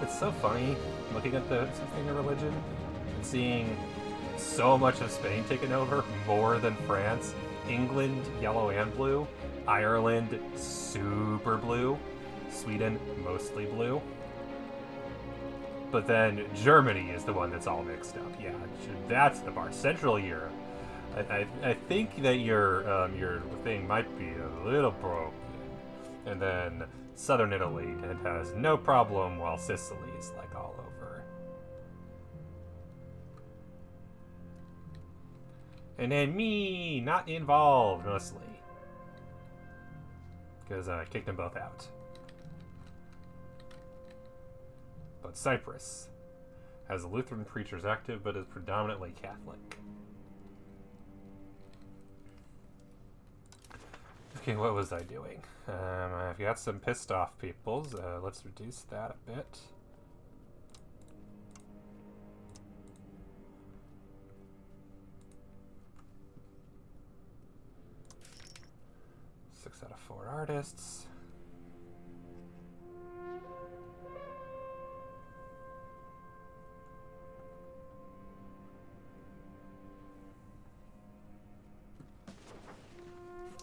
It's so funny looking at the thing of religion and seeing so much of Spain taken over, more than France. England, yellow and blue. Ireland, super blue. Sweden, mostly blue. But then Germany is the one that's all mixed up. Yeah, that's the bar. Central Europe. I think that your thing might be a little broken. And then southern Italy, it has no problem, while Sicily's like all over. And then me, not involved, mostly. Because I kicked them both out. But Cyprus has Lutheran preachers active, but is predominantly Catholic. Okay, what was I doing? I've got some pissed off peoples. Let's reduce that a bit. Six out of 4 artists.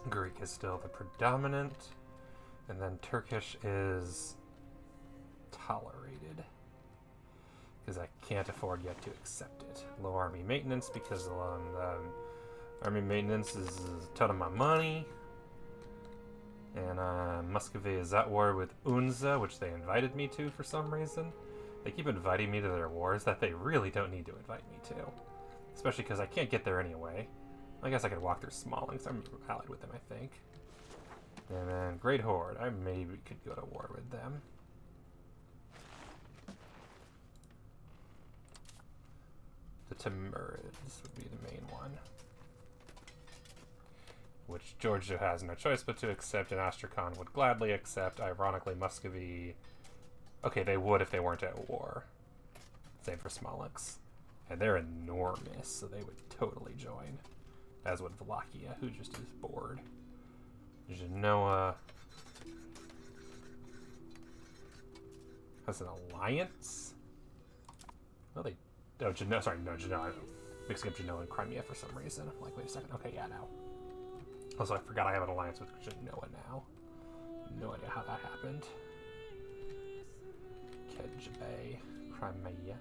Greek is still the predominant, and then Turkish is tolerated, because I can't afford yet to accept it. Low army maintenance, because army maintenance is a ton of my money. And Muscovy is at war with Unza, which they invited me to for some reason. They keep inviting me to their wars that they really don't need to invite me to. Especially because I can't get there anyway. I guess I could walk through Smalling, so I'm allied with them, I think. And then Great Horde. I maybe could go to war with them. The Timurids would be the main one. Which Georgia has no choice but to accept, and Astrakhan would gladly accept. Ironically, Muscovy... Okay, they would if they weren't at war. Same for Smolensk. And they're enormous, so they would totally join. As would Wallachia, who just is bored. Genoa has an alliance? Oh, they... Oh, Genoa... Sorry, no, Genoa. I'm mixing up Genoa and Crimea for some reason. I'm like, wait a second. Okay, yeah, now. Also, I forgot I have an alliance with Genoa now. No idea how that happened. Kejbe, Crimea.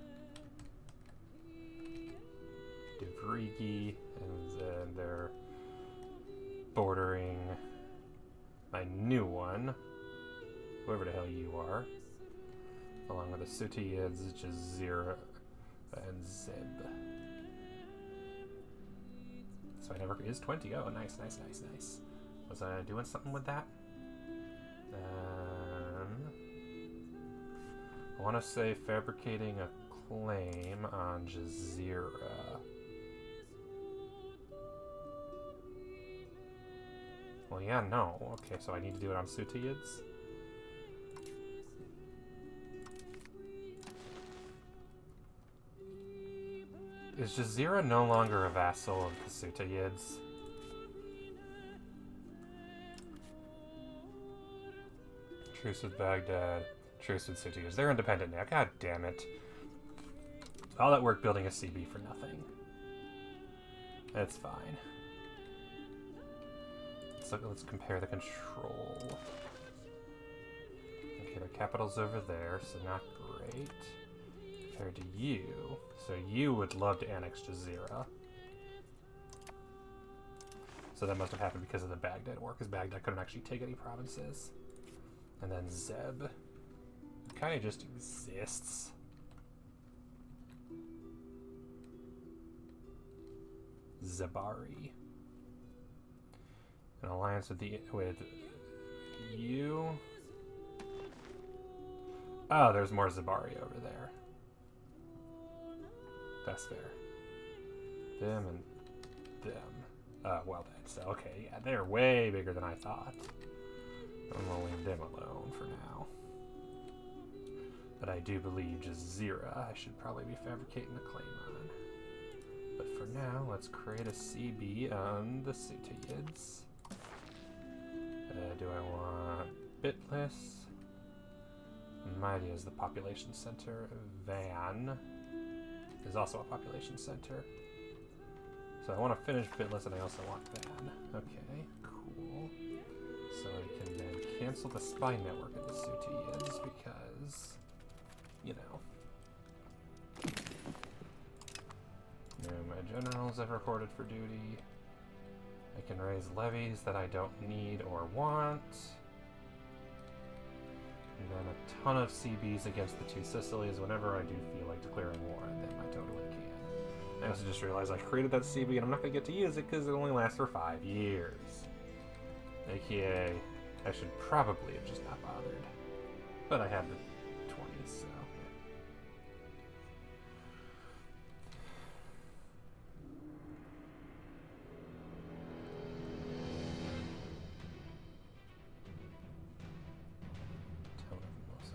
Devrigi, and then they're bordering my new one, whoever the hell you are, along with the Sutiyids, Jazeera, and Zeb. So I never is 20. Oh, nice. Was I doing something with that? I want to say fabricating a claim on Jazeera. Well, yeah, no. Okay, so I need to do it on Sutiyids. Is Jazeera no longer a vassal of the Sutiyids? Truce with Baghdad. Truce with Sutiyids. They're independent now. God damn it. All that work building a CB for nothing. That's fine. So let's compare the control. Okay, their capital's over there, so not great. Compared to you. So you would love to annex Jazeera. So that must have happened because of the Baghdad war, because Baghdad couldn't actually take any provinces. And then Zeb. It kind of just exists. Zabari. An alliance with you. Oh, there's more Zabari over there. That's fair. Them and them. Well then, so okay, yeah, they're way bigger than I thought. I'm gonna leave them alone for now. But I do believe Jazeera I should probably be fabricating a claim on. But for now, let's create a CB on the Sutiyids. Do I want bitless? my idea is the population center. Van is also a population center. So I want to finish Bitless and I also want Van. Okay, cool. So I can then cancel the spy network of the Sutiyids because, you know. No, my generals have reported for duty. I can raise levies that I don't need or want. And then a ton of CBs against the Two Sicilies whenever I do feel like declaring war on them. I totally can. I also just realized I created that CB and I'm not going to get to use it because it only lasts for 5 years. AKA, I should probably have just not bothered. But I have the 20, so...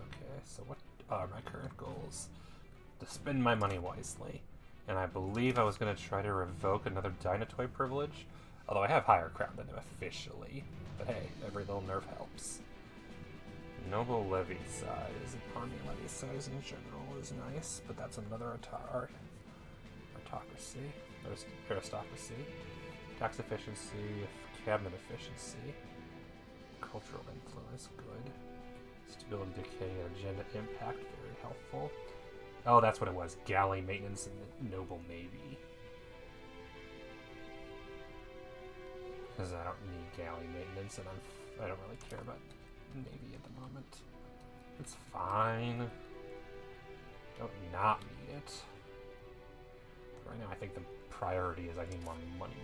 Okay, so what are my current goals? To spend my money wisely. And I believe I was going to try to revoke another Dynatoy privilege, although I have higher crown than him officially. But hey, every little nerf helps. Noble levy size. Army levy size in general is nice, but that's another autocracy. Aristocracy. Tax efficiency, cabinet efficiency. Cultural influence, good. Stability, decay, and agenda impact, very helpful. Oh, that's what it was. Galley maintenance and noble navy. Because I don't need galley maintenance, and I don't really care about navy at the moment. It's fine. Don't not need it. Right now, I think the priority is I need more money.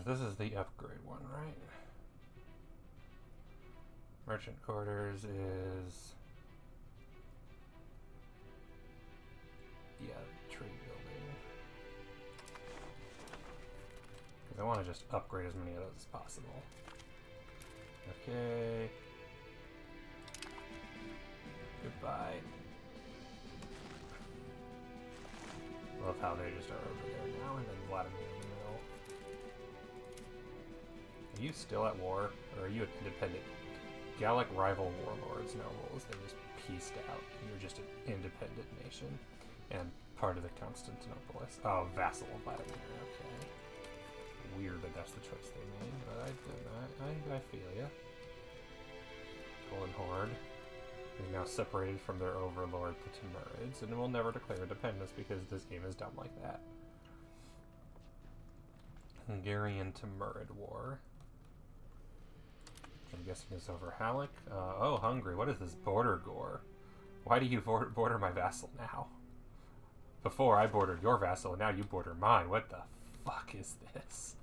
This is the upgrade one, right? Merchant quarters is... yeah, trade building. Because I want to just upgrade as many of those as possible. Okay. Goodbye. Love how they just are over there now, and then Vladimir in the middle. Are you still at war, or are you an independent? Gallic rival warlords, nobles, they just pieced out. You're just an independent nation, and part of the Constantinopolis. Oh, vassal of Vladimir, okay. Weird that that's the choice they made, but I feel ya. Golden Horde is now separated from their overlord, the Timurids, and will never declare independence because this game is dumb like that. Hungarian Timurid War. Which I'm guessing is over Halleck. Oh, Hungary, what is this border gore? Why do you border my vassal now? Before I bordered your vassal, and now you border mine. What the fuck is this?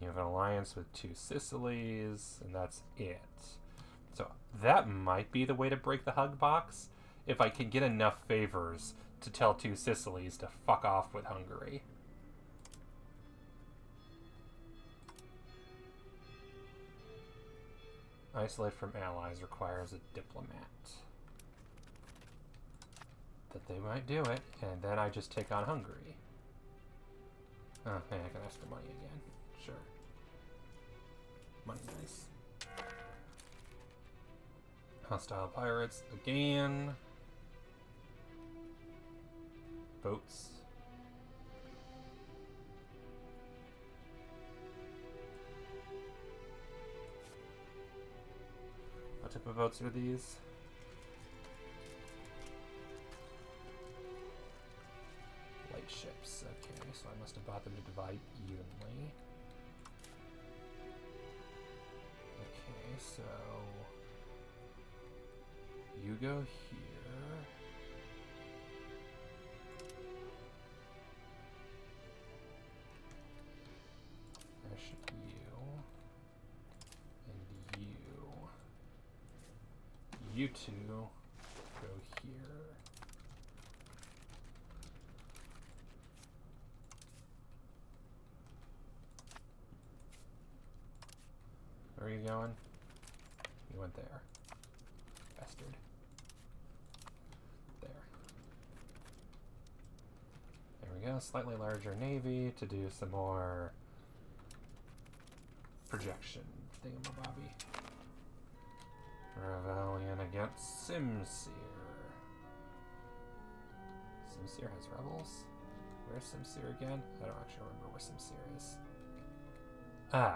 You have an alliance with Two Sicilies, and that's it. So that might be the way to break the hug box, if I can get enough favors to tell Two Sicilies to fuck off with Hungary. Isolate from allies requires a diplomat. That they might do it, and then I just take on Hungary. Oh, hey, I can ask for money again. Sure. Money nice. Hostile pirates again. Boats. What type of boats are these? Light ships. Okay, so I must have bought them to divide evenly. Okay, so you go here. There should be you. And you. you two go here. Where are you going? You went there. Bastard. There. There we go. Slightly larger navy to do some more projection thingamabobby. Rebellion against Simseer. Simseer has rebels? Where's Simseer again? I don't actually remember where Simseer is. Oh.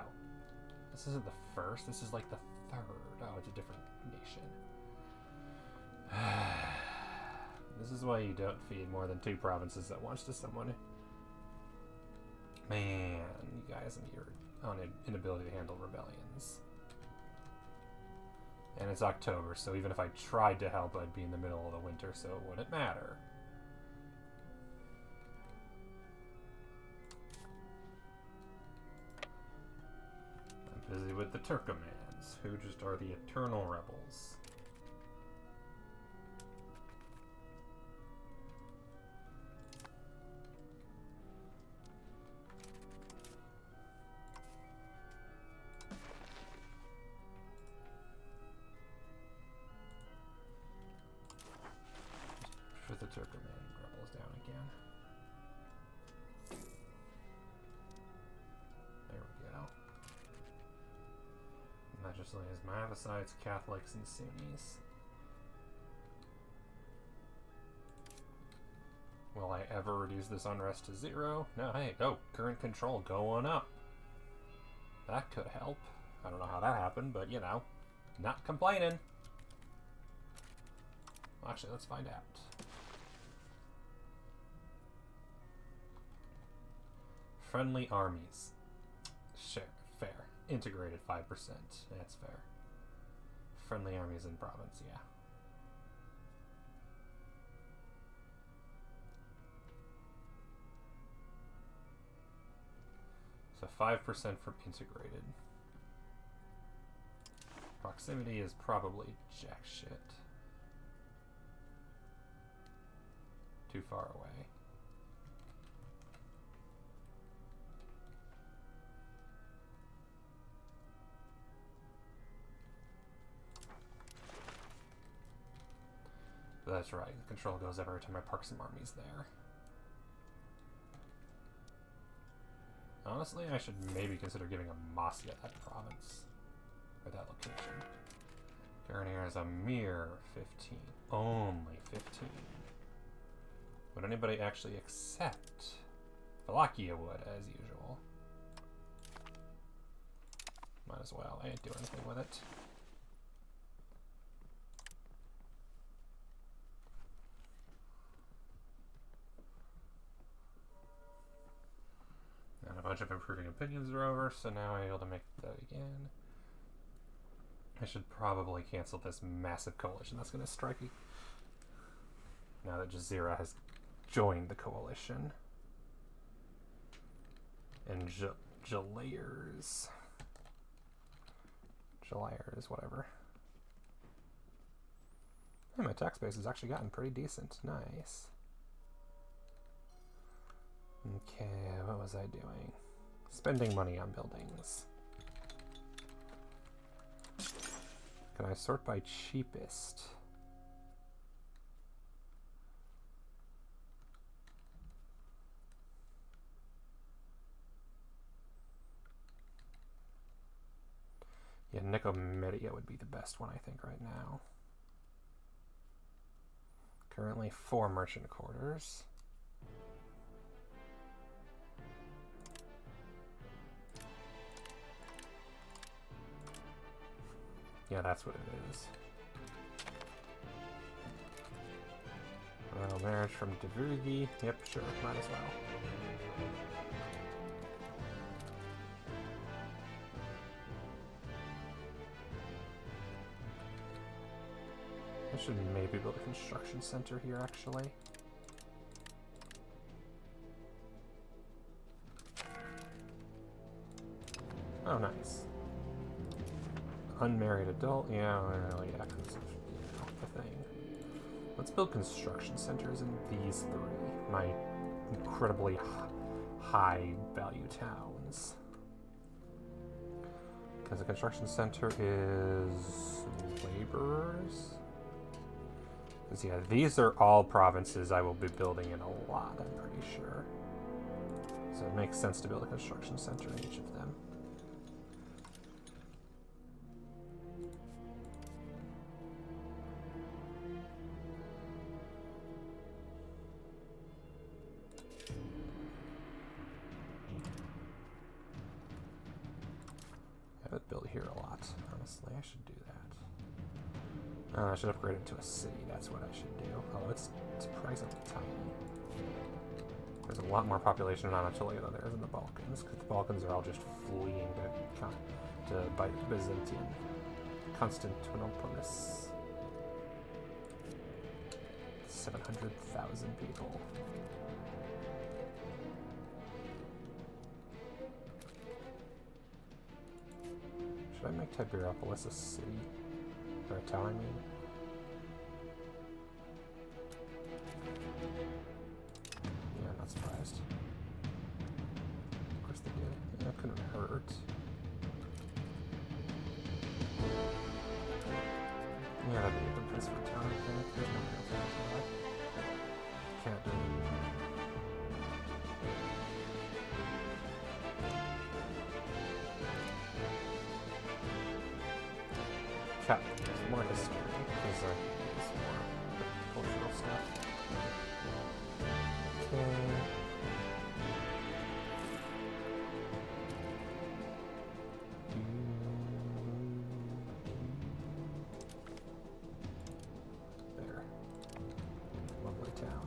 This isn't the first, this is like the third. Oh, it's a different nation. This is why you don't feed more than 2 provinces at once to someone. Man, you guys and your inability to handle rebellions. And it's October, so even if I tried to help, I'd be in the middle of the winter, so it wouldn't matter. I'm busy with the Turkomans, who just are the eternal rebels. Put the Turkoman rebels down again. There we go. Legislative Maavicites, Catholics, and Sunnis. Will I ever reduce this unrest to 0? No, hey, oh, current control going up. That could help. I don't know how that happened, but you know, not complaining. Well, actually, let's find out. Friendly armies. Sure, fair. Integrated 5%. That's fair. Friendly armies in province, yeah. So 5% from integrated. Proximity is probably jack shit. Too far away. That's right. Control goes up every time I park some armies there. Honestly, I should maybe consider giving a Masya that province. Or that location. Garanir is a mere 15. Only 15. Would anybody actually accept? Wallachia would, as usual. Might as well. I ain't doing anything with it. And a bunch of improving opinions are over, so now I'm able to make that again. I should probably cancel this massive coalition that's going to strike me. Now that Jazeera has joined the coalition. And Jalayers, whatever. Hey, my tax base has actually gotten pretty decent. Nice. Okay, what was I doing? Spending money on buildings. Can I sort by cheapest? Yeah, Nicomedia would be the best one, I think, right now. Currently 4 merchant quarters. Yeah, that's what it is. Royal marriage from Devrigi. Yep, sure, might as well. I should maybe build a construction center here, actually. Oh, nice. unmarried adult. Yeah, well, yeah, because the thing. Let's build construction centers in these three. My incredibly high value towns. Because a construction center is laborers. Because yeah, these are all provinces I will be building in a lot, I'm pretty sure. So it makes sense to build a construction center in each of them. I have it built here a lot, honestly. I should do that. I should upgrade it to a city, that's what I should do. Oh, it's surprisingly tiny. There's a lot more population in Anatolia than there is in the Balkans, because the Balkans are all just fleeing to Byzantium. Constantinopolis. 700,000 people. Should I make Tiberopolis a city? Or a town, I mean? Yeah, I'm not surprised. Of course they did. That couldn't hurt. Yeah, that'd be a good place for a town, I think. There's no real town for that. Can't do it. Cat. More history, because it's more cultural stuff. Okay. There. Lovely town.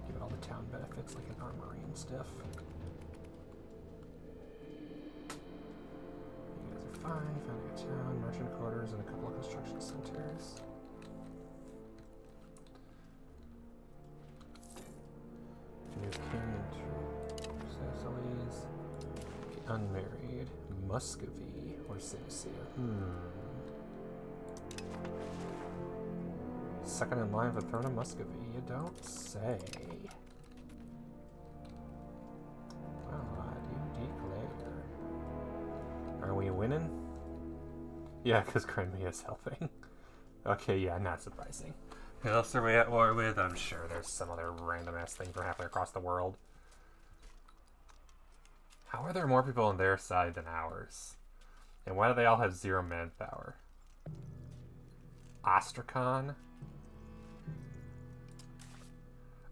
Give it all the town benefits like an armory and stuff. You guys are fine. Founding a town, merchant quarters, and a couple of construction centers. New king in Two Sicilies. Unmarried. Muscovy or Cilicia. Second in line for the throne of Muscovy. You don't say. Well, I do declare. Are we winning? Yeah, because Crimea's helping. Okay, yeah, not surprising. Who else are we at war with? I'm sure there's some other random ass thing from halfway across the world. How are there more people on their side than ours? And why do they all have 0 manpower? Astrakhan?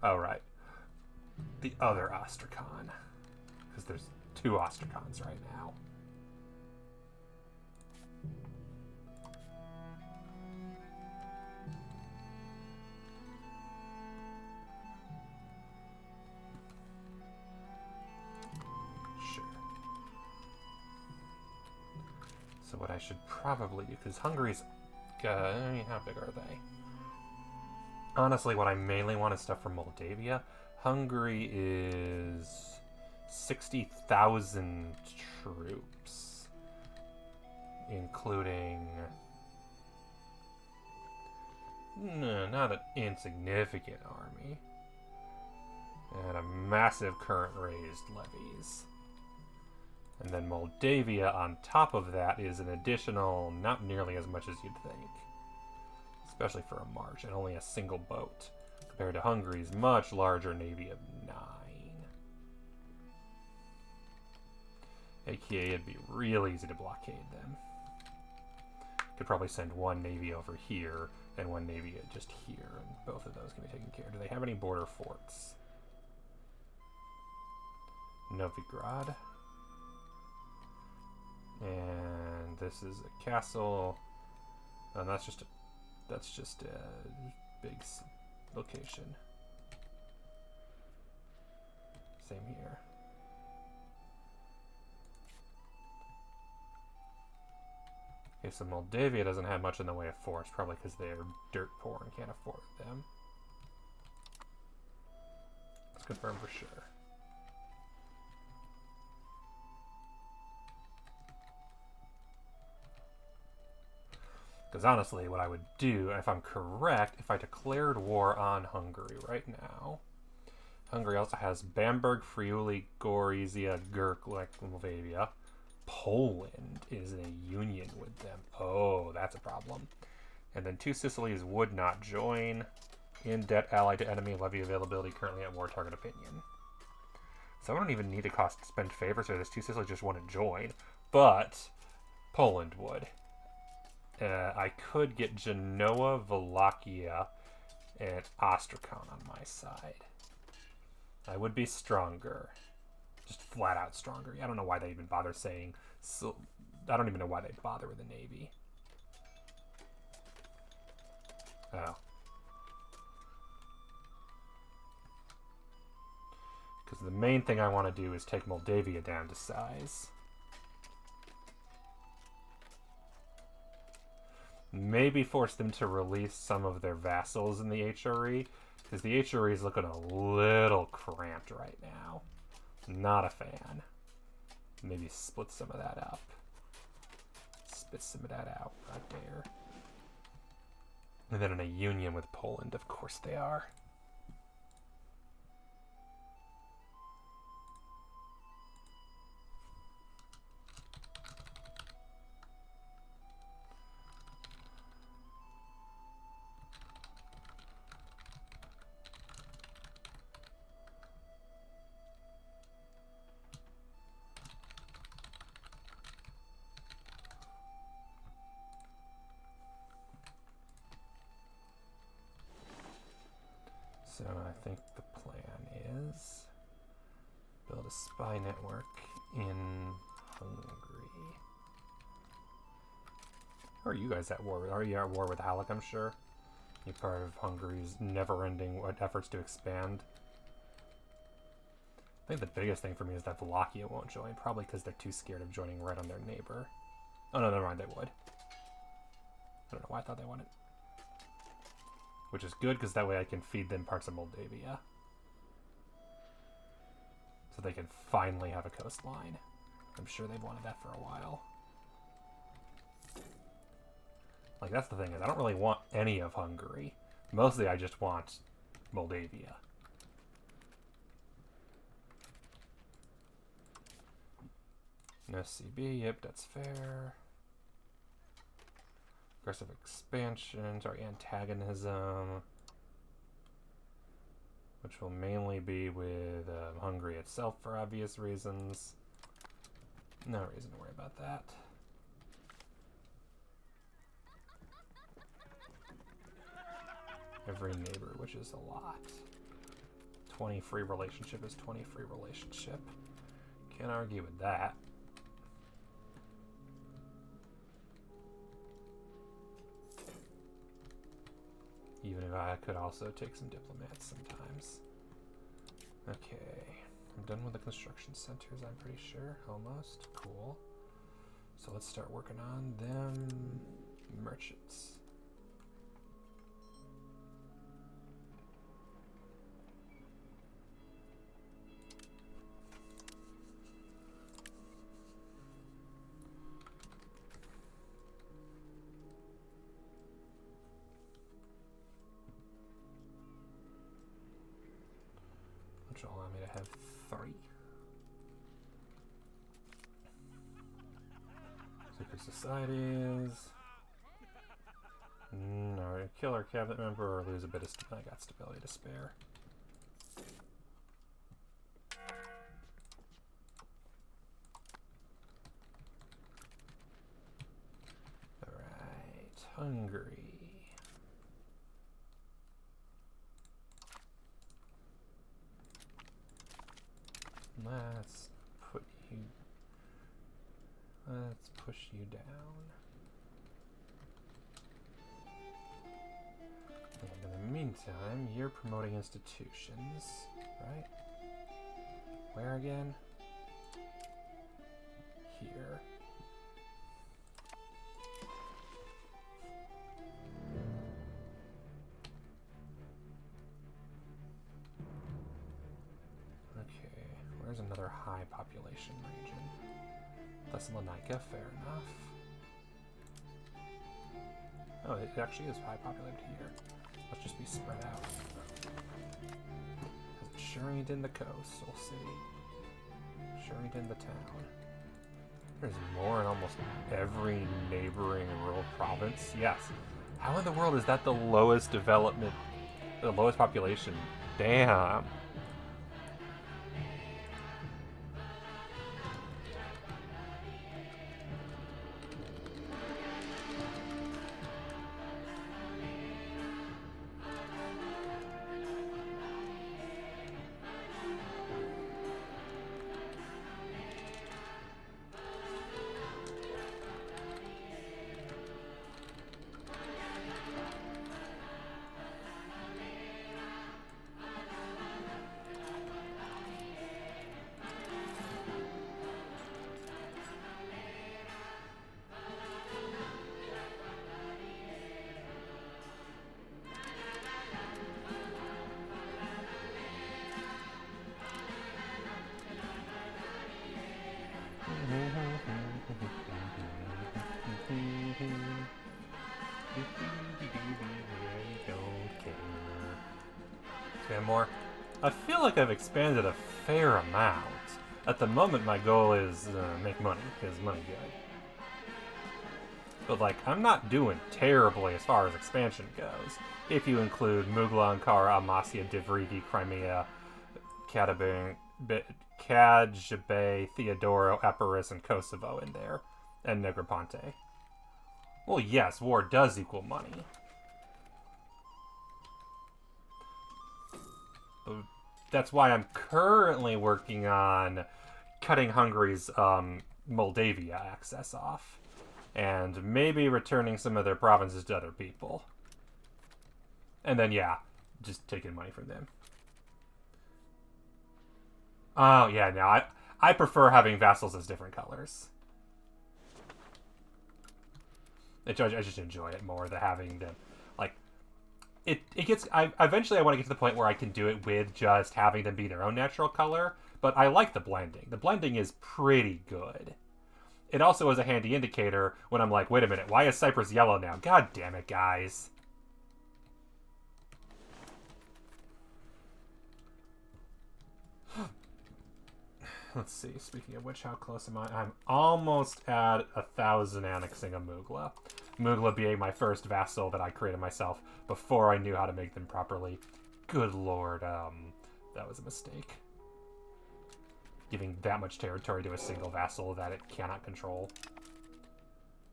Oh, right. The other Astrakhan. Because there's 2 Astrakhans right now. So what I should probably do, because Hungary's, I mean, how big are they? Honestly, what I mainly want is stuff from Moldavia. Hungary is 60,000 troops, including, not an insignificant army, and a massive current raised levies. And then Moldavia on top of that is an additional, not nearly as much as you'd think. Especially for a march, and only a single boat. Compared to Hungary's much larger navy of 9. AKA it'd be real easy to blockade them. Could probably send one navy over here, and one navy just here, and both of those can be taken care of. Do they have any border forts? Novigrad. And this is a castle. And that's just a big location. Same here. Okay, so Moldavia doesn't have much in the way of forts, probably because they're dirt poor and can't afford them. Let's confirm for sure. Because honestly, what I would do, if I'm correct, if I declared war on Hungary right now, Hungary also has Bamberg, Friuli, Gorizia, Gurk, Moldavia. Poland is in a union with them. Oh, that's a problem. And then Two Sicilies would not join. In debt, allied to enemy, levy availability, currently at war, target opinion. So I don't even need to spend favors for this. Two Sicilies just want to join. But Poland would. I could get Genoa, Wallachia, and Astrakhan on my side. I would be stronger. Just flat out stronger. I don't know why they even bother saying... So, I don't even know why they bother with the Navy. Oh. Because the main thing I want to do is take Moldavia down to size. Maybe force them to release some of their vassals in the HRE. Because the HRE is looking a little cramped right now. Not a fan. Maybe split some of that up. Spit some of that out right there. And then in a union with Poland, of course they are. So I think the plan is build a spy network in Hungary. How are you guys at war with? Are you at war with Halleck, I'm sure? You're part of Hungary's never-ending efforts to expand. I think the biggest thing for me is that Wallachia won't join, probably because they're too scared of joining right on their neighbor. Oh no, never mind, they would. I don't know why I thought they wouldn't. Which is good, because that way I can feed them parts of Moldavia. So they can finally have a coastline. I'm sure they've wanted that for a while. Like, that's the thing, is I don't really want any of Hungary. Mostly I just want Moldavia. No CB, yep, that's fair. Aggressive expansion, sorry, antagonism. Which will mainly be with Hungary itself for obvious reasons. No reason to worry about that. Every neighbor, which is a lot. 20 free relationship is 20 free relationship. Can't argue with that. Even if I could also take some diplomats sometimes. Okay. I'm done with the construction centers, I'm pretty sure. Almost. Cool. So let's start working on them merchants. Which will allow me to have 3. Secret societies. No, kill our cabinet member or lose a bit of I got stability to spare. Alright, Hungary. Let's push you down. And in the meantime, you're promoting institutions, right? Where again? Here. Okay, where's another high population region? Thessalonica, fair enough. Oh, it actually is high populated here. Let's just be spread out. Sherrington the coastal city. Sherrington the town. There's more in almost every neighboring rural province. Yes. How in the world is that the lowest development, the lowest population? Damn. More. I feel like I've expanded a fair amount. At the moment, my goal is make money, because money good. But like, I'm not doing terribly as far as expansion goes. If you include Mugla, Ankara, Amasya, Divrigi, Crimea, Kadabe, Theodoro, Epirus, and Kosovo in there, and Negroponte. Well, yes, war does equal money. That's why I'm currently working on cutting Hungary's Moldavia access off. And maybe returning some of their provinces to other people. And then, yeah, just taking money from them. Oh, yeah, no, I prefer having vassals as different colors. I just enjoy it more than having them, like, it gets, eventually I want to get to the point where I can do it with just having them be their own natural color, but I like the blending. The blending is pretty good. It also is a handy indicator when I'm like, wait a minute, why is Cyprus yellow now? God damn it, guys. Let's see, speaking of which, how close am I? I'm almost at 1,000 annexing a Mugla. Mugla being my first vassal that I created myself before I knew how to make them properly. Good lord, that was a mistake. Giving that much territory to a single vassal that it cannot control.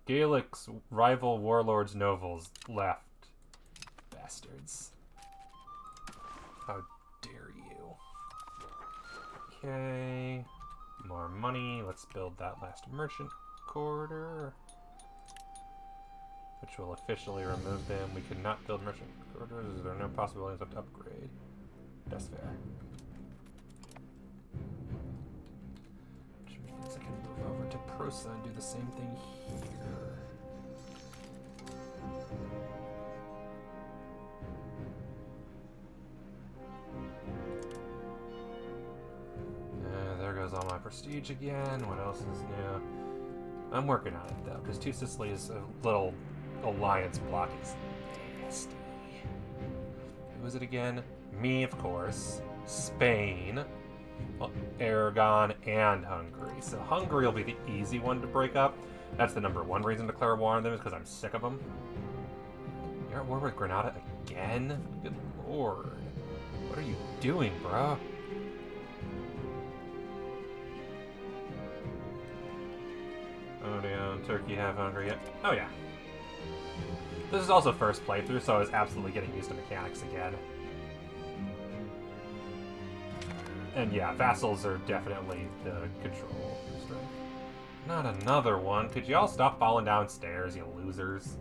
Gaelic's rival warlords nobles left. Bastards. How dare you. Okay. More money. Let's build that last merchant quarter. Which will officially remove them. We could not build merchant quarters. There are no possibilities left to upgrade. That's fair. Which means I can move over to Prosa and do the same thing here. There goes all my prestige again. What else is new? I'm working on it though, because Two Sicilies, a little alliance block is nasty. Who is it again? Me, of course. Spain, Aragon, and Hungary. So Hungary will be the easy one to break up. That's the #1 reason to declare war on them, is because I'm sick of them. You're at war with Granada again? Good lord. What are you doing, bro? Oh damn, Turkey have Hungary yet? Oh yeah. This is also first playthrough, so I was absolutely getting used to mechanics again. And yeah, vassals are definitely the control strength. Not another one. Could you all stop falling downstairs, you losers?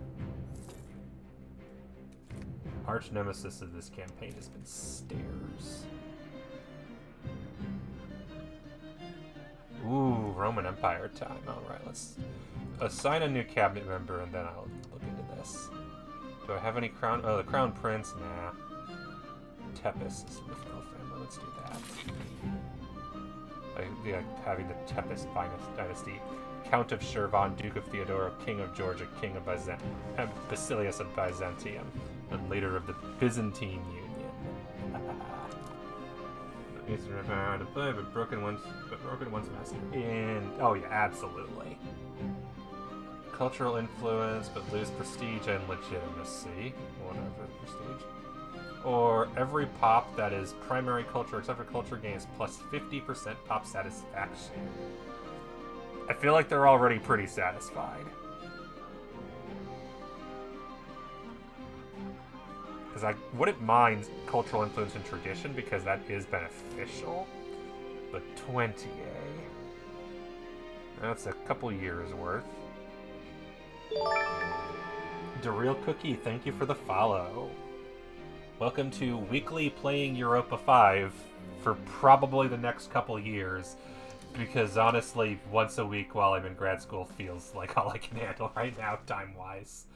Arch nemesis of this campaign has been stairs. Ooh, Roman Empire time. Alright, let's assign a new cabinet member and then I'll look into this. Do I have any crown? Oh, the crown prince? Nah. Tepes is with no family. Let's do that. Yeah, having the Tepes dynasty Count of Shirvan, Duke of Theodora, King of Georgia, King of Basilius of Byzantium, and leader of the Byzantine Union. Eastern Empire to play, but broken once master. Oh yeah, absolutely. Cultural influence, but lose prestige and legitimacy. Whatever, prestige. Or every pop that is primary culture except for culture gains plus 50% pop satisfaction. I feel like they're already pretty satisfied. Because I wouldn't mind cultural influence and tradition because that is beneficial. But 20, eh? That's a couple years worth. DeReal Cookie, thank you for the follow. Welcome to weekly playing Europa V for probably the next couple years. Because honestly, once a week while I'm in grad school feels like all I can handle right now, time-wise.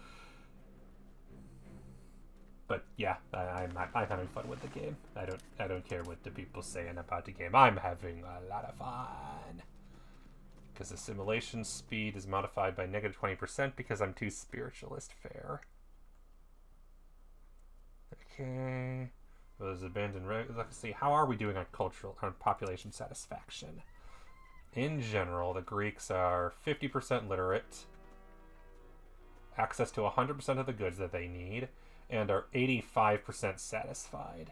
But yeah, I'm having fun with the game. I don't care what the people saying about the game. I'm having a lot of fun. Because assimilation speed is modified by negative 20% because I'm too spiritualist fair. Okay. Those abandoned. Let's see. How are we doing on population satisfaction? In general, the Greeks are 50% literate, access to 100% of the goods that they need, and are 85% satisfied.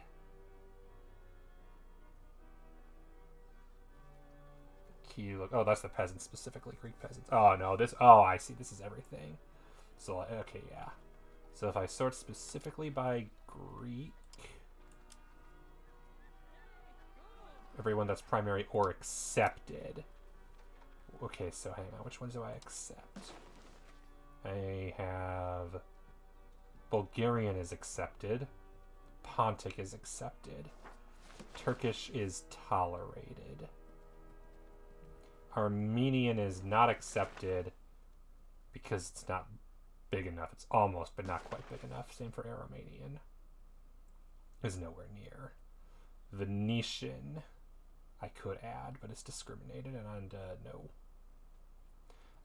Oh, that's the peasants specifically, Greek peasants. Oh, no, this... Oh, I see. This is everything. So, okay, yeah. So if I sort specifically by Greek... Everyone that's primary or accepted. Okay, so hang on. Which ones do I accept? I have... Bulgarian is accepted. Pontic is accepted. Turkish is tolerated. Armenian is not accepted because it's not big enough. It's almost, but not quite big enough. Same for Aromanian. Is nowhere near. Venetian, I could add, but it's discriminated, and no.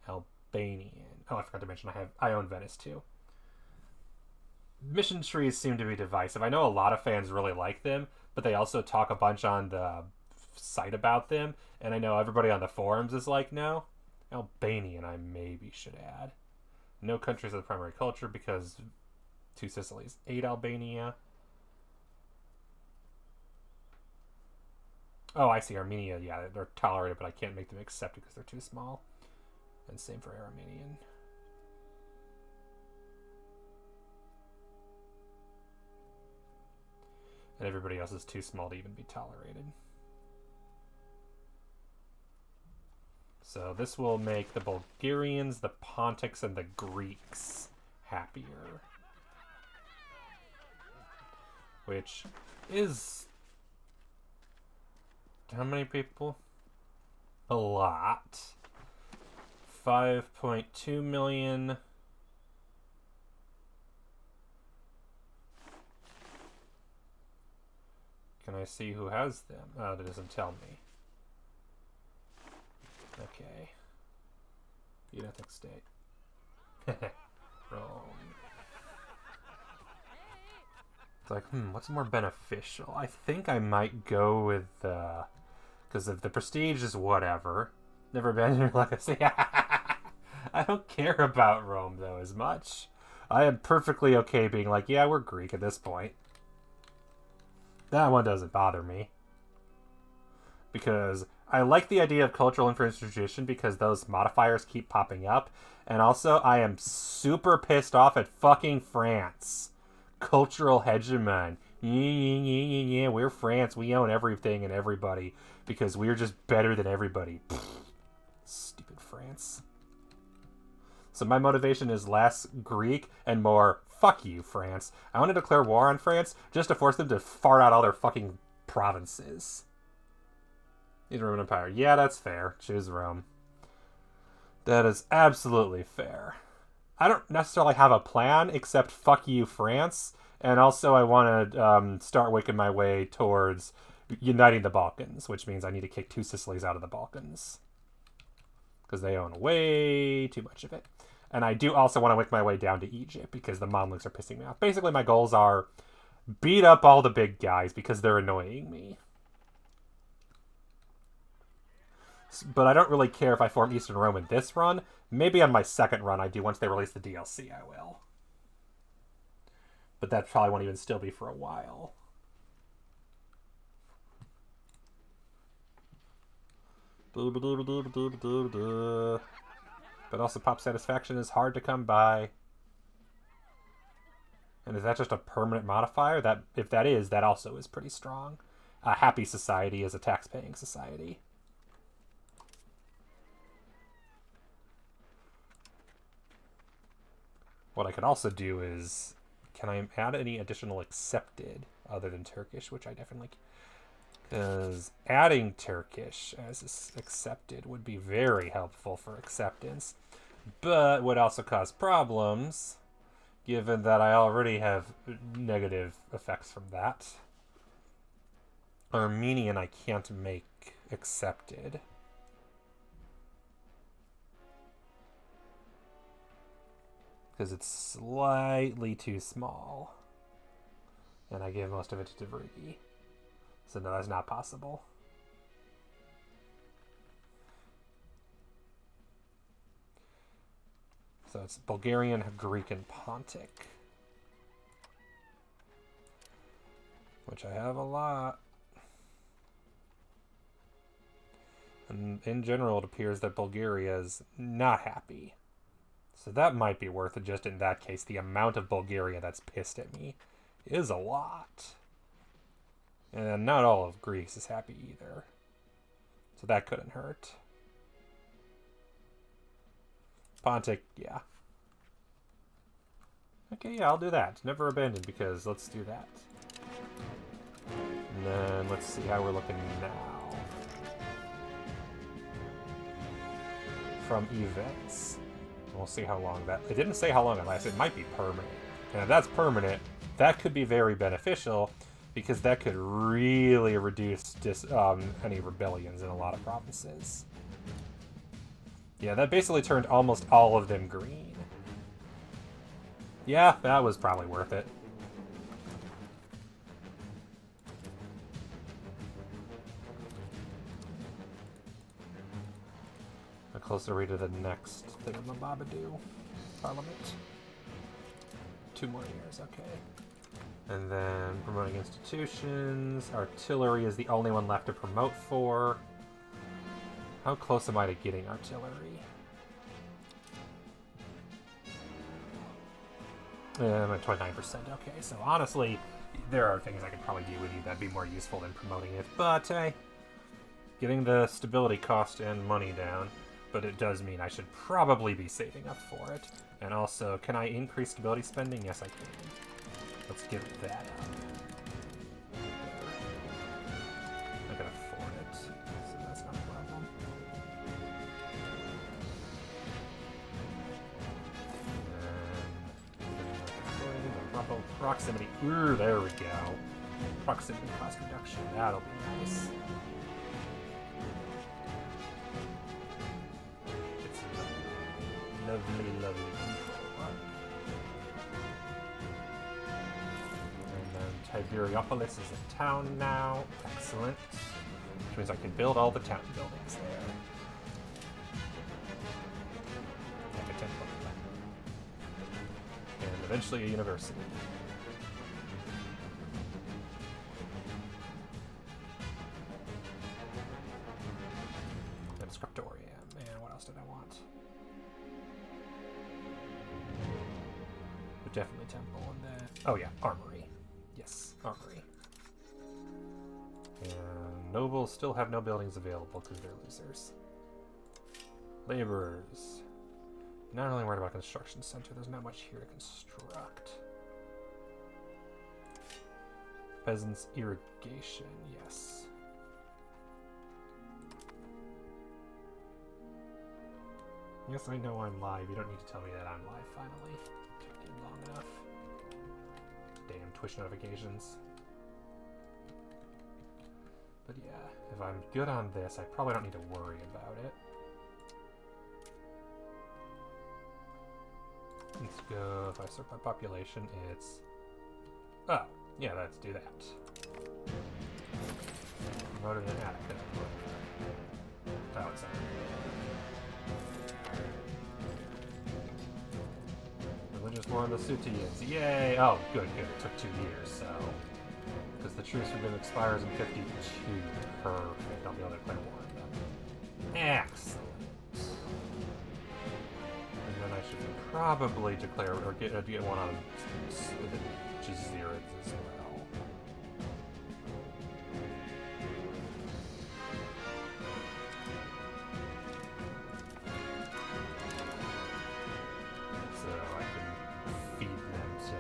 Albanian. Oh, I forgot to mention I own Venice too. Mission trees seem to be divisive. I know a lot of fans really like them, but they also talk a bunch on the site about them, and I know everybody on the forums is like, no. Albanian I maybe should add. No countries of the primary culture because Two Sicilies. 8 Albania. Oh, I see. Armenia, yeah, they're tolerated, but I can't make them accepted because they're too small. And same for Aromanian. And everybody else is too small to even be tolerated. So this will make the Bulgarians, the Pontics, and the Greeks happier. Which is... How many people? A lot. 5.2 million. Can I see who has them? Oh, that doesn't tell me. Okay. United State. Rome. It's like, what's more beneficial? I think I might go with, because if the prestige is whatever. Never been in your legacy. I don't care about Rome, though, as much. I am perfectly okay being like, yeah, we're Greek at this point. That one doesn't bother me. Because I like the idea of cultural influence tradition because those modifiers keep popping up. And also, I am super pissed off at fucking France. Cultural hegemon. Yeah, we're France. We own everything and everybody because we're just better than everybody. Pfft. Stupid France. So my motivation is less Greek and more, fuck you, France. I want to declare war on France just to force them to fart out all their fucking provinces. The Roman Empire. Yeah, that's fair. Choose Rome. That is absolutely fair. I don't necessarily have a plan except fuck you, France. And also I want to start working my way towards uniting the Balkans, which means I need to kick Two Sicilies out of the Balkans. because they own way too much of it. And I do also want to make my way down to Egypt because the Mamluks are pissing me off. Basically, my goals are beat up all the big guys because they're annoying me. But I don't really care if I form Eastern Rome in this run. Maybe on my second run I do. Once they release the DLC, I will. But that probably won't even still be for a while. But also pop satisfaction is hard to come by. And is that just a permanent modifier? That if that is, that also is pretty strong. A happy society is a tax-paying society. What I could also do is, can I add any additional accepted other than Turkish, which I definitely, because adding Turkish as accepted would be very helpful for acceptance, but would also cause problems, given that I already have negative effects from that. Armenian I can't make accepted. Because it's slightly too small. And I give most of it to Tavrigi. So no, that's not possible. So it's Bulgarian, Greek, and Pontic. Which I have a lot. And in general, it appears that Bulgaria is not happy. So that might be worth it just in that case. The amount of Bulgaria that's pissed at me is a lot. And not all of Greece is happy either. So that couldn't hurt. Pontic, yeah. Okay, yeah, I'll do that. Never abandoned because let's do that. And then let's see how we're looking now. From events. We'll see how long that... It didn't say how long it lasts. It might be permanent. And if that's permanent, that could be very beneficial because that could really reduce any rebellions in a lot of provinces. Yeah, that basically turned almost all of them green. Yeah, that was probably worth it. A closer read of the next thing on the Babadoo Parliament. 2 more years, okay. And then promoting institutions. Artillery is the only one left to promote for. How close am I to getting artillery? I'm at 29%. Okay, so honestly, there are things I could probably do with you that'd be more useful than promoting it. But, hey, getting the stability cost and money down. But it does mean I should probably be saving up for it. And also, can I increase stability spending? Yes, I can. Let's get that up. I can afford it, so that's not a problem. And then proximity. Ooh, there we go. Proximity cost reduction. That'll be nice. Lovely, lovely control. And then Tiberiopolis is a town now. Excellent. Which means I can build all the town buildings there. Like a temple. And eventually a university. And a scriptorium. And what else did I want? Definitely temple, and then... Oh yeah, armory. Yes, armory. And nobles still have no buildings available because they're losers. Laborers. Not really worried about construction center. There's not much here to construct. Peasants irrigation, yes. Yes, I know I'm live. You don't need to tell me that I'm live, finally. Long enough. Damn Twitch notifications. But yeah, if I'm good on this, I probably don't need to worry about it. go, if I sort by population, it's... Oh, yeah, let's do that. Promoted an Attica. Oh, it's not. Religious War of the Sutians. Yay! Oh, good, good. It took 2 years, so... Because the truce with them expires in 52. Perfect. I'll be able to declare war on them. Excellent. And then I should probably declare, or get one on the Jazirids as well. So I can feed them to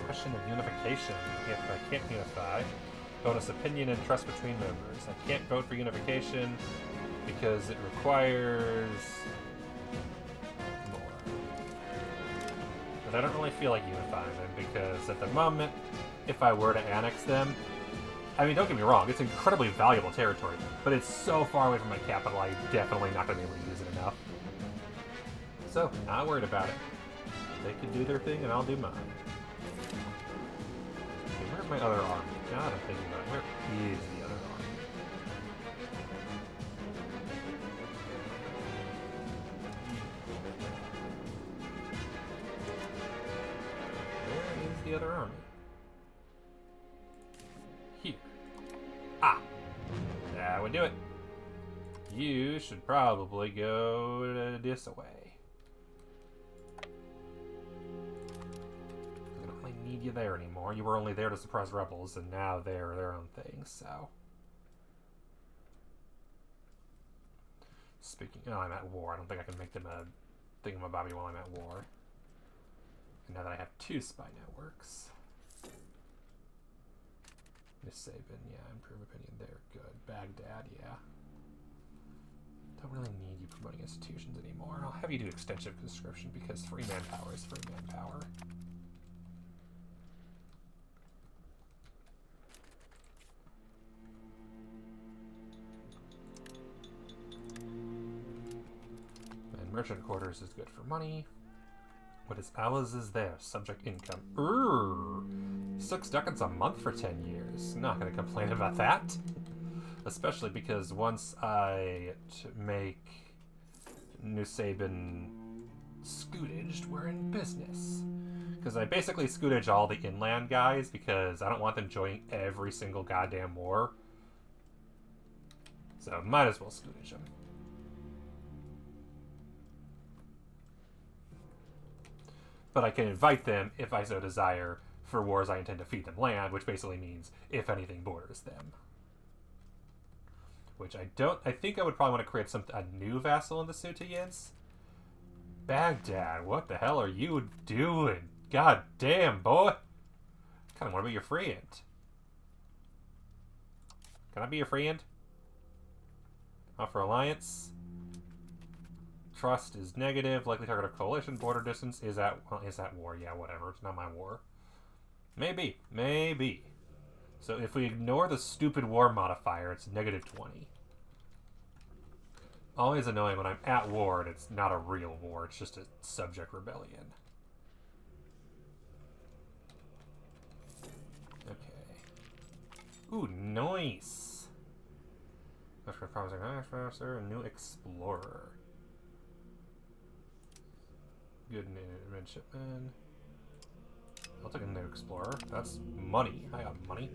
Question of unification. If I can't unify, bonus opinion and trust between members. I can't vote for unification because it requires more. But I don't really feel like unifying them because at the moment, if I were to annex them, I mean, don't get me wrong, it's incredibly valuable territory, but it's so far away from my capital, I'm definitely not going to be able to use it enough. So, not worried about it. They can do their thing and I'll do mine. Okay, where's my other army? Now that I'm thinking about it, where is the other army? Where is the other army? Here. Ah! That would do it. You should probably go this way. I don't really need you there anymore. You were only there to suppress rebels, and now they're their own thing, so... Speaking... Oh, I'm at war. I don't think I can make them a thingamabobby while I'm at war. And now that I have 2 spy networks... Miss Sabin, yeah, improve opinion there, good. Baghdad, yeah. Don't really need you promoting institutions anymore. I'll have you do extensive conscription because free manpower is free manpower. And merchant quarters is good for money. What is ours is theirs. Subject income. 6 ducats a month for 10 years. Not going to complain about that. Especially because once I make New Sabin scootaged, we're in business. Because I basically scootage all the inland guys because I don't want them joining every single goddamn war. So might as well scootage them. But I can invite them, if I so desire, for wars I intend to feed them land, which basically means, if anything, borders them. Which I think I would probably want to create a new vassal in the Sutians. Baghdad, what the hell are you doing? God damn, boy. Kind of want to be your friend. Can I be your friend? Offer alliance. Trust is negative. Likely target of coalition. Border distance is at war. Yeah, whatever. It's not my war. Maybe. Maybe. So if we ignore the stupid war modifier, it's -20. Always annoying when I'm at war and it's not a real war. It's just a subject rebellion. Okay. Ooh, nice. After promising officer, a new explorer. Good midshipman. I'll take a new explorer. That's money. I got money.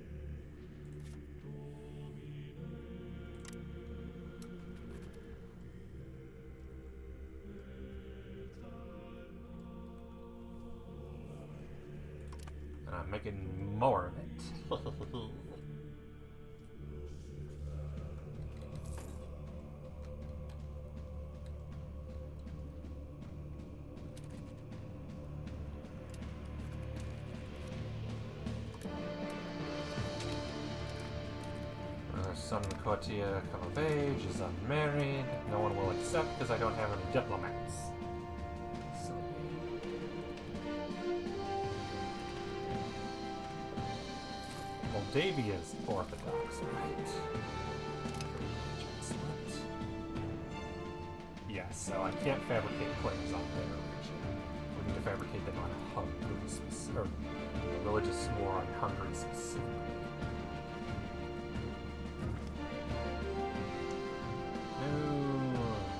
And I'm making more of it. Son Courtier come of age, is unmarried. No one will accept because I don't have any diplomats. So. Moldavia's Orthodox, right? Yes, so I can't fabricate claims on their religion. We need to fabricate them on Hungary, or religious war on Hungary specifically. No,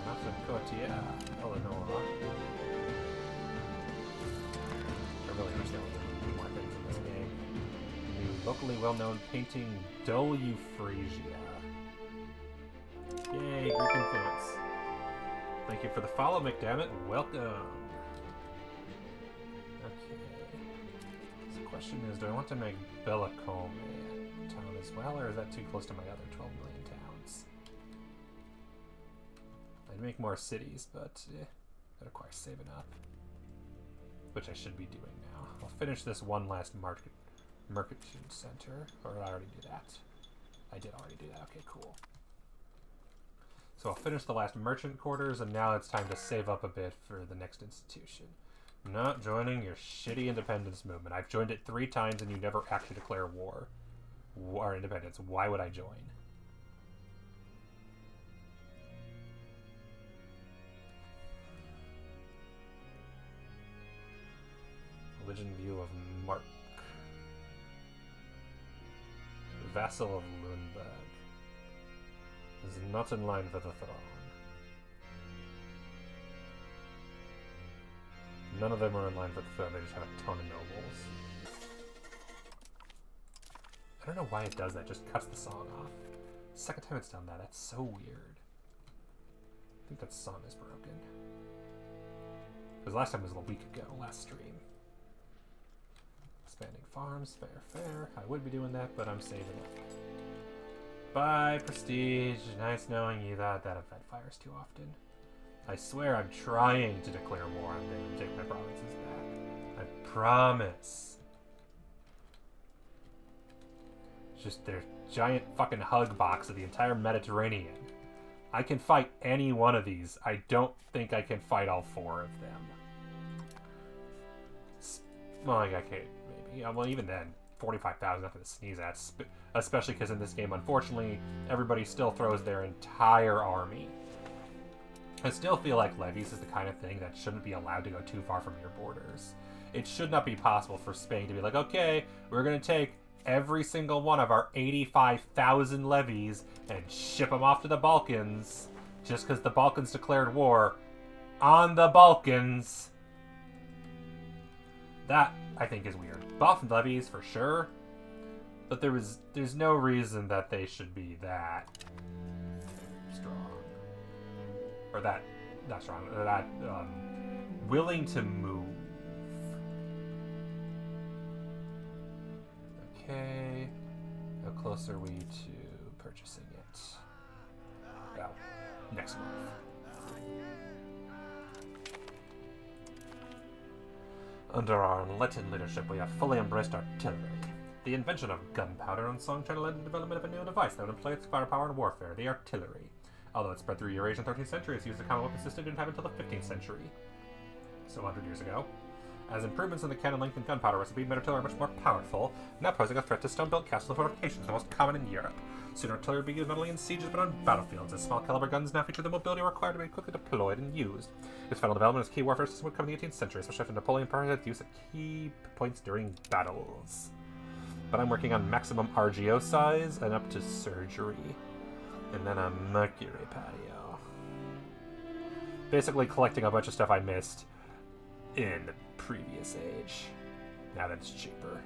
nothing Cotia, Eleanor. I really understand what they're doing more things in this game. New locally well-known painting, Dull Euphrasia. Yay, Greek influence. Thank you for the follow, McDammit. Welcome. Okay. So the question is, do I want to make Bellicome a town as well, or is that too close to my other 12 million towns? I'd make more cities, but that requires saving up. Which I should be doing now. I'll finish this one last merchant center. Or did I already do that? I did already do that. Okay, cool. So I'll finish the last merchant quarters, and now it's time to save up a bit for the next institution. I'm not joining your shitty independence movement. I've joined it 3 times, and you never actually declare war or independence. Why would I join? Religion view of Mark. Vassal of Lundberg. Is not in line for the throne. None of them are in line for the throne, they just have a ton of nobles. I don't know why it does that, just cuts the song off. Second time it's done that, that's so weird. I think that song is broken. Because last time was a week ago, last stream. Expanding farms, fair. I would be doing that, but I'm saving up. Bye, Prestige. Nice knowing you. That event fires too often. I swear I'm trying to declare war on them and take my provinces back. I promise. It's just their giant fucking hug box of the entire Mediterranean. I can fight any one of these. I don't think I can fight all 4 of them. Well, I can't, maybe. Well, even then. 45,000 nothing to sneeze at, especially because in this game, unfortunately, everybody still throws their entire army. I still feel like levies is the kind of thing that shouldn't be allowed to go too far from your borders. It should not be possible for Spain to be like, okay, we're going to take every single one of our 85,000 levies and ship them off to the Balkans just because the Balkans declared war on the Balkans. That, I think, is weird. Buff levies for sure, but there's no reason that they should be that strong, or that not strong, or that willing to move. Okay, how close are we to purchasing it? Well, next month. Under our enlightened leadership, we have fully embraced artillery. The invention of gunpowder and song channel led to the development of a new device that would employ its firepower in warfare, the artillery. Although it spread through Eurasia in the 13th century, its use as a common weapon system didn't happen until the 15th century. So 100 years ago. As improvements in the cannon length and gunpowder recipe made artillery much more powerful, now posing a threat to stone-built castles and fortifications, the most common in Europe. Soon artillery would be used not only in sieges but on battlefields, as small caliber guns now feature the mobility required to be quickly deployed and used. Its final development as key warfare system would come in the 18th century, especially after Napoleon prioritized its use at key points during battles. But I'm working on maximum RGO size and up to surgery. And then a Mercury patio. Basically collecting a bunch of stuff I missed in the previous age. Now that it's cheaper.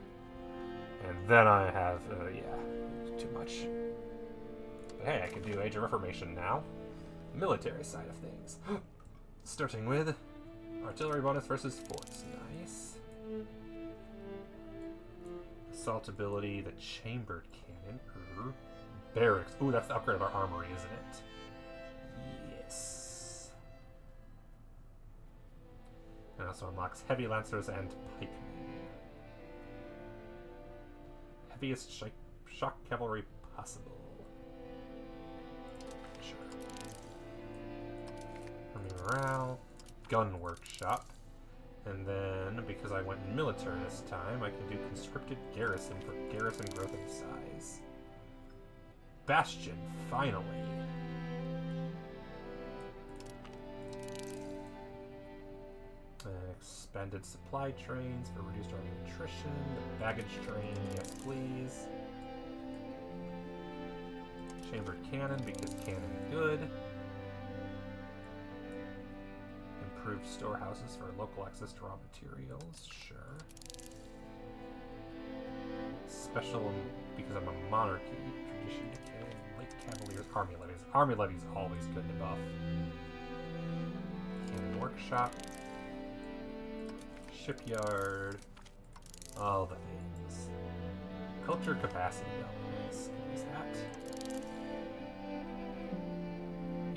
And then I have, too much. But hey, I can do Age of Reformation now. Military side of things. Starting with artillery bonus versus force. Nice. Assault ability, the chambered cannon. Barracks. Ooh, that's the upgrade of our armory, isn't it? Yes. It also unlocks heavy lancers and pikemen. Heaviest shock cavalry possible. Sure. Army morale. Gun workshop. And then, because I went military this time, I can do conscripted garrison for garrison growth and size. Bastion, finally. Expanded supply trains for reduced army attrition. The baggage train, yes please. Chambered cannon because cannon good. Improved storehouses for local access to raw materials, sure. Special because I'm a monarchy. Tradition decay. Light cavaliers, army levies. Army levies always good to buff. Cannon workshop. Shipyard. All the things. Culture capacity elements. Use that.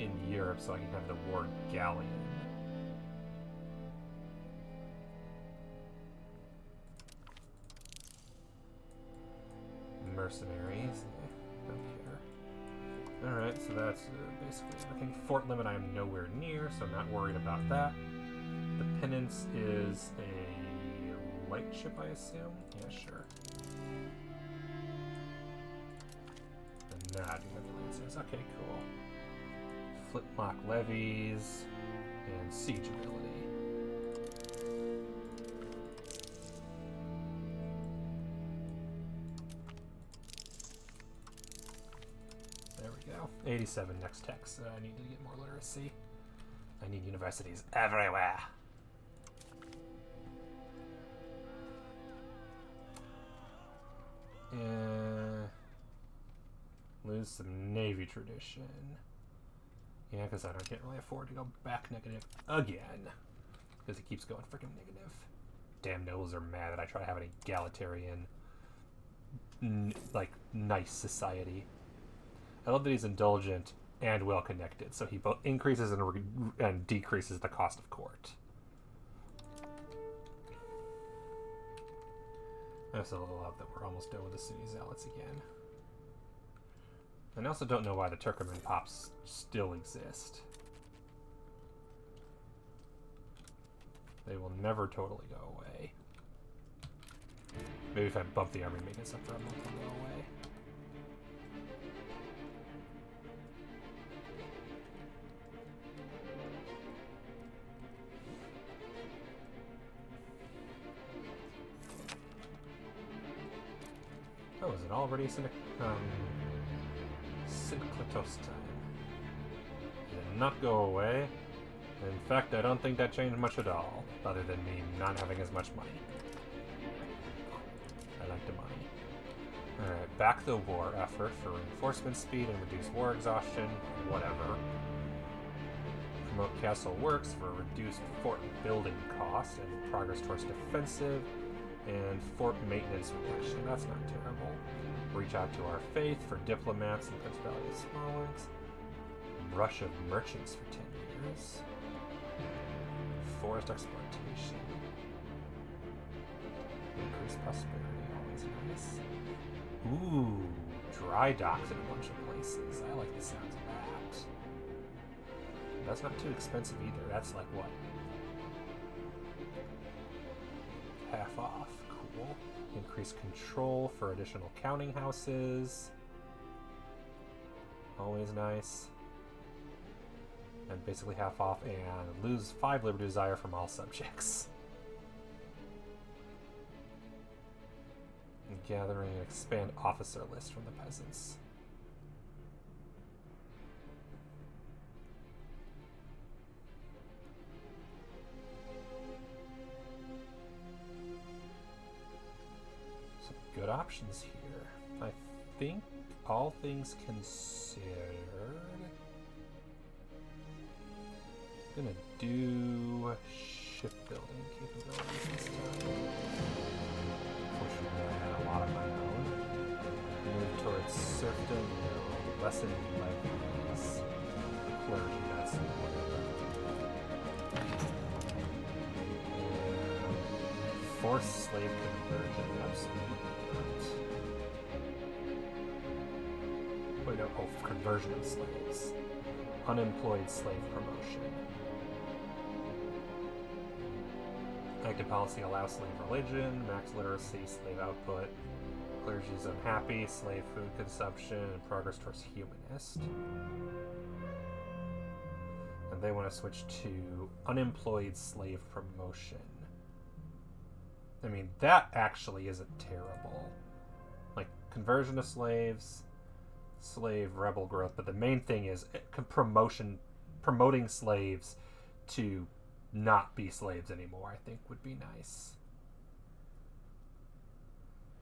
In Europe so I can have the war galleon. Mercenaries. Don't care. Alright, so that's basically everything. Fort limit I am nowhere near, so I'm not worried about that. The Penance is a light ship, I assume? Yeah, sure. And now I do heavy lancers. Okay, cool. Flintlock levies and siege ability. There we go. 87 next text. I need to get more literacy. I need universities everywhere. Lose some Navy tradition. Yeah, because I can't really afford to go back negative again. Because it keeps going freaking negative. Damn nobles are mad that I try to have an egalitarian, like, nice society. I love that he's indulgent and well-connected, so he both increases and decreases the cost of court. I also love that we're almost done with the city zealots again. And I also don't know why the Turkoman pops still exist. They will never totally go away. Maybe if I bump the army maintenance up for a month, they'll go away. Oh, is it already Synclitos time? Did not go away. In fact, I don't think that changed much at all, other than me not having as much money. I like the money. Alright, back the war effort for reinforcement speed and reduce war exhaustion, whatever. Promote castle works for reduced fort building cost and progress towards defensive, and fort maintenance reduction. That's not terrible. Reach out to our faith for diplomats and Principality of Smolensk. Rush of merchants for 10 years. Forest exploitation. Increased prosperity, always nice. Ooh, dry docks in a bunch of places. I like the sounds of that. That's not too expensive either. That's like what? Half off. Cool. Increase control for additional counting houses. Always nice. And basically half off and lose 5 liberty desire from all subjects. And gathering and expand officer list from the peasants. Good options here. I think all things considered, I'm gonna do shipbuilding capabilities this time. Fortunately, I had a lot of my own. Move towards serfdom, no. Lessen levies. Clergy, that's whatever. Forced slave conversion, absolutely. Wait, no, oh, conversion of slaves. Unemployed slave promotion. Active policy allows slave religion, max literacy, slave output. Clergy is unhappy, slave food consumption, and progress towards humanist. And they want to switch to unemployed slave promotion. I mean, that actually isn't terrible. Like, conversion of slaves, slave rebel growth, but the main thing is promoting slaves to not be slaves anymore, I think would be nice.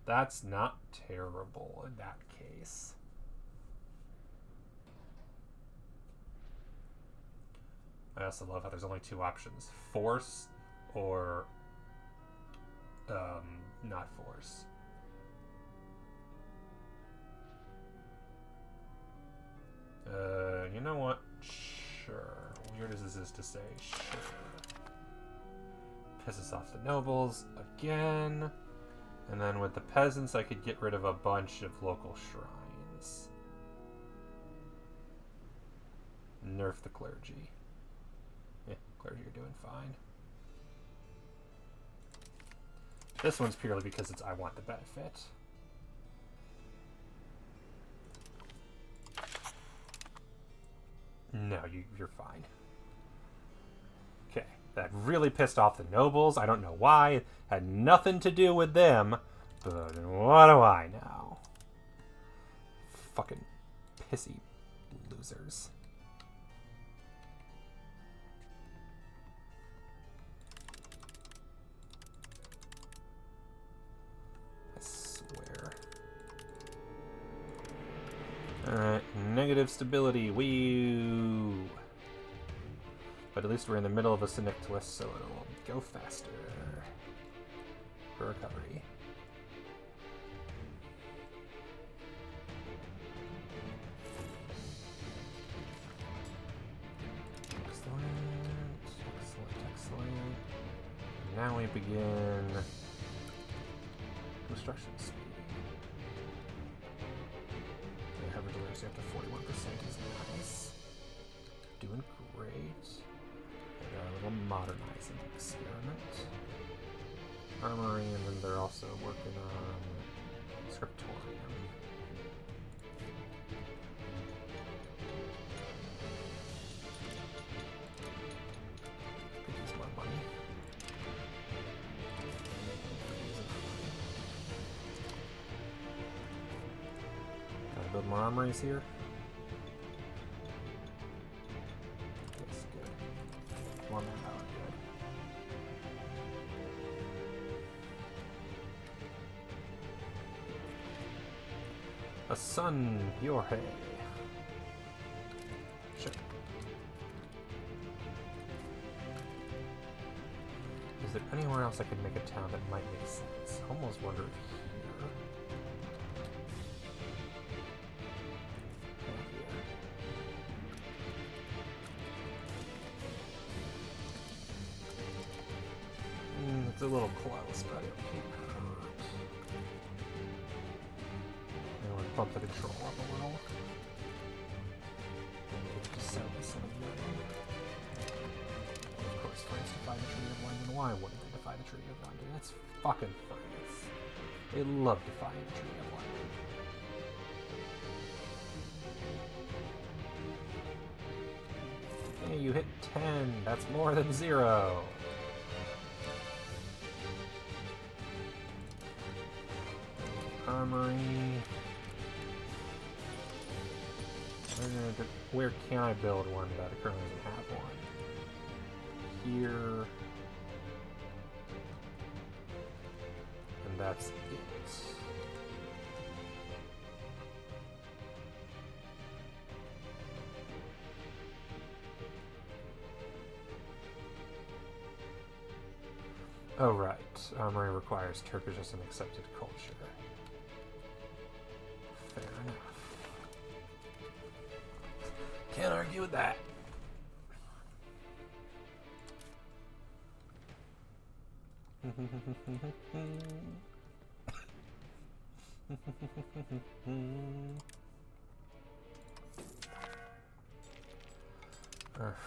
That's not terrible in that case. I also love how there's only two options. Force or not force. You know what? Sure. Weird as this is to say, sure. Pisses off the nobles again. And then with the peasants, I could get rid of a bunch of local shrines. Nerf the clergy. Yeah, clergy are doing fine. This one's purely because it's I want the benefit. No, you're fine. Okay, that really pissed off the nobles. I don't know why. It had nothing to do with them. But what do I know? Fucking pissy losers. I swear. Alright, negative stability. Wee. But at least we're in the middle of a cynic twist, so it'll go faster. For recovery. Excellent. Now we begin construction speed. The average literacy up to 41% is nice. Doing great. They got a little modernizing experiment. Armory, and then they're also working on scriptorium. Could use more money. Can I build more armories here? Yes, good. More manpower, good. A son, your hay. Sure. Is there anywhere else I could make a town that might make sense? I almost wonder if here. It's a little close, but it can't hurt. I want to bump the control up a little. And just sell this in a minute. Of course, France defied the Treaty of London. Why wouldn't they defy the Treaty of London? That's fucking France. They love defying the Treaty of London. Hey, you hit 10. That's more than 0. Armory. Where can I build one that I currently doesn't have one? Here. And that's it. Oh, right. Armory requires Turkish as an accepted culture. Fair enough. Can't argue with that.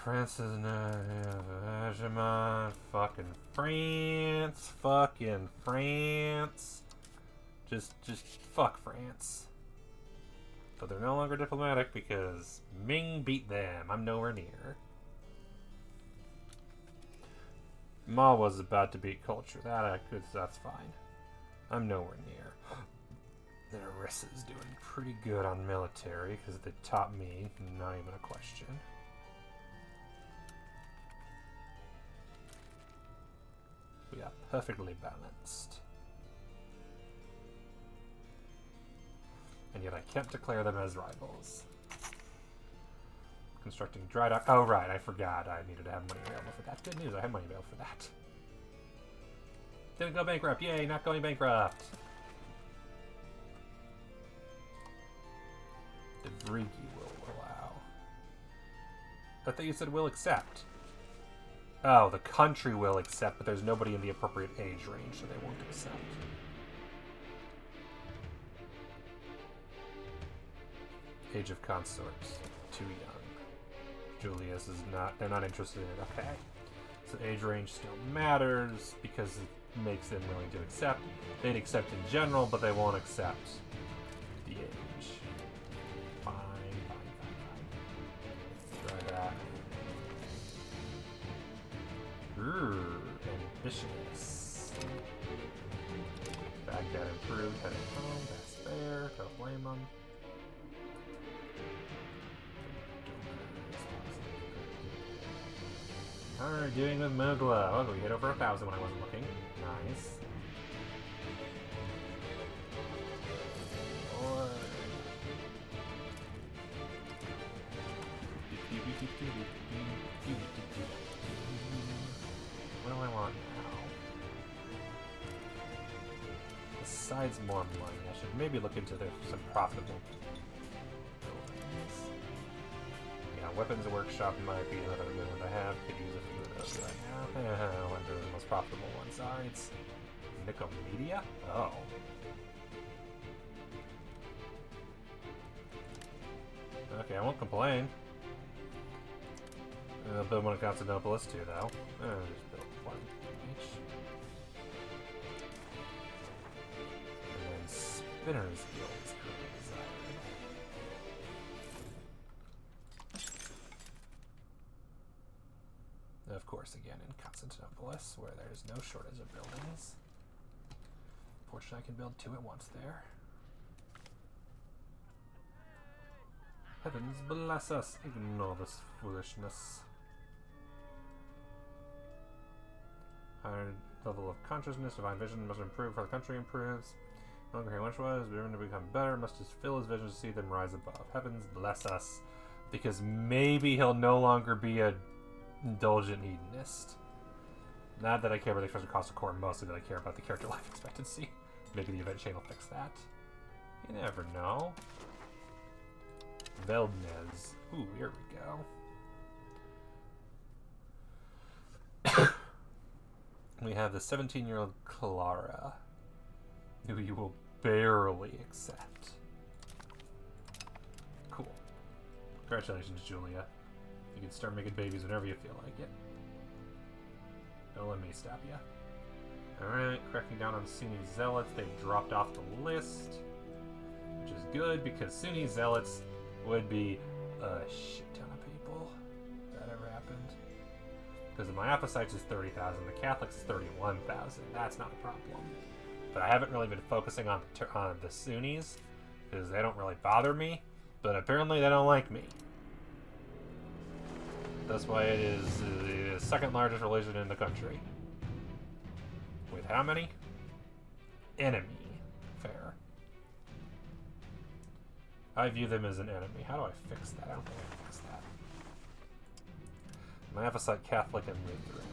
France is not hegemon. Fucking France. Fucking France. Just fuck France. But they're no longer diplomatic because Ming beat them. I'm nowhere near. Ma was about to beat culture. That's fine. I'm nowhere near. Larissa's doing pretty good on military because they taught me. Not even a question. We are perfectly balanced. And yet I can't declare them as rivals. Constructing dry dock. Oh, right, I forgot. I needed to have money available for that. Good news, I have money available for that. Didn't go bankrupt. Yay, not going bankrupt. Devrigi will allow. I thought you said will accept. Oh, the country will accept, but there's nobody in the appropriate age range, so they won't accept. Age of consorts. Too young. Julius is not... They're not interested in it. Okay. So age range still matters because it makes them willing to accept. They'd accept in general, but they won't accept the age. Fine. Try that. Ambitious. Baghdad improved. Heading home. That's fair. Don't blame them. How are we doing with Mugla? Oh, we hit over 1,000 when I wasn't looking. Nice. Or... What do I want now? Besides more money, I should maybe look into some profitable buildings. Yeah, weapons workshop might be another good one to have. Could use a few of those right now. I wonder the most profitable ones are. It's Nicomedia? Oh. Okay, I won't complain. I'll build one at Constantinopolis too, though. Just build one each. And then Spinner's Guild is currently desired. Of course, again in Constantinopolis, where there's no shortage of buildings. Fortunately, I can build 2 at once there. Heavens bless us! Ignore this foolishness. Higher level of consciousness, divine vision must improve before the country improves. No longer he once was, but to become better, must just fill his vision to see them rise above. Heavens bless us, because maybe he'll no longer be a indulgent hedonist. Not that I care about the expression cost of core, mostly that I care about the character life expectancy. Maybe the event chain will fix that. You never know. Veldnez. Ooh, here we go. We have the 17-year-old Clara, who you will barely accept. Cool. Congratulations, Julia. You can start making babies whenever you feel like it. Don't let me stop you. Alright, cracking down on Sunni Zealots. They've dropped off the list, which is good because Sunni Zealots would be a shit ton of people if that ever happened. Because the Miaphysites is 30,000, the Catholics is 31,000. That's not a problem. But I haven't really been focusing on the Sunnis because they don't really bother me. But apparently they don't like me. That's why it is the second largest religion in the country. With how many? Enemy. Fair. I view them as an enemy. How do I fix that? I don't think I can fix that. Miaphysite, Catholic, and Lutheran.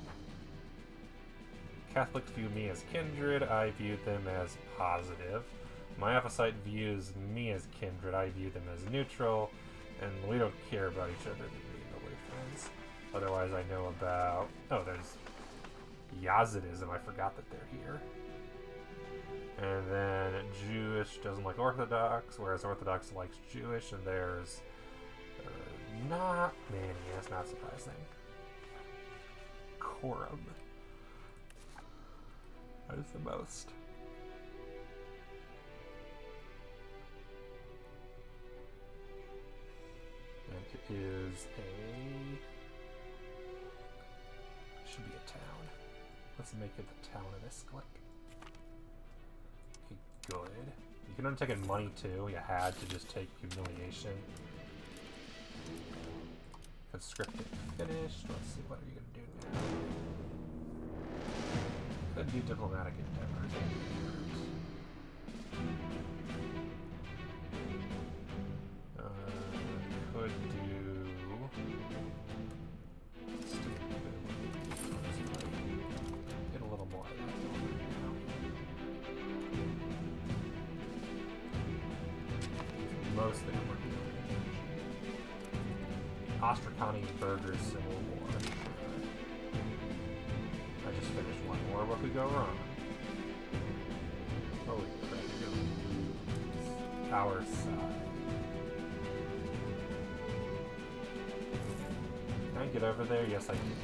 Catholics view me as kindred. I view them as positive. Miaphysite views me as kindred. I view them as neutral. And we don't care about each other being the Lutherans. Otherwise, I know about... Oh, there's Yazidism. I forgot that they're here. And then Jewish doesn't like Orthodox, whereas Orthodox likes Jewish, and there's not many. That's not surprising. Corum. That is the most. And it is should be a town. Let's make it the town of this clip. Okay, good. You can undertake money too. You had to just take humiliation. Conscripted finished. Let's see, what are you gonna do now? Could do diplomatic endeavors. Could do. Get a little more of that now. Most things we're doing. Astracani Burgers Civil War. I just finished one more. What could go wrong? Holy crap. Our side. Can I get over there? Yes, I can.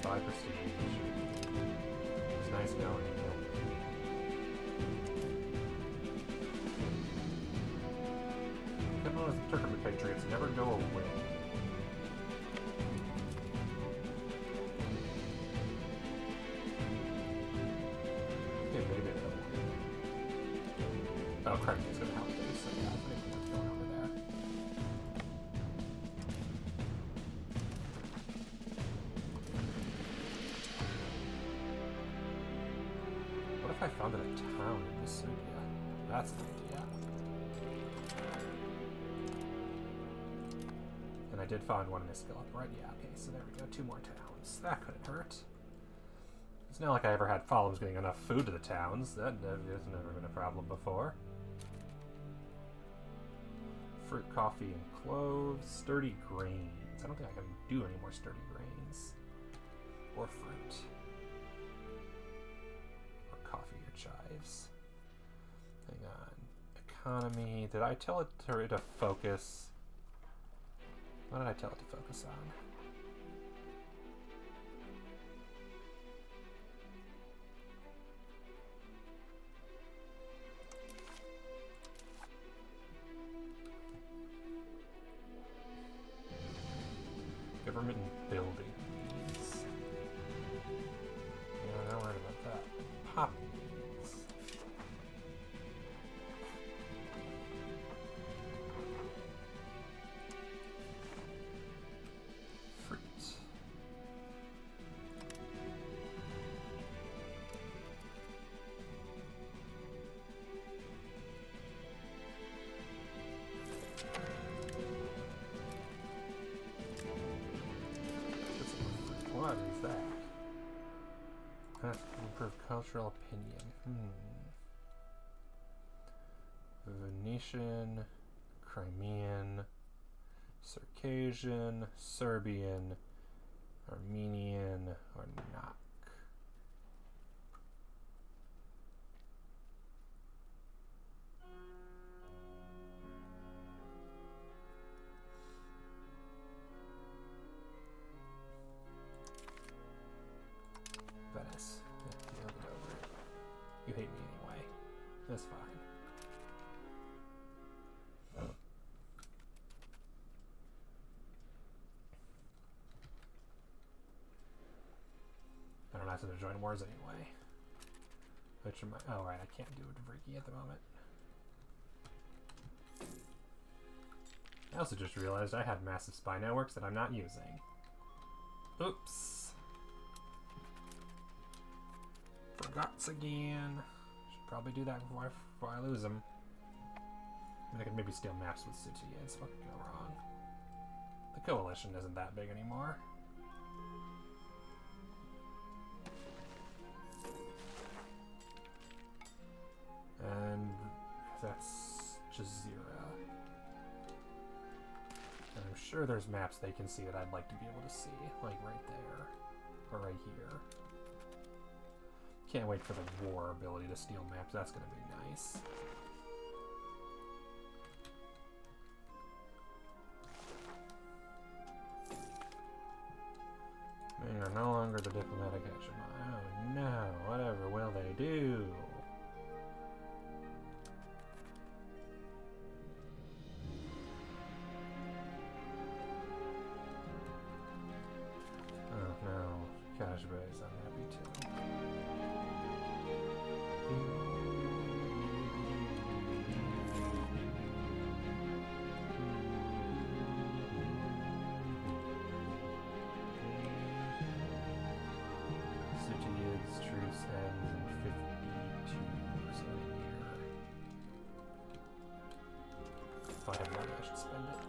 5 prestige. It's nice knowing you. Good one with the Turkish Patriots. Never go away. Oh, crap, it's gonna help me, so yeah, I think what's going over there. What if I founded a town in Vesuvius? That's an idea. And I did find one in Iskilip, right? Yeah, okay, so there we go, 2 more towns. That couldn't hurt. It's not like I ever had problems getting enough food to the towns. That has never been a problem before. Fruit, coffee, and cloves. Sturdy grains. I don't think I can do any more sturdy grains. Or fruit. Or coffee or chives. Hang on. Economy. Did I tell it to focus? What did I tell it to focus on? Government and buildings. Yeah, I'm not worried about that. Poppies. Fruit. What is that? Improve cultural opinion. Venetian, Crimean, Circassian, Serbian, Armenian, or not. Venice. Yeah, you'll get over it. You hate me anyway. That's fine. I don't have to join wars anyway. Which am I? Oh, right, I can't do a Devriki at the moment. I also just realized I have massive spy networks that I'm not using. Oops. Forgots again. Should probably do that before I lose them. I mean, I could maybe steal maps with Sitians. What could go wrong? The coalition isn't that big anymore. And that's Jazeera. And I'm sure there's maps they can see that I'd like to be able to see, like right there, or right here. Can't wait for the war ability to steal maps. That's going to be nice. are no longer the diplomatic hegemon. Oh no, whatever will they do? Oh no, Kashba is unhappy too. Truce ends in 52% a year. If I have money, I should spend it.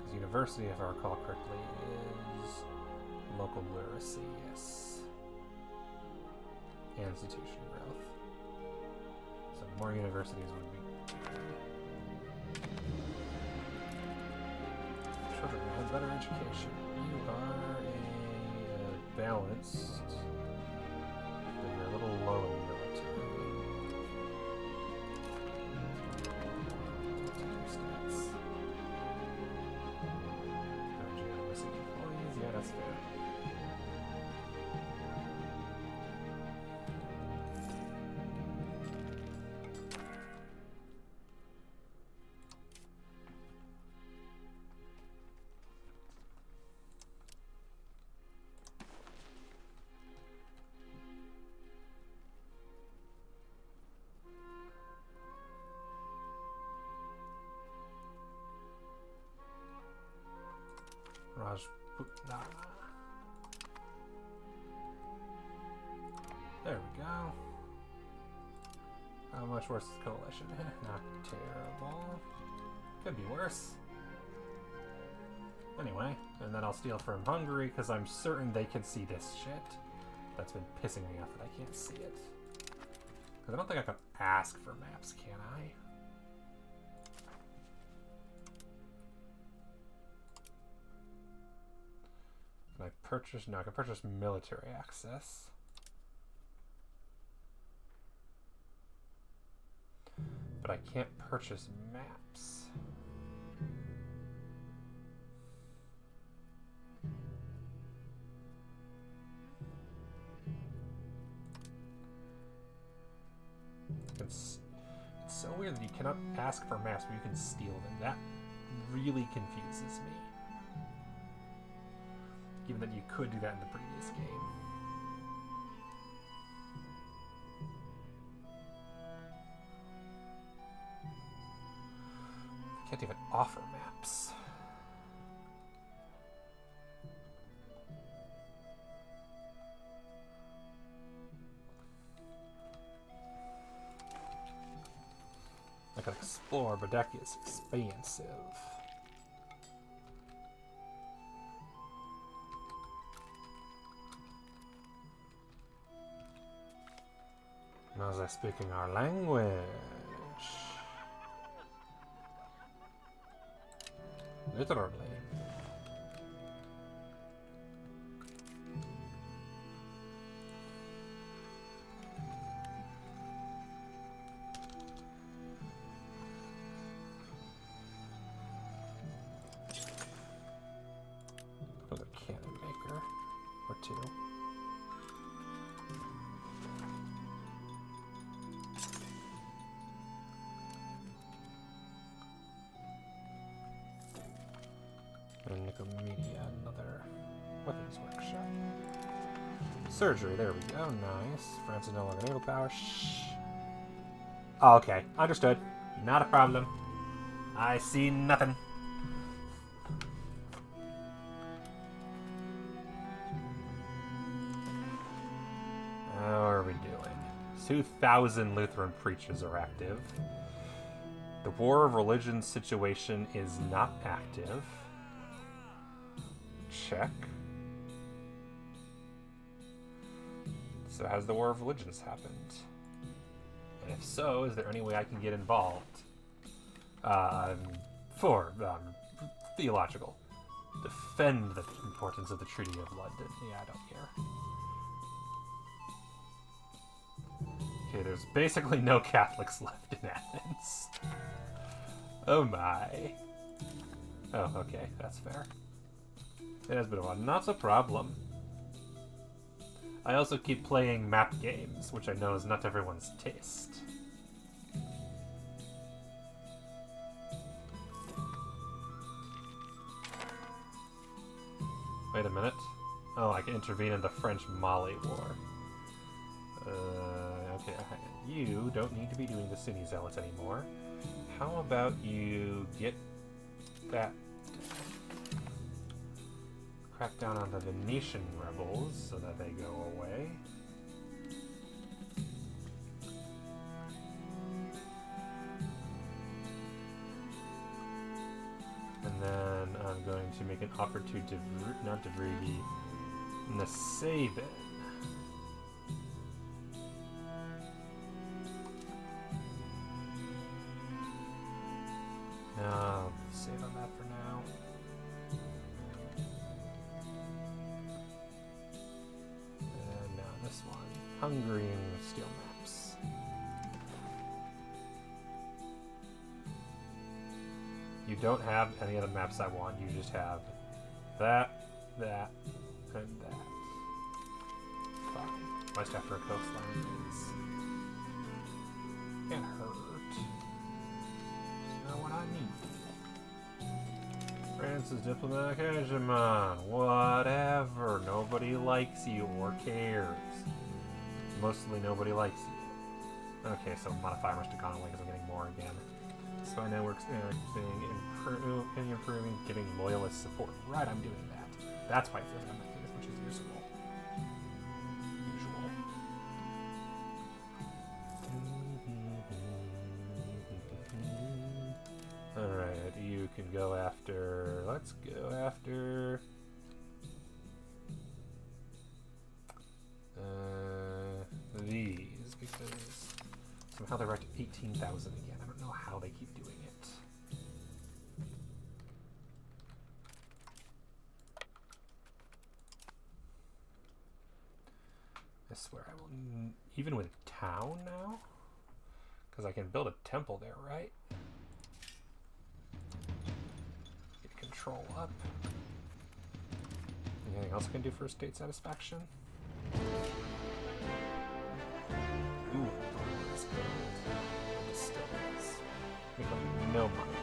Because university, if I recall correctly, is local literacy, yes. And institution growth. So more universities would be children have better education. You are a balanced, but you're a little low in military. Stats. Energy on missing employees. Yeah, that's fair. There we go. How much worse is coalition? Not terrible. Could be worse. Anyway, and then I'll steal from Hungary because I'm certain they can see this shit. That's been pissing me off that I can't see it. Because I don't think I can ask for maps, can I? Can I purchase? No, I can purchase military access. But I can't purchase maps. It's so weird that you cannot ask for maps, but you can steal them. That really confuses me. Given that you could do that in the previous game. Can't even offer maps. I can explore, but that is expansive. Now they're speaking our language. Literally. Another cannon maker or two. And Nicomedia, another weapons workshop. Surgery, there we go, nice. France is no longer naval power. Shh. Oh, okay, understood. Not a problem. I see nothing. How are we doing? 2,000 Lutheran preachers are active. The War of Religion situation is not active. Check. So has the War of Religions happened? And if so, is there any way I can get involved? For theological. Defend the importance of the Treaty of London. Yeah, I don't care. Okay, there's basically no Catholics left in Athens. Oh my. Oh, okay, that's fair. It has been a while. Not a problem. I also keep playing map games, which I know is not everyone's taste. Wait a minute. Oh, I can intervene in the French-Mali War. Okay, you don't need to be doing the Sunni Zealots anymore. How about you get that... crack down on the Venetian rebels so that they go away. And then I'm going to make an offer to not Devrigi, Nasabin. No, save on that for now. And now this one. Hungarian steel maps. You don't have any of the maps I want, you just have that, that, and that. Fine. West Africa coastline is... can't hurt. Just know what I need. France's diplomatic hegemon. Whatever. Nobody likes you or cares. Mostly nobody likes you. Okay, so modify much to Conway because I'm getting more again. Spy networks improving, giving loyalist support. Right, I'm doing that. That's why it feels like I'm not doing as much as usual. Alright, you can go after... let's go after... these, because somehow they're at 18,000 again. I don't know how they keep doing it. I swear I will... even with town now? Because I can build a temple there, right? Get control up. Anything else I can do for state satisfaction? Ooh, let's go. Distilleries. Make like no money.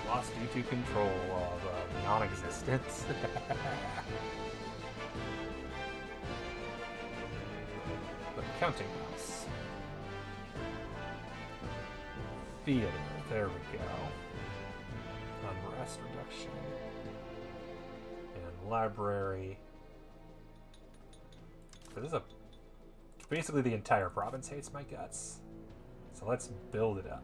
Lost due to control of non-existence. But counting house. Theater. There we go. Unrest reduction. And library. This is a... basically the entire province hates my guts. So let's build it up.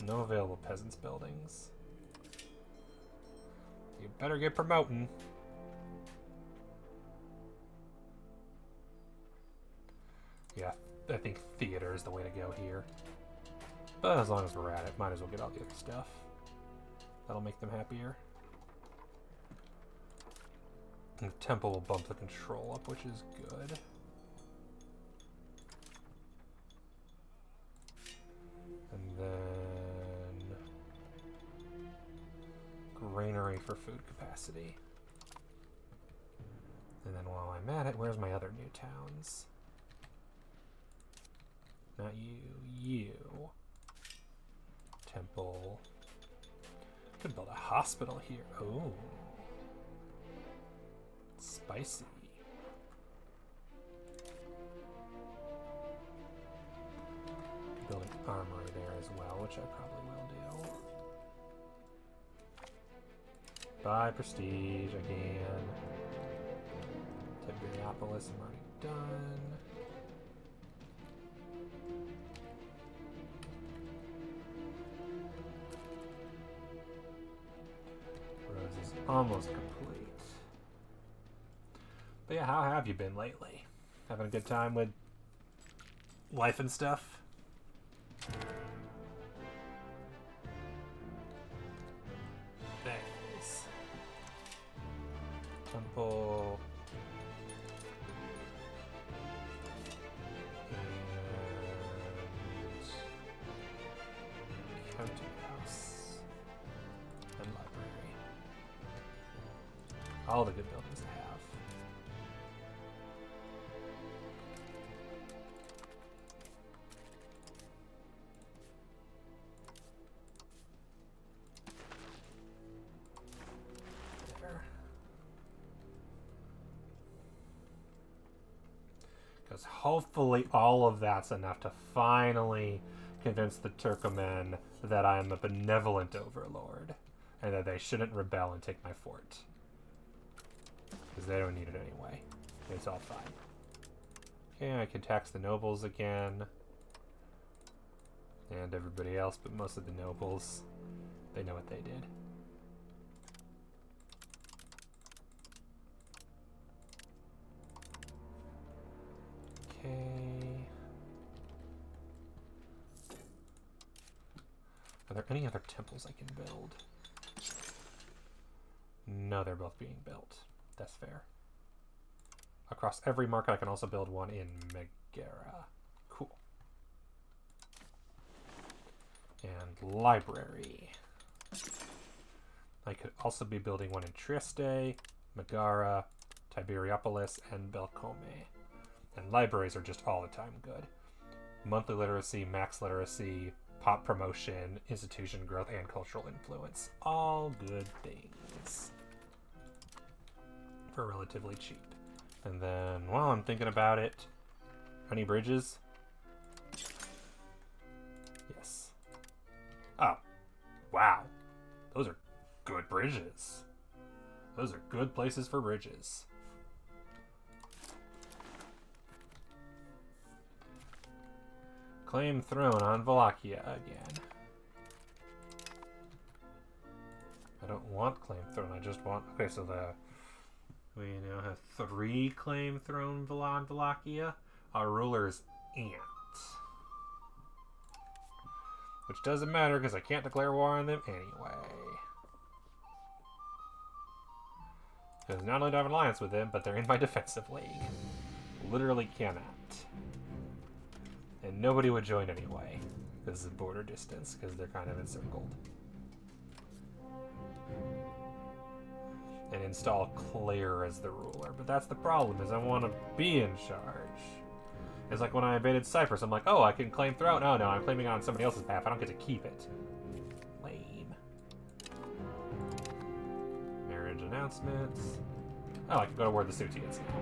No available peasants buildings. You better get promoting. Yeah, I think theater is the way to go here. But as long as we're at it, might as well get all the other stuff. That'll make them happier. And the temple will bump the control up, which is good. And then... granary for food capacity. And then while I'm at it, where's my other new towns? Not you, you. Temple. Could build a hospital here. Oh. Spicy. Could build an armory there as well, which I probably will do. Buy prestige again. Tiberiapolis, I'm already done. Rose is almost complete. But yeah, how have you been lately? Having a good time with life and stuff? Thanks. Temple. all the good buildings I have. Because hopefully all of that's enough to finally convince the Turkomen that I am a benevolent overlord and that they shouldn't rebel and take my fort. Because they don't need it anyway. It's all fine. Okay, I can tax the nobles again. And everybody else, but most of the nobles, they know what they did. Okay. Are there any other temples I can build? No, they're both being built. That's fair. Across every market, I can also build one in Megara. Cool. And library. I could also be building one in Trieste, Megara, Tiberiopolis, and Belcome. And libraries are just all the time good. Monthly literacy, max literacy, pop promotion, institution growth, and cultural influence. All good things. For relatively cheap. And then, while I'm thinking about it, any bridges? Yes. Oh. Wow. Those are good bridges. Those are good places for bridges. Claim throne on Wallachia again. I don't want claim throne, I just want... Okay, so we now have 3 claim throne on Wallachia. Our ruler's aunt. Which doesn't matter because I can't declare war on them anyway. Because not only do I have an alliance with them, but they're in my defensive league. Literally cannot. And nobody would join anyway. Because of border distance, because they're kind of encircled. And install Claire as the ruler. But that's the problem, is I want to be in charge. It's like when I invaded Cyprus, I'm like, oh, I can claim throne. Oh, no, I'm claiming it on somebody else's map. I don't get to keep it. Lame. Marriage announcements. Oh, I can go to where the Suti is now.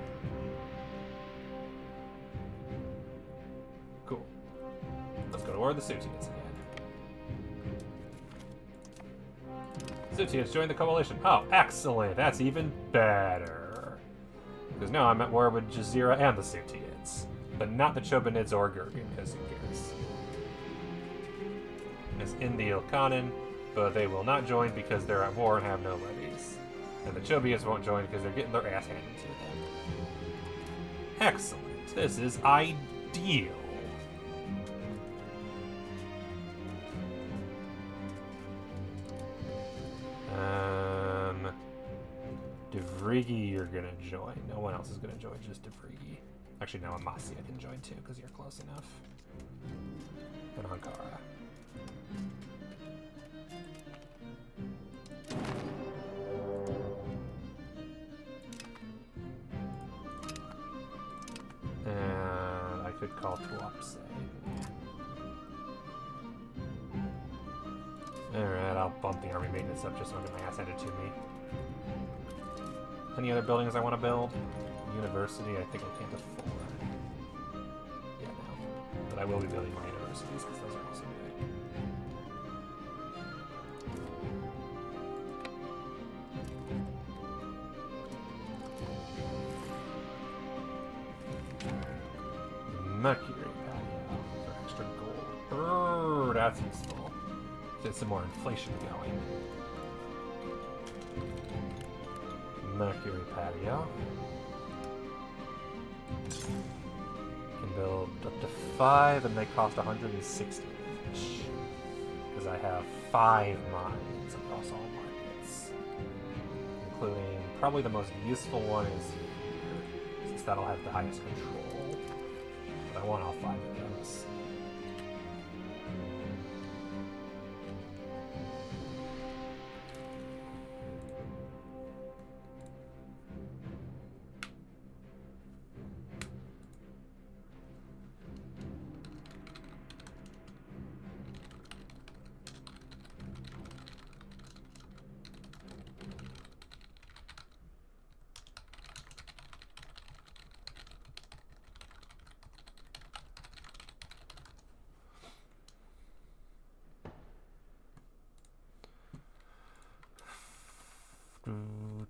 Cool. Let's go to where the Suti is again. Suti has joined the coalition. Oh, excellent. That's even better. Because now I'm at war with Jazeera and the Sutians. But not the Chobanids or Gurgen, because who cares? As in the Ilkhanen, but they will not join because they're at war and have no levies. And the Chobians won't join because they're getting their ass handed to them. Excellent. This is ideal. Devrigi, you're gonna join. No one else is gonna join, just Devrigi. Actually, no, Amasia can join too, because you're close enough. And Ankara. And I could call Tuapse. Alright, I'll bump the army maintenance up just so I get my ass handed to me. Any other buildings I want to build? University, I think I can't afford. Yeah, no. But I will be building more universities because those are also good. Mercury patio for extra gold. That's useful. Get some more inflation going. Mercury patio. Can build up to 5 and they cost 160 each. Because I have 5 mines across all markets. Including probably the most useful one is here, since that'll have the highest control. But I want all 5 of those.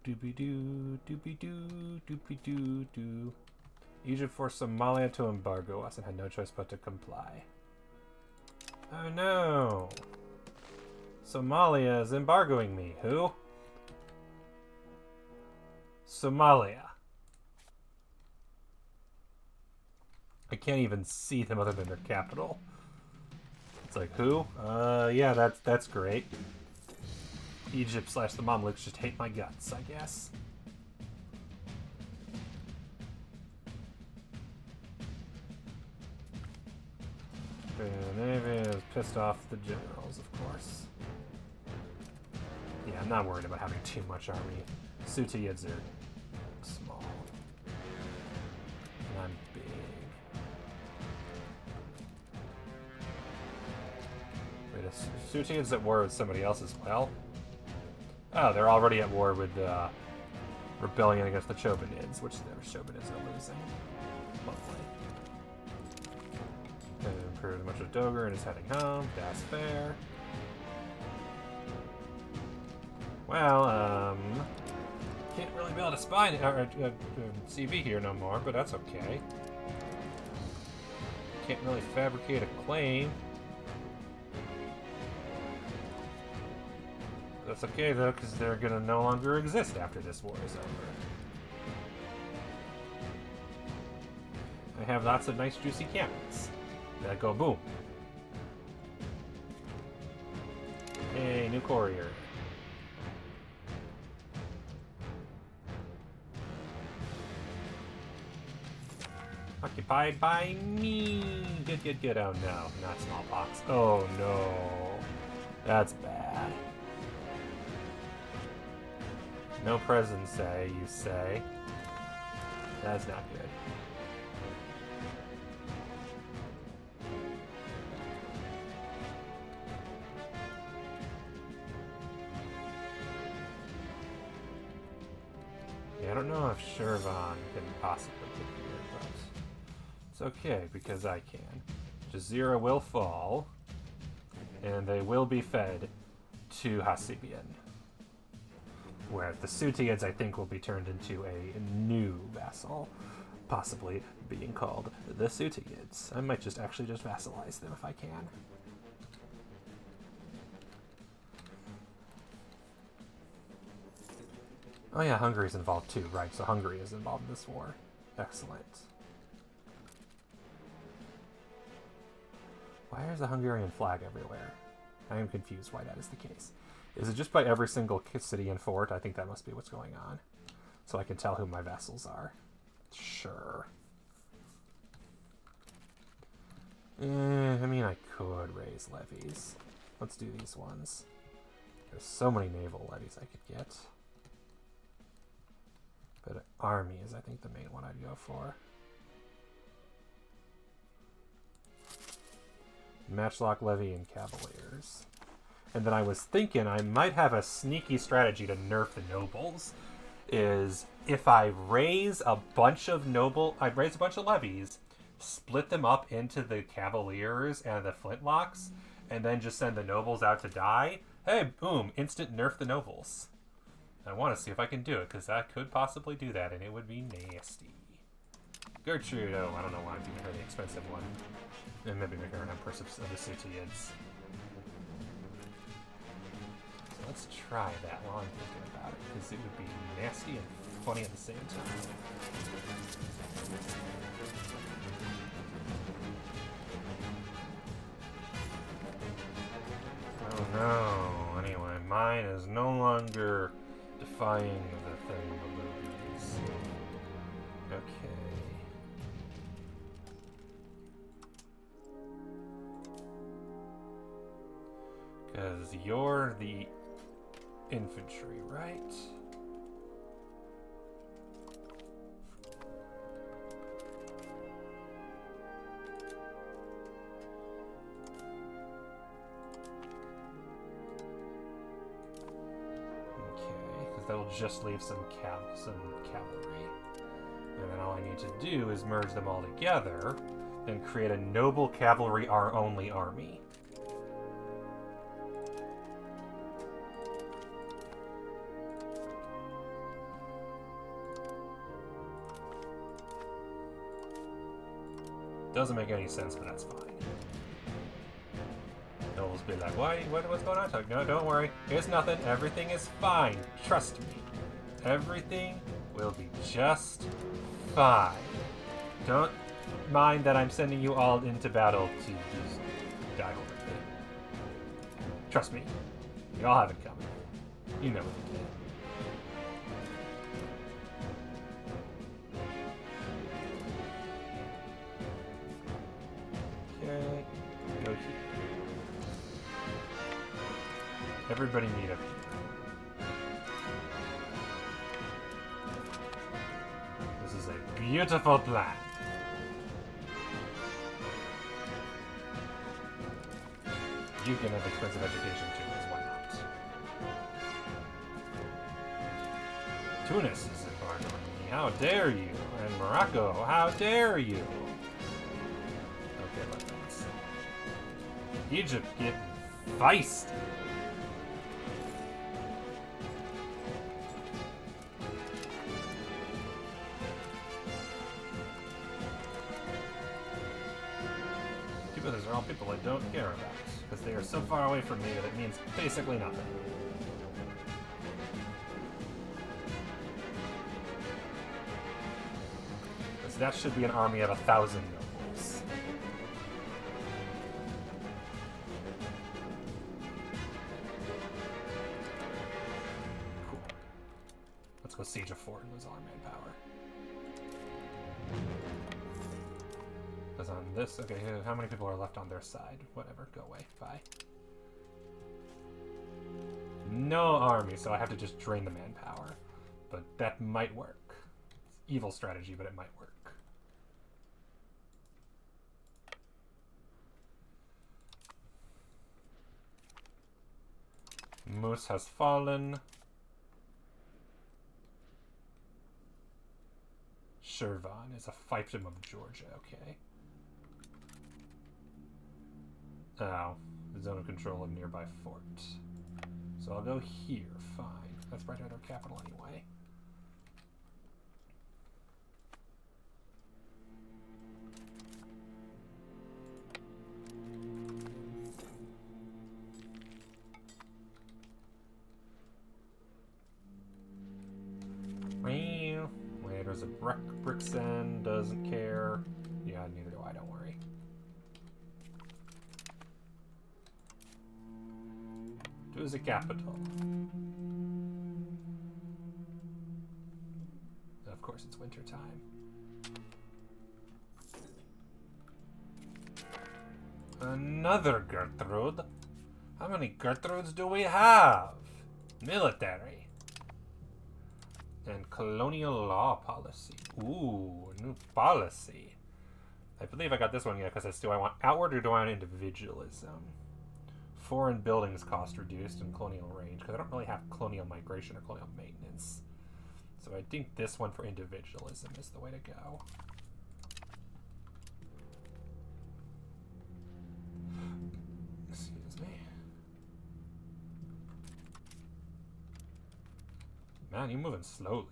Doobie-doo, doobie-doo, doobie-doo-doo. Egypt forced Somalia to embargo us and had no choice but to comply. Oh no! Somalia is embargoing me. Who? Somalia. I can't even see them other than their capital. It's like, who? Yeah, that's great. Egypt / the Mamluks just hate my guts, I guess. The Navy is pissed off the generals, of course. Yeah, I'm not worried about having too much army. Sutiyids are small. And I'm big. Wait, are Sutiyids at war with somebody else as well? Oh, they're already at war with rebellion against the Chobanids, which the Chobanids are losing. Lovely. And improved as much as Doger and is heading home. That's fair. Well, can't really build a spy or CV here no more, but that's okay. Can't really fabricate a claim. That's okay though, because they're gonna no longer exist after this war is over. I have lots of nice juicy cannons that go boom. Hey, new courier. Occupied by me. Good. Oh no, not smallpox. Oh no, that's bad. No presence, you say. That's not good. Yeah, I don't know if Shirvan can possibly get here, but it's okay because I can. Jazeera will fall, and they will be fed to Hasibian. Whereas the Sutiyids, I think, will be turned into a new vassal, possibly being called the Sutiyids. I might just vassalize them if I can. Oh yeah, Hungary's involved too, right? So Hungary is involved in this war. Excellent. Why is a Hungarian flag everywhere? I am confused why that is the case. Is it just by every single city and fort? I think that must be what's going on. So I can tell who my vassals are. Sure. I mean, I could raise levies. Let's do these ones. There's so many naval levies I could get. But army is, I think, the main one I'd go for. Matchlock levy and cavaliers. And then I was thinking I might have a sneaky strategy to nerf the nobles. Is if I raise a bunch of levies, split them up into the cavaliers and the flintlocks, and then just send the nobles out to die. Hey, boom, instant nerf the nobles. I want to see if I can do it, because that could possibly do that, and it would be nasty. Gertrude, oh, I don't know why I'm doing her the expensive one. And maybe make her an Empress of the Sutiyids. So let's try that while I'm thinking about it, because it would be nasty and funny at the same time. Oh no, anyway, mine is no longer defying the thing of movies. Okay. Because you're the infantry, right? That'll just leave some cavalry. And then all I need to do is merge them all together and create a noble cavalry only army. doesn't make any sense, but that's fine. Nobles be like, what's going on? Like, no, don't worry. Here's nothing. Everything is fine. Trust me. Everything will be just fine. Don't mind that I'm sending you all into battle to just die horribly. Trust me. You all have it coming. You know what you did. Okay, go here. Everybody meet up here. This is a beautiful plan. You can have expensive education too, because why not? Tunis is embarked on me. How dare you? And Morocco, how dare you? Okay, but that's Egypt getting feisty. Those are all people I don't care about, because they are so far away from me that it means basically nothing. Because that should be an army of 1,000 nobles. Cool. Let's go siege a fort and lose all our manpower. On this, okay, how many people are left on their side? Whatever, go away, bye. No army, so I have to just drain the manpower. But that might work. It's evil strategy, but it might work. Moose has fallen. Shirvan is a fiefdom of Georgia, okay. Oh, the zone of control of nearby fort. So I'll go here, fine. That's right at our capital anyway. Wait, there's a Brixen, doesn't care. Yeah, neither do I, don't worry. To the capital. Of course, it's winter time. Another Gertrude? How many Gertrudes do we have? Military. And colonial law policy. Ooh, new policy. I believe I got this one, yeah, because do I want outward or do I want individualism? Foreign buildings cost reduced and colonial range, because I don't really have colonial migration or colonial maintenance. So I think this one for individualism is the way to go. Excuse me. Man, you're moving slowly.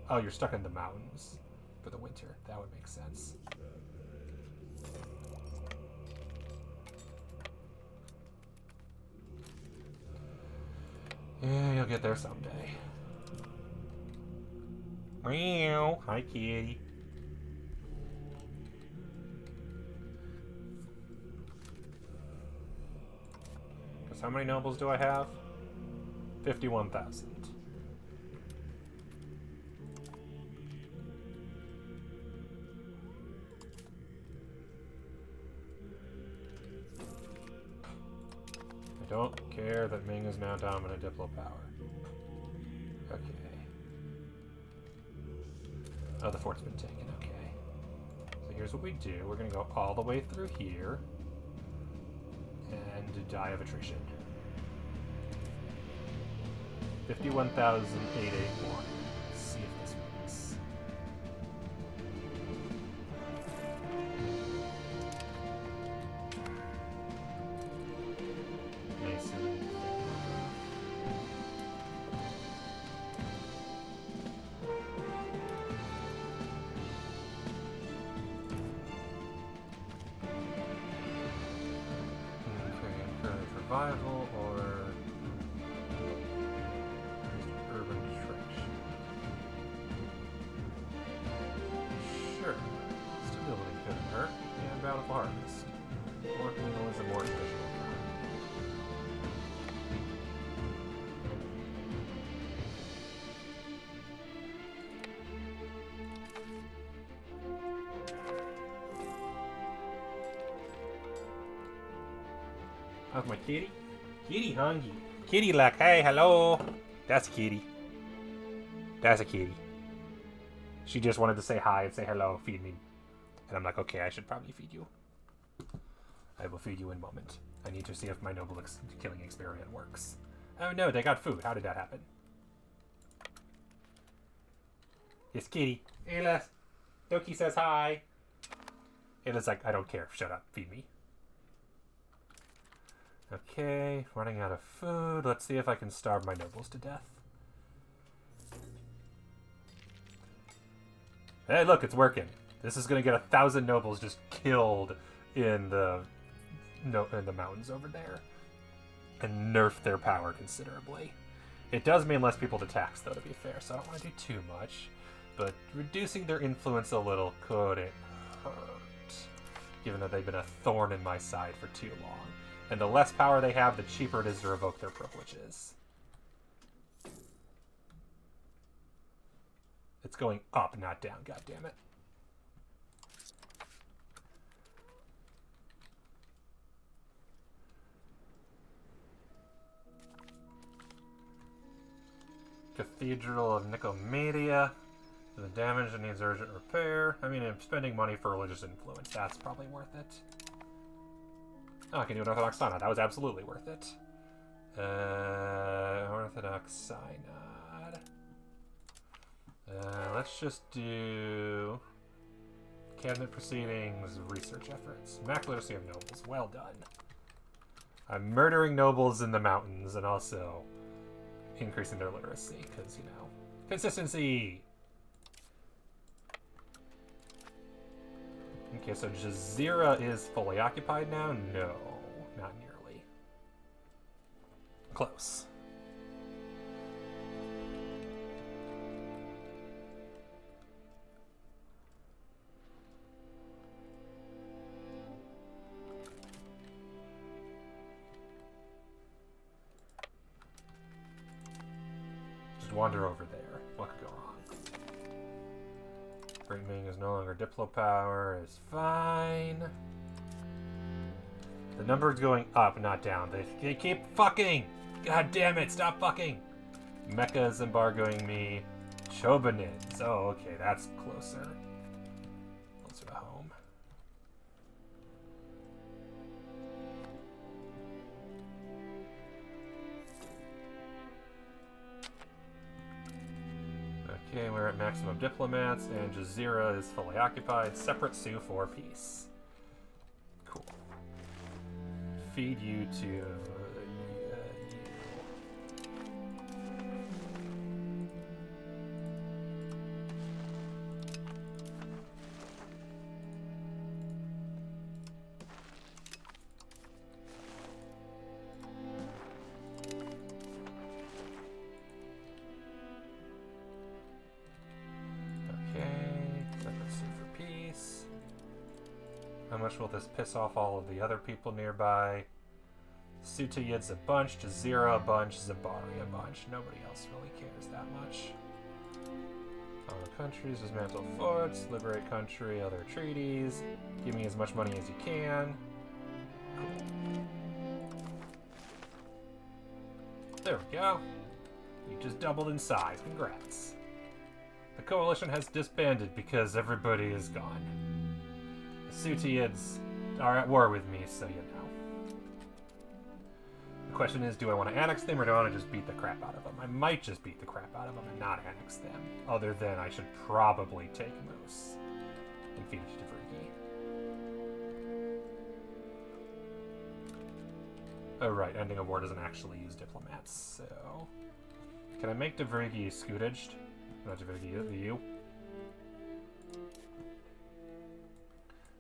Oh, you're stuck in the mountains for the winter. That would make sense. Yeah, you'll get there someday. Meow. Hi, kitty. Because how many nobles do I have? 51,000. I don't care that Ming is now dominant diplo power. Okay. Oh, the fort's been taken, okay. So here's what we do. We're gonna go all the way through here and die of attrition. 51,881. Let's see if this works. Mason. Revival or Urban Trench? Sure. Stability couldn't hurt. And Bountiful Harvest. More communal is a more efficient. How's my kitty? Kitty hungry. Kitty like, hey, hello. That's a kitty. That's a kitty. She just wanted to say hi and say hello, feed me. And I'm like, okay, I should probably feed you. I will feed you in a moment. I need to see if my noble killing experiment works. Oh no, they got food. How did that happen? Yes, kitty. Ayla. Doki says hi. Ayla's like, I don't care. Shut up. Feed me. Okay, running out of food. Let's see if I can starve my nobles to death. Hey, look, it's working. This is gonna get 1,000 nobles just killed in the mountains over there, and nerf their power considerably. It does mean less people to tax, though, to be fair. So I don't want to do too much, but reducing their influence a little couldn't hurt, given that they've been a thorn in my side for too long. And the less power they have, the cheaper it is to revoke their privileges. It's going up, not down, goddammit. Cathedral of Nicomedia. The damage that needs urgent repair. I mean, I'm spending money for religious influence. That's probably worth it. Oh, I can do an Orthodox Synod. That was absolutely worth it. Orthodox Synod. Let's just do cabinet proceedings, research efforts. Maculacy of nobles. Well done. I'm murdering nobles in the mountains and also increasing their literacy because, you know, consistency. Okay, so Jazeera is fully occupied now? No, not nearly. Close. Just wander over there. What could go wrong? Great Ming is no longer Diplo power, is fine. The number's going up, not down. They keep fucking! God damn it, stop fucking! Mecca is embargoing me. Chobanids. Oh, okay, that's closer. Closer to home. Okay, we're at maximum diplomats, and Jazeera is fully occupied. Separate Sioux for peace. Cool. Feed you to you. How much will this piss off all of the other people nearby? Sutayid's a bunch, Jazeera a bunch, Zabari a bunch. Nobody else really cares that much. Other countries, dismantle forts, liberate country, other treaties. Give me as much money as you can. Cool. There we go. You just doubled in size. Congrats. The coalition has disbanded because everybody is gone. The Sutiyids are at war with me, so you know. The question is, do I want to annex them or do I want to just beat the crap out of them? I might just beat the crap out of them and not annex them. Other than I should probably take Moose and feed it to Devrigi. Oh right, ending a war doesn't actually use diplomats, so... Can I make Devrigi scootaged? Not Devrigi, the U.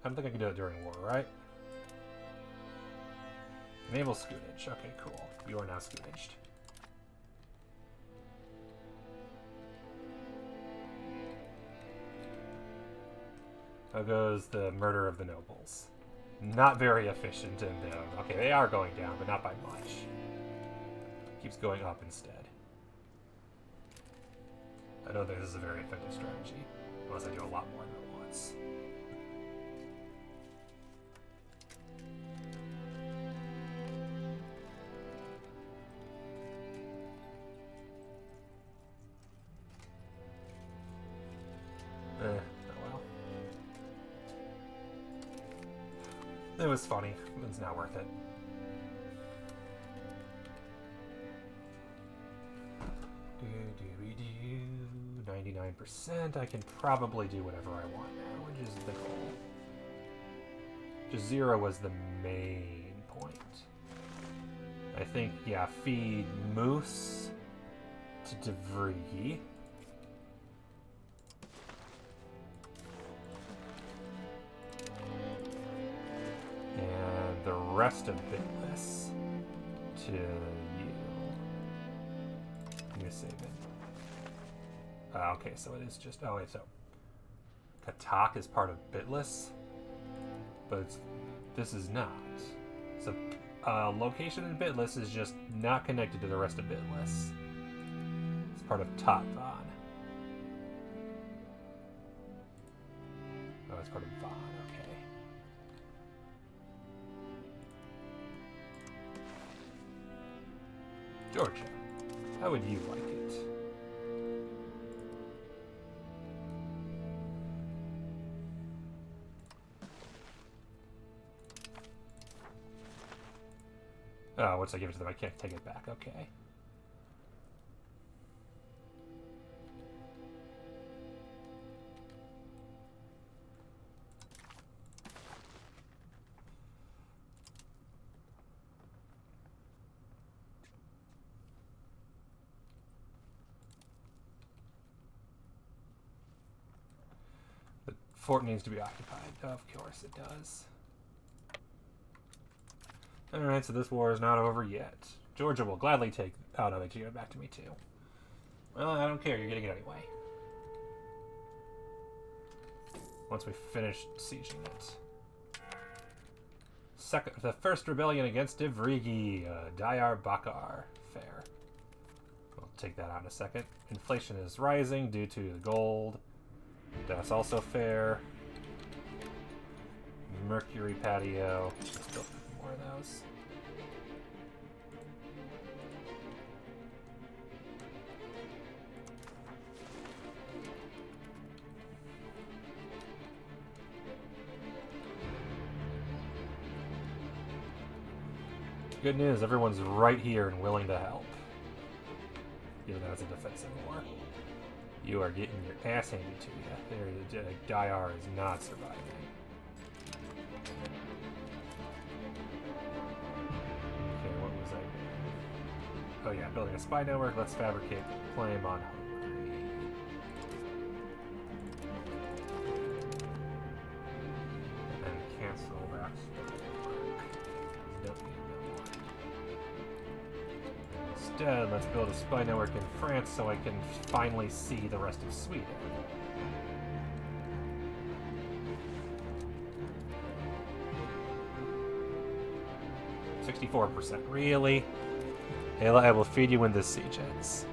I don't think I can do it during war, right? Enable scootage. Okay, cool. You are now scootaged. How goes the murder of the nobles? Not very efficient, and okay, they are going down, but not by much. Keeps going up instead. I know this is a very effective strategy, unless I do a lot more than it once. Oh well. It was funny. It's not worth it. Do 99%. I can probably do whatever I want now, which is the goal. Just 0 was the main point. I think, yeah, feed moose to Devrigi. And the rest of Bitless to you. New saving. Okay, so it is just... Oh, wait, so... Katak is part of Bitless, but this is not. So, location in Bitless is just not connected to the rest of Bitless. It's part of Tatvan. Oh, it's part of Van, okay. Georgia, how would you like it? Oh, once I give it to them, I can't take it back. Okay. The fort needs to be occupied. Of course it does. Alright, so this war is not over yet. Georgia will gladly take... Oh, no, they give it back to me, too. Well, I don't care. You're getting it anyway. Once we finish sieging it. The first rebellion against Devrigi. Dayar Bakar. Fair. We'll take that out in a second. Inflation is rising due to the gold. That's also fair. Mercury patio. Let's build more of those. Good news, everyone's right here and willing to help. Even though it's a defensive war. You are getting your ass handed to you. Dayar is not surviving. Oh yeah, building a spy network. Let's fabricate claim on Hungary. And then cancel that spy network. Don't need that one. Instead, let's build a spy network in France so I can finally see the rest of Sweden. %. Really? Ayla, I will feed you when this siege ends.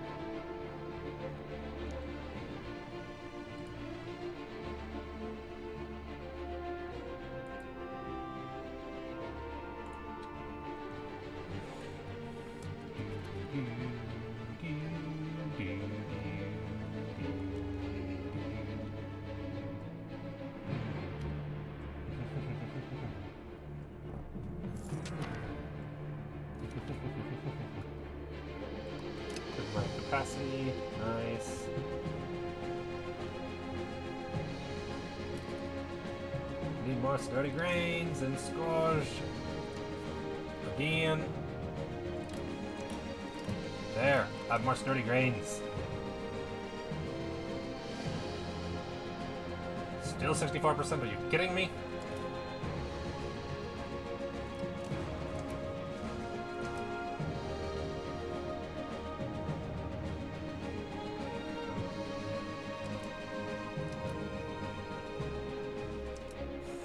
Capacity, nice. Need more sturdy grains and scourge. Again. There, have more sturdy grains. Still 64%, are you kidding me?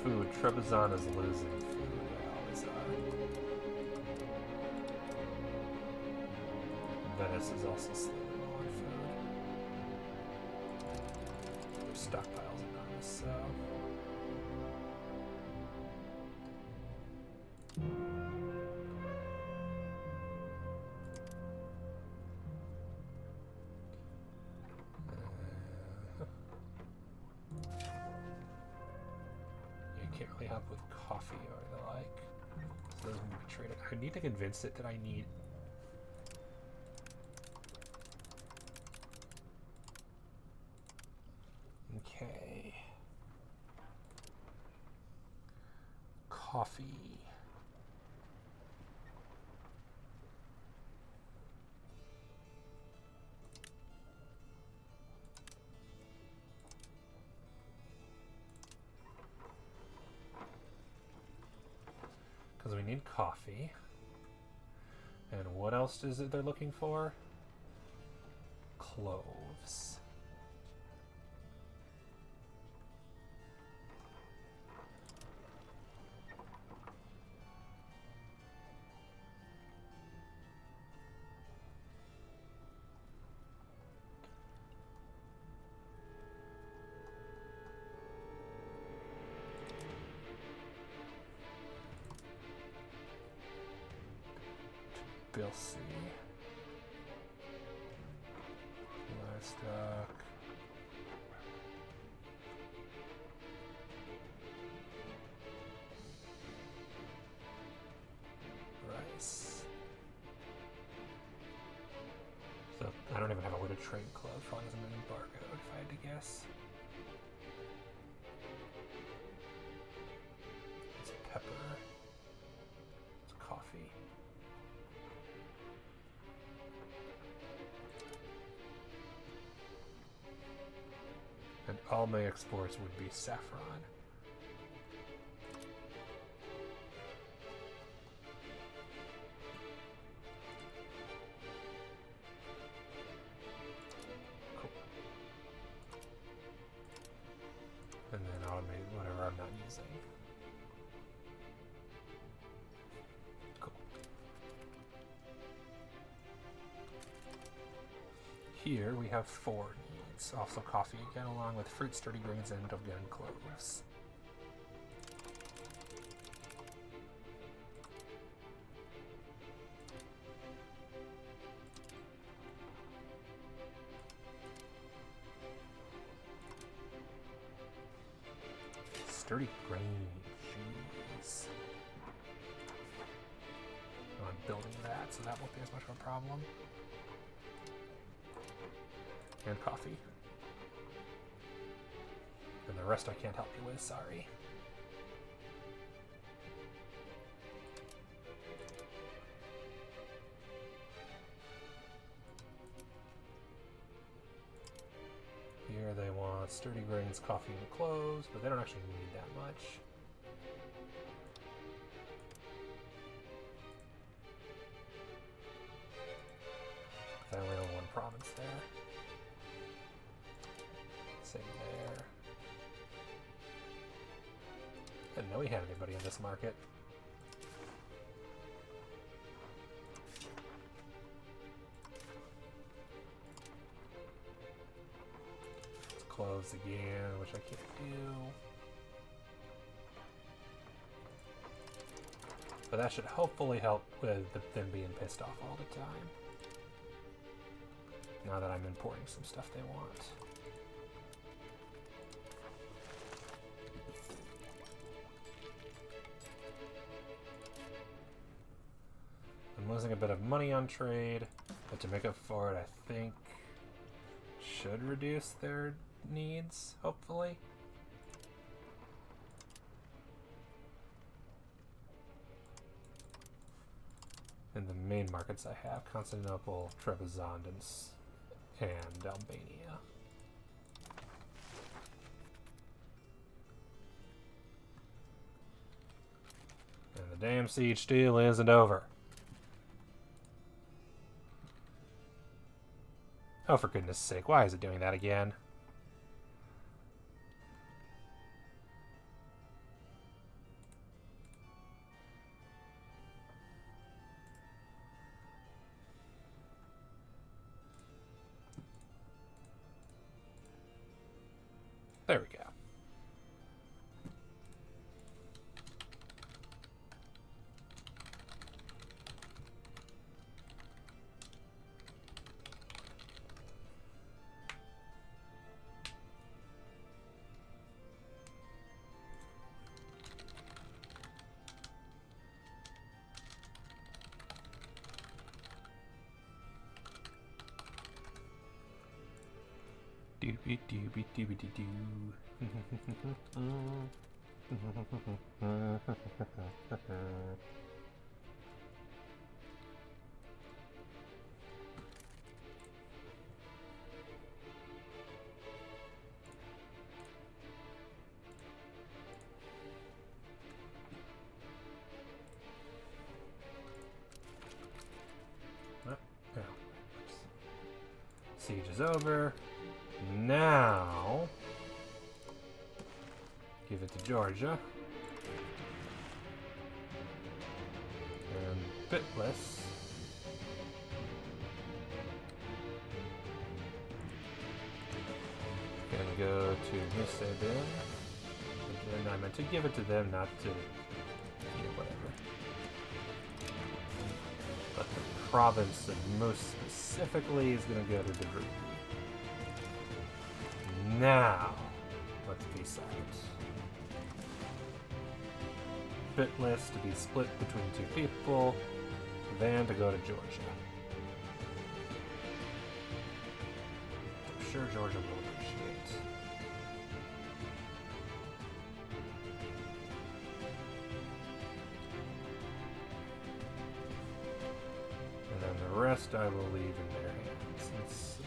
food. Trebizond is losing food. They always are. Venice is also slightly low on food. Their stockpile's enormous, so... Can't really help with coffee or the like. So those will be traded. I need to convince it that I need. Okay. Coffee. Because we need coffee. And what else is it they're looking for? Cloves. We'll see. Livestock. Rice. So I don't even have a way to trade clothes. Probably isn't an embargoed if I had to guess. It's pepper. It's coffee. And all my exports would be saffron. Cool. And then automate whatever I'm not using. Cool. Here we have 4 needs. Also coffee again, along with fruit, sturdy grains, and again cloves. Sturdy grain, jeez. Oh, I'm building that, so that won't be as much of a problem. And coffee. And the rest I can't help you with, sorry. Here they want sturdy grains, coffee, and cloves, but they don't actually need that much. I only own 1 province there. Same there. I didn't know we had anybody in this market. Let's close again, which I can't do. But that should hopefully help with them being pissed off all the time. Now that I'm importing some stuff they want. I'm losing a bit of money on trade, but to make up for it, I think should reduce their needs, hopefully. In the main markets I have, Constantinople, Trebizond, and Albania. And the damn siege still isn't over. Oh, for goodness sake, why is it doing that again? There we go. Doobie doobie doobie doo doo. Siege is over. Now, give it to Georgia. And bitless. Gonna go to Nisebin. And I meant to give it to them, not to, whatever. But the province, and most specifically, is gonna go to Debruti. Now, let's be silent. Bitless to be split between two people, then to go to Georgia. I'm sure Georgia will appreciate. And then the rest I will leave in their hands. Let's see.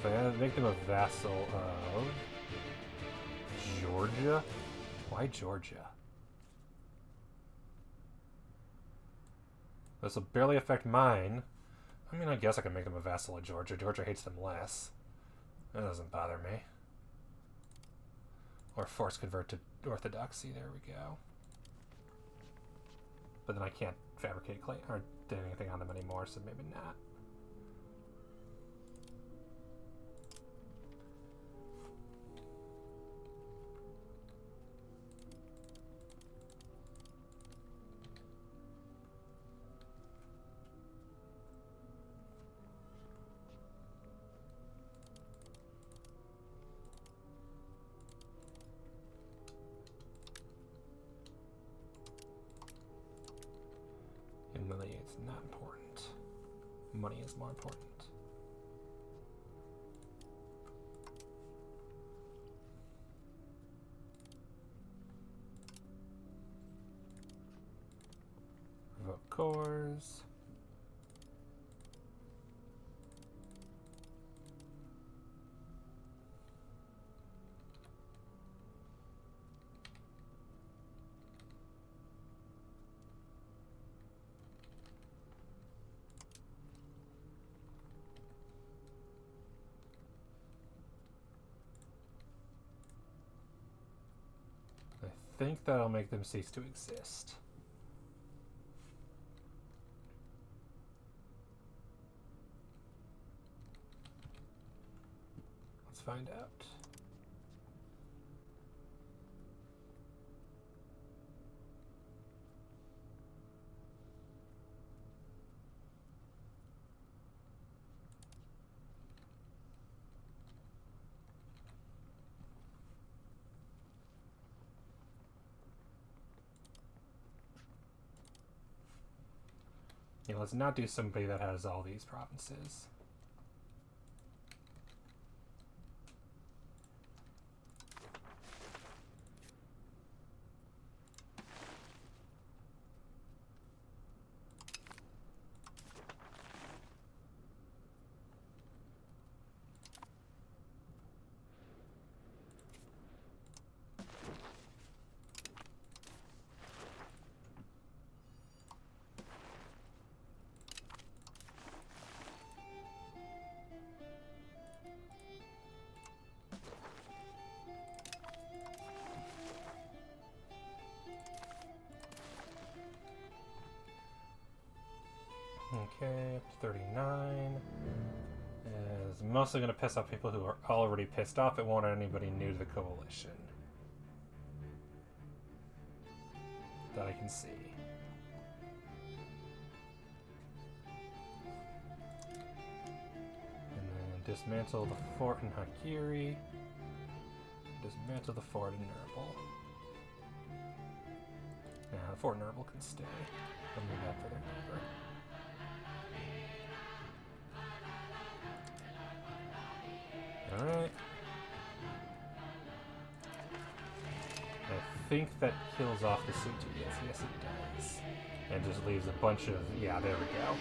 So I gotta make them a vassal of Georgia? Why Georgia? This will barely affect mine. I mean, I guess I can make them a vassal of Georgia. Georgia hates them less. That doesn't bother me. Or force convert to Orthodoxy. There we go. But then I can't fabricate clay or do anything on them anymore, so maybe not. Humiliate's not important. Money is more important. Revoke cores. I think that'll make them cease to exist. Let's find out. Yeah, let's not do somebody that has all these provinces. Okay, up to 39. It's mostly going to piss off people who are already pissed off. It won't anybody new to the coalition. That I can see. And then dismantle the fort in Hakiri. Dismantle the fort in Nurble. Yeah, the fort in Nurble can stay. I'll move that for their neighbor. Alright. I think that kills off the Sutias. Yes, it does. And just leaves a bunch of... Yeah, there we go.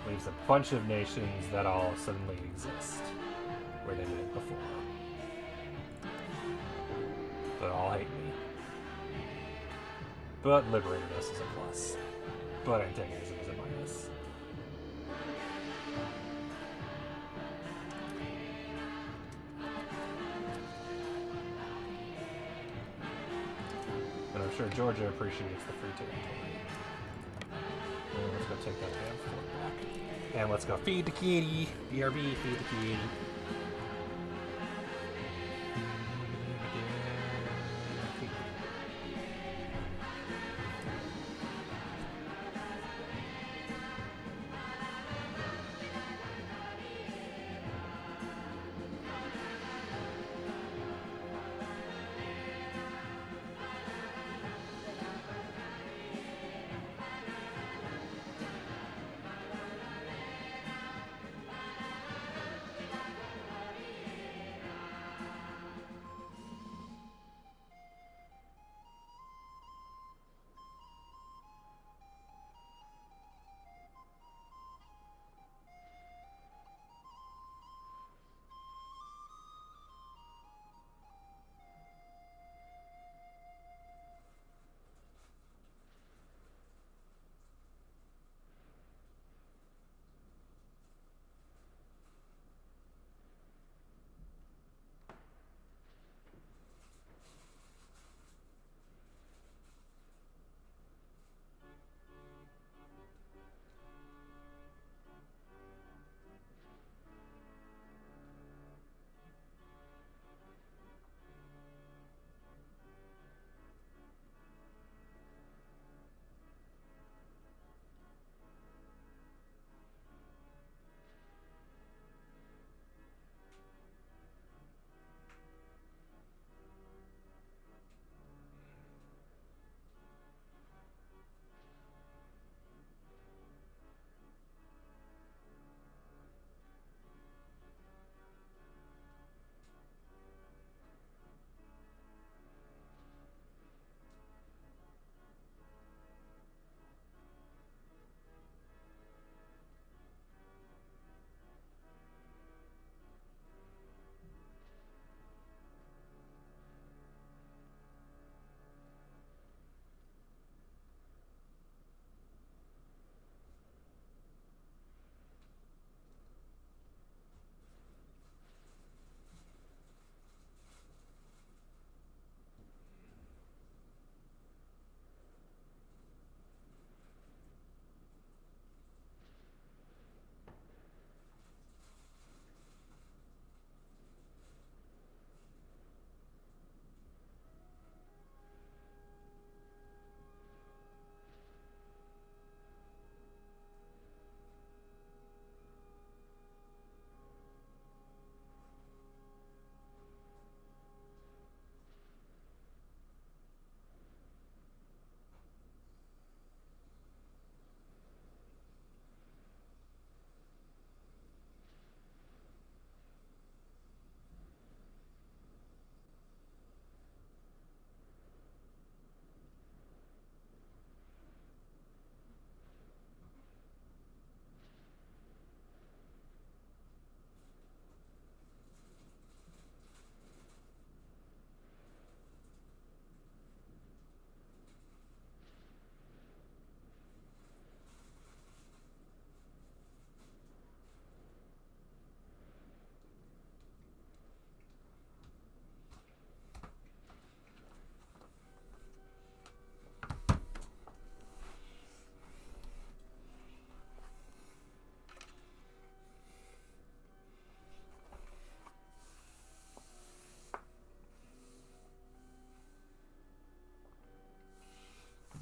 Leaves a bunch of nations that all suddenly exist. Where they didn't before. But all hate me. But liberated us is a plus. But antagonism is a minus. And I'm sure Georgia appreciates the free territory. And let's go take that damn fort back. And let's go feed the kitty. BRB, feed the kitty.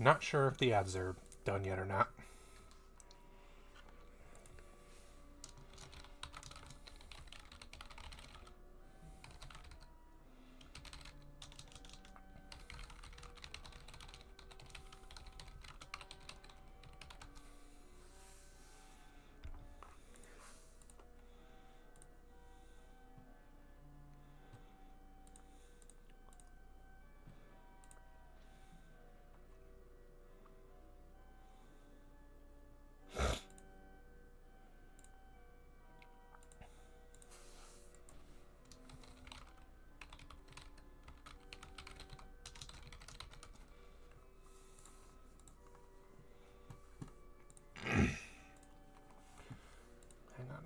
Not sure if the ads are done yet or not.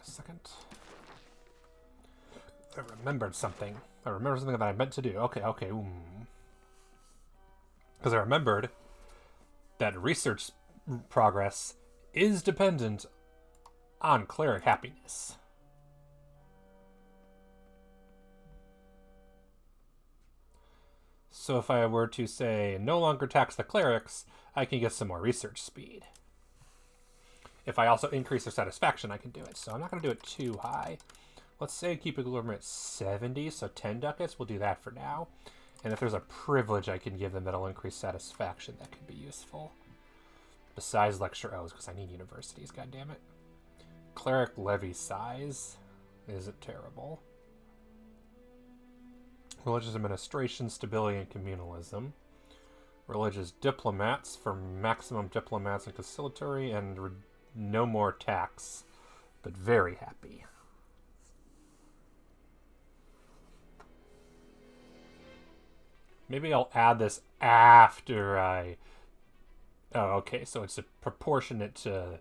Second. I remembered something. I remembered something that I meant to do. Okay. Because I remembered that research progress is dependent on cleric happiness. So if I were to say no longer tax the clerics, I can get some more research speed. If I also increase their satisfaction, I can do it. So I'm not going to do it too high. Let's say keep equilibrium at 70, so 10 ducats. We'll do that for now. And if there's a privilege I can give them that'll increase satisfaction, that could be useful. Besides lecture O's, because I need universities, goddammit. Cleric levy size isn't terrible. Religious administration, stability, and communalism. Religious diplomats for maximum diplomats and conciliatory, and no more tax, but very happy. Maybe I'll add this after I... Oh, okay, so it's proportionate to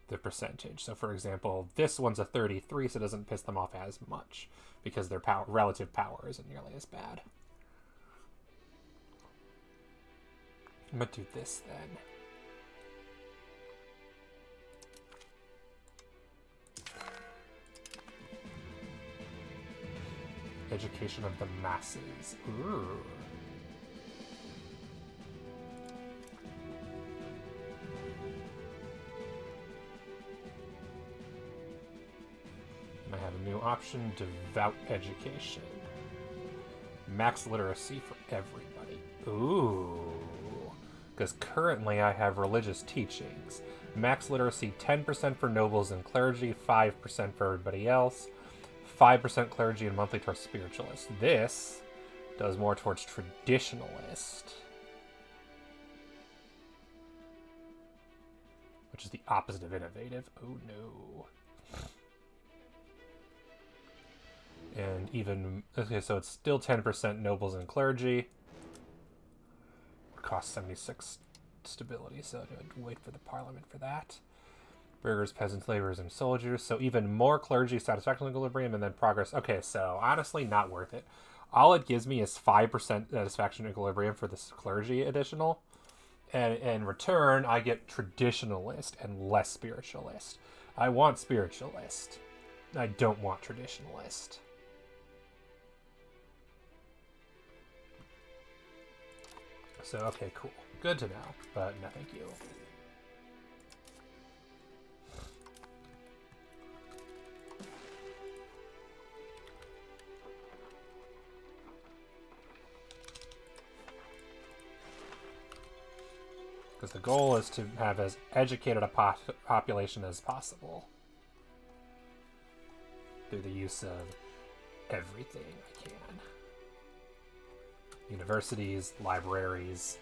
the percentage. So, for example, this one's a 33, so it doesn't piss them off as much, because their relative power isn't nearly as bad. I'm going to do this, then. Education of the masses. Ooh. And I have a new option, devout education. Max literacy for everybody. Ooh. Because currently I have religious teachings. Max literacy 10% for nobles and clergy, 5% for everybody else. 5% clergy and monthly towards spiritualist. This does more towards traditionalist, which is the opposite of innovative. Oh no. And even, okay, so it's still 10% nobles and clergy. Costs 76 stability, so I'd wait for the parliament for that. Burghers, peasants, laborers, and soldiers. So even more clergy, satisfaction equilibrium, and then progress. Okay, so honestly, not worth it. All it gives me is 5% satisfaction equilibrium for this clergy additional. And in return, I get traditionalist and less spiritualist. I want spiritualist. I don't want traditionalist. So, okay, cool. Good to know, but no thank you. Because the goal is to have as educated a population as possible through the use of everything I can. Universities, libraries.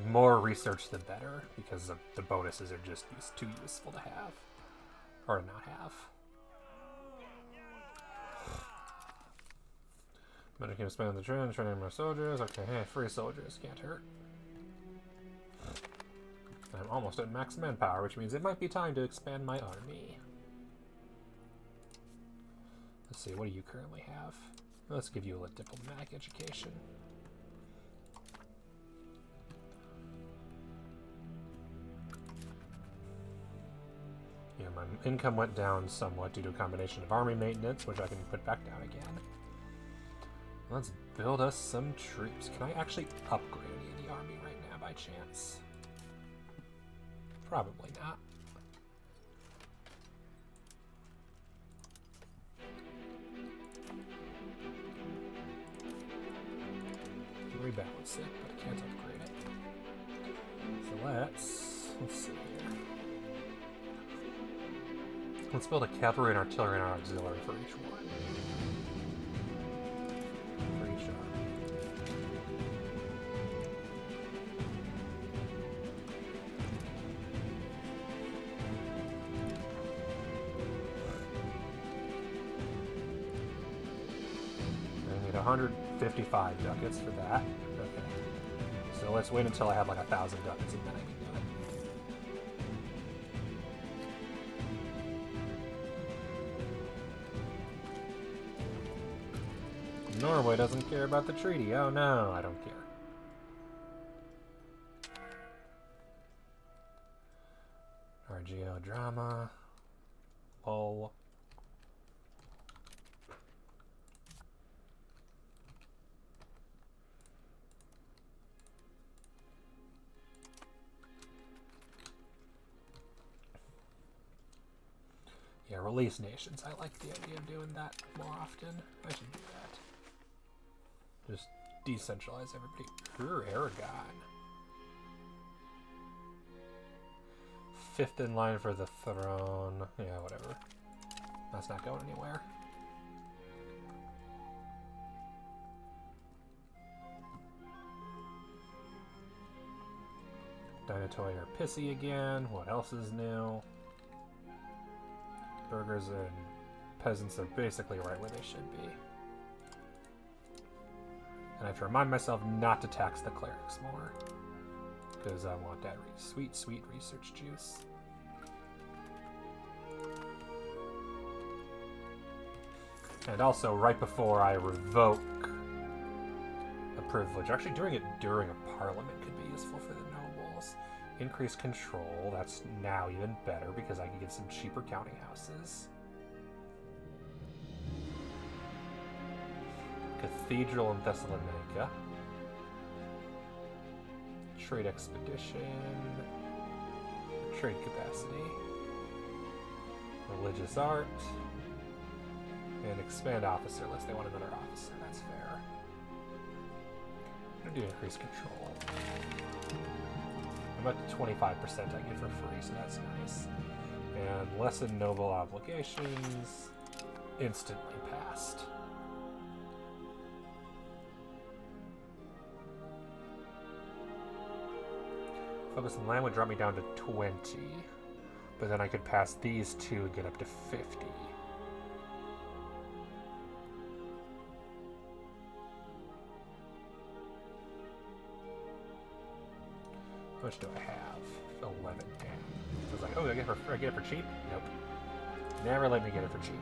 More research the better, because the bonuses are just too useful to have. Or not have. Better can spend the training more soldiers. Okay, hey, free soldiers, can't hurt. I'm almost at max manpower, which means it might be time to expand my army. Let's see, what do you currently have? Let's give you a diplomatic education. Yeah, my income went down somewhat due to a combination of army maintenance, which I can put back down again. Let's build us some troops. Can I actually upgrade any of the army right now by chance? Probably not. Rebalance it, but I can't upgrade it. So let's see here. Let's build a cavalry and artillery and an auxiliary for each one. For each army. I need 155 ducats for that. Okay. So let's wait until I have like 1,000 ducats and then I can do it. Norway doesn't care about the treaty. Oh no, I don't care. RGO drama. Lol. Yeah, release nations. I like the idea of doing that more often. I should do that. Just decentralize everybody. Aragon. 5th in line for the throne. Yeah, whatever. That's not going anywhere. Dinotoi are pissy again. What else is new? Burghers and peasants are basically right where they should be. And I have to remind myself not to tax the clerics more. Because I want that sweet, sweet research juice. And also, right before I revoke a privilege, actually doing it during a parliament could be useful for the nobles. Increase control, that's now even better because I can get some cheaper counting houses. Cathedral in Thessalonica. Trade expedition. Trade capacity. Religious art. And expand officer list. They want another officer, that's fair. I'm gonna do increased control. I'm up to 25% I get for free, so that's nice. And lessen noble obligations. Instantly passed. Focus on land would drop me down to 20. But then I could pass these two and get up to 50. How much do I have? 11. Damn. So I was like, oh, I get it for cheap? Nope. Never let me get it for cheap.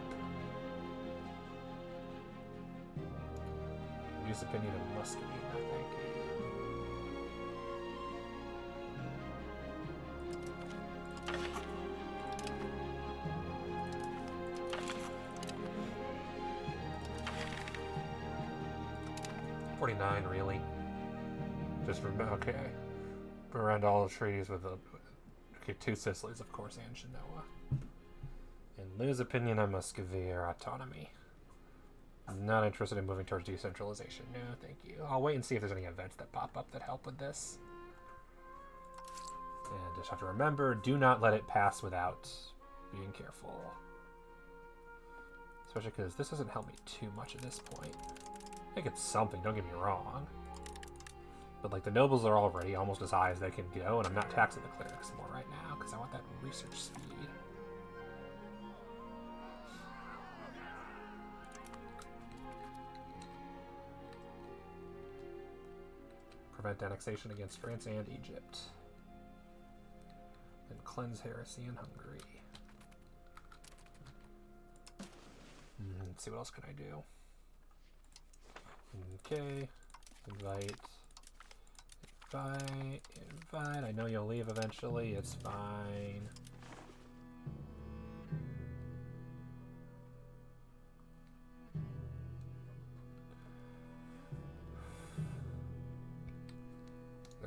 Reduce opinion of Muscovy. No, thank you. $49, really? Just remember, okay. Around all the treaties with the Two Sicilies, of course, and Genoa. And lose opinion on Muscovy or autonomy. I'm not interested in moving towards decentralization. No, thank you. I'll wait and see if there's any events that pop up that help with this. And just have to remember, do not let it pass without being careful. Especially because this doesn't help me too much at this point. I think it's something, don't get me wrong. But like the nobles are already almost as high as they can go, and I'm not taxing the clerics more right now because I want that research speed. Prevent annexation against France and Egypt. Then cleanse heresy in Hungary. Let's see what else can I do. Okay, invite. Invite. I know you'll leave eventually. It's fine.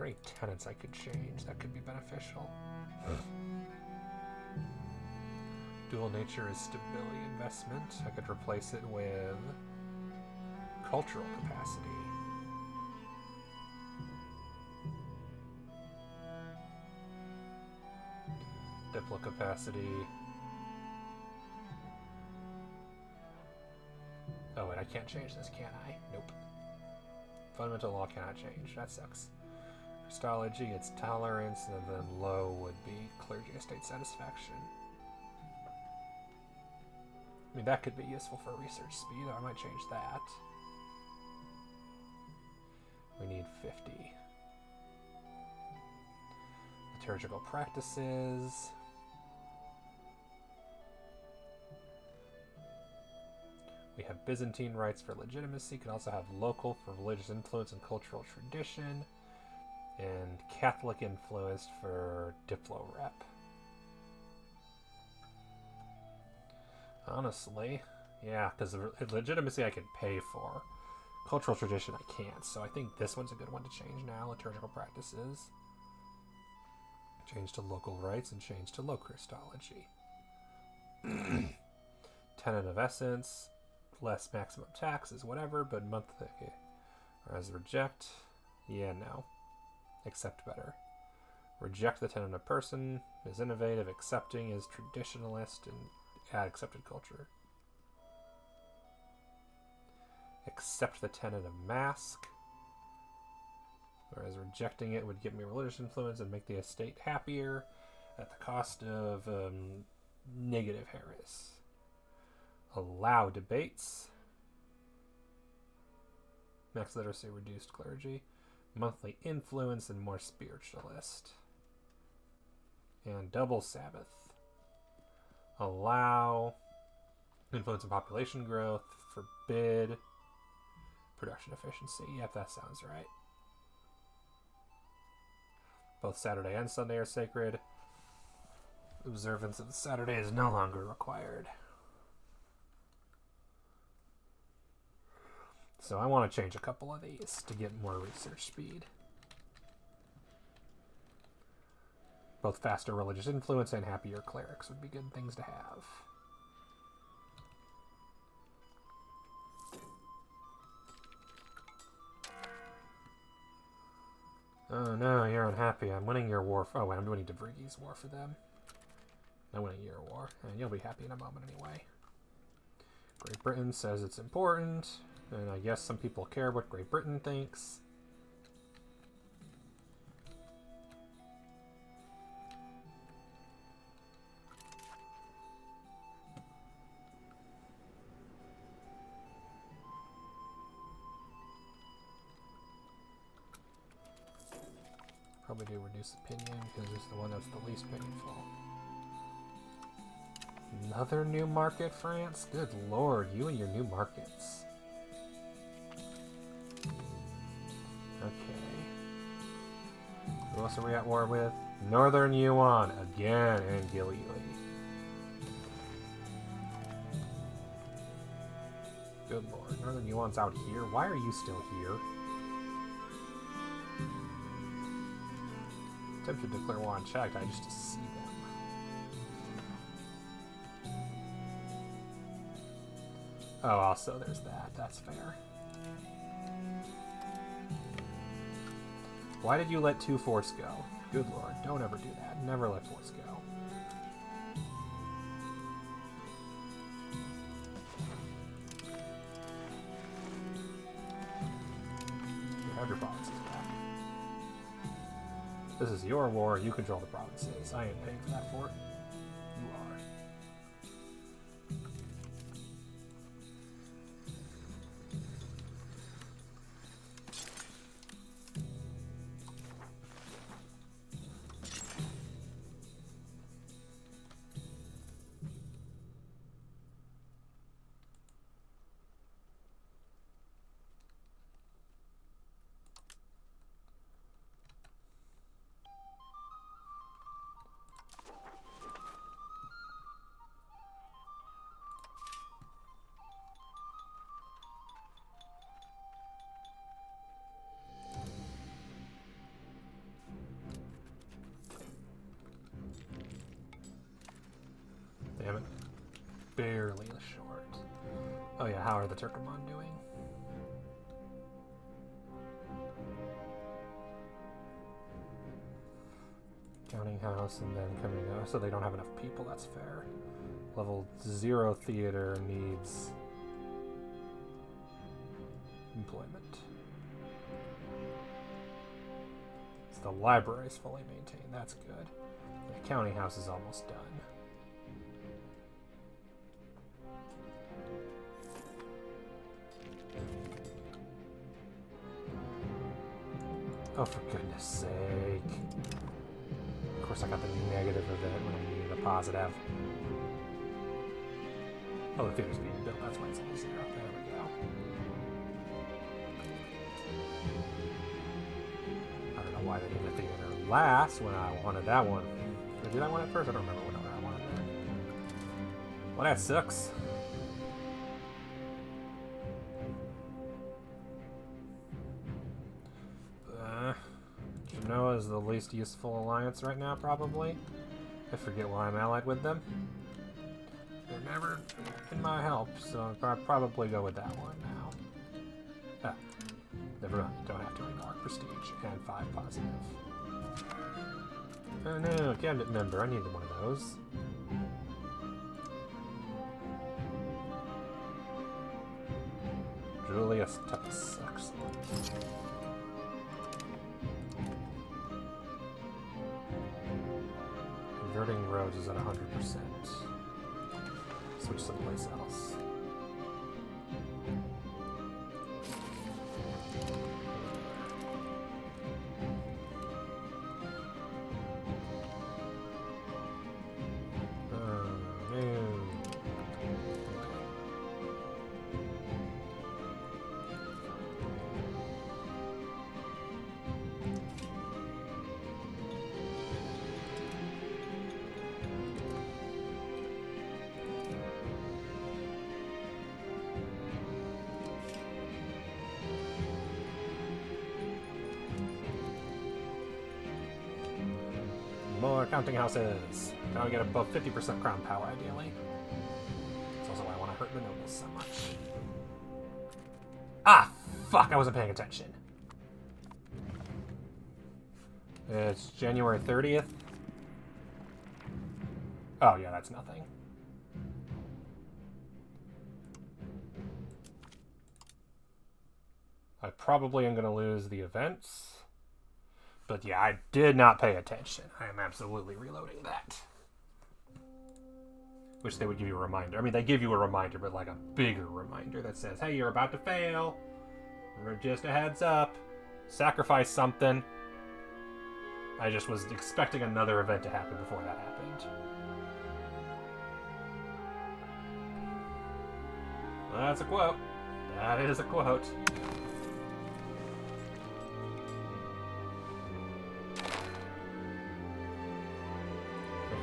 there any tenants I could change that could be beneficial? Dual nature is stability investment. I could replace it with cultural capacity. Diplo capacity. Oh wait, I can't change this, can I? Nope. Fundamental law cannot change. That sucks. Christology, it's tolerance, and then low would be clergy estate satisfaction. I mean, that could be useful for research speed. I might change that. We need 50. Liturgical practices. We have Byzantine rights for legitimacy. Could also have local for religious influence and cultural tradition. And Catholic influenced for Diplo rep. Honestly, yeah, because legitimacy I can pay for. Cultural tradition I can't, so I think this one's a good one to change now. Liturgical practices. Change to local rights and change to low Christology. Tenet of essence. Less maximum taxes, whatever, but monthly. Okay. Whereas reject, yeah, no. Accept better. Reject the tenet of person is innovative, accepting is traditionalist, and add accepted culture. Accept the tenet of mask, whereas rejecting it would give me religious influence and make the estate happier at the cost of negative Harris. Allow debates. Max literacy, reduced clergy. Monthly influence and more spiritualist. And double Sabbath. Allow influence and population growth. Forbid production efficiency. Yep, that sounds right. Both Saturday and Sunday are sacred. Observance of the Saturday is no longer required. So I want to change a couple of these to get more research speed. Both faster religious influence and happier clerics would be good things to have. Oh no, you're unhappy. I'm winning your war. Oh wait, I'm winning Devrigi's war for them. I'm winning your war, and you'll be happy in a moment anyway. Great Britain says it's important. And I guess some people care what Great Britain thinks. Probably do reduce opinion because it's the one that's the least painful. Another new market, France? Good lord, you and your new markets. Okay. Who else are we at war with? Northern Yuan again, and Gilly. Good lord, Northern Yuan's out here. Why are you still here? Tempted to declare war unchecked, I just to see them. Oh, also there's that. That's fair. Why did you let 2 force go? Good lord, don't ever do that. Never let force go. You have your provinces back. This is your war, you control the provinces. I ain't paying for that fort. You are. Oh yeah, how are the Turkoman doing? Counting house and then coming out. So they don't have enough people, that's fair. Level 0 theater needs employment. So the library is fully maintained, that's good. The counting house is almost done. Oh, for goodness sake. Of course I got the negative event when I needed a positive. Oh, the theater's being built, that's why it's all 0. There we go. I don't know why they did the theater last when I wanted that one. Did I want it first? I don't remember what order I wanted that. Well, that sucks. Genoa is the least useful alliance right now, probably. I forget why I'm allied with them. They're never in my help, so I'll probably go with that one now. Ah, never mind. Don't have to anymore. Prestige and 5 positive. Oh no, cabinet member. I needed one of those. Julius Tucks. Excellent. Converting roads is at 100%. Switch someplace else. More counting houses. Gotta get above 50% crown power, ideally. That's also why I want to hurt the nobles so much. Ah, fuck! I wasn't paying attention. It's January 30th. Oh, yeah, that's nothing. I probably am going to lose the events. But yeah, I did not pay attention. I am absolutely reloading that. Wish they would give you a reminder. I mean, they give you a reminder, but like a bigger reminder that says, hey, you're about to fail. Just a heads up. Sacrifice something. I just was expecting another event to happen before that happened. That's a quote. That is a quote.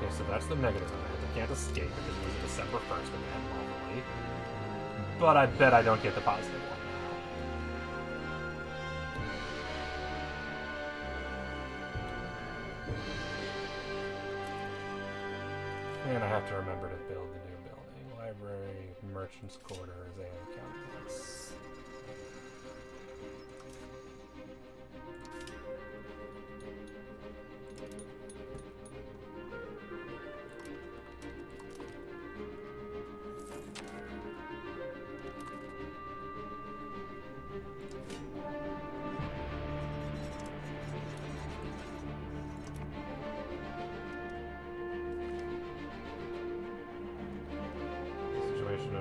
Okay, so that's the negative event. I can't escape because it was December 1st event, normally. But I bet I don't get the positive one now. And I have to remember to build the new building. Library, Merchant's Quarters, and Accountants.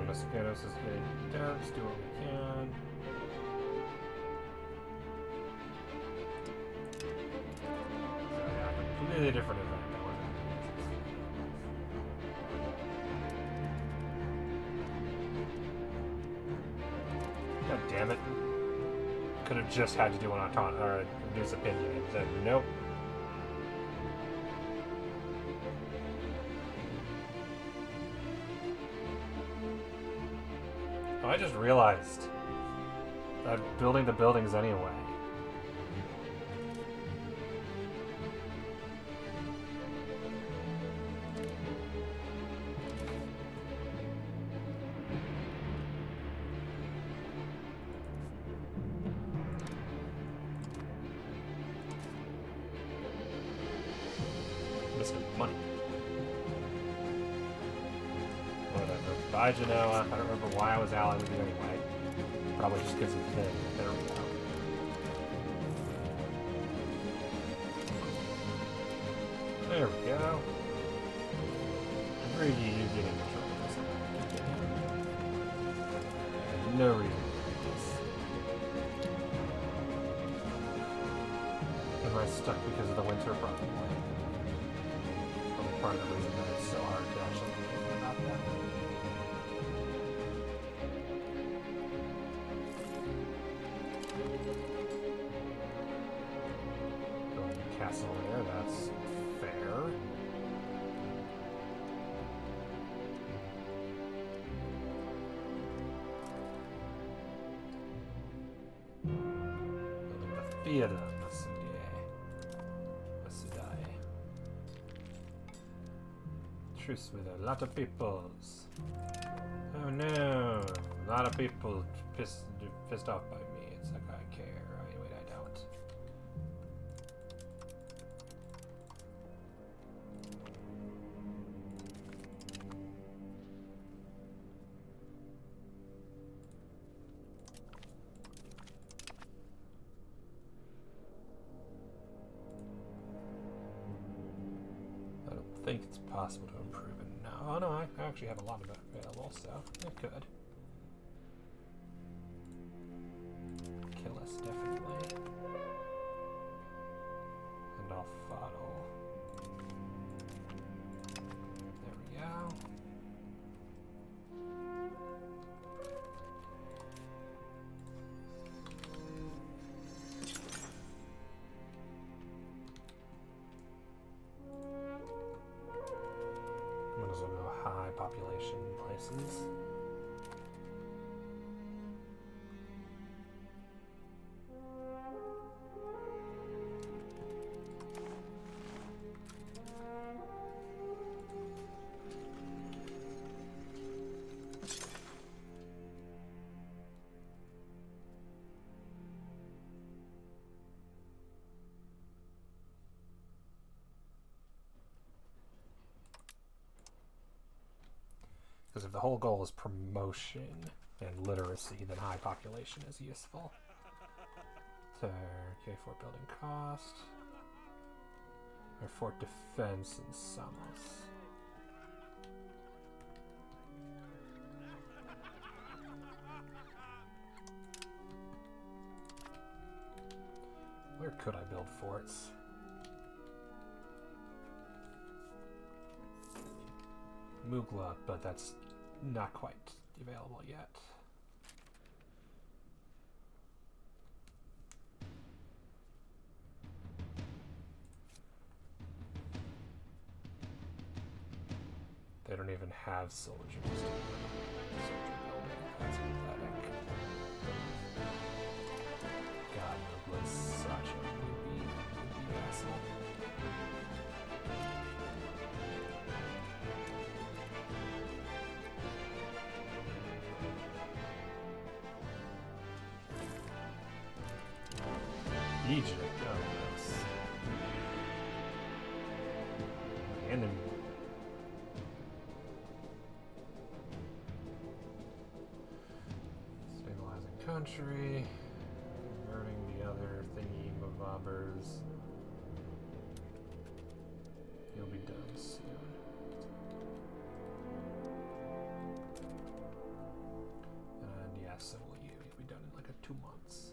Mosquitoes is getting dense, do what we can. So yeah, completely different event. God damn it. Could have just had to do an autonomous or reduce opinion and said nope. Oh, I just realized I'm building the buildings anyway. money. Whatever. Bye, Genoa. I don't remember why I was allied with you anyway. Probably just because of the thing. There we go. There we go. Where are you getting in trouble with this? I have no reason to do this. Am I stuck because of the winter? Probably. Probably part of the reason that it's so hard to actually do anything about that. Building a castle there, that's fair. Building the theater. Truce with a lot of peoples. Oh no, a lot of people pissed off by me. It's like I care. Wait, I don't. I don't think it's possible to improve it. No, oh no, I actually have a lot of it available, so it could. Kill us, definitely. And I'll fuddle. There we go. Might as well go high population places. Because if the whole goal is promotion and literacy, then high population is useful. So, okay, fort building cost. Or fort defense and Samos. Where could I build forts? Mugla, but that's not quite available yet. They don't even have soldiers. Soldier building. That's pathetic. God, Mugla's such a moody asshole. Egypt, oh, nice. And then stabilizing country, converting the other thingy bobbers. You'll be done soon. And yeah, so will you. You'll be done in like 2 months.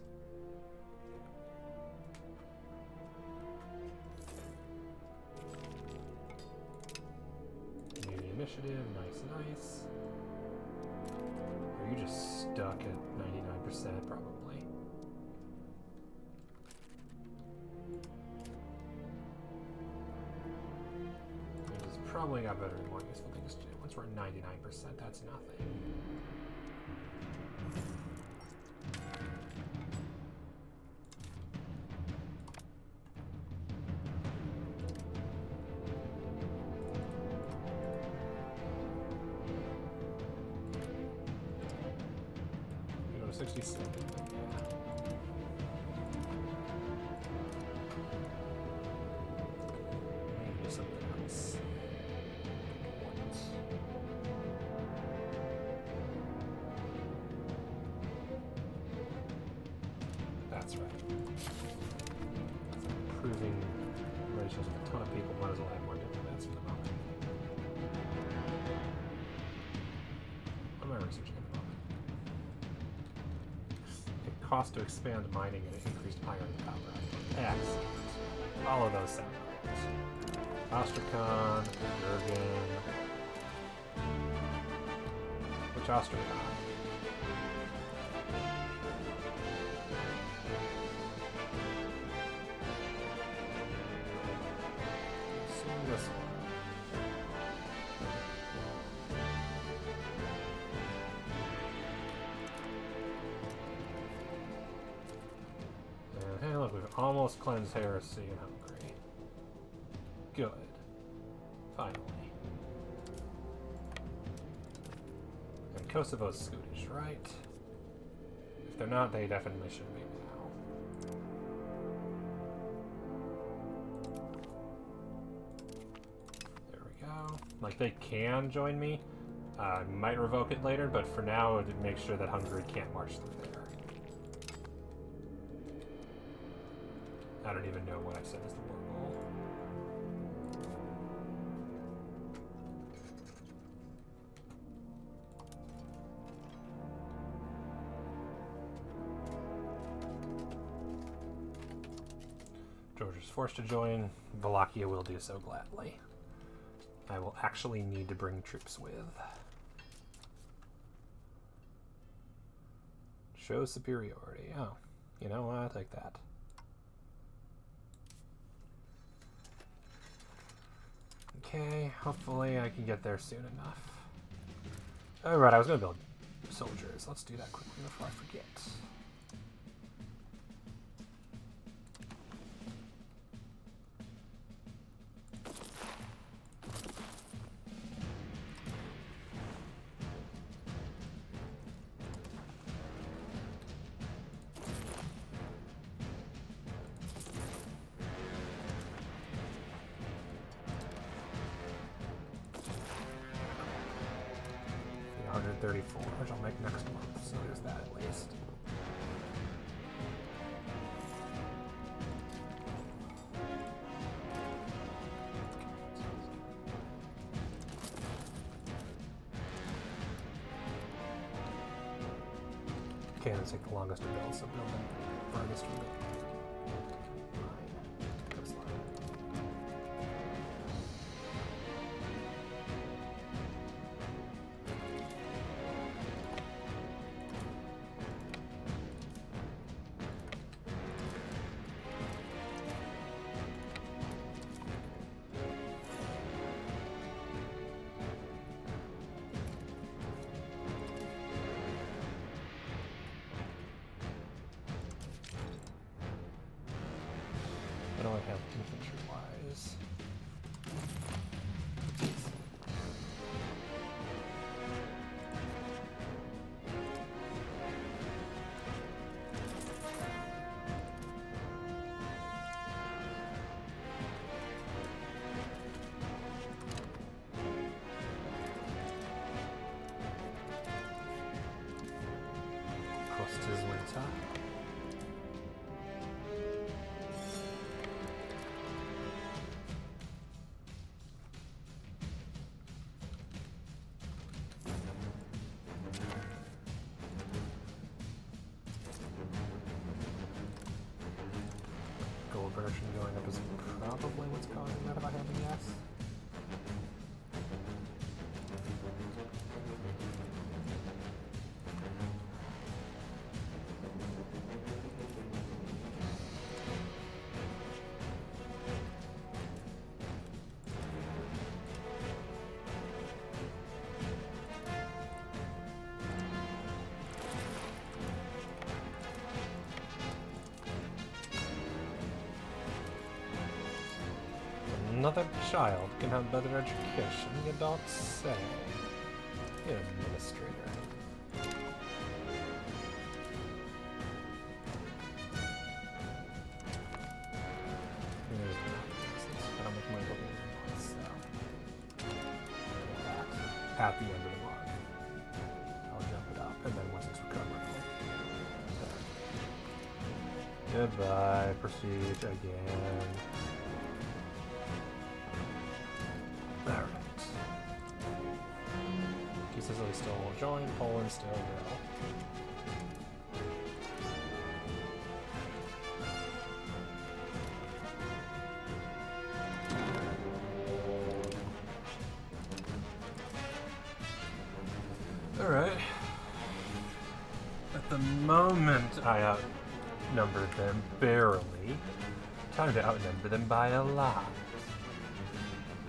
Initiative, nice. Are you just stuck at 99%? Probably. It's probably got better and more useful things to do. Once we're at 99%, that's nothing. You go to 67. Maybe something else. that's right. Improving relations with a ton of people. Might as well have more diplomats for the moment. What am I researching at the moment? It costs to expand mining and increased iron power. Excellent. All of those sound great. Ostracon, Jurgen. Which Ostracon? This one. And hey, look, we've almost cleansed heresy in Hungary. Good. Finally. And Kosovo's Scottish, right? If they're not, they definitely should be now. There we go. Like, they can join me. I might revoke it later, but for now, it would make sure that Hungary can't march through there. I don't even know what I said is the war goal. Georgia's forced to join. Wallachia will do so gladly. I will actually need to bring troops with. Show superiority. Oh, you know what? I'll take that. Okay, hopefully I can get there soon enough. Alright, I was going to build soldiers. Let's do that quickly before I forget. Which I'll make next month, so there's that at least. Cannons take the longest to build, so build them farthest from the coastline. What do I have infantry-wise? Cost is winter. Version going up is probably what's causing that, if I have to guess. Another child can have better education, you don't say. You're an administrator. I'll make my little month, so. At the end of the month. I'll jump it up, and then once it's recovered, Goodbye, prestige again. Alright. Two Sicilies still won't join, Poland still will. Alright. At the moment, I outnumbered them barely. Time to outnumber them by a lot.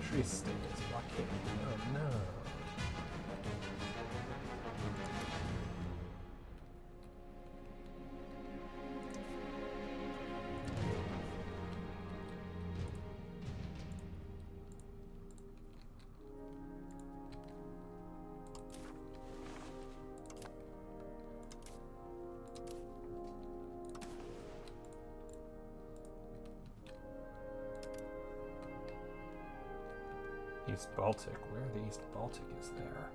Tree state is blockaded. Oh no. East Baltic. Where the East Baltic is there?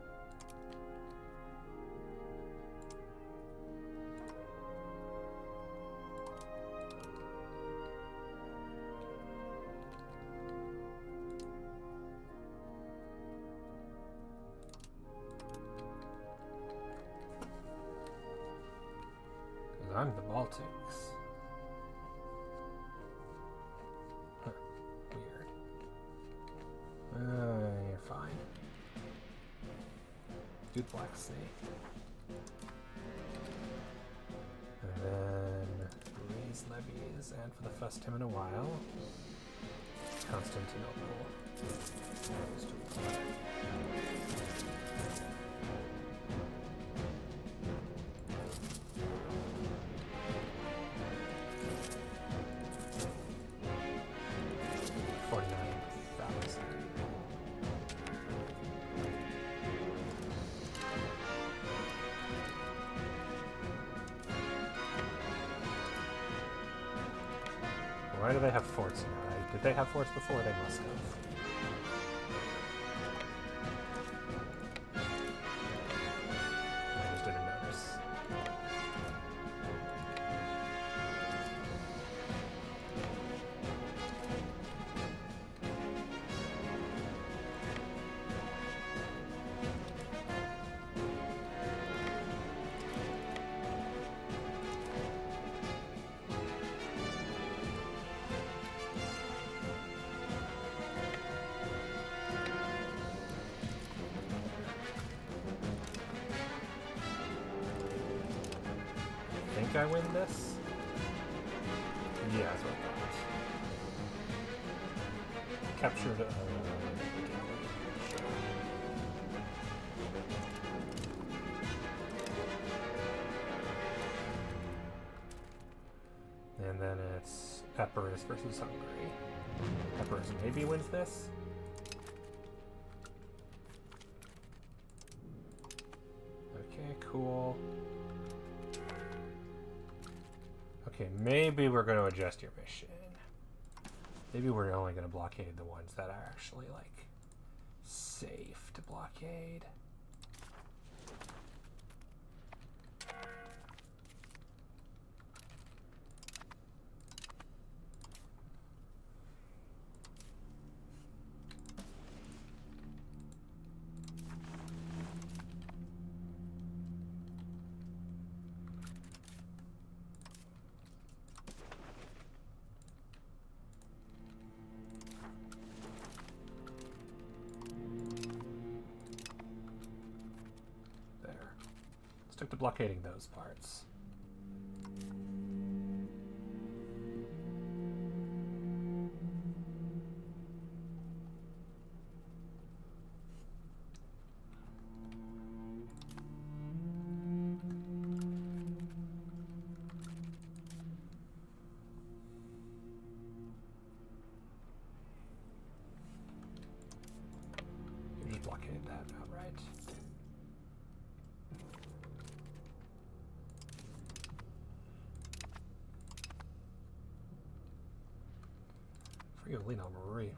Because I'm the Baltics. Huh. Weird. You're fine. Do the Black Sea. And then raise levies, and for the first time in a while, Constantinople. Why do they have forts now? Did they have forts before? They must have. I just didn't notice. I win this? Yeah, that's what I thought. Captured a and then it's Epirus versus Hungary. Epirus maybe wins this? Okay, cool. Okay, maybe we're going to adjust your mission. Maybe we're only going to blockade the ones that are actually, like, safe to blockade. Stick to blockading those parts. You just blockade that outright.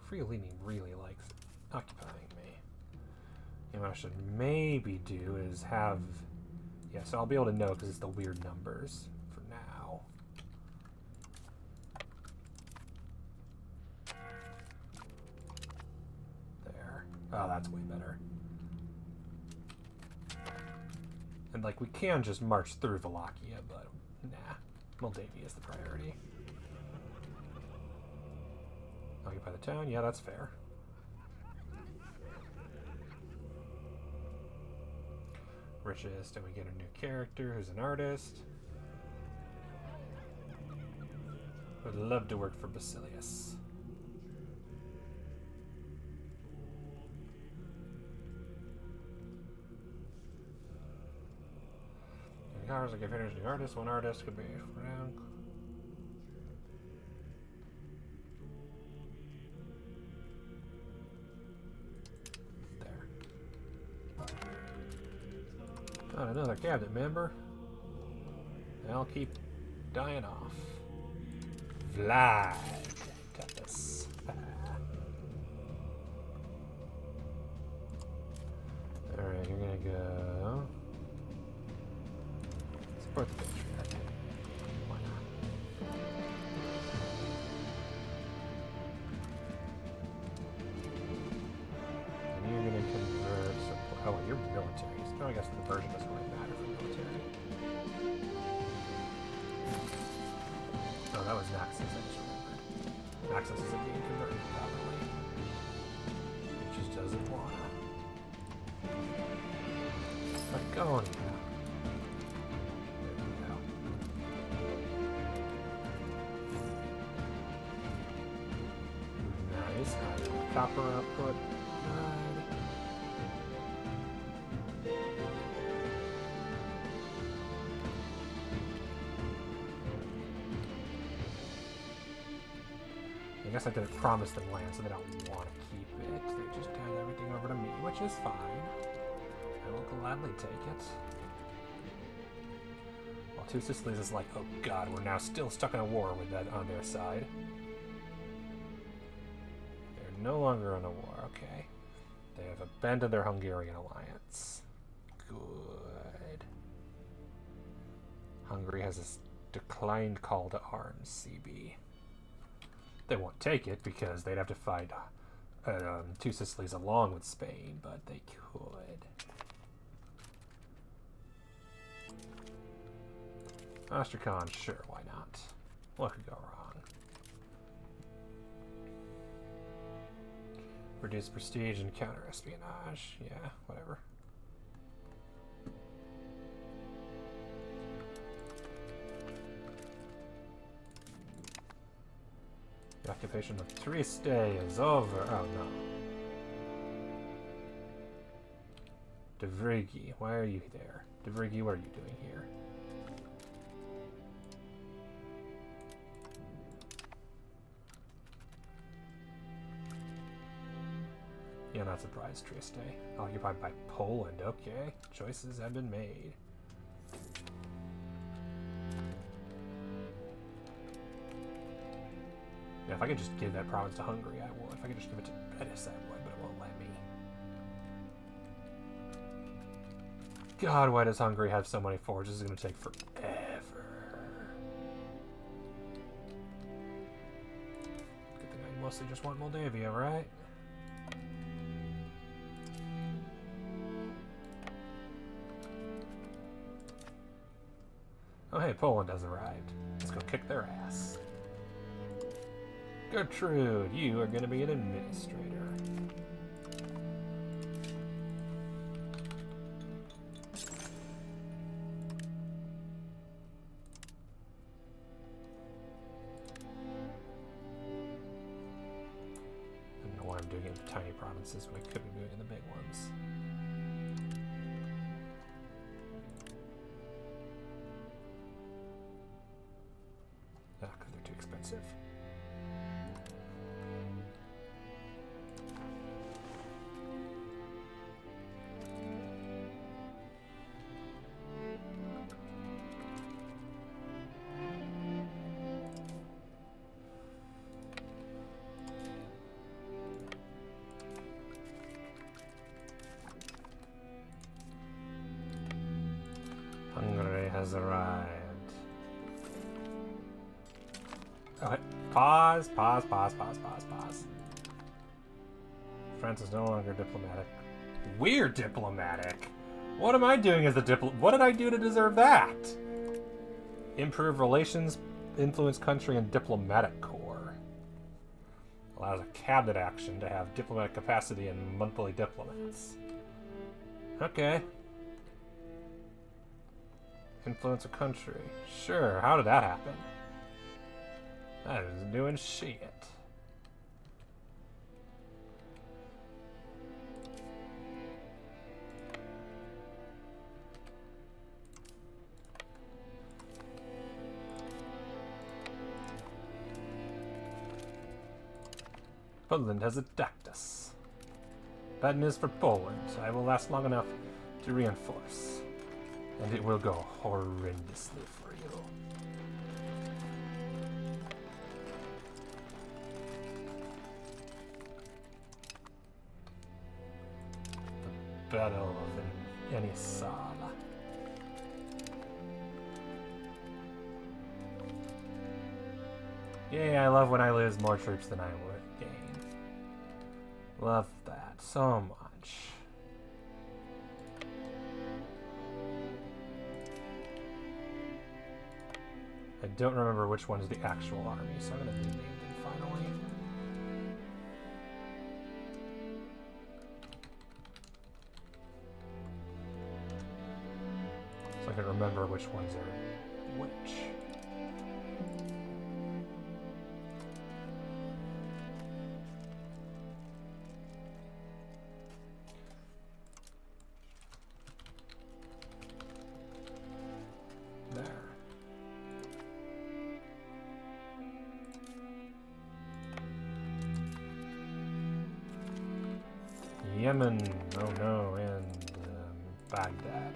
Friulini really likes occupying me. And what I should maybe do is have... Yeah, so I'll be able to know because it's the weird numbers for now. Oh, that's way better. And, like, we can just march through Wallachia, but nah. Moldavia is the priority. Occupy the town? Yeah, that's fair. Richest, and we get a new character who's an artist. Would love to work for Basilius. Cars like finish the artist. One artist could be around. There. Got another cabinet member. I'll keep dying off. Vlad. Tempest. Alright, you're gonna go. Support the patriarch. Why not? And you're gonna convert support. Oh, you're military. So I guess the conversion doesn't really matter for military. Oh, that was Naxos, I just remembered. Naxos isn't being converted properly. It just doesn't wanna. Lagonia. Copper output. I guess I didn't promise them land, so they don't want to keep it. They just hand everything over to me, which is fine. I will gladly take it. While Two Sicilies is like, oh god, we're now still stuck in a war with that on their side. No longer in a war, okay. They have abandoned their Hungarian alliance. Good. Hungary has a declined call to arms, CB. They won't take it because they'd have to fight Two Sicilies along with Spain, but they could. Astrakhan, sure, why not? What could go wrong? Reduce prestige and counter espionage. Yeah, whatever. The occupation of Trieste is over. Oh no. Devrigi, why are you there? Devrigi, what are you doing here? Yeah, not surprised, Trieste. Occupied by Poland, okay. Choices have been made. Yeah, if I could just give that province to Hungary, I would. If I could just give it to Venice, I would, but it won't let me. God, why does Hungary have so many forges? This is going to take forever. Good thing I mostly just want Moldavia, right? Oh hey, Poland has arrived. Let's go kick their ass. Gertrude, you are going to be an administrator. I don't know why I'm doing it in the tiny provinces when I could be doing it in the big ones. Ah, because they're too expensive. Hungary has arrived. Okay, pause. France is no longer diplomatic. We're diplomatic. What am I doing as the What did I do to deserve that? Improve relations, influence country, and diplomatic corps. Allows a cabinet action to have diplomatic capacity and monthly diplomats. Okay. Influence a country. Sure, how did that happen? That isn't doing shit. Poland has attacked us. Bad news for Poland. I will last long enough to reinforce. And it will go horrendously for you. The Battle of Enisala. Yay, I love when I lose more troops than I would gain. Love that so much. I don't remember which one is the actual army, so I'm going to rename them finally. So I can remember which ones are which. Yemen, oh no, and Baghdad.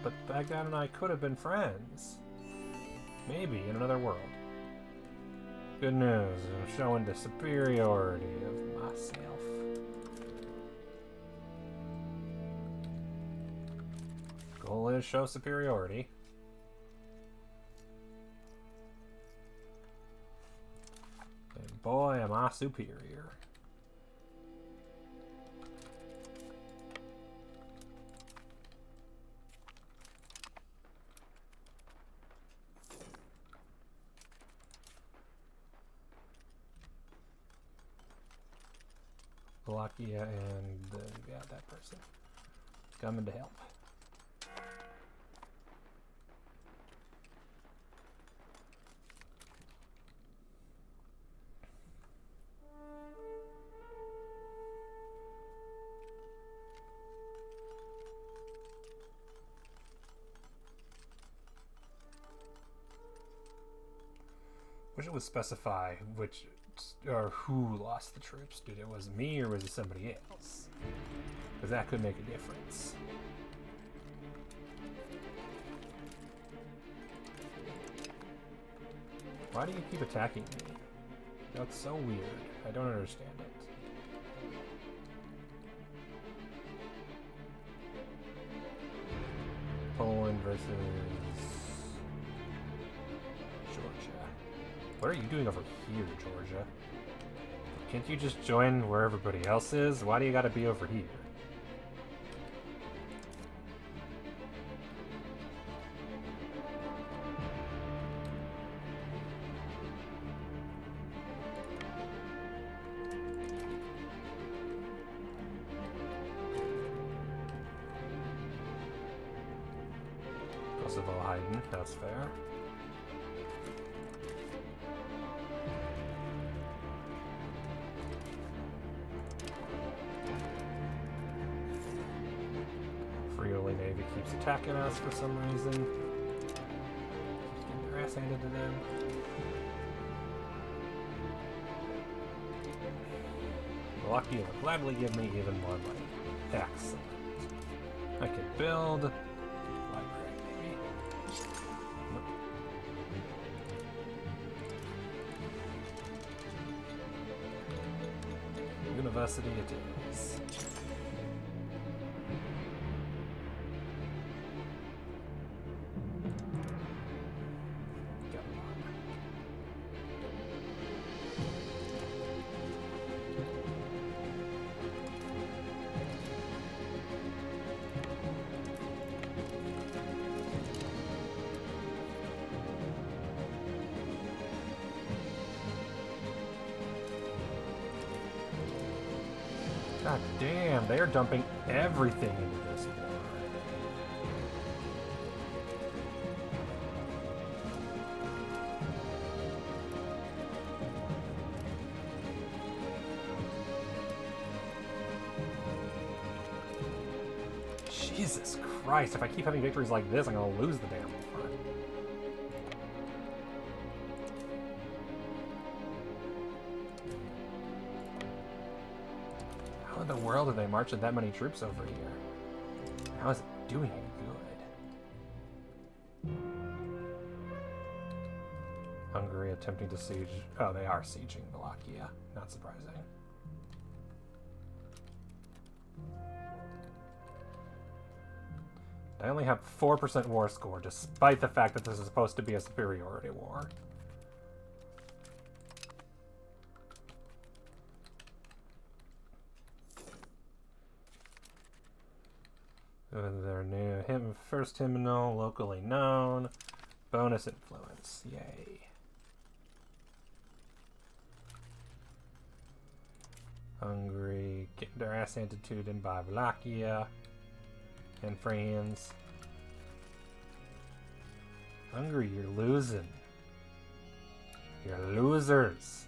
But Baghdad and I could have been friends. Maybe in another world. Good news, I'm showing the superiority of myself. Goal is show superiority. And boy, am I superior. Slovakia and yeah, that person coming to help. Wish it would specify which or who lost the troops. Dude, it was me or was it somebody else? Because that could make a difference. Why do you keep attacking me? That's so weird. I don't understand it. Poland versus Georgia. What are you doing over here, Georgia? Can't you just join where everybody else is? Why do you gotta be over here? Kosovo hiding, that's fair. Navy keeps attacking us for some reason. Keeps getting their ass handed to them. Lucky will gladly give me even more money. Excellent. I can build library, maybe. Nope. University it is. God damn, they are dumping everything into this war. Jesus Christ, if I keep having victories like this, I'm gonna lose the damn war. How in the world are they marching that many troops over here? How is it doing any good? Hungary attempting to siege... Oh, they are sieging Wallachia. Not surprising. I only have 4% war score, despite the fact that this is supposed to be a superiority war. Their new first hymnal, locally known. Bonus influence. Yay. Hungary getting their ass handed to them by Wallachia and France. Hungary, you're losing. You're losers.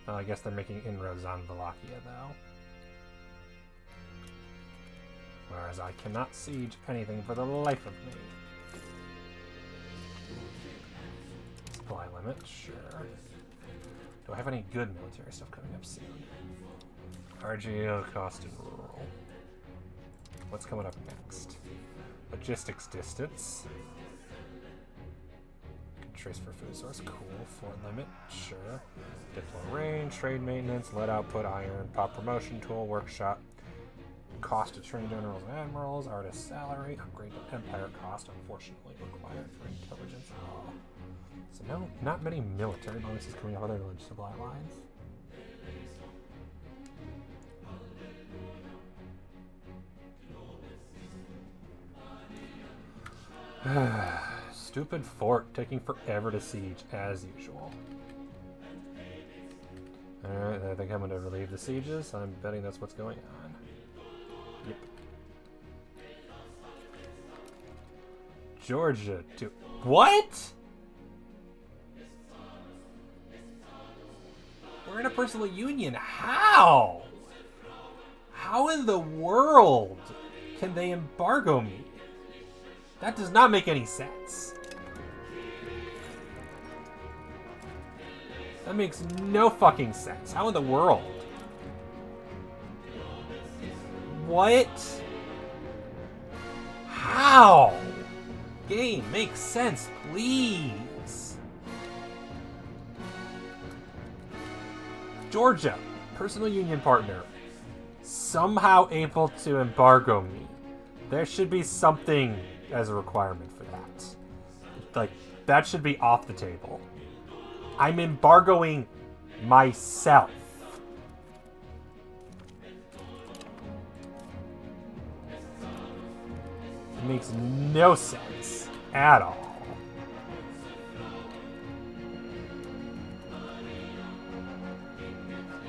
Well, I guess they're making inroads on Wallachia, though. Whereas I cannot siege anything for the life of me. Supply limit, sure. Do I have any good military stuff coming up soon? RGO cost and rural. What's coming up next? Logistics distance. Trace for food source, cool. Fort limit, sure. Diplo range, trade maintenance, lead output, iron, pop promotion tool, workshop. Cost to train generals and admirals, artist salary, upgrade to empire cost, unfortunately required for intelligence law. So no, not many military bonuses coming up other than supply lines. Stupid fort taking forever to siege as usual. Alright, are they coming to relieve the sieges? I'm betting that's what's going on. Yep. Georgia to... What?! We're in a personal union. How? How in the world can they embargo me? That does not make any sense. That makes no fucking sense. How in the world? What? How? Game, make sense, please. Georgia, personal union partner, somehow able to embargo me. There should be something as a requirement for that. Like, that should be off the table. I'm embargoing myself. It makes no sense at all.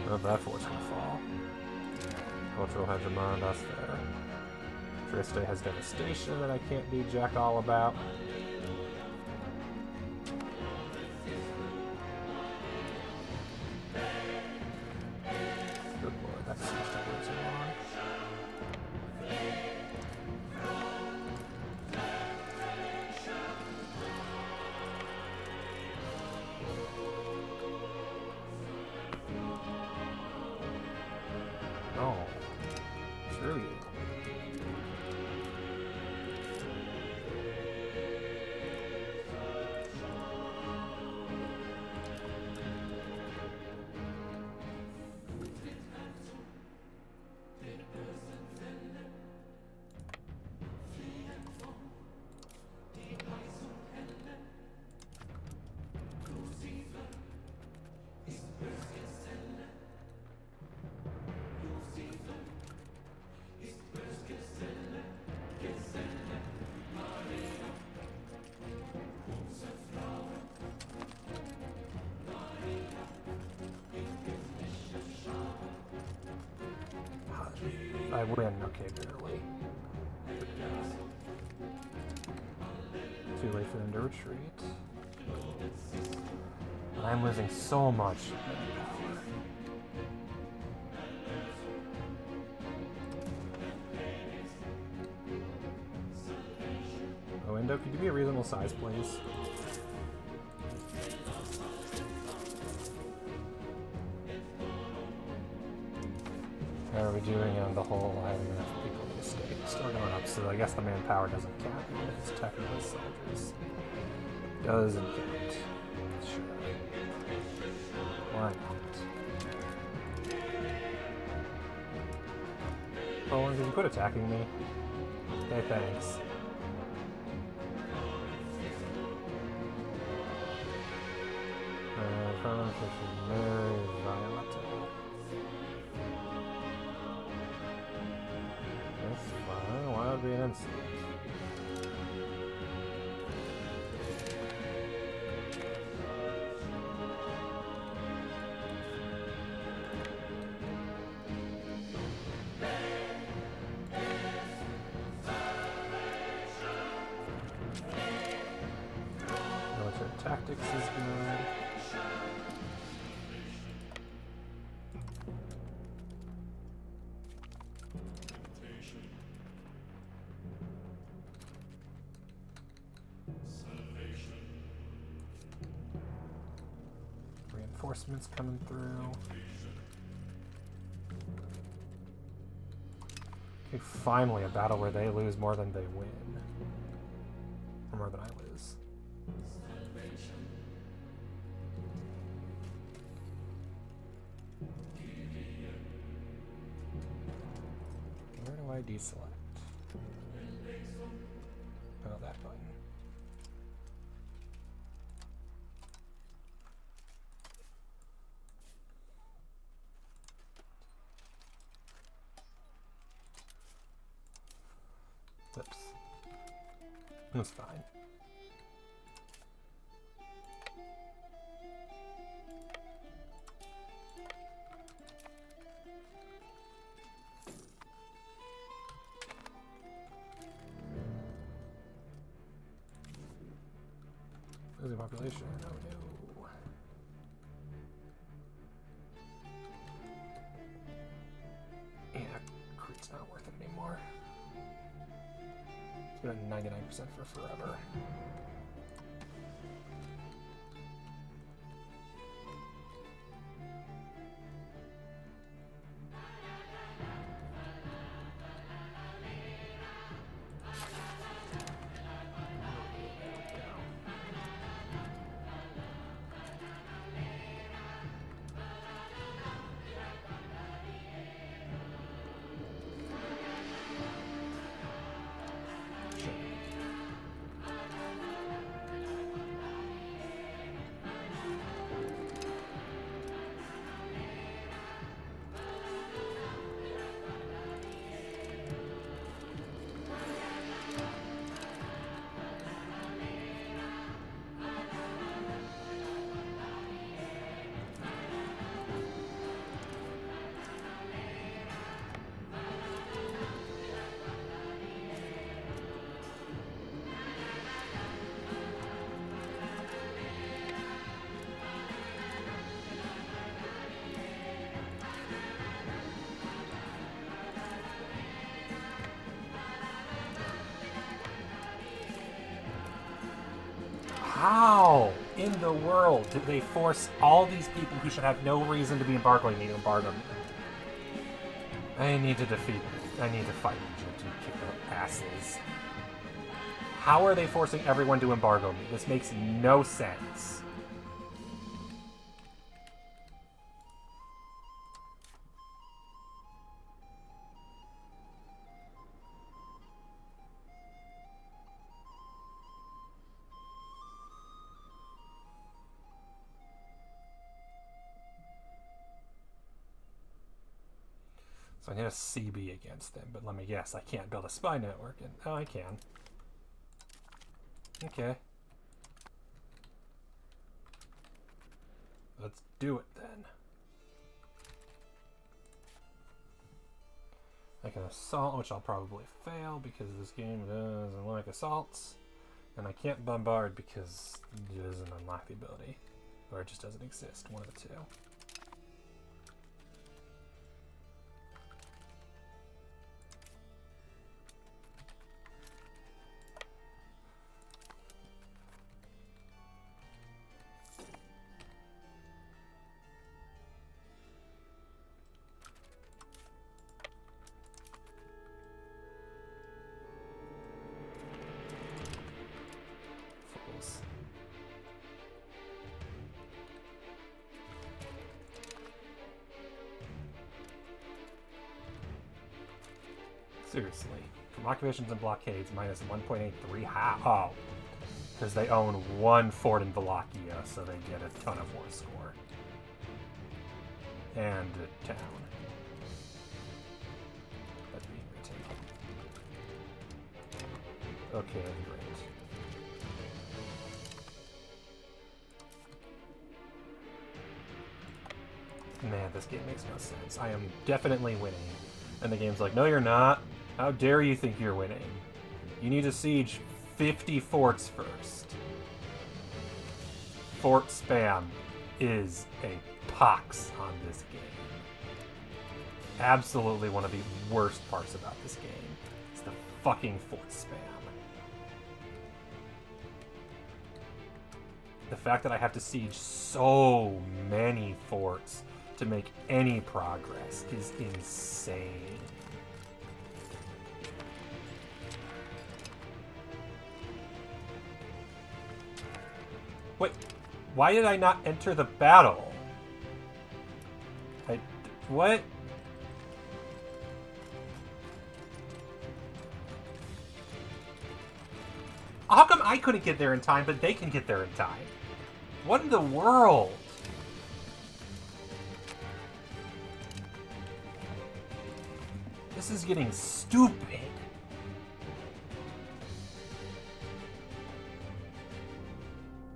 Oh, that fort's gonna fall. Cultural hegemon, that's fair. Triste has devastation that I can't do jack all about. Good lord, that siege took way too long. Oh, screw you. I win. Okay, barely. Too late for them to retreat. I'm losing so much power. Oh, Indo, could you be a reasonable size, please? How are we doing on the whole having enough people in the state? Still going up, so I guess the manpower doesn't count, even if it's technically soldiers. Doesn't count. Sure. Why not? Poland, can you quit attacking me? Okay, thanks. Poland is very violent. That's fine. Why would be an insult? Military tactics is good. Reinforcements coming through. Okay, finally a battle where they lose more than they win. Or more than I lose. Where do I deselect? Oh, that button. Oops. That's fine. Losing population. Oh no. Yeah, Crete's not worth it anymore. It's been at 99% for forever. How in the world did they force all these people who should have no reason to be embargoing me to embargo me? I need to defeat them. I need to fight Egypt and kick their asses. How are they forcing everyone to embargo me? This makes no sense. So I need a CB against them, but let me guess, I can't build a spy network. And oh, I can. Okay. Let's do it then. I can assault, which I'll probably fail because this game doesn't like assaults. And I can't bombard because it doesn't unlock the ability. Or it just doesn't exist, one of the two. Seriously. From occupations and blockades, minus 1.83. How? Oh. Because they own one fort in Wallachia, so they get a ton of war score. And a town. That'd be irritating. Okay, great. Man, this game makes no sense. I am definitely winning. And the game's like, no, you're not. How dare you think you're winning? You need to siege 50 forts first. Fort spam is a pox on this game. Absolutely one of the worst parts about this game. It's the fucking fort spam. The fact that I have to siege so many forts to make any progress is insane. Wait, why did I not enter the battle? What? How come I couldn't get there in time, but they can get there in time? What in the world? This is getting stupid.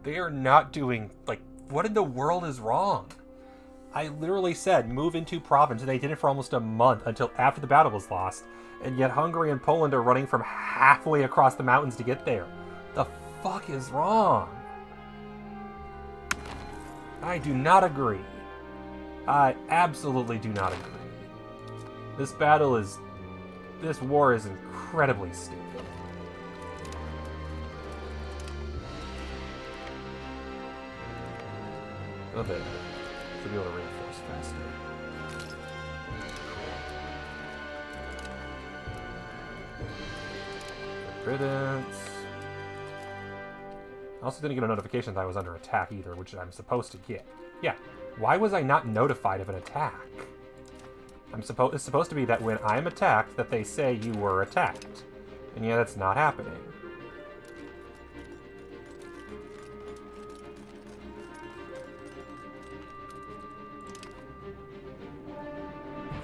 They are not doing, like, what in the world is wrong? I literally said move into province, and they did it for almost a month until after the battle was lost, and yet Hungary and Poland are running from halfway across the mountains to get there. The fuck is wrong? I do not agree. I absolutely do not agree. This war is incredibly stupid. Oh, there. Should be able to reinforce faster. Good riddance. I also didn't get a notification that I was under attack either, which I'm supposed to get. Yeah, why was I not notified of an attack? It's supposed to be that when I'm attacked, that they say you were attacked. And yet it's not happening.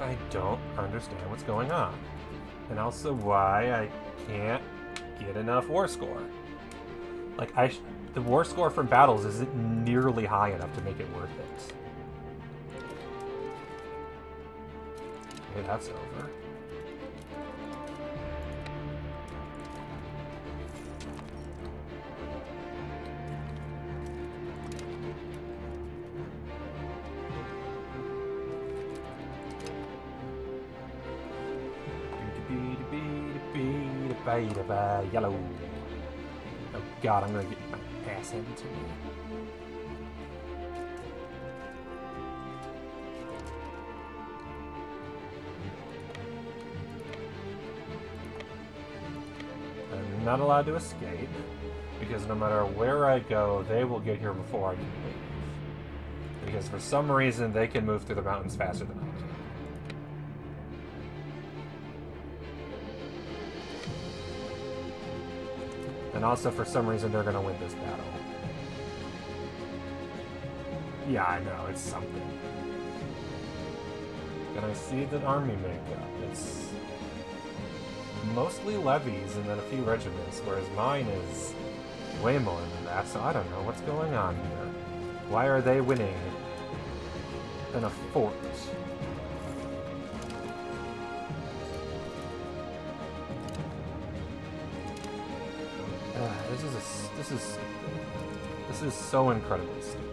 I don't understand what's going on. And also why I can't get enough war score. Like, the war score from battles isn't nearly high enough to make it worth it. Okay, that's over. Yellow. Oh god, I'm gonna get my ass handed to me. I'm not allowed to escape, because no matter where I go, they will get here before I can leave. Because for some reason, they can move through the mountains faster than I can. And also, for some reason, they're going to win this battle. Yeah, I know, it's something. Can I see the army makeup? It's mostly levies and then a few regiments, whereas mine is way more than that, so I don't know what's going on here. Why are they winning in a fort? This is stupid. This is so incredibly stupid.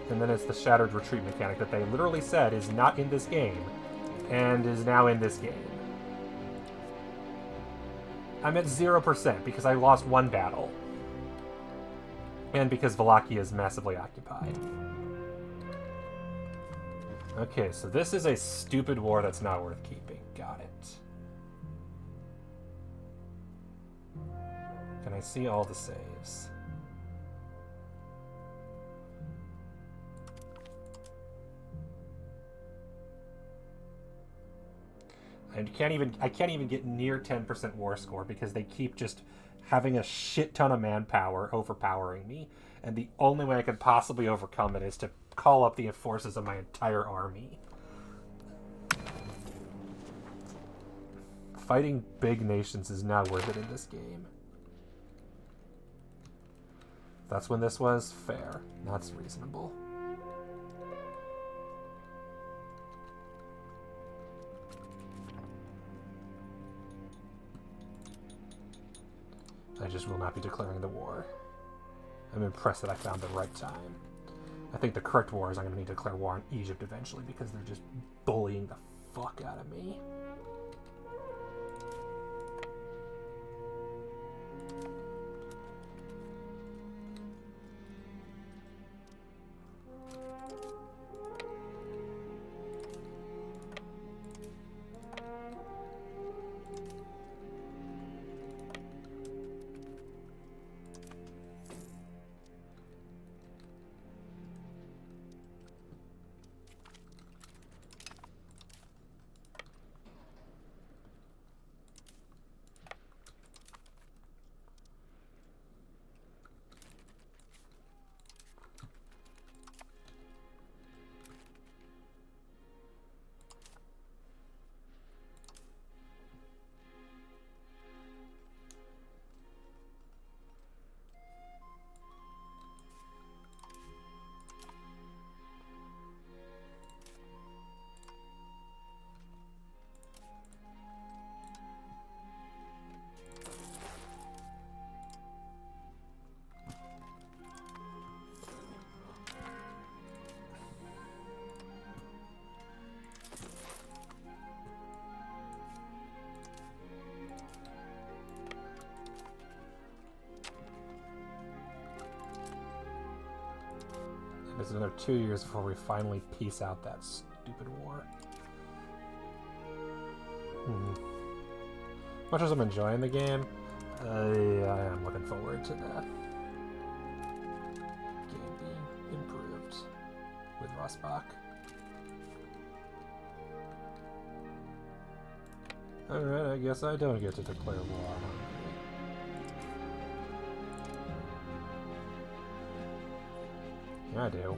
And then it's the shattered retreat mechanic that they literally said is not in this game, and is now in this game. I'm at 0% because I lost one battle. And because Wallachia is massively occupied. Okay, so this is a stupid war that's not worth keeping. Got it. Can I see all the saves? I can't even get near 10% war score because they keep just having a shit ton of manpower overpowering me, and the only way I could possibly overcome it is to call up the forces of my entire army. Fighting big nations is not worth it in this game. That's when this was fair. That's reasonable. I just will not be declaring the war. I'm impressed that I found the right time. I think the correct war is I'm going to need to declare war on Egypt eventually because they're just bullying the fuck out of me. It's another 2 years before we finally piece out that stupid war. Much as I'm enjoying the game, I am looking forward to the game being improved with Rossbach. Alright, I guess I don't get to declare war on Hungary. Yeah, I do.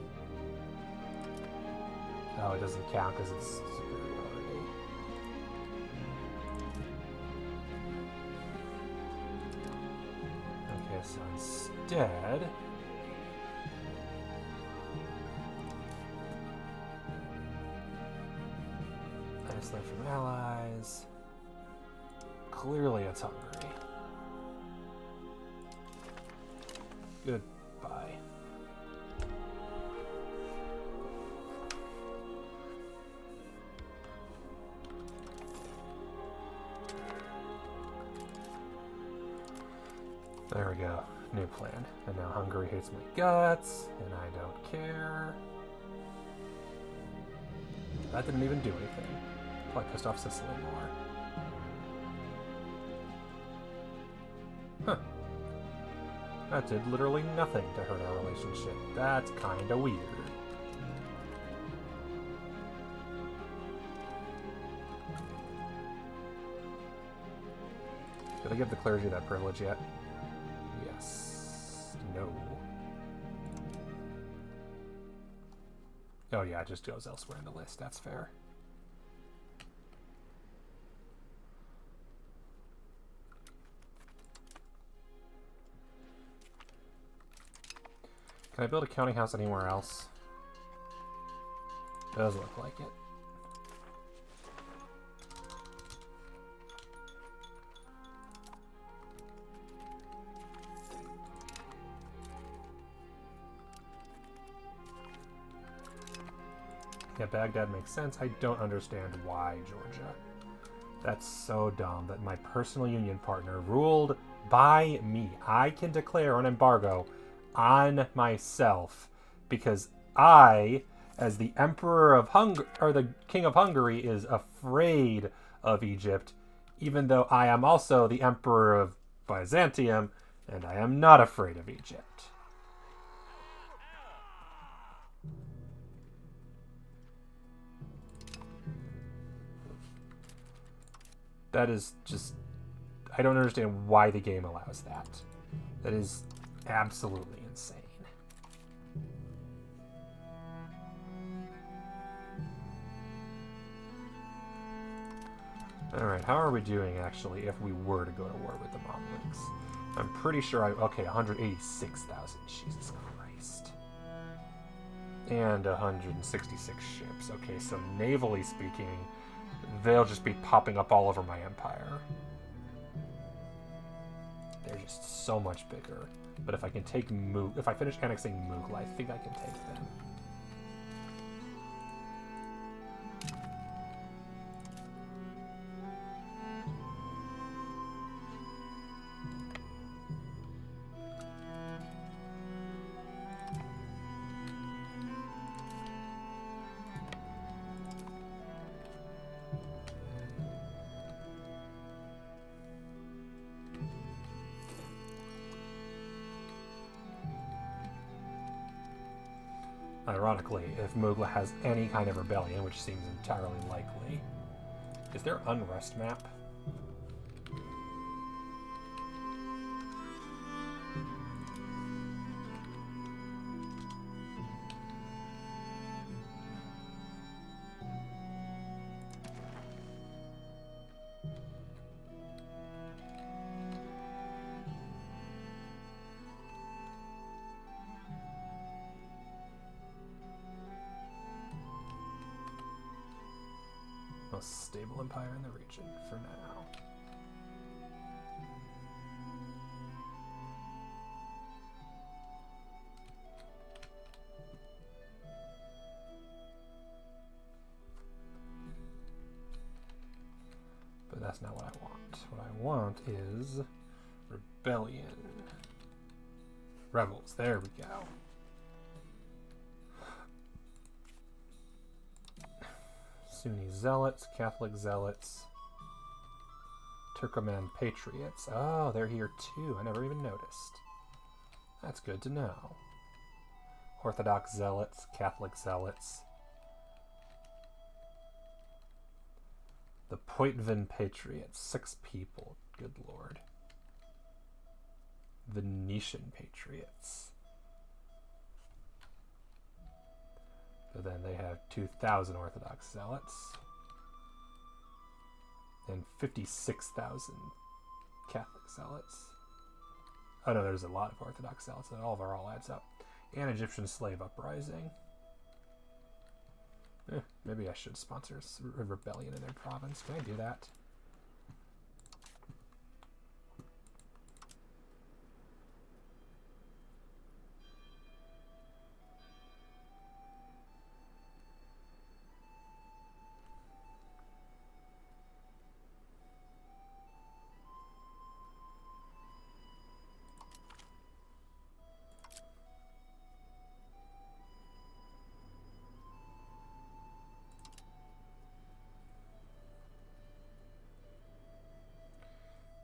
Oh, it doesn't count because it's superiority. Okay, so instead... Iceland from allies. Clearly it's Hungary. Goodbye. There we go. New plan. And now Hungary hates my guts, and I don't care. That didn't even do anything. Probably pissed off Sicily more. Huh. That did literally nothing to hurt our relationship. That's kinda weird. Did I give the clergy that privilege yet? Yes. No. Oh yeah, it just goes elsewhere in the list. That's fair. Can I build a county house anywhere else? Does look like it. Yeah, Baghdad makes sense. I don't understand why Georgia. That's so dumb that my personal union partner ruled by me. I can declare an embargo on myself because I, as the emperor of Hungary, or the king of Hungary, is afraid of Egypt, even though I am also the emperor of Byzantium, and I am not afraid of Egypt. That is just... I don't understand why the game allows that. That is absolutely insane. Alright, how are we doing, actually, if we were to go to war with the Mamluks? I'm pretty sure okay, 186,000. Jesus Christ. And 166 ships. Okay, so navally speaking, they'll just be popping up all over my empire. They're just so much bigger. But if I can take if I finish annexing Mughal, I think I can take them. Ironically, if Mughal has any kind of rebellion, which seems entirely likely. Is there unrest map? Most stable empire in the region for now. But that's not what I want. What I want is rebellion. Rebels, there we go. Sunni zealots, Catholic zealots, Turkoman patriots. Oh, they're here too. I never even noticed. That's good to know. Orthodox zealots, Catholic zealots. The Poitevin patriots, 6 people. Good lord. Venetian patriots. So then they have 2,000 Orthodox zealots and 56,000 Catholic zealots. Oh no, there's a lot of Orthodox zealots. All of our all adds up. And Egyptian slave uprising. Maybe I should sponsor a rebellion in their province. Can I do that?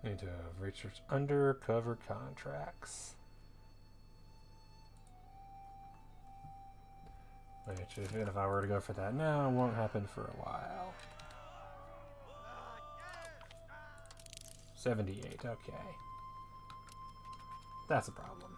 I need to research undercover contracts. Which, even if I were to go for that now, it won't happen for a while. 78, okay. That's a problem.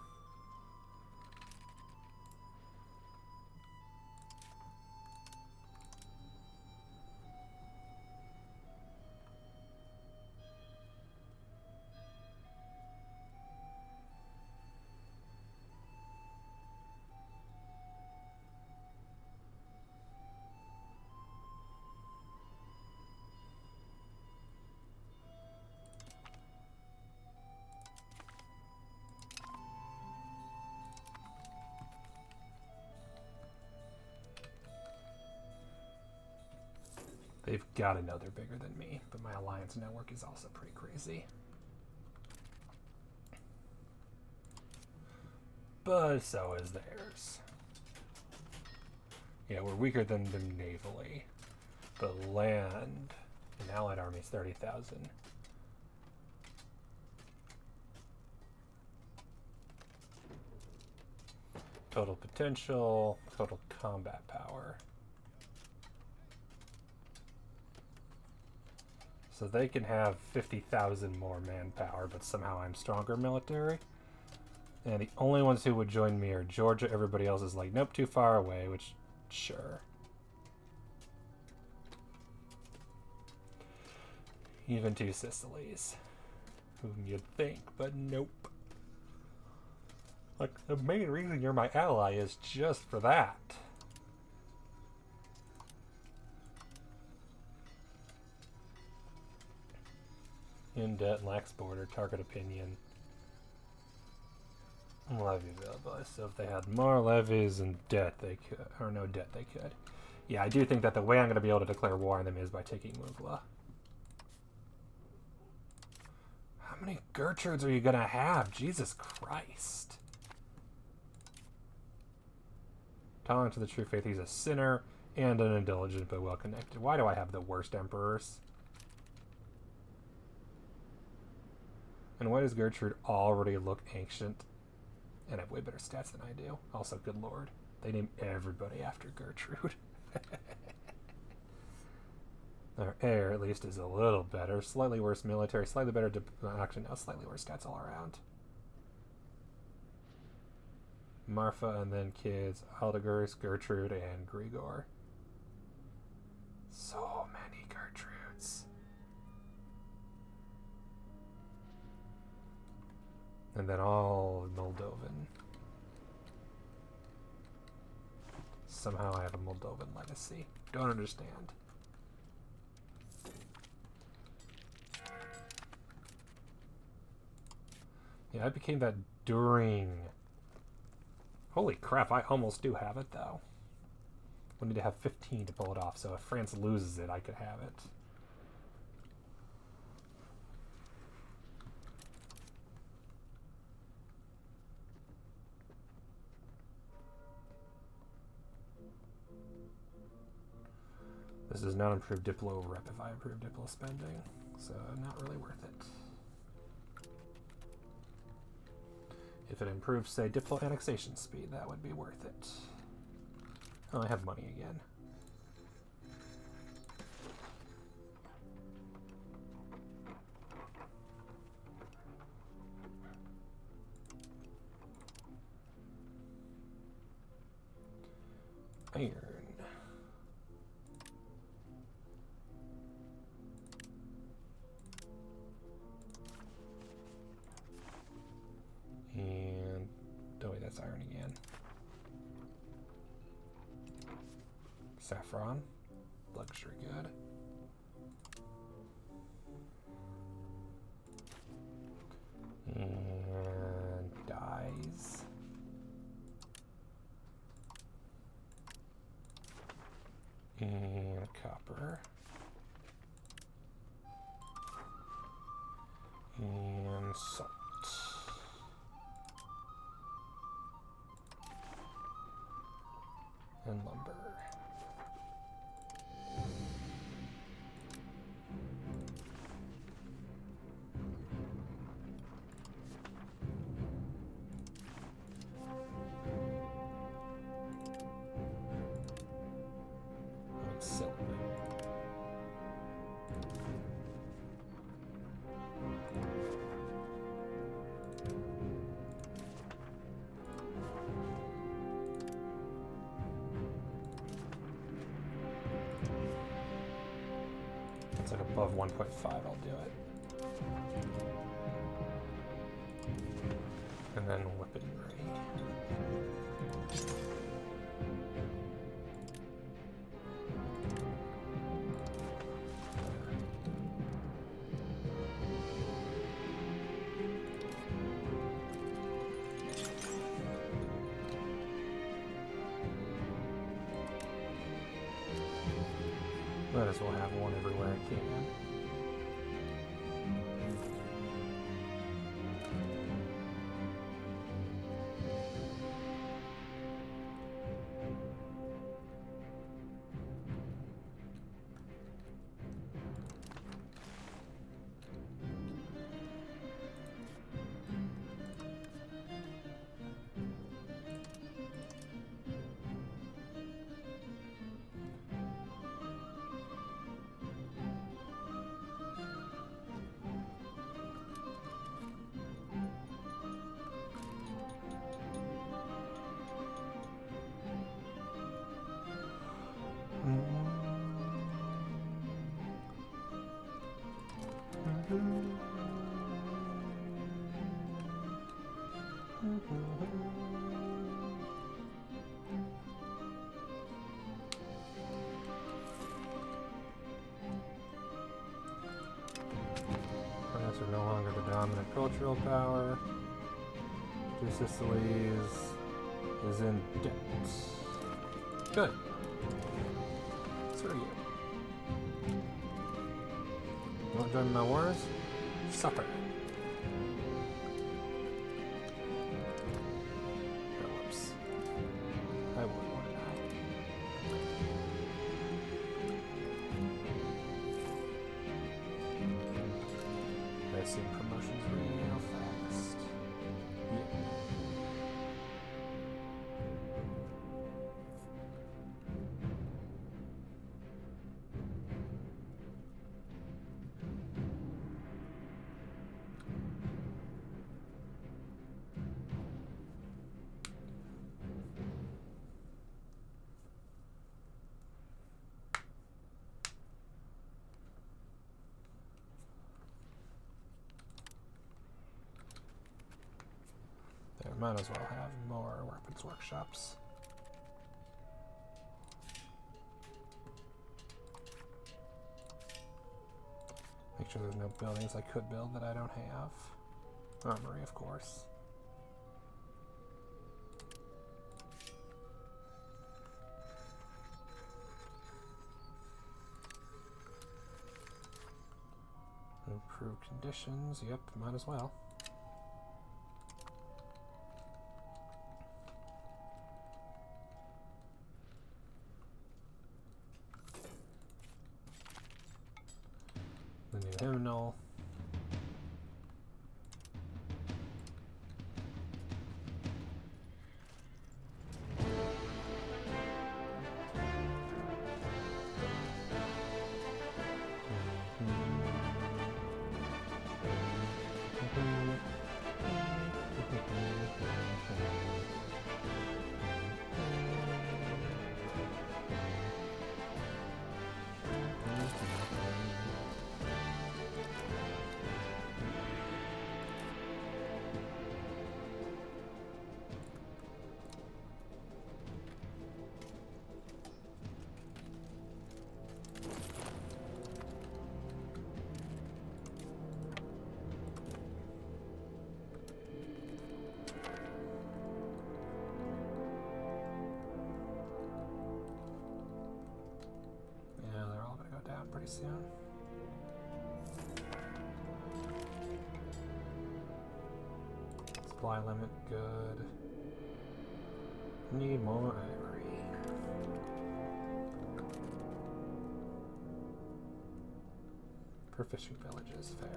They've got to know they're bigger than me, but my alliance network is also pretty crazy. But so is theirs. Yeah, we're weaker than them navally. But land, an allied army is 30,000. Total potential, total combat power. So they can have 50,000 more manpower, but somehow I'm stronger military. And the only ones who would join me are Georgia. Everybody else is like, nope, too far away, which, sure. Even Two Sicilies. Whom you'd think, but nope. Like, the main reason you're my ally is just for that. In debt, lacks border, target opinion. Levy available. So if they had more levies and debt, they could. Or no debt, they could. Yeah, I do think that the way I'm going to be able to declare war on them is by taking Mugla. How many Gertrudes are you going to have? Jesus Christ. Tolerant to the true faith, he's a sinner and an indulgent but well connected. Why do I have the worst emperors? And why does Gertrude already look ancient and have way better stats than I do? Also, good lord, they name everybody after Gertrude. Their heir, at least, is a little better. Slightly worse military, slightly better... Actually, no, slightly worse stats all around. Marfa, and then kids. Aldegers, Gertrude, and Grigor. So many Gertrudes. And then all Moldovan. Somehow I have a Moldovan legacy. Don't understand. Yeah, I became that during... Holy crap, I almost do have it, though. We need to have 15 to pull it off, so if France loses it, I could have it. This does not improve Diplo rep if I improve Diplo spending, so not really worth it. If it improves, say, Diplo annexation speed, that would be worth it. Oh, I have money again. Iron. And, oh wait, that's iron again. Saffron, luxury good. And dyes. And copper. And salt. And lumber. And silk. It's like above 1.5, I'll do it. And then whip it ready. Might as well have one everywhere I can. France are no longer the dominant cultural power. Two Sicilies is in debt. Good. Screw you. You won't join my wars? Suffer. Phillips. I would want to know. I see promotions real fast. Yeah. Might as well have more weapons workshops. Make sure there's no buildings I could build that I don't have. Armory, of course. Improve conditions, yep, might as well. The new hymnal. Pretty soon. Supply limit, good. Need more ivory. Per fishing villages, fair.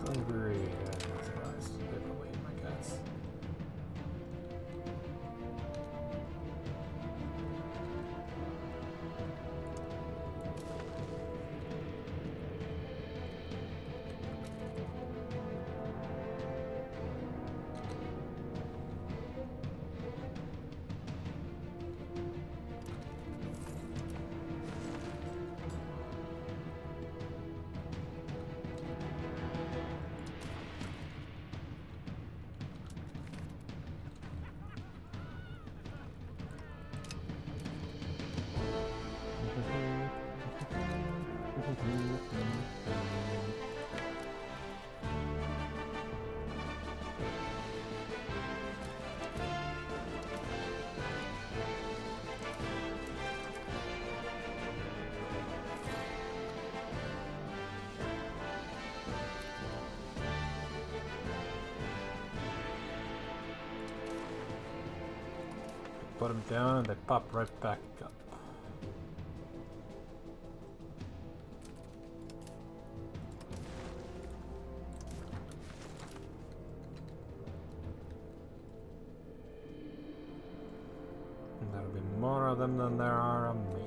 Hungary, I'm not surprised. They probably hate my guts. Put them down and they pop right back up. And there'll be more of them than there are of me.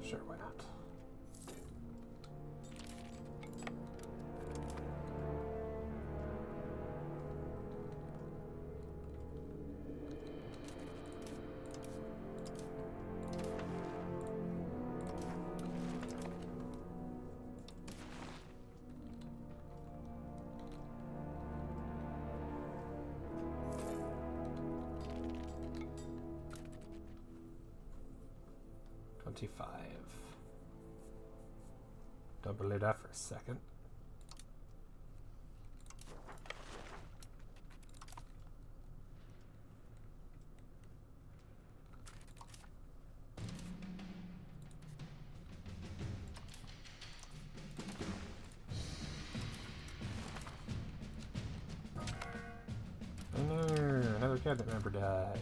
Sure, why not? Don't believe that for a second. Another cabinet member died.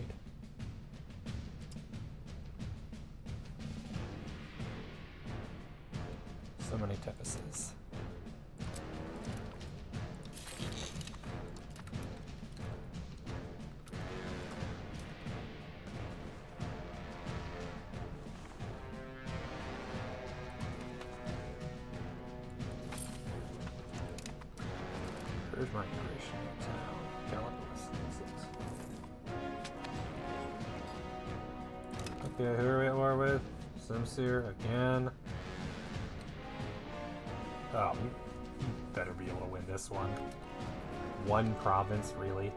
So many Tepeses. Where's my immigration town? Galapagos. Okay, who are we at war with? Simsir again. Oh, you better be able to win this one. One province, really?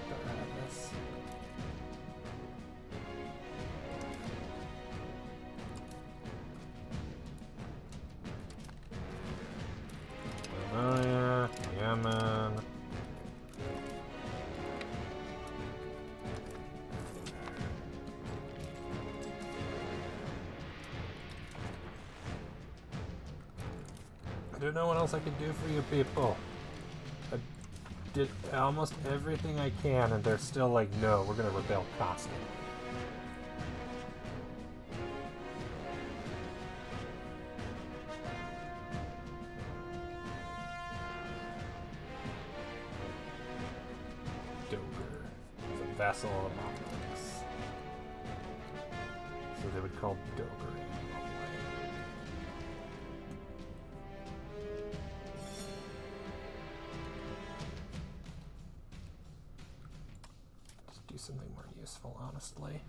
Better have this. Mongolia, Yemen. I don't know what else I can do for you people. I did almost everything I can and they're still like, no, we're gonna rebel constantly. Dover is a vassal of Mongols. So they would call Dover. Do something more useful, honestly.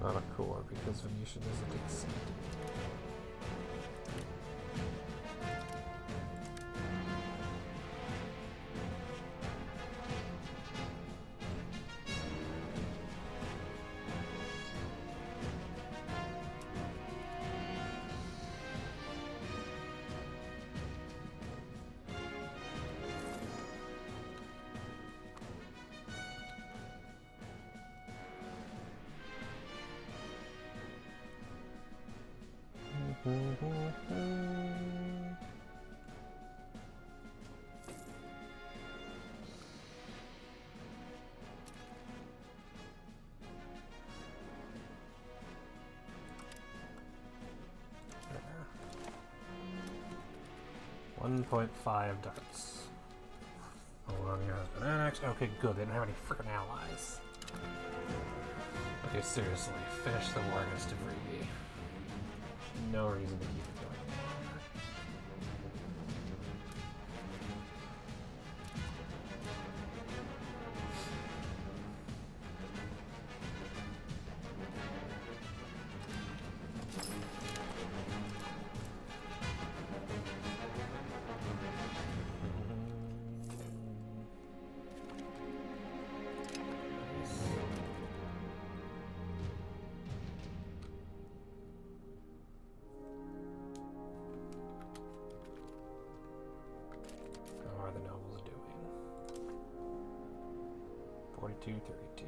Not a core because Venetian isn't accepted. .5 darts. Hold on, your husband annexed. Okay, good. They don't have any freaking allies. Okay, seriously, finish the war against Europa V. No reason to keep it going. 32, 32.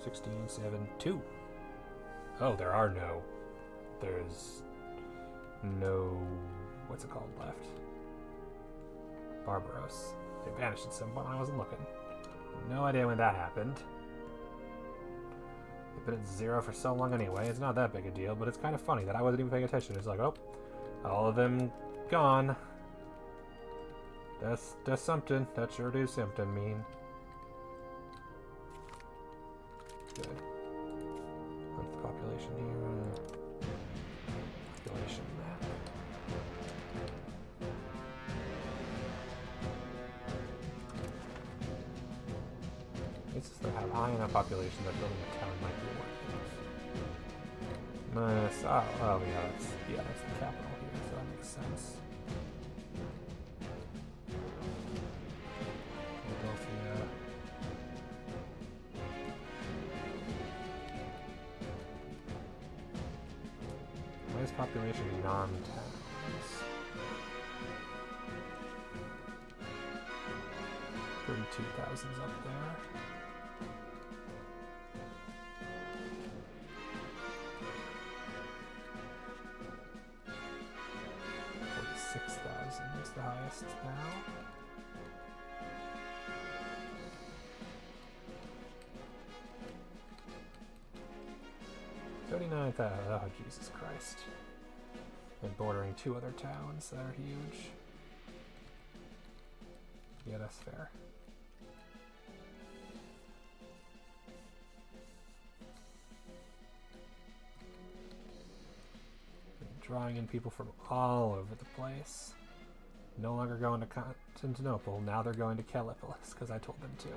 16, 7, 2. Oh, there's no, what's it called, left? Barbaros. They vanished at some point when I wasn't looking. No idea when that happened. They've been at 0 for so long anyway, it's not that big a deal, but it's kind of funny that I wasn't even paying attention. It's like, oh, all of them gone. That's something. That sure do something mean. Good. What's the population here? Population map. It's just they have high enough population that building a town might be worth it. Nice. Oh yeah, that's the capital here, so that makes sense. Philadelphia. Highest population non-towns. 32,000's up there. Is the highest now. 39,000. Oh, Jesus Christ. And bordering 2 other towns that are huge. Yeah, that's fair. Drawing in people from all over the place. No longer going to Constantinople, now they're going to Callipolis, because I told them to.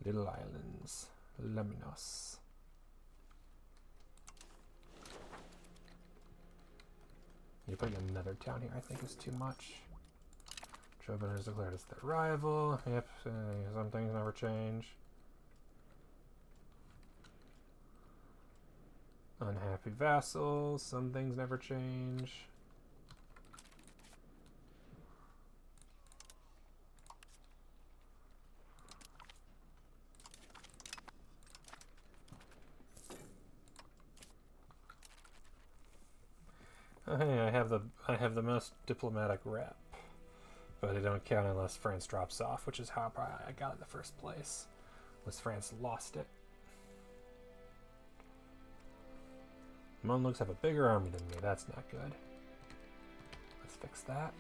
Little islands. Lemnos. You putting another town here, I think, is too much. Troubadour has declared as their rival. Yep, some things never change. Unhappy vassals. Some things never change. Oh, hey, I have the most diplomatic rep, but they don't count unless France drops off, which is how I got in the first place. Was France lost it? Mamluks have a bigger army than me. That's not good. Let's fix that.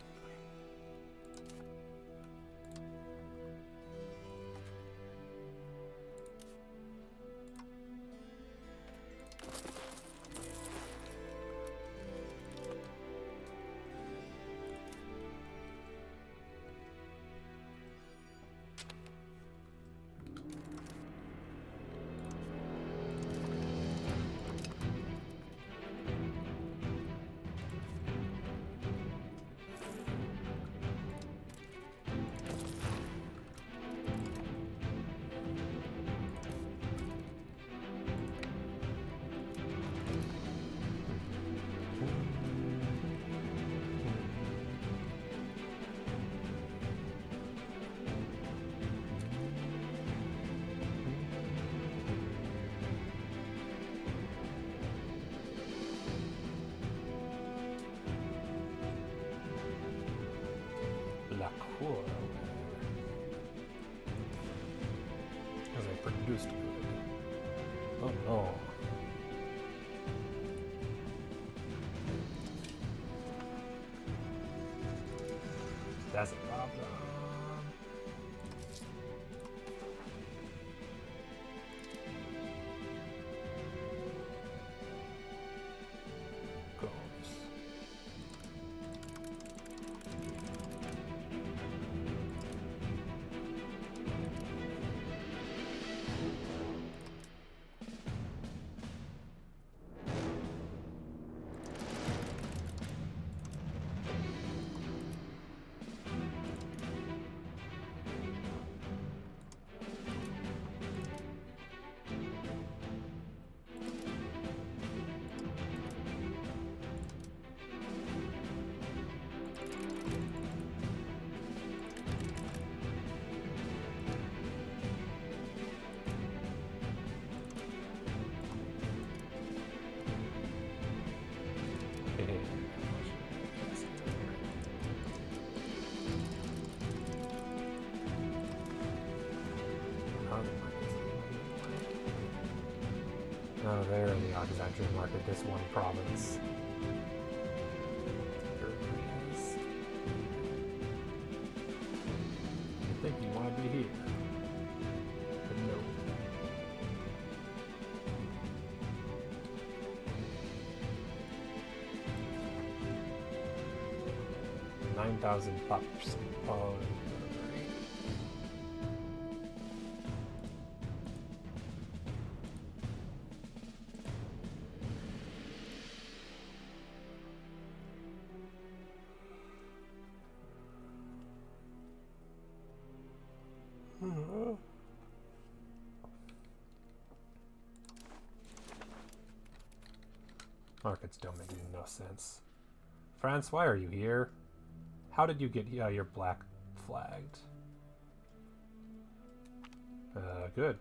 Because I produced good. Oh no. That's a problem. Oh, they're in the Byzantium market, this one province. You think you want to be here, but no. 9,000 pups. Oh, markets don't make no sense. France, why are you here? How did you get your black flagged? Good. Good.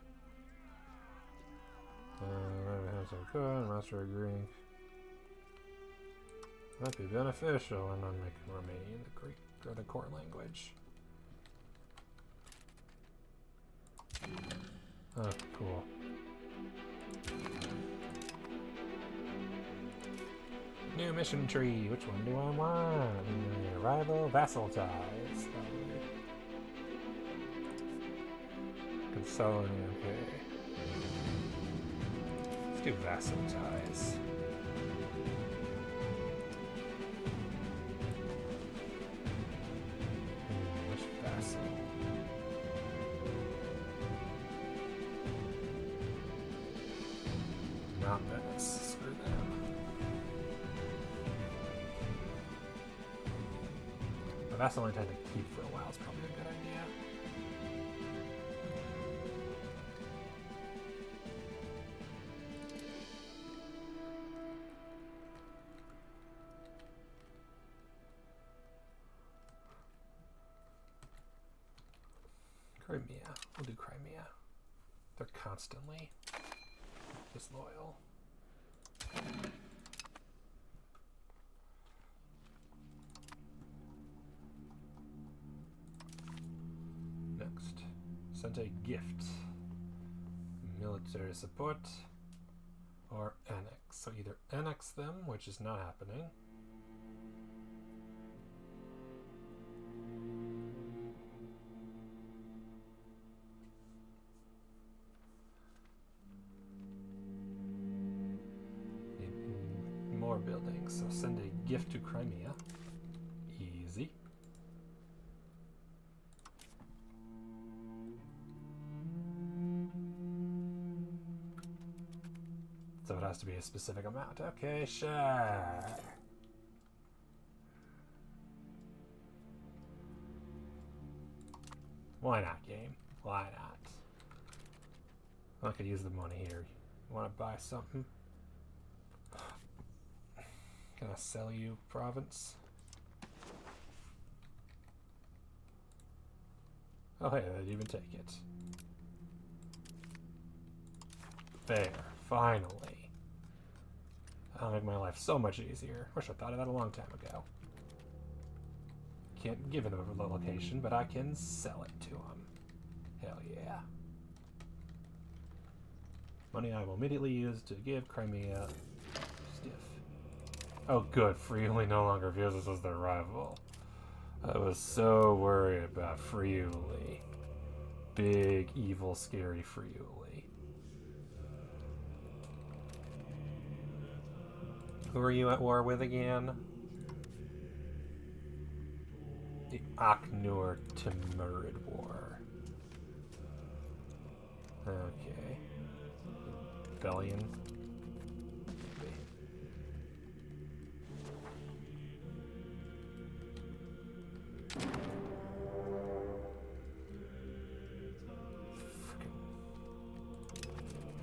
Master of Greek. Might be beneficial and unmaking Romanian the Greek or the core language. Oh, cool. New mission tree. Which one do I want? Rival vassal ties. Consolidate. Okay. Let's do vassal ties. Which vassal? Not Venice. Screw them. A vassal I tend to keep for a while is probably a good idea. Crimea. We'll do Crimea. They're constantly disloyal. Next, send a gift. Military support or annex. So either annex them, which is not happening. More buildings, so send a gift to Crimea. Easy. So it has to be a specific amount. Okay, sure. Why not, game? Why not? I could use the money here. You want to buy something? Can I sell you province? Oh hey, they'd even take it. There, finally. That'll make my life so much easier. Wish I thought of that a long time ago. Can't give it a location, but I can sell it to him. Hell yeah. Money I will immediately use to give Crimea stiff. Oh good, Friuli no longer views us as their rival. I was so worried about Friuli. Big, evil, scary Friuli. Who are you at war with again? The Akhnur Timurid War. Okay. Rebellion.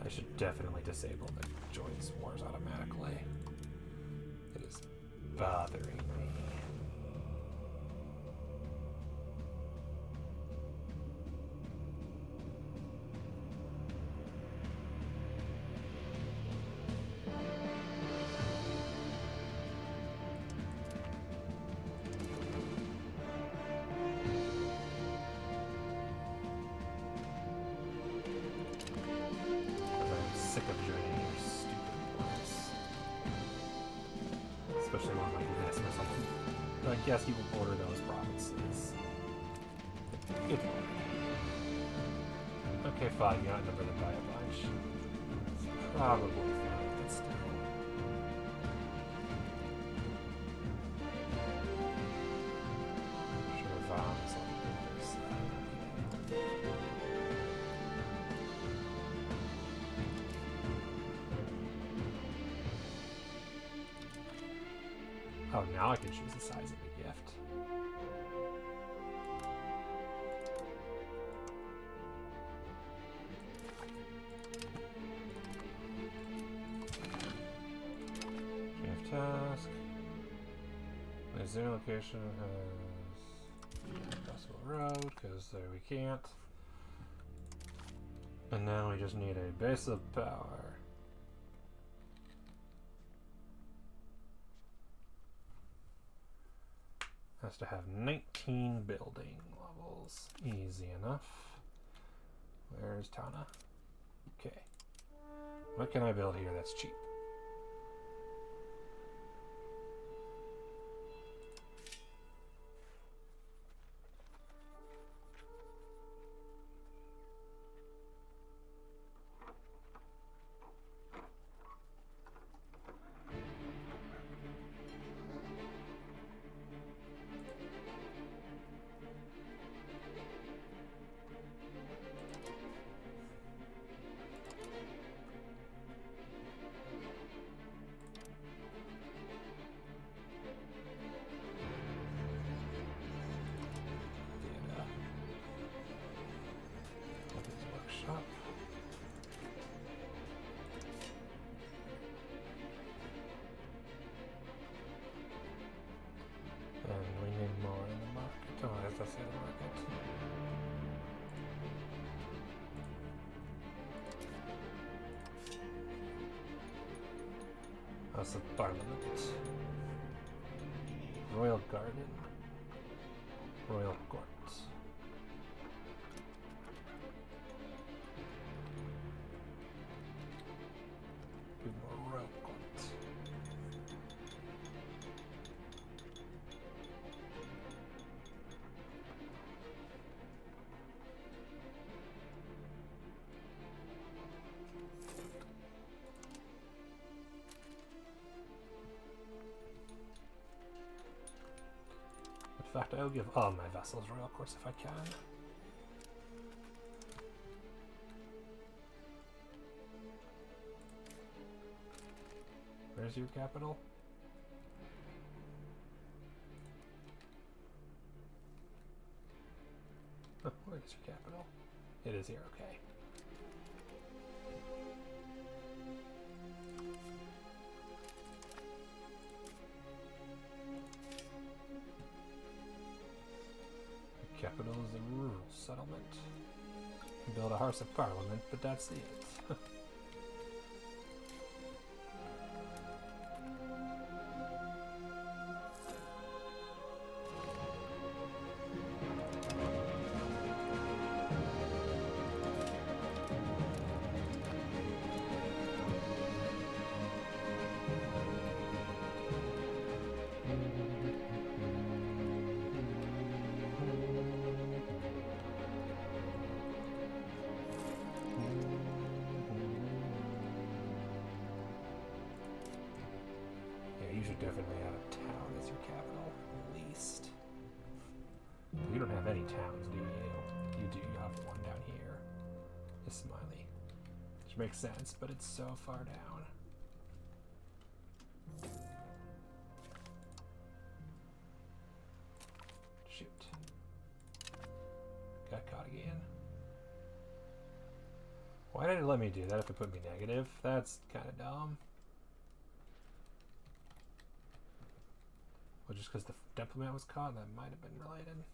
I should definitely disable the joins wars automatically. It is bothering me. I'm sick of joining your yes, you will border those provinces. Good lord. Okay, fine, you're outnumbered them by a bunch. Probably fine, but still. Sure, Vom's on the other side. Oh, now I can choose the size of the gift. Task. My zero location has possible road, because there we can't. And now we just need a base of power. Has to have 19 building levels. Easy enough. Where's Tana? Okay. What can I build here that's cheap? House of Parliament, Royal Garden, Royal Court. Good more Royal Court. In fact, I'll give all my vessels royal courts if I can. Where's your capital? Oh, where is your capital? It is here, okay. Capital is a rural settlement. You can build a House of Parliament, but that's it. You should definitely have a town as your capital, at least. You don't have any towns, do you? You do, you have one down here. The Smiley. Which makes sense, but it's so far down. Shoot. Got caught again. Why did it let me do that if it put me negative? That's kind of dumb. Well, just because the diplomat was caught, that might have been related.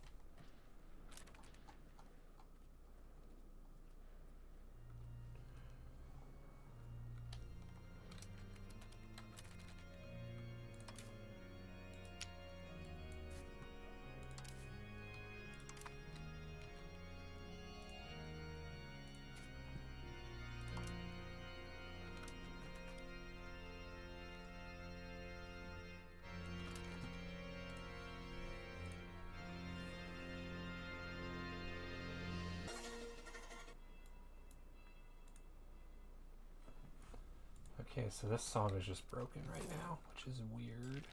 Okay, so this song is just broken right now, which is weird.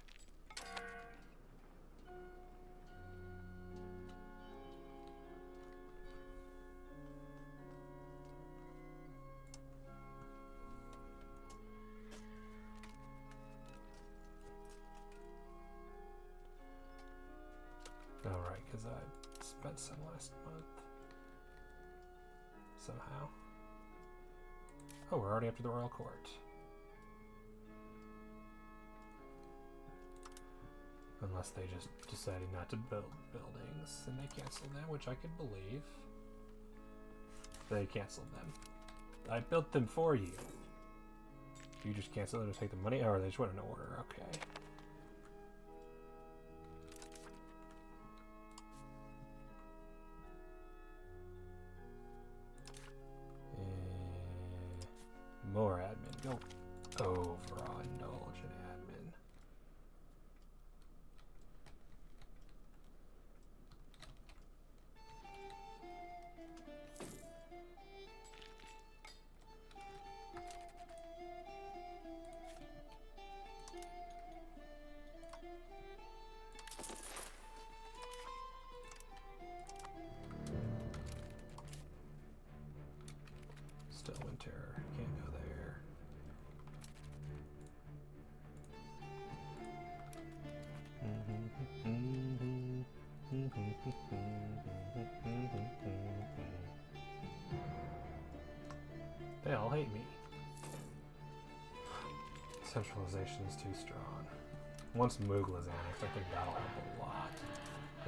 Alright, because I spent some last month. Somehow. Oh, we're already up to the Royal Court. Unless they just decided not to build buildings and they canceled them, which I could believe. They canceled them. I built them for you. You just cancel them to take the money? Or they just went in order, okay. More admin. Go overindulge in admin. Still winter. Can't go there. They all hate me. Centralization is too strong. Once Mughal is annexed, I think that'll help a lot.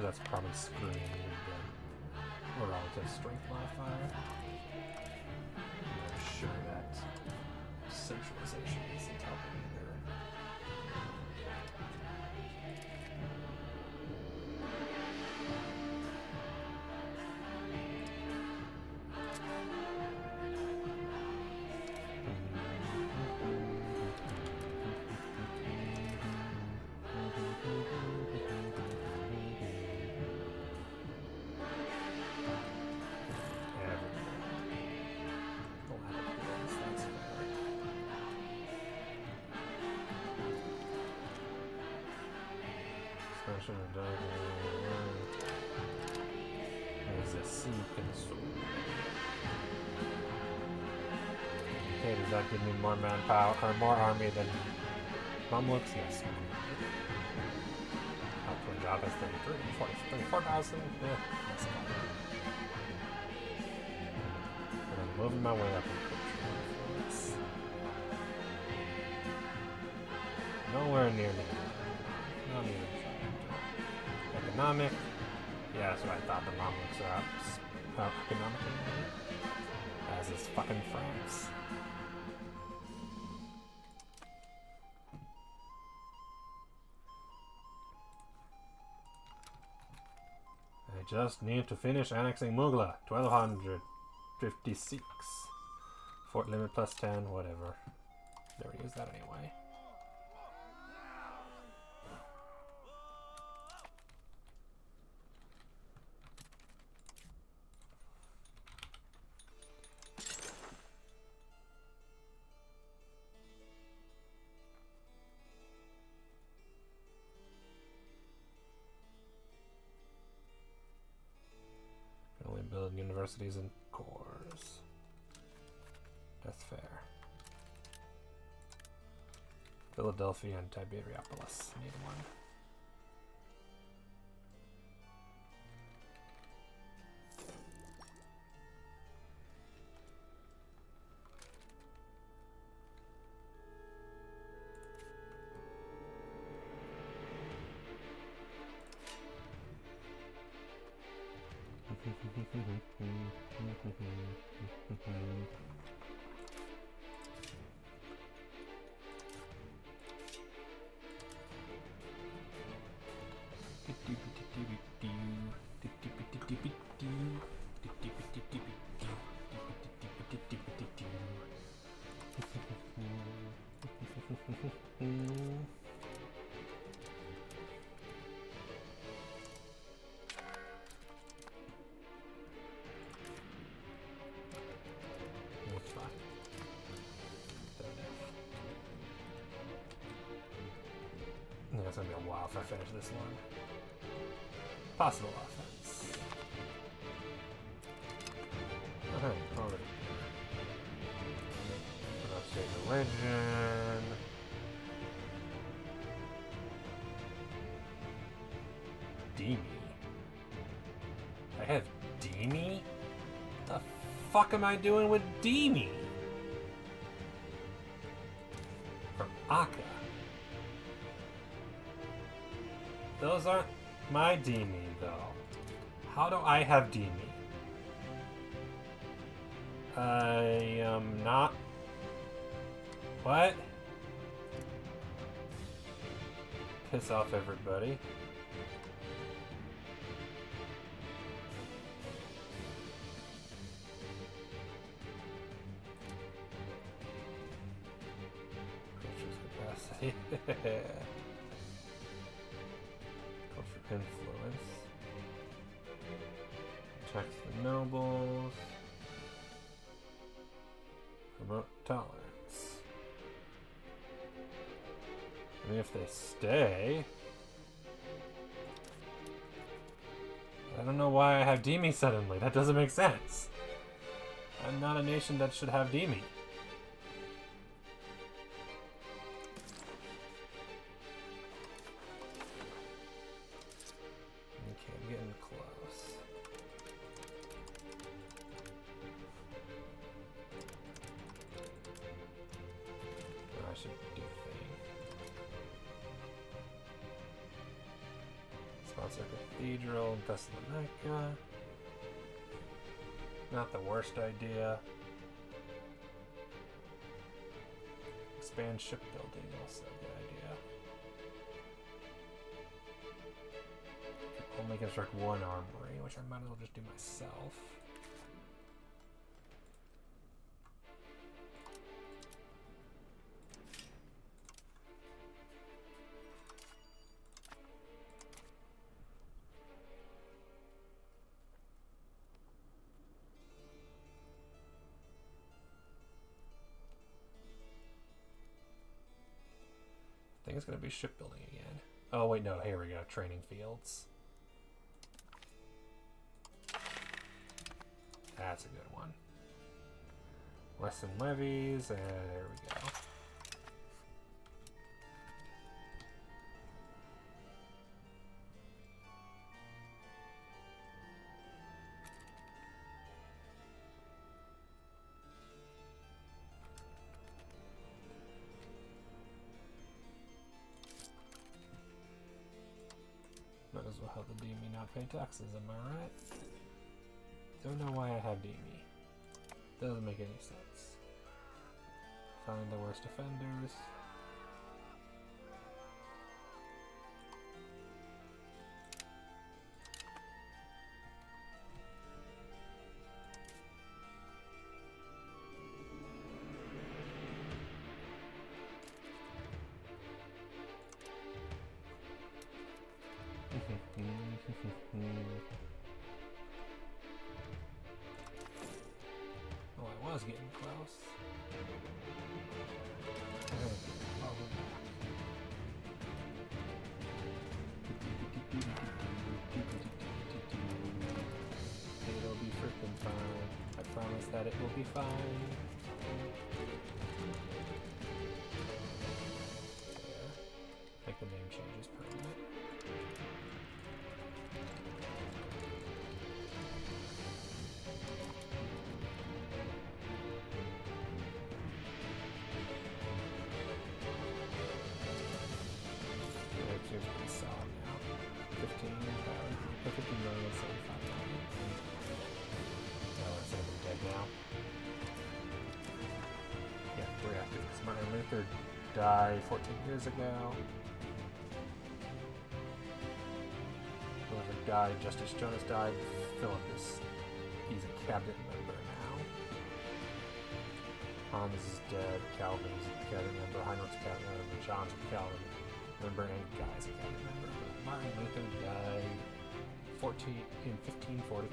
That's probably screwing the relative strength modifier. I'm sure that centralization isn't helping either. There's a sea console. Okay, does that give me more manpower or more army than Mamluks? Yes. Output job has 33, 34,000. Yeah, that's fine. And I'm moving my way up in cultural influence. Nowhere near me. Not even trying to. Economic. Yeah, that's what I thought. The Mamluks are up economically. As is fucking France. I just need to finish annexing Mughla. 1256. Fort limit plus 10, whatever. Never use that anyway. Only build universities and cores. That's fair. Philadelphia and Tiberiapolis. Need one. it's gonna be a while if I finish this one. Possible offense. Okay, already. Upstate religion. Demi. I have Demi? What the fuck am I doing with Demi? From Akka. Those aren't my Demi, though. How do I have Demi? I am not... What? Piss off everybody. Culture's capacity. Culture influence. Tax the nobles. Promote tolerance. I mean, if they stay... I don't know why I have Demi suddenly. That doesn't make sense. I'm not a nation that should have Demi. Okay, I'm getting close. Oh, I should do a thing. Sponsor Cathedral in Thessalonica. Not the worst idea. Expand shipbuilding, also a good idea. Only construct one armory, which I might as well just do myself. I think it's going to be shipbuilding again. Oh, wait, no. Here we go. Training fields. That's a good one. Lessen levies, and there we go. Might as well have the Demi not pay taxes, am I right? Don't know why I have Demi. Doesn't make any sense. Find the worst offenders. Oh, I was getting close. It'll be freaking fine. I promise that it will be fine. There. Make the name changes permanent. Seems pretty solid now. 15 million, 75 million. Oh, it's even dead now. Yeah, reactive because Martin Luther died 14 years ago. Whoever died, Justice Jonas died. Philip he's a cabinet member now. Hans is dead. Calvin is a cabinet member. Heinrich's a cabinet member. John's a cabinet member, and Guy's a cabinet member. But Martin Luther died in 1545.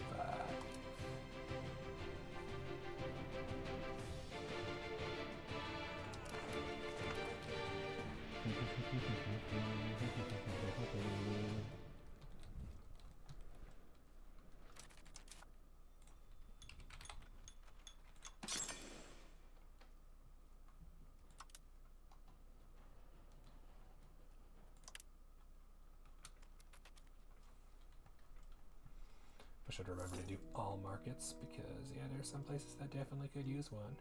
I should remember to do all markets because, yeah, there's some places that definitely could use one.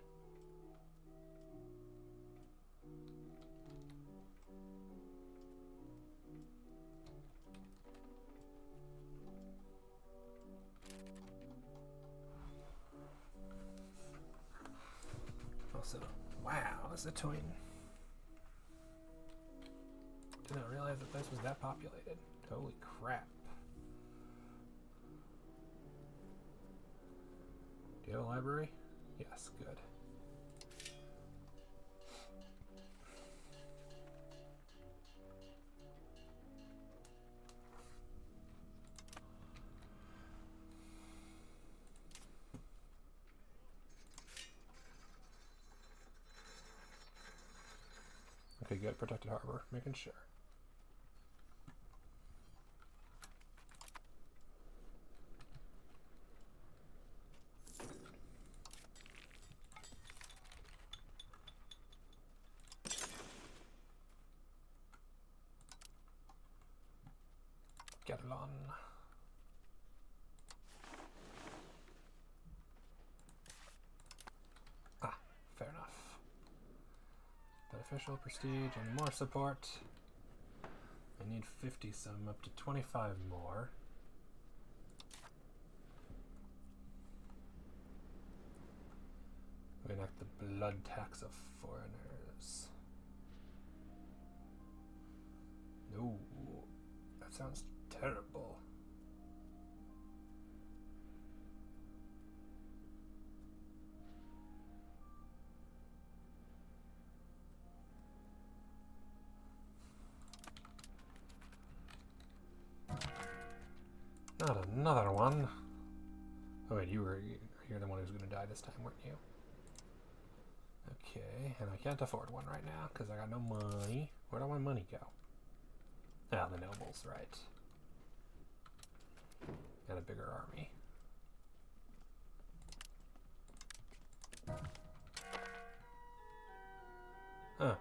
Also, wow, that's a twin. Didn't realize that this was that populated. Holy crap. Do you have a library? Yes, good. Okay, good. Protected harbor. Making sure. Get it on. Ah, fair enough. Beneficial, prestige, and more support. I need 50, so I'm up to 25 more. We enact the blood tax of foreigners. No, that sounds terrible. Not another one. Oh wait, you're the one who's gonna die this time, weren't you? Okay, and I can't afford one right now because I got no money. Where'd all my money go? Ah, the nobles, right. And a bigger army. Huh,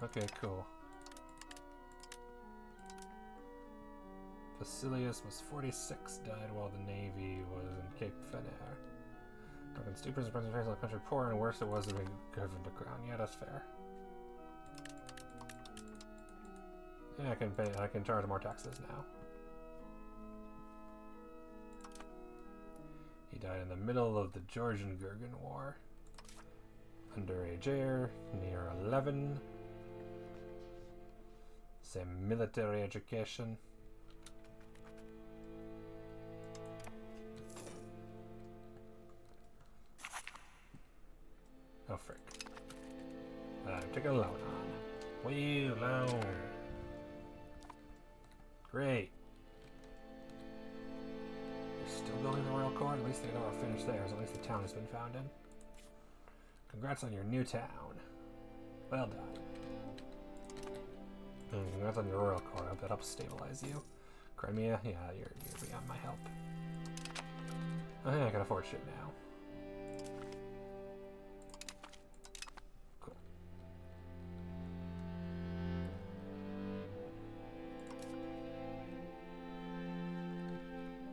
okay, cool. Basilius was 46, died while the navy was in Cape Fener. Drunken stupors and present the country poor, and worse it was to be given to crown. Yeah, that's fair. Yeah, I can charge more taxes now. He died in the middle of the Georgian-Gurgen War. Underage heir, near 11. Same military education. Oh, frick. Took a loan on. Wee loan. Great. You're still building the royal court? At least they know we're finished theirs. At least the town has been founded. Congrats on your new town. Well done. And congrats on your royal court. I hope that helps stabilize you. Crimea? Yeah, you're beyond my help. I think I can afford shit now.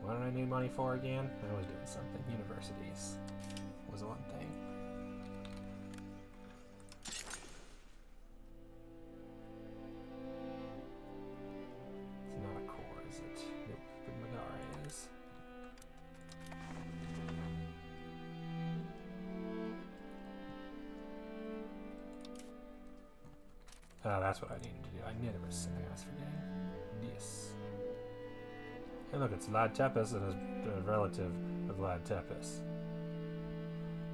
What did I need money for again? I was doing something. Universities was one thing. It's not a core, is it? Nope, but Megara is. Oh, that's what I needed to do. I knew there was something I was forgetting. Yes. Hey look, it's Vlad Tepes and a relative of Vlad Tepes.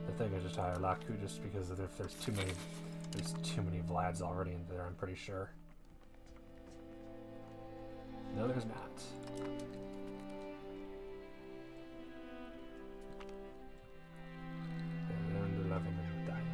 I think I just hire Laku just because there's too many Vlads already in there, I'm pretty sure. No, there's not. I learned to love him and die him.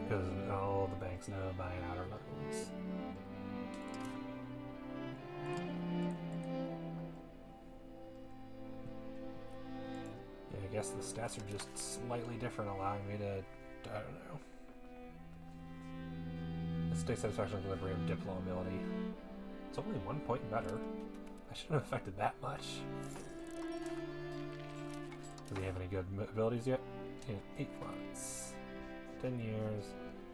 Because all the banks know buying out our loans. Yeah, I guess the stats are just slightly different, allowing me to, I don't know. State satisfaction and delivery of Diplo ability. It's only 1 point better. I shouldn't have affected that much. Does he have any good abilities yet? In 8 months. 10 years.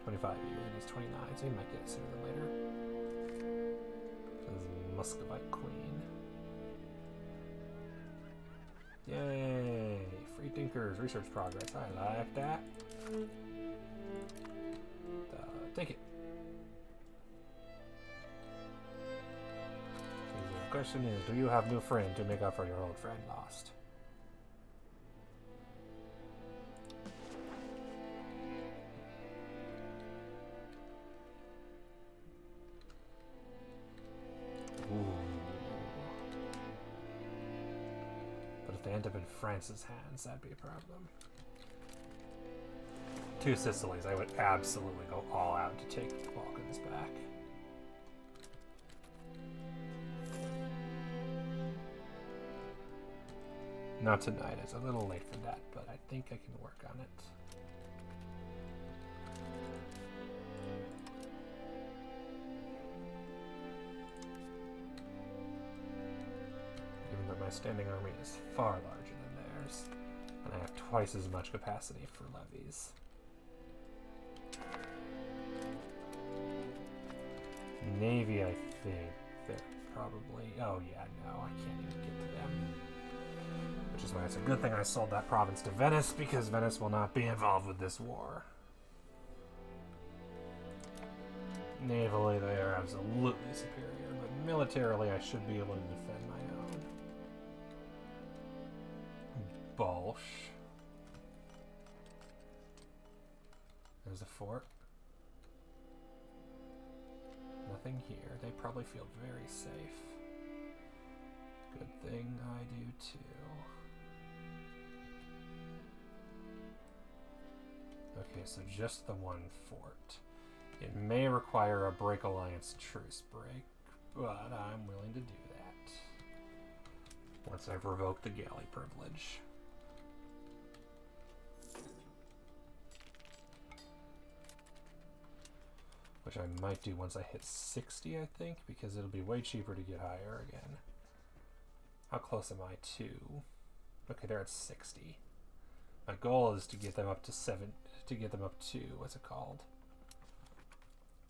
25 years. And he's 29, so he might get it sooner than later. This is Muscovite Queen. Yay! Free Tinkers. Research progress. I like that. Take it. The question is, do you have new friend to make up for your old friend lost? Ooh. But if they end up in France's hands, that'd be a problem. Two Sicilies, I would absolutely go all out to take the Balkans back. Not tonight, it's a little late for that, but I think I can work on it. Even though my standing army is far larger than theirs, and I have twice as much capacity for levies. Navy, I think they're probably... Oh yeah, no, I can't even get to them. Which is why it's a good thing I sold that province to Venice, because Venice will not be involved with this war. Navally, they are absolutely superior, but militarily, I should be able to defend my own. Bolsh. There's a fort. Nothing here. They probably feel very safe. Good thing I do too. Okay, so just the one fort. It may require a break alliance truce break, but I'm willing to do that. Once I've revoked the galley privilege. Which I might do once I hit 60, I think, because it'll be way cheaper to get higher again. How close am I to? Okay, they're at 60. My goal is to get them up to what's it called?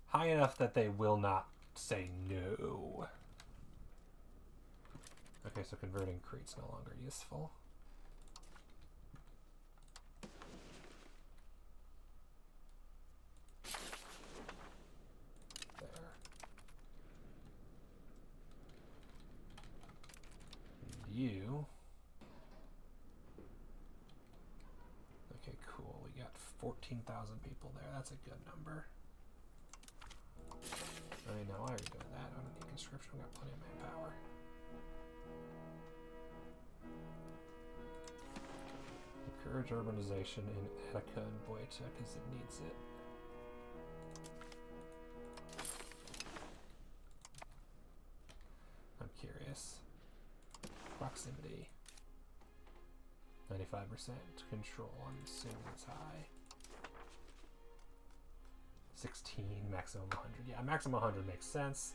High enough that they will not say no. Okay, so converting Crete's no longer useful. There. And you... Okay, cool. We got 14,000 people there. That's a good number. I know, I already doing that. I don't need conscription. We got plenty of manpower. Encourage urbanization in Attica and Boeta because it needs it. I'm curious. Proximity. 95% control. I'm assuming it's high. 16, maximum 100. Yeah, maximum 100 makes sense.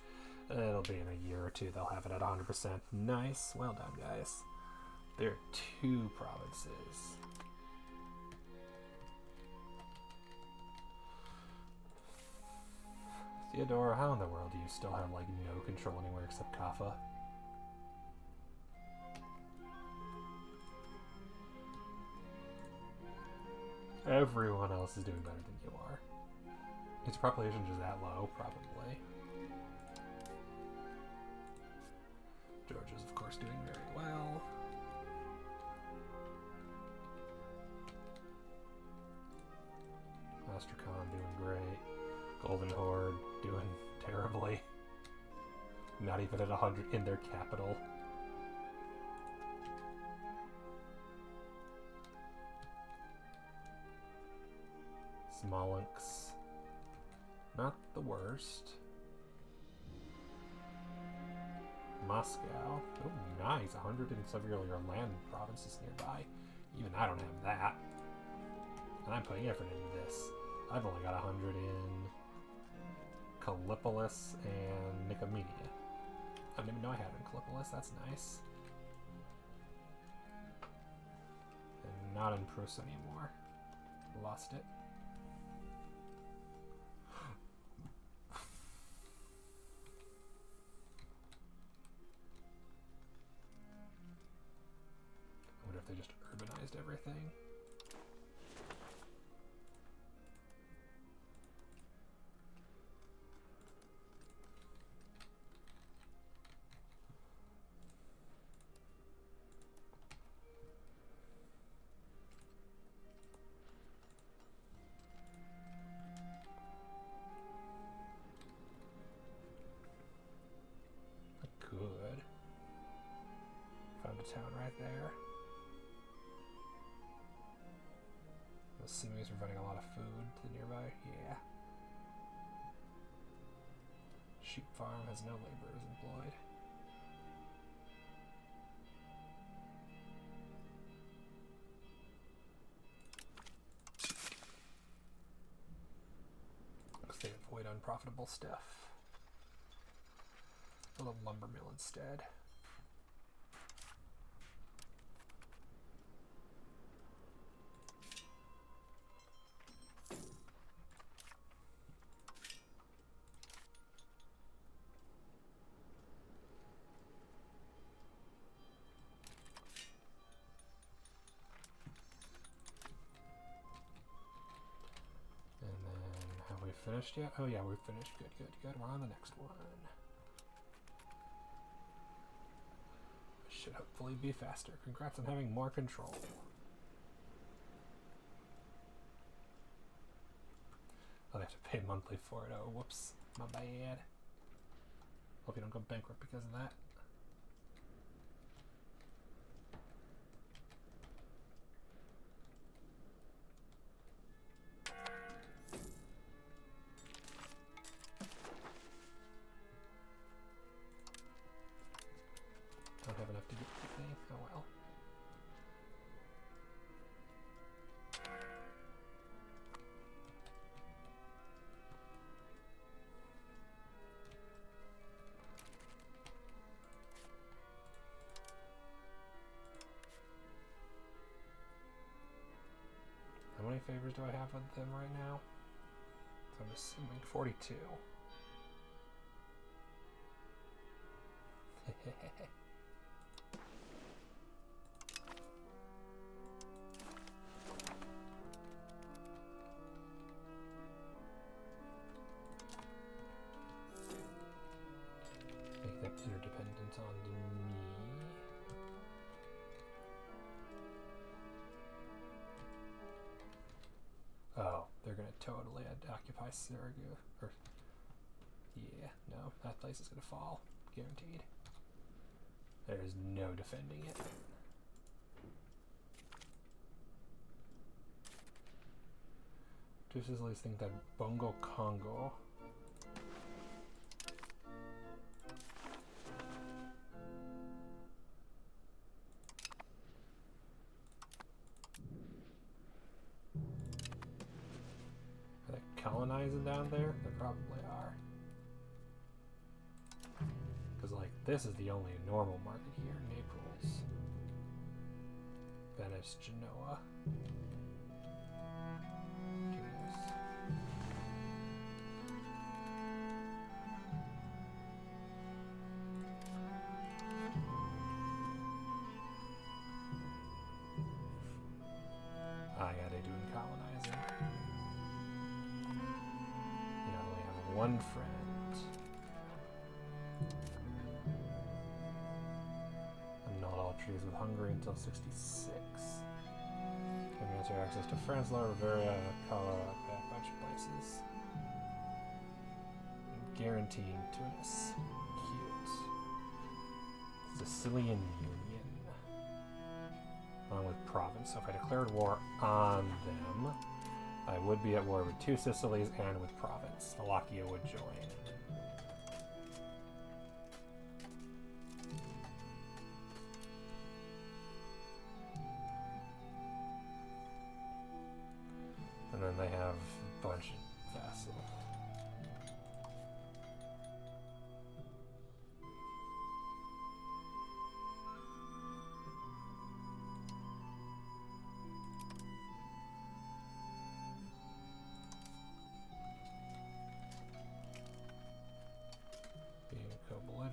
It'll be in a year or two. They'll have it at 100%. Nice. Well done, guys. There are 2 provinces. Theodora, how in the world do you still have, like, no control anywhere except Kaffa? Everyone else is doing better than you are. Its population just that low, probably. Georgia's, of course, doing very well. Astrakhan doing great. Golden Horde doing terribly. Not even at 100 in their capital. Smolensk. Not the worst. Moscow. Oh, nice. 100 and several of your land provinces nearby. Even I don't have that. And I'm putting effort into this. I've only got 100 in Callipolis and Nicomedia. I didn't even know I had it in Callipolis. That's nice. And not in Prus anymore. Lost it. I wonder if they just urbanized everything. Good. Found a town right there. I'm assuming he's providing a lot of food to nearby. Yeah. Sheep farm has no laborers employed. Because they avoid unprofitable stuff. A little lumber mill instead. And then, have we finished yet? Oh yeah, we've finished. Good, good, good. We're on the next one. Should hopefully be faster. Congrats on having more control. I'll have to pay monthly for it. Oh, whoops. My bad. Hope you don't go bankrupt because of that. Don't have enough to get anything. Oh well. How many favors do I have with them right now? So I'm assuming 42. Make that interdependent on me. Oh, they're gonna totally occupy Sirigu. Or, yeah, no, that place is gonna fall, guaranteed. There is no defending it. Two Sicilies think that Bongo Congo. Are they colonizing down there? They probably are. Because, like, this is the only normal market here. Naples. Venice, Genoa. Tunis. Ah, yeah, they're doing colonizing. Yeah, we have one friend. Treaties with Hungary until 66. Giving military access to France, Lower Bavaria, Colorado, a bunch of places. And guaranteeing Tunis. Cute. Sicilian Union. Along with province. So if I declared war on them, I would be at war with Two Sicilies and with province. Wallachia would join.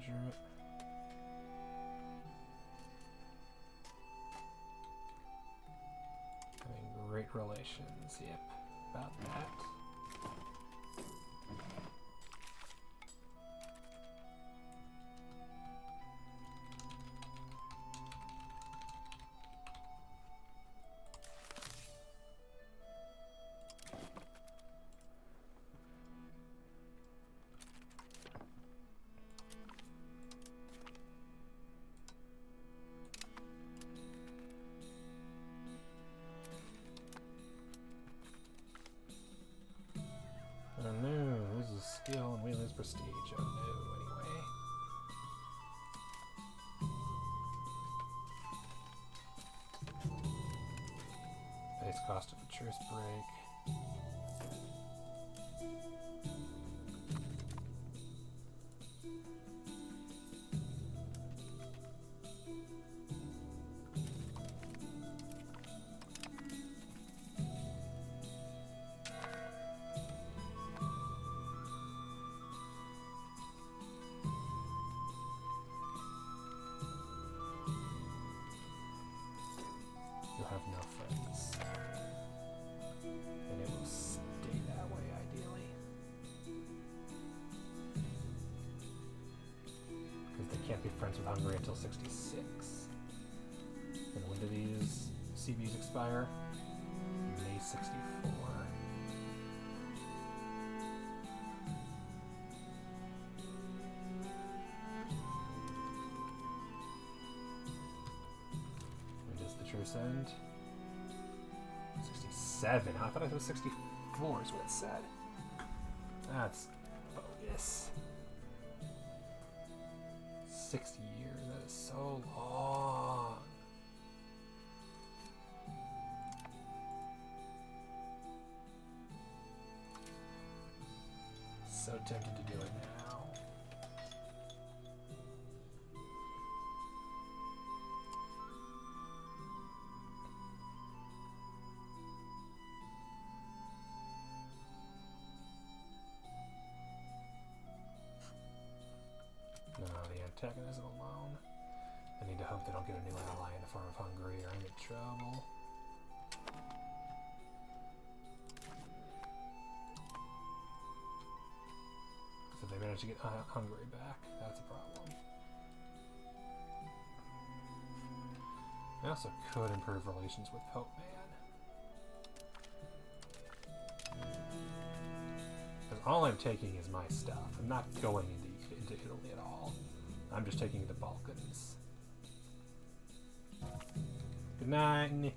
belligerent. Having great relations, yep, about that. Oh no, loses skill and we lose prestige. Oh no, anyway. Base cost of a truce break. You'll have no friends. And it will stay that way, ideally. Because they can't be friends with Hungary until 66. And when do these CBs expire? May 64. Truce end. 67. I thought it was 64 is what it said. That's bogus. 60 years. That is so long. So tempted to do it now. No, the antagonism alone. I need to hope they don't get a new ally in the form of Hungary or I'm in trouble. So if they manage to get Hungary back, that's a problem. I also could improve relations with Pope Man. Because all I'm taking is my stuff. I'm not going into Italy at all. I'm just taking the Balkans. Good night,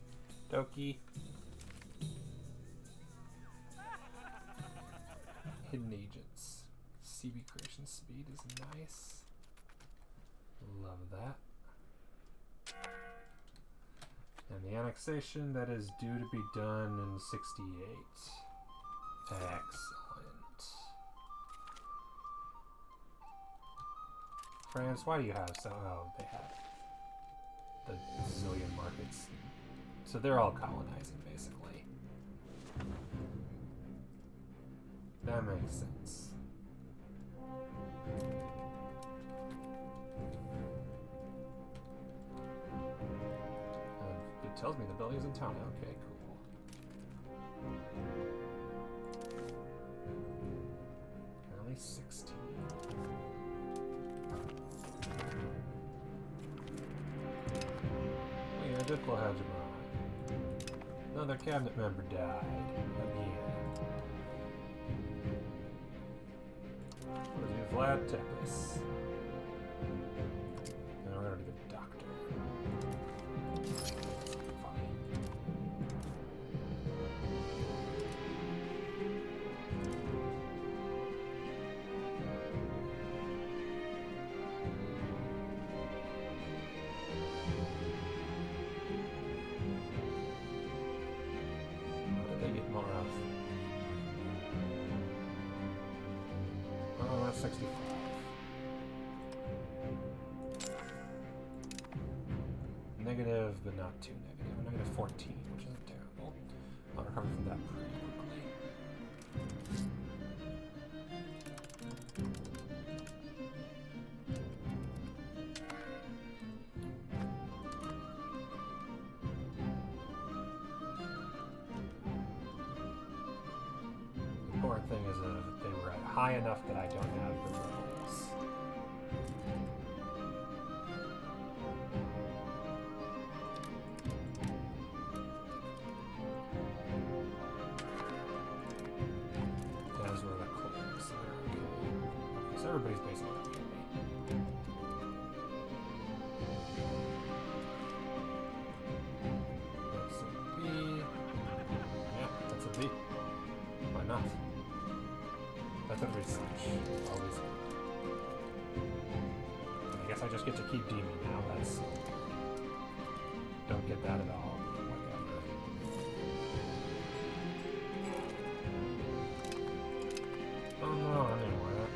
Doki. Hidden agents. CB creation speed is nice. Love that. And the annexation that is due to be done in 68. Excellent. France, why do you have so... Oh, they have the zillion markets. So they're all colonizing, basically. That makes sense. It tells me the building's in town. Okay, cool. Currently 16. Political hegemony. Another cabinet member died. Again. What is it? Vlad Tepes. And we're going to the doctor. Fine. Oh, that's 65. Negative, but not too negative. Negative 14, which isn't terrible. I'll recover from that pretty quickly. high enough that I don't have the roads. Those were the cores. Okay, so everybody's basically okay. That's a B. Yeah, that's a B. Why not? That's a research. Always. I guess I just get to keep Demon now. That's. Don't get that at all. Whatever. Oh no, I didn't want that.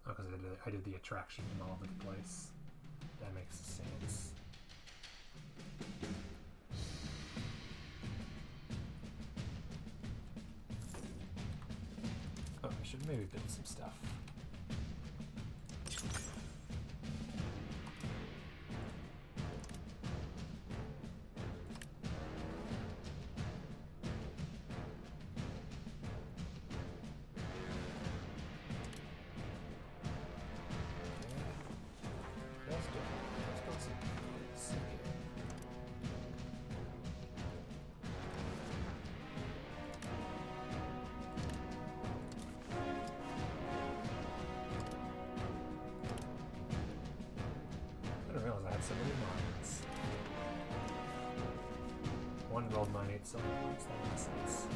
Because I did the attraction all over the place. That makes sense. Oh, I should maybe build some stuff. So many mines. One gold mine, 8 silver mines, that makes sense.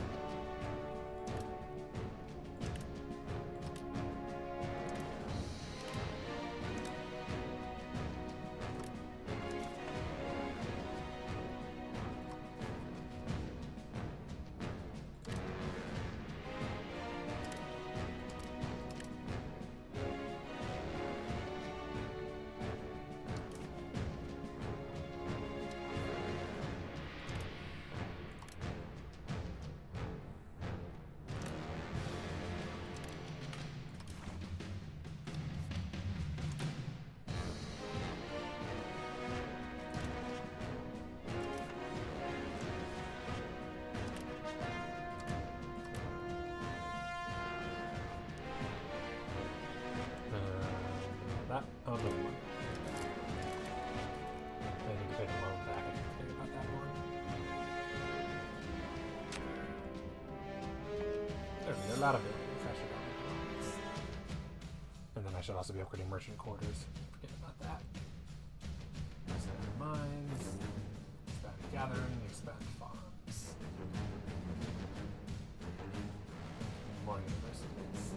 Oh, no. I need to pay the loan back. I didn't think about that one. There we go. A lot of buildings. I should own buildings. And then I should also be upgrading merchant quarters. Forget about that. Expand mines. Expand gathering. Expand farms. More universities.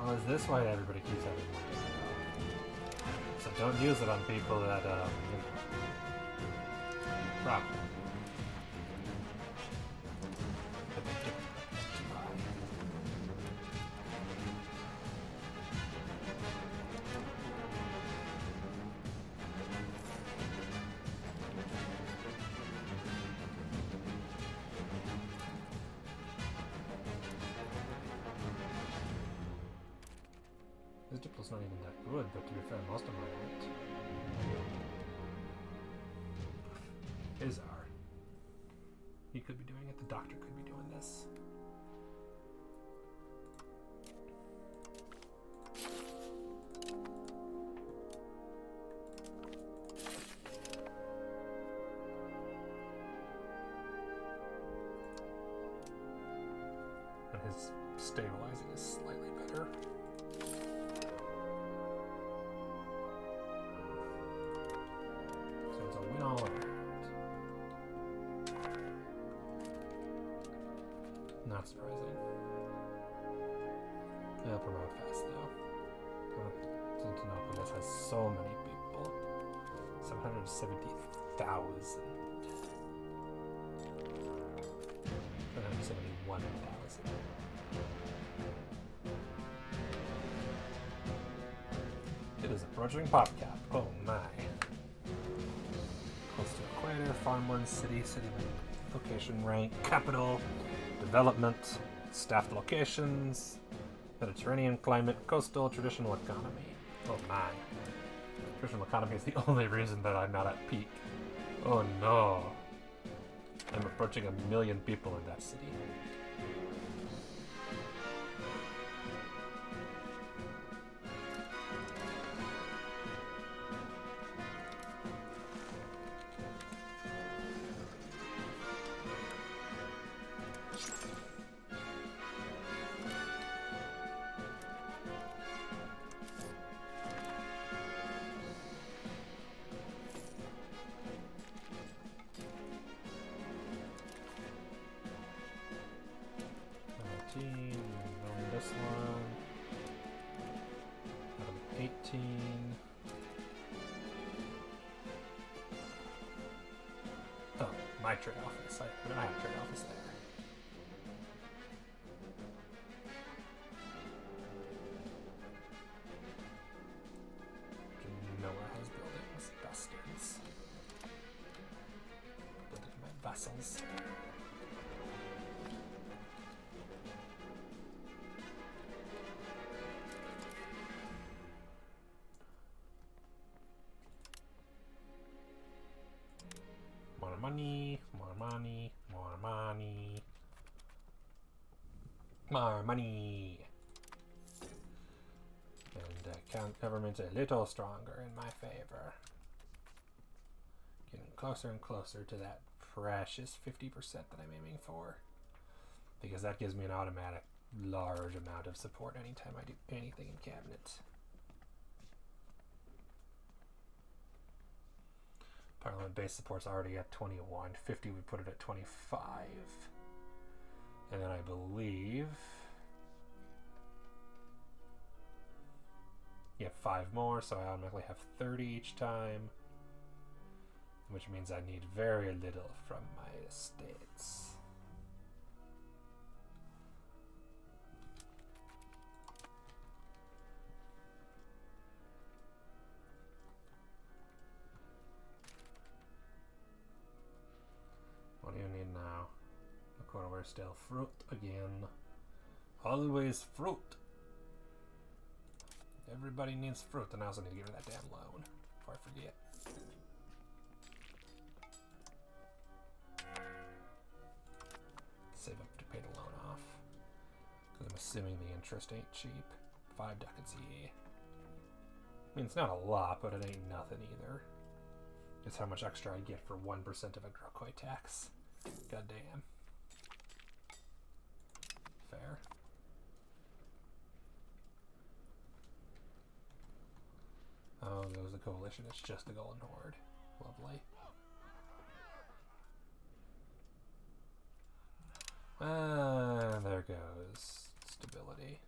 Is this why everybody keeps having money? So don't use it on people that, you know, problem. His Diplo's not even that good, but to be fair, most of mine aren't. His are. He could be doing it, the doctor could be doing this. And his stabilizing is slightly better. So it's a win all around. Not surprising. They'll promote fast though. Constantinople has so many people. 770,000. 771,000. It is approaching PopCap. Oh my. Close to equator, farmland, city location, rank, capital, development, staffed locations, Mediterranean climate, coastal, traditional economy. Oh my. Traditional economy is the only reason that I'm not at peak. Oh no. I'm approaching 1 million people in that city. On this one. Out of 18. Oh, my trade office. I don't have a trade office there. Nowhere has buildings. Bastards. Building my vessels. More money, more money, more money. More money. And government a little stronger in my favor. Getting closer and closer to that precious 50% that I'm aiming for. Because that gives me an automatic large amount of support anytime I do anything in cabinet. Parliament base support's already at 21. 50, we put it at 25. And then I believe... yeah, 5 more, so I automatically have 30 each time. Which means I need very little from my estates. What do you need now? Of course, we're still fruit again. Always fruit. Everybody needs fruit, and I also need to give her that damn loan before I forget. Save up to pay the loan off. Because I'm assuming the interest ain't cheap. 5 ducats a year. I mean, it's not a lot, but it ain't nothing either. It's how much extra I get for 1% of a Grokoi tax. God damn. Fair. Oh, goes the coalition. It's just the Golden Horde. Lovely. There goes stability.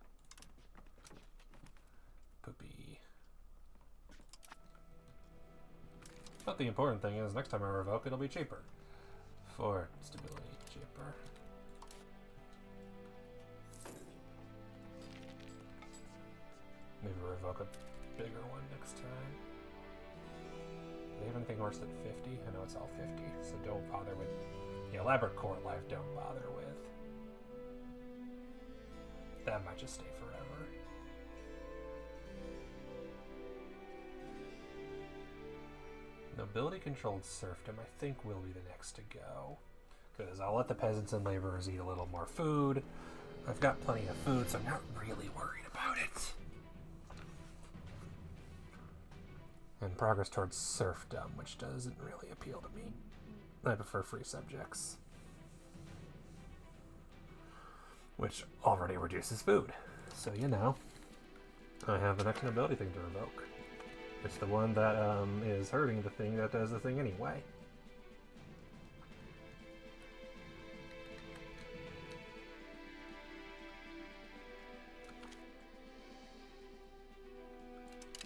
Poopy. But the important thing is, next time I revoke, it'll be cheaper. For stability, cheaper. Maybe revoke a bigger one next time. Do they have anything worse than 50? I know it's all 50, so don't bother with... the elaborate court life, don't bother with. That might just stay forever. Nobility-controlled serfdom, I think, will be the next to go. Because I'll let the peasants and laborers eat a little more food. I've got plenty of food, so I'm not really worried about it. And progress towards serfdom, which doesn't really appeal to me. I prefer free subjects. Which already reduces food. So, you know, I have the next nobility thing to revoke. It's the one that is hurting the thing that does the thing anyway.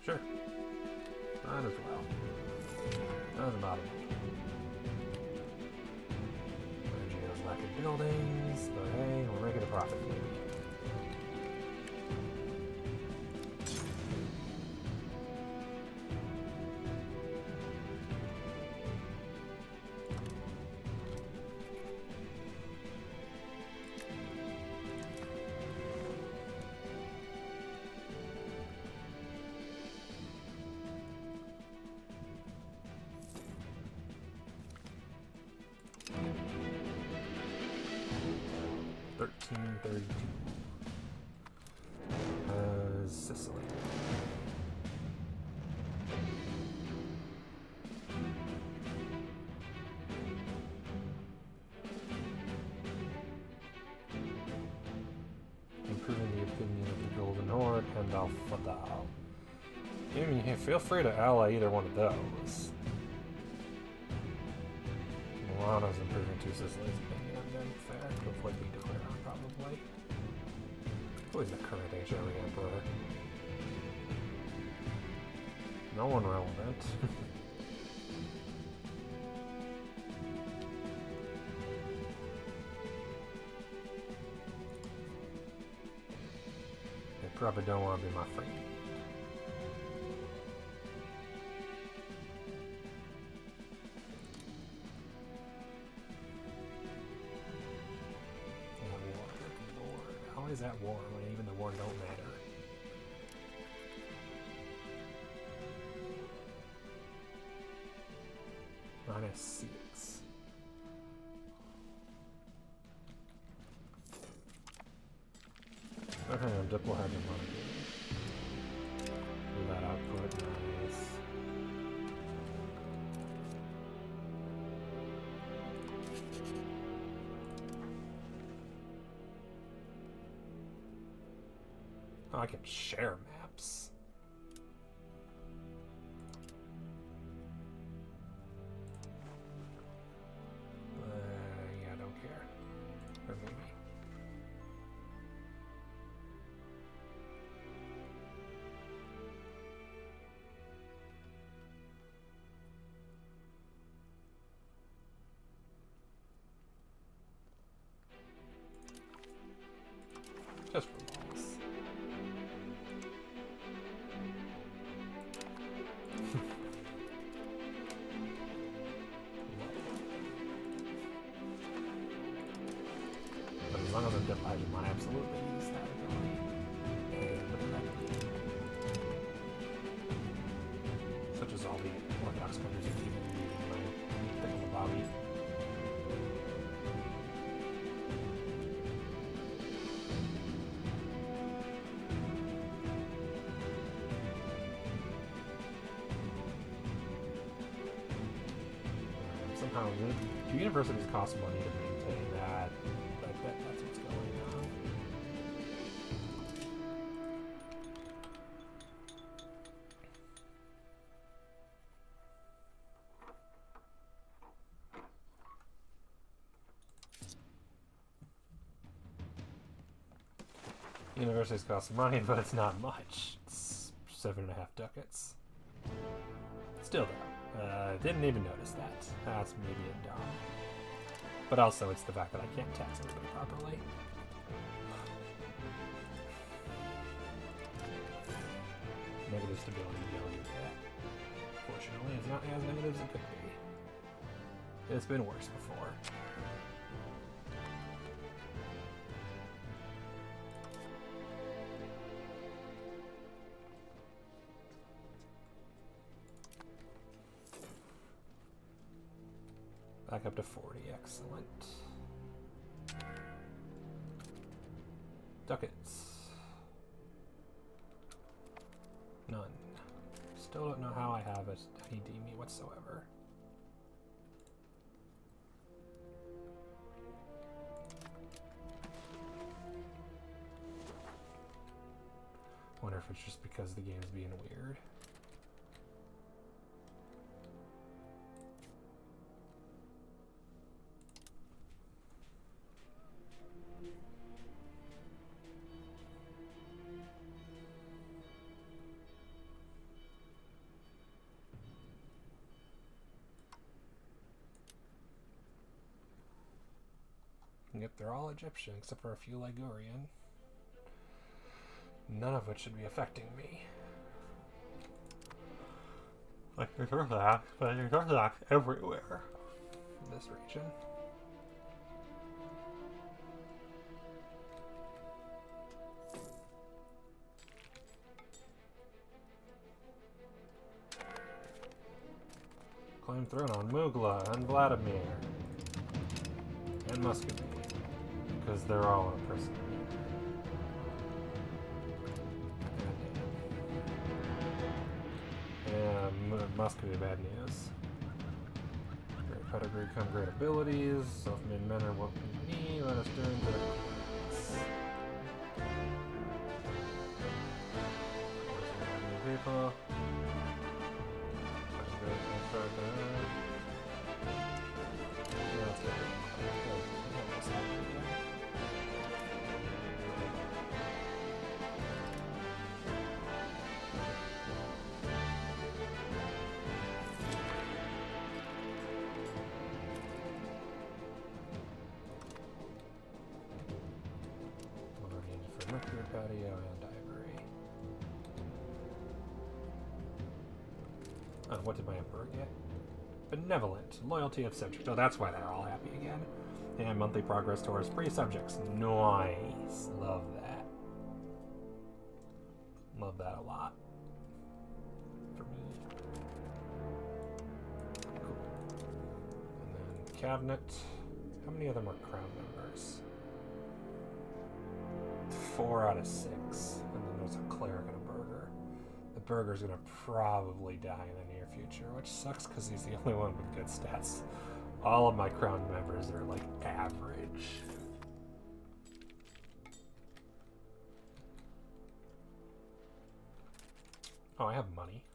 Sure. Might as well. Doesn't bother me. Energy lack of buildings, but hey, we're making a profit maybe. Sicily. Improving the opinion of the Golden Horde and Al-Fadal. I mean, feel free to ally either one of those. Milano's improving Two Sicilies' opinion of them. Fair. Hopefully we declare on, probably. Who is the current HRE Emperor? No one relevant. They probably don't want to be my friend. How is that war when even the war don't matter? -6. Okay, Diplo had the money. Do that output, nice. Oh, I can share maps. Yeah, I don't care. Or maybe. Just for balls. But as long as I'm divided, I absolutely use that ability. Such as all the Orthodox countries of people using my thingamabobbie. Somehow, do universities cost money to maintain that? I bet that's what's going on. Universities cost money, but it's not much. It's 7.5 ducats. Still though. Didn't need to notice that. That's maybe a dumb. But also, it's the fact that I can't tax everybody properly. Negative stability, fortunately, it's not as negative as it could be. It's been worse before. Back up to 40. Excellent. Ducats. None. Still don't know how I have it any me whatsoever. Wonder if it's just because the game's being weird. Yep, they're all Egyptian except for a few Ligurian. None of which should be affecting me. Like there's Orthodox, but there's Orthodox everywhere in this region. Claim throne on Mugla and Vladimir and Muscovy because they're all in a person. Muscovy, bad news. Great pedigree, come great abilities. Self-made men are what we need. Let us turn to people. Mercury patio and ivory. Oh, what did my emperor get? Benevolent. Loyalty of subject. Oh, that's why they're all happy again. And monthly progress towards free subjects. Nice. Love that. Love that a lot. For me. Cool. And then cabinet. How many of them are crown members? 4 out of 6. And then there's a cleric and a burgher. The burgher's gonna probably die in the near future, which sucks because he's the only one with good stats. All of my crown members are like average. Oh, I have money.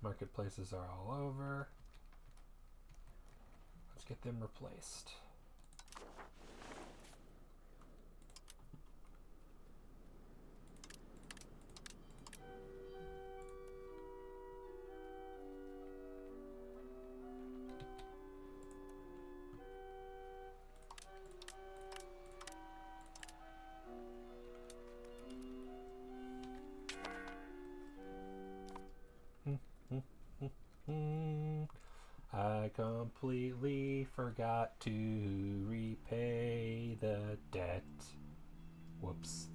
Marketplaces are all over. Let's get them replaced. I completely forgot to repay the debt. Whoops.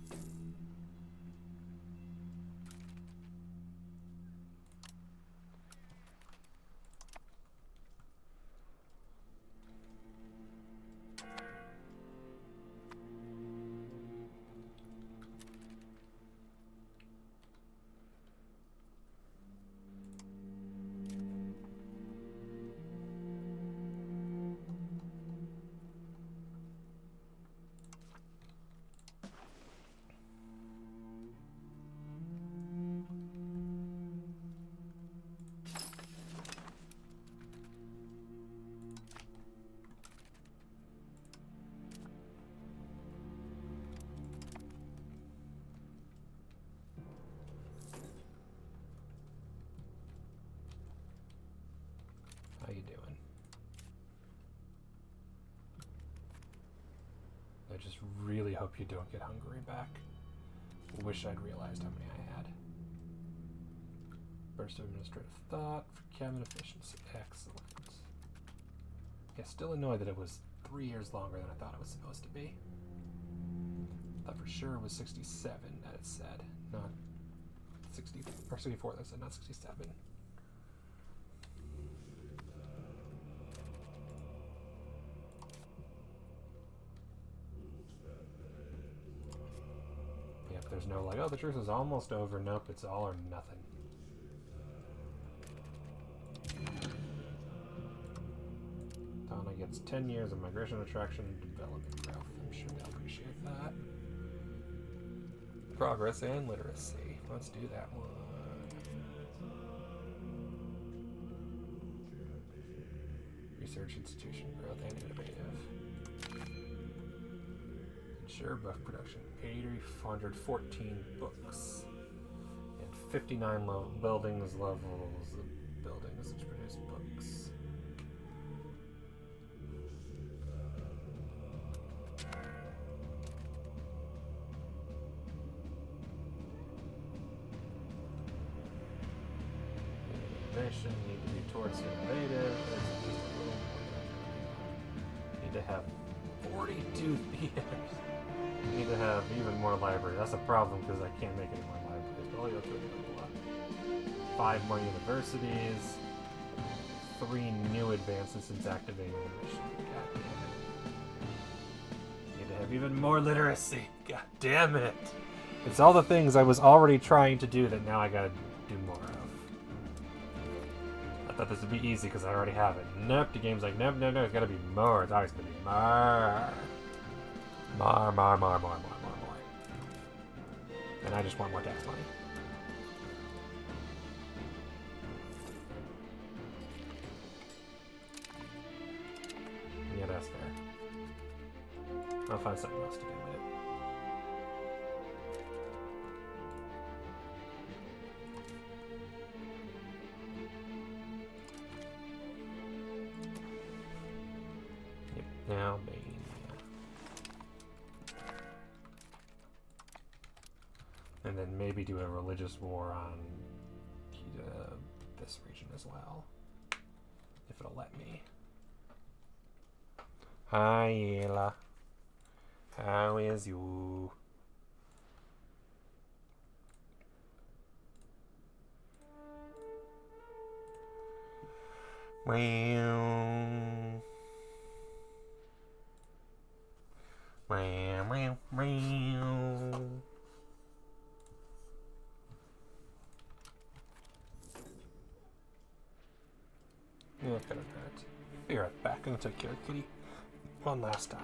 How you doing? I just really hope you don't get Hungary back. Wish I'd realized how many I had. Burst of administrative thought for cabinet efficiency. Excellent. Yeah, still annoyed that it was 3 years longer than I thought it was supposed to be. That for sure was 67 that it said, not 60 or 64 that said, not 67. Yep, there's no like, oh, the truce is almost over. Nope, it's all or nothing. Donna gets 10 years of migration, attraction, and development growth. I'm sure they'll appreciate that. Progress and literacy. Let's do that one. Research institution growth and innovative. Ensure book production. 814 books. And 59 buildings, levels of buildings which produce books. Innovation need to be towards innovative. Need to have 42 theaters. Need to have even more libraries. That's a problem because I can't make any more libraries. But I'll go through a lot. 5 more universities. 3 new advances since activating the mission. God damn it. Need to have even more literacy. God damn it. It's all the things I was already trying to do that now I gotta do more of. I thought this would be easy because I already have it. Nope, the game's like, nope, it's gotta be more. It's always gonna be more. More. And I just want more tax money. Yeah, that's fair. I'll find something else to do with it. Yep, now Albania. And then maybe do a religious war on this region as well. If it'll let me. Hi, Yela. How is you? Wow. Yeah, kind of hurt. Be right back. I'm gonna take care of Kitty one last time.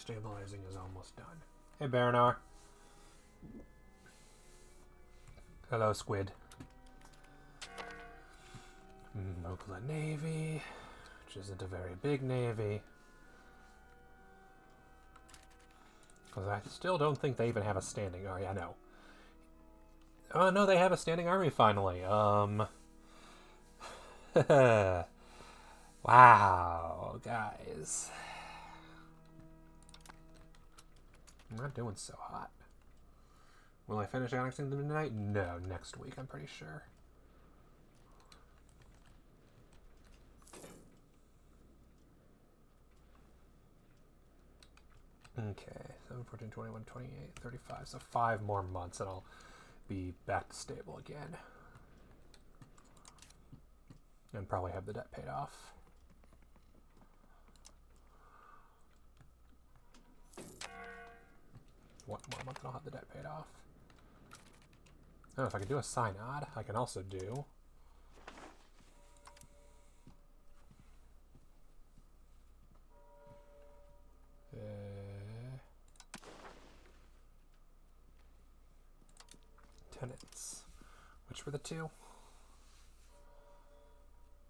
Stabilizing is almost done. Hey, Baranor. Hello, Squid. Oakland Navy, which isn't a very big navy. Because I still don't think they even have a standing army. I know. Oh, no, they have a standing army finally. Wow, guys. I'm not doing so hot. Will I finish annexing them tonight? No, next week, I'm pretty sure. Okay, 7, 14, 21, 28, 35. So 5 more months and I'll be back to stable again. And probably have the debt paid off. One more month and I'll have the debt paid off. I don't know if I can do a synod. I can also do... tenants. Which were the two?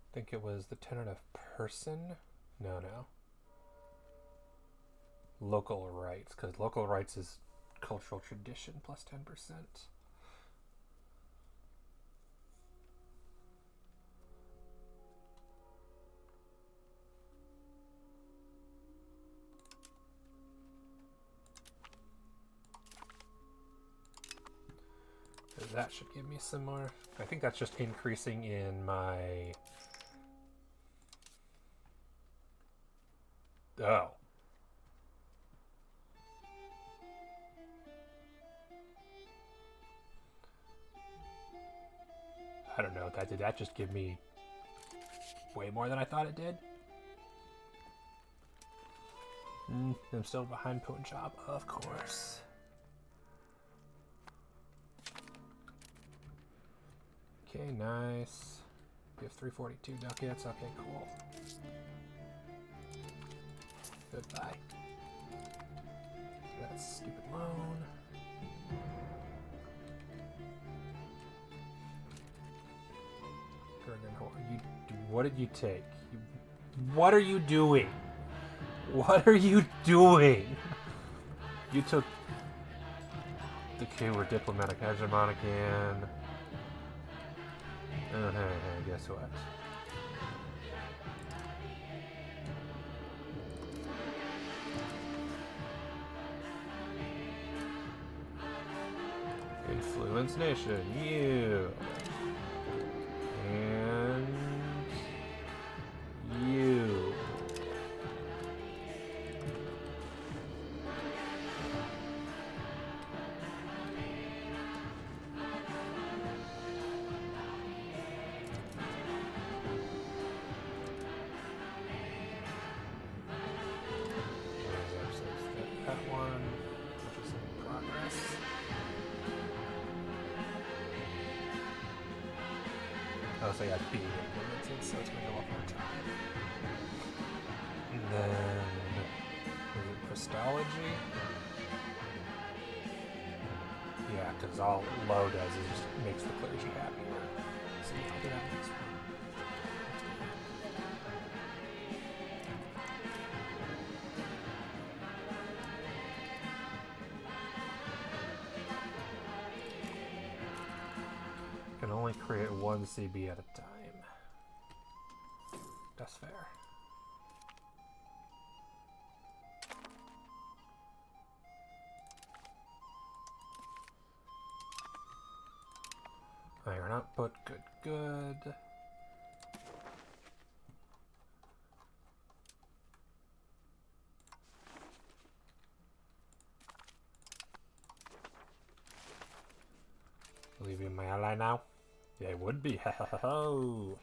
I think it was the tenant of person. No. Local rights, because local rights is cultural tradition plus 10%. That should give me some more. I think that's just increasing in my... Oh. I don't know what that did. That just give me way more than I thought it did. I'm still behind Punjab, of course. Okay, nice. We have 342 ducats. Okay, cool. Goodbye. That stupid loan. What did you take? What are you doing? What are you doing? You took... Okay, we're diplomatic hegemon again. Hey, guess what? Influence nation, you. And you. That one, which is in progress. Oh, so yeah, B implemented, so it's going to go up more time. And then, is it Christology? Yeah, because all low does is just makes the clergy happier. So I'll do that next one. Can only create one CB at a time. That's fair. Iron output, good. Leave you my ally now? Yeah, it would be. Ho.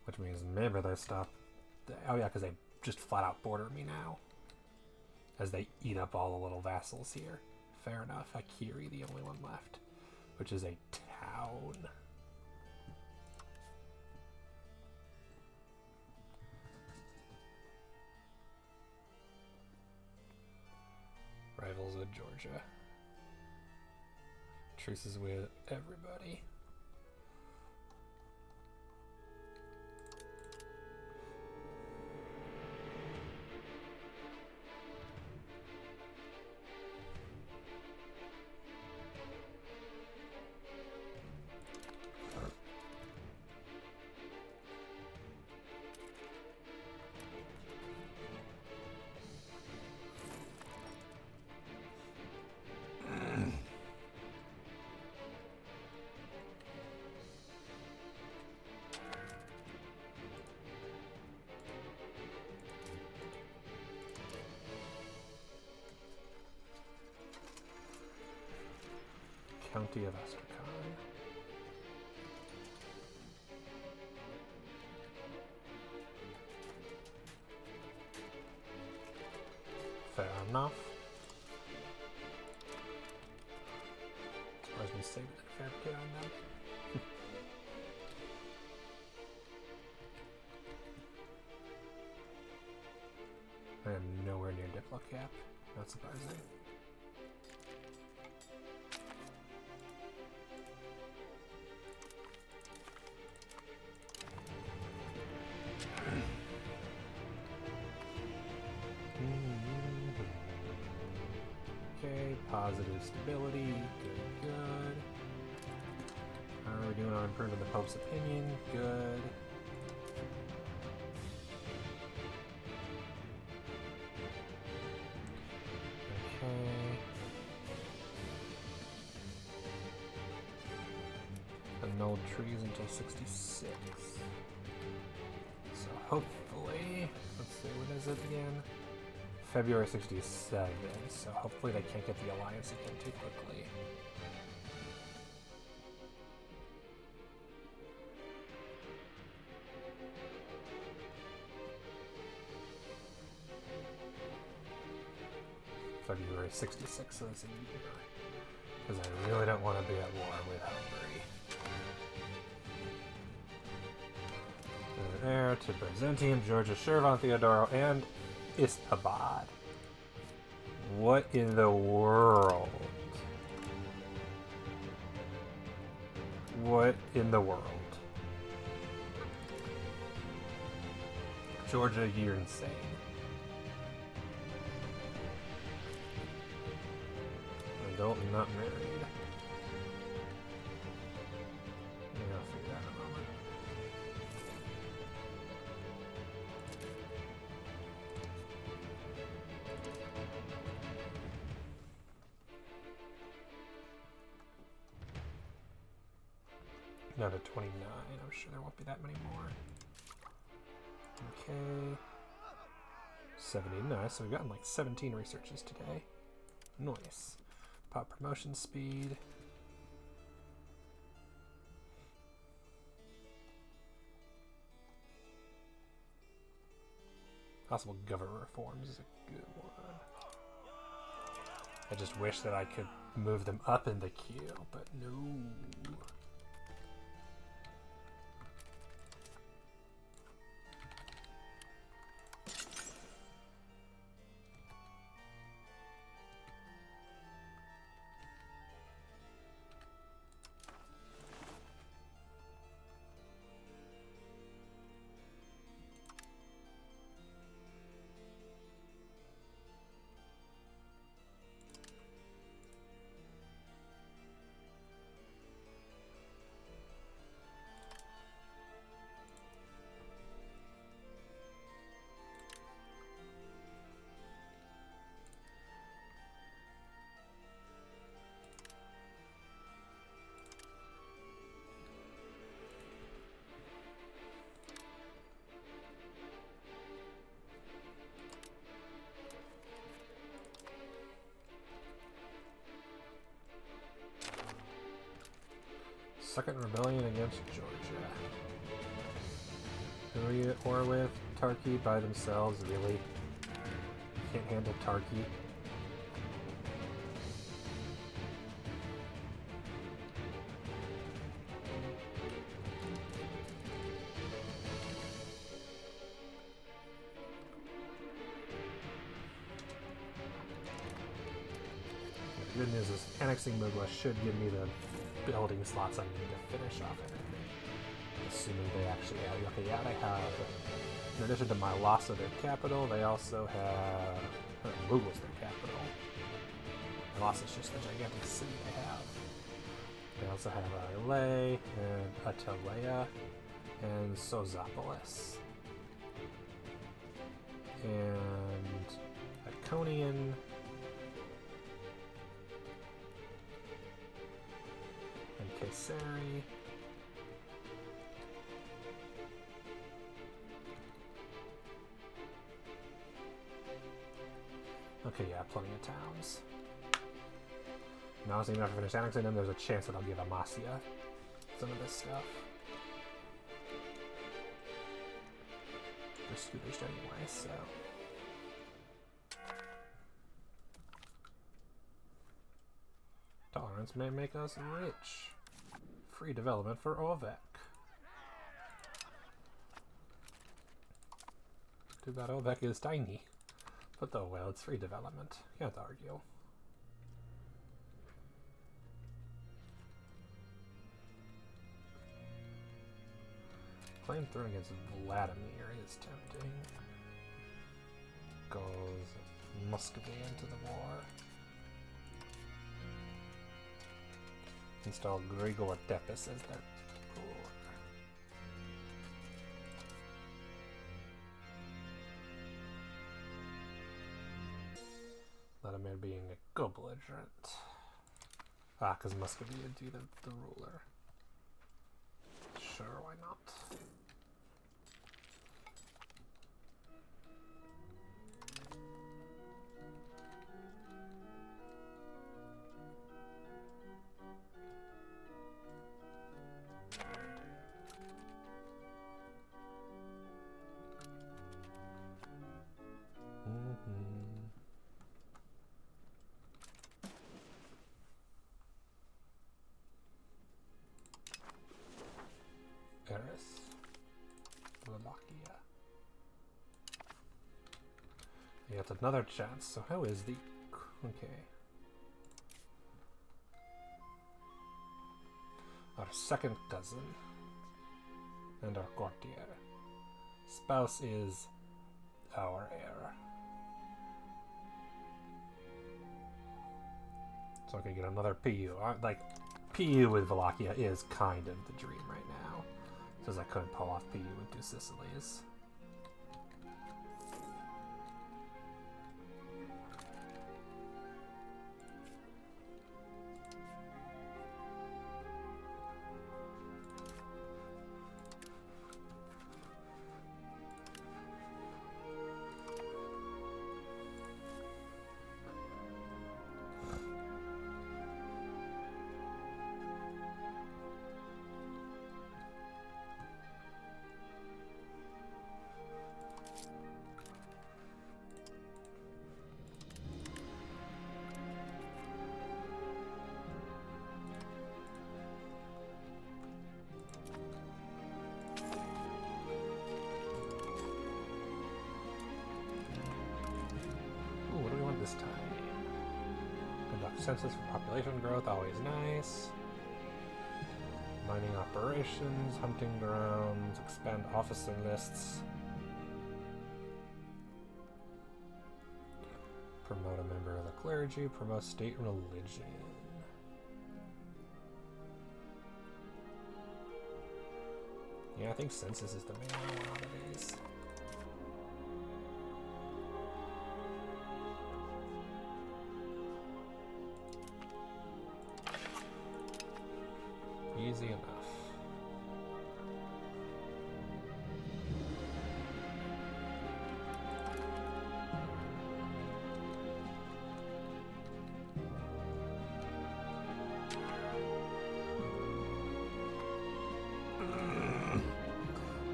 Which means maybe they stop. Oh yeah, because they just flat out border me now. As they eat up all the little vassals here. Fair enough. Akiri, the only one left. Which is a town. Georgia. Truces with everybody. County of Astrakhan. Fair enough. Surprised me saved that fabricate on them. I am nowhere near Diplo cap. Not surprising. Positive stability, good. How are we doing on improving the Pope's opinion? Good. Okay. Annulled trees until 66. So hopefully, let's see, what is it again? February 67, so hopefully they can't get the alliance again too quickly. February 66, so that's a year. Because I really don't want to be at war with Hungary. There to Byzantium, Georgia, Shirvan, Theodoro, and Istabad. What in the world? What in the world? Georgia, you're insane. Adult and not married. Yeah, I'll figure that out in a moment. Down to 29. I'm sure there won't be that many more. Okay. 79. So we've gotten like 17 researches today. Nice. Pop promotion speed. Possible government reforms is a good one. I just wish that I could move them up in the queue, but no. Second rebellion against Georgia. Who are you at war with? Turkey by themselves, really? Can't handle Turkey. good news is annexing Mugla should give me the building slots I need to finish off everything. Assuming they actually have. Okay, yeah, they have. In addition to my loss of their capital, they also have. Mugla's their capital. My loss is just the gigantic city they have. They also have Ilay and Atalaya and Sozopolis. And Iconian. And Kayseri. Okay, yeah, plenty of towns. Now, honestly, even after I finish annexing them, there's a chance that I'll give Amasya some of this stuff. They're scooters anyway, so. Tolerance may make us rich. Free development for Ovek. Too bad Ovek is tiny. But though, well, it's free development. Can't argue. Claim thrown against Vladimir is tempting. Goes Muscovy into the war. Install Grigor Tepes as their ruler. Vladimir being a co-belligerent. Ah, because Muscovy would be the ruler. Sure, why not? Yeah, it's another chance. So how is the... Okay. Our second cousin. And our courtier. Spouse is our heir. So I can get another PU. PU with Wallachia is kind of the dream right now. Says I couldn't pull off PU with Two Sicilies. This time. Conduct census for population growth, always nice. Mining operations, hunting grounds, expand officer lists. Promote a member of the clergy, promote state religion. Yeah, I think census is the main one out of these. Easy enough.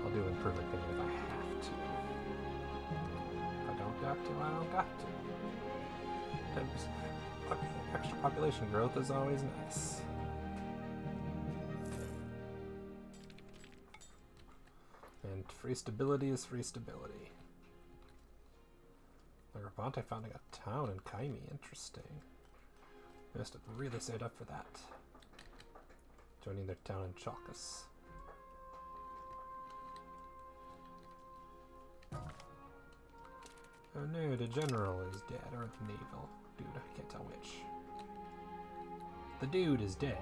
I'll do improvement thing if I have to. If I don't got to, I don't got to. 10% extra population growth is always nice. Free stability is free stability. Levante founding a town in Kaimi. Interesting. I must have really saved up for that. Joining their town in Chalkis. Oh no, the general is dead, or the naval. Dude, I can't tell which. The dude is dead.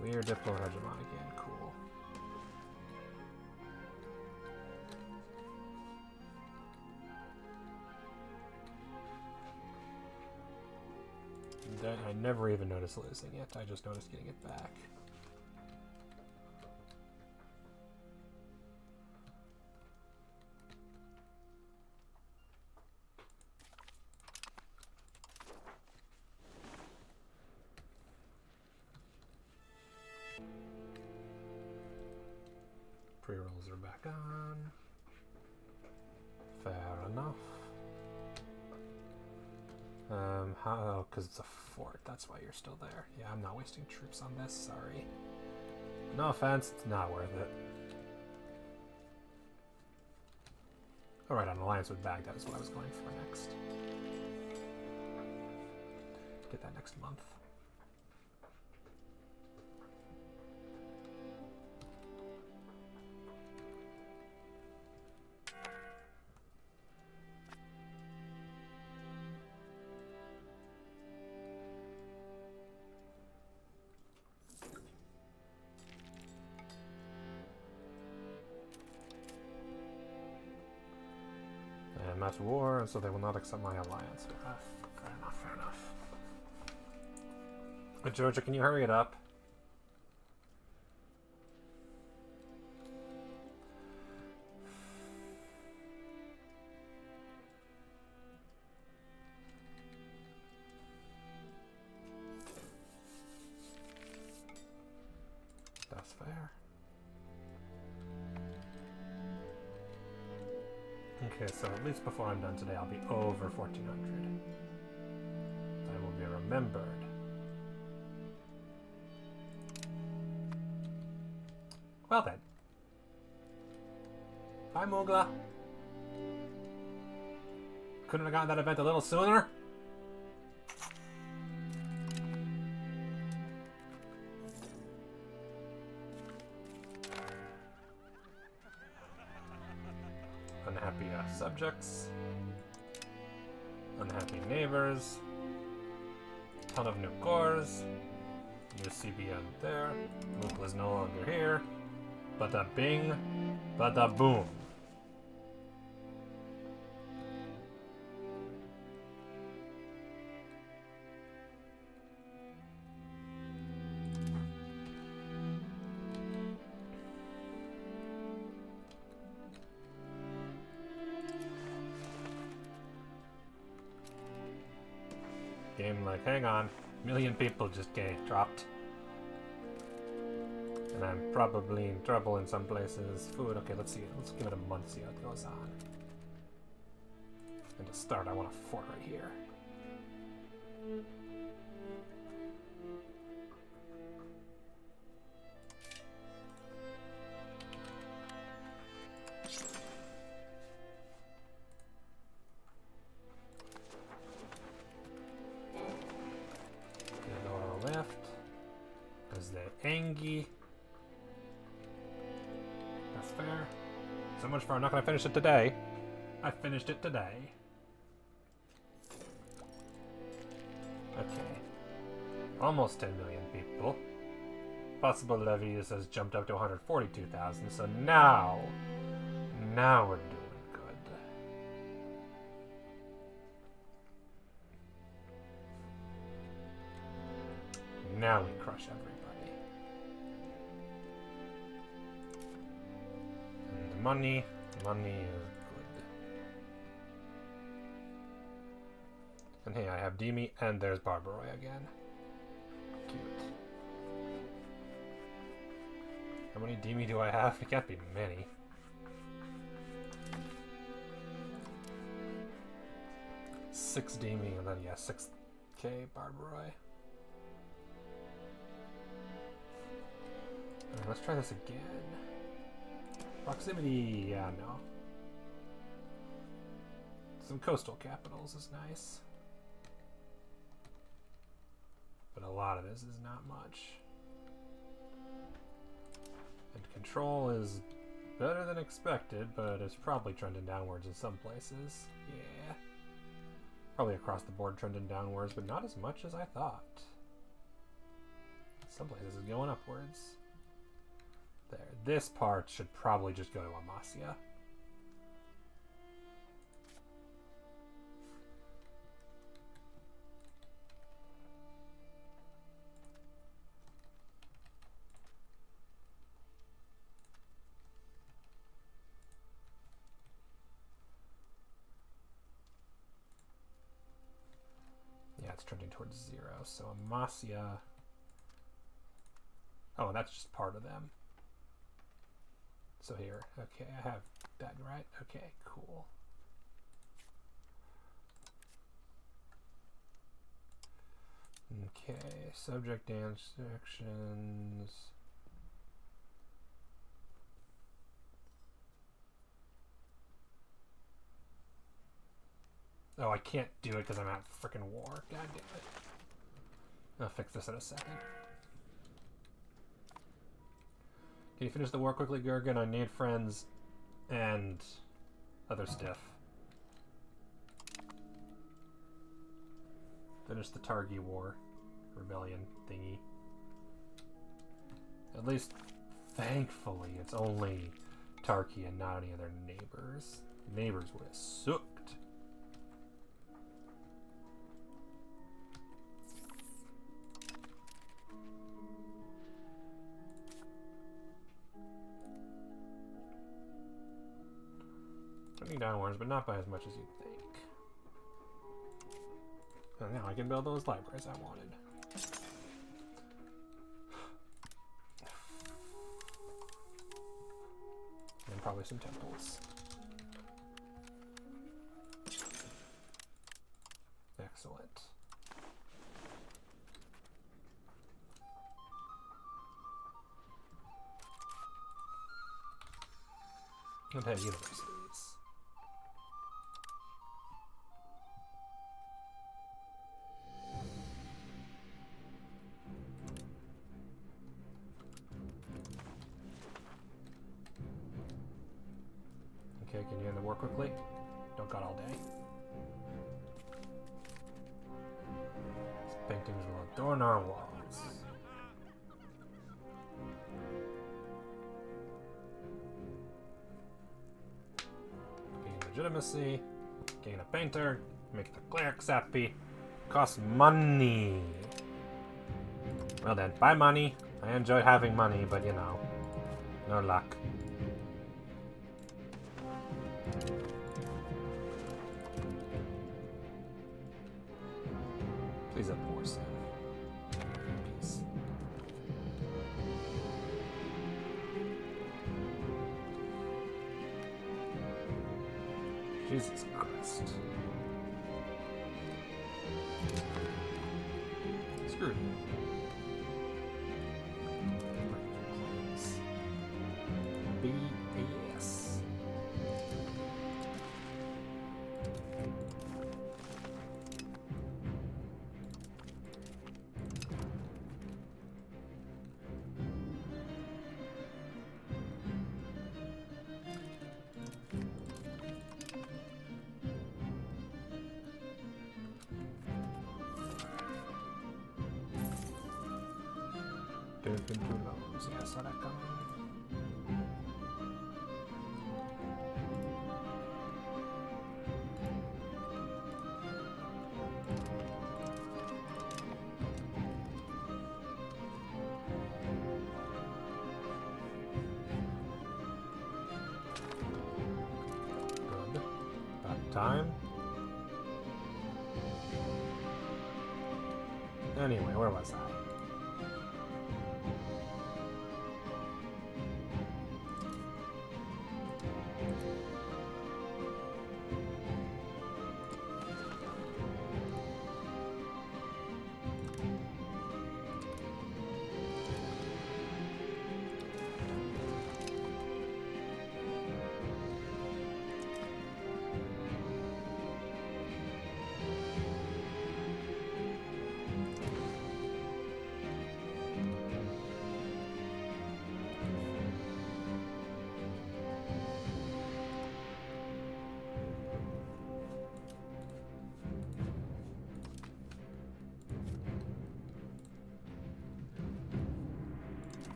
We're Diplo Hegemon again, cool. I never even noticed losing it, I just noticed getting it back. Pre-rolls are back on. Fair enough. How? Because it's a fort. That's why you're still there. Yeah, I'm not wasting troops on this. Sorry. No offense, it's not worth it. Alright, an alliance with Baghdad is what I was going for next. Get that next month. I'm at war, and so they will not accept my alliance. Fair enough, fair enough. But Georgia, can you hurry it up? That's fair. Okay, so at least before I'm done today, I'll be over 1400. I will be remembered. Well then. Hi, Mugla. Couldn't have gotten that event a little sooner? Unhappy subjects, unhappy neighbors, ton of new cores, new CBN there, Mookle is no longer here, bada bing, bada boom. Game like, hang on, a million people just dropped. And I'm probably in trouble in some places. Food, okay, let's see. Let's give it a month, see how it goes on. And to start, I want a fort right here. Angie. That's fair. So much for I'm not going to finish it today. I finished it today. Okay. Almost 10 million people. Possible levies has jumped up to 142,000, so now we're doing good. Now we crush everybody. Money is good. And hey, I have Demi, and there's Barbaroi again. Cute. How many Demi do I have? It can't be many. Six Demi, and then yeah, 6k Barbaroi. Let's try this again. Proximity, yeah, no. Some coastal capitals is nice. lot of this is not much. And control is better than expected, but it's probably trending downwards in some places. Yeah. Probably across the board trending downwards, but not as much as I thought. Some places is going upwards. There. This part should probably just go to Amasya. Yeah, it's trending towards 0. So Amasya. Oh, that's just part of them. So here, okay, I have that right. Okay, cool. Okay, subject actions. Oh, I can't do it because I'm at frickin' war. God damn it. I'll fix this in a second. Can you finish the war quickly, Gurgen? I need friends and other stuff. Finish the Targi War rebellion thingy. At least, thankfully, it's only Tarki and not any of their neighbors. Neighbors would have sucked. Downwards, but not by as much as you'd think. And now I can build those libraries I wanted. And probably some temples. Excellent. And hey, universities. Okay, can you end the war quickly? Don't got all day. These paintings will adorn our walls. Gain legitimacy, gain a painter, make the clerics happy. Costs money. Well then, buy money. I enjoy having money, but you know, no luck. Please have more soon. Peace. Jesus Christ. Screw it. BAS. Yeah, I saw that coming. Good. About time. Anyway, where was I?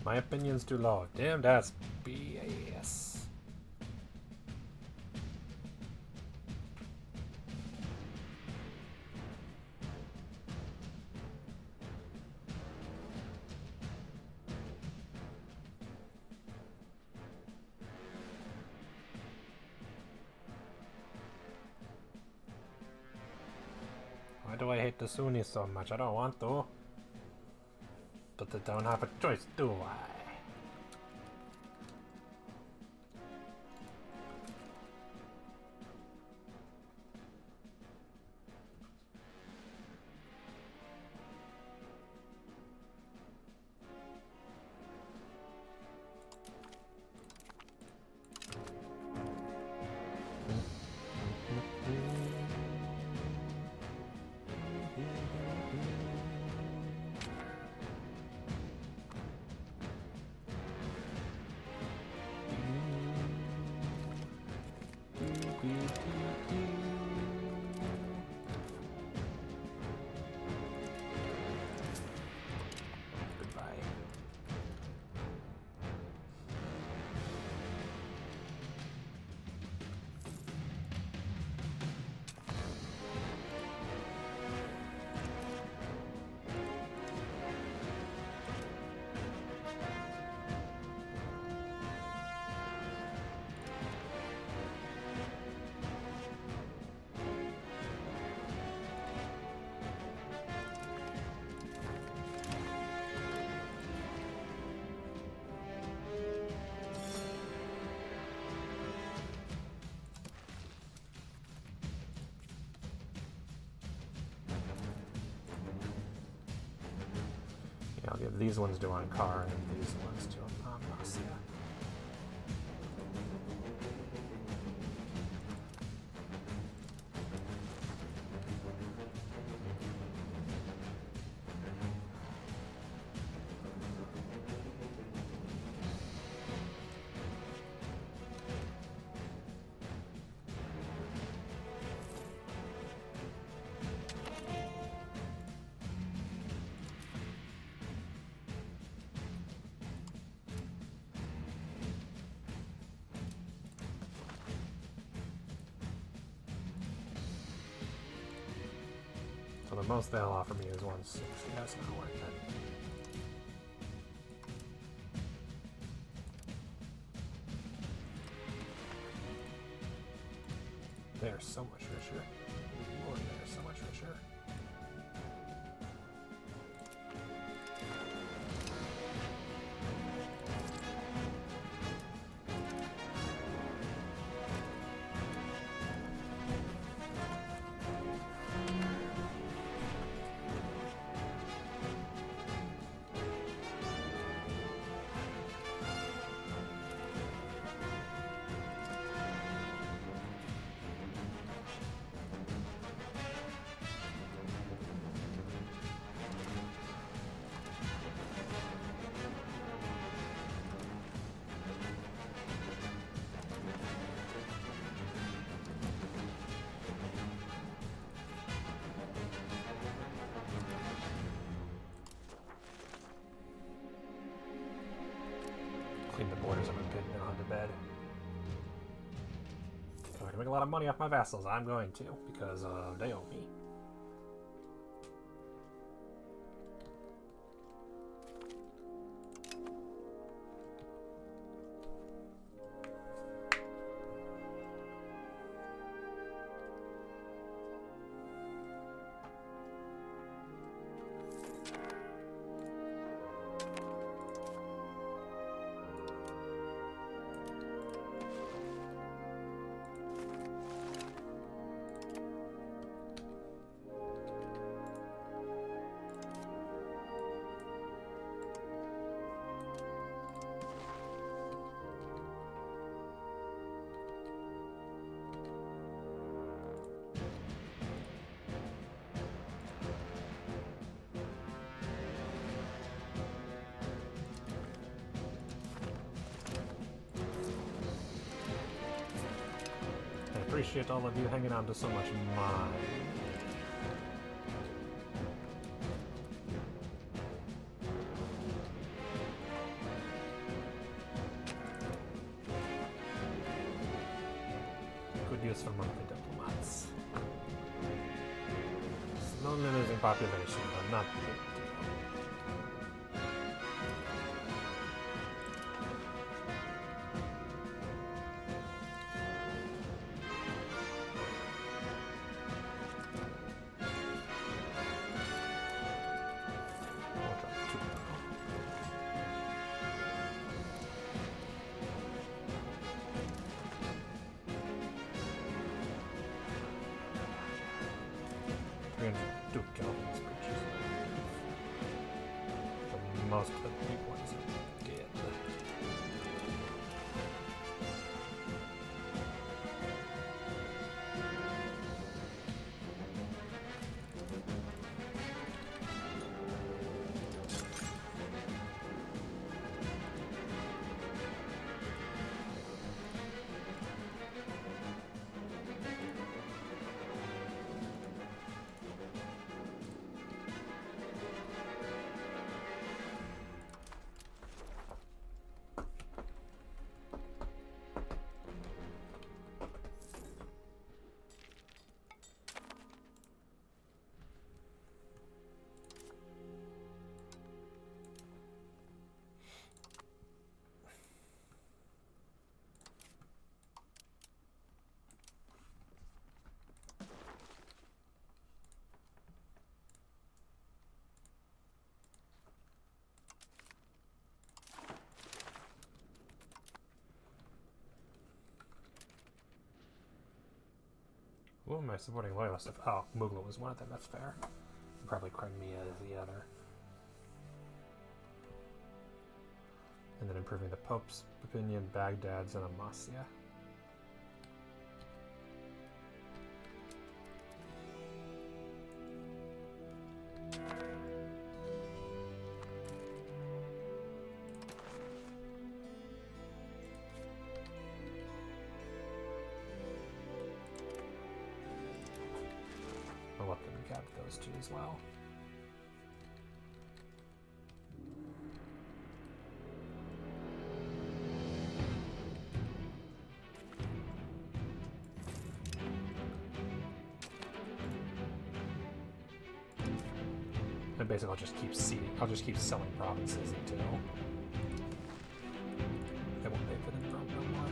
My opinion's too low. Damn, that's BS. Why do I hate the Sunnis so much? I don't want to. But they don't have a choice, do I? I'll give these ones to Ankara and these ones to Amasya. So the most they'll offer me is 160. That's not worth it. They're so much richer. Lord, they're so much richer. Clean the borders of a pit and onto bed. If I can make a lot of money off my vassals, I'm going to, because they owe me. Appreciate all of you hanging on to so much mine. abuse for monthly diplomats. Slowly losing population, but not big deal. Do Kelvin's breaches. But most of the big ones are dead. Who am I supporting loyalists of? Oh, Mughal was one of them, that's fair. Probably Crimea is the other. And then improving the Pope's opinion, Baghdad's, and Amasya. I'll let them cap those two as well. And basically, I'll just keep selling provinces until I won't pay for them for no more.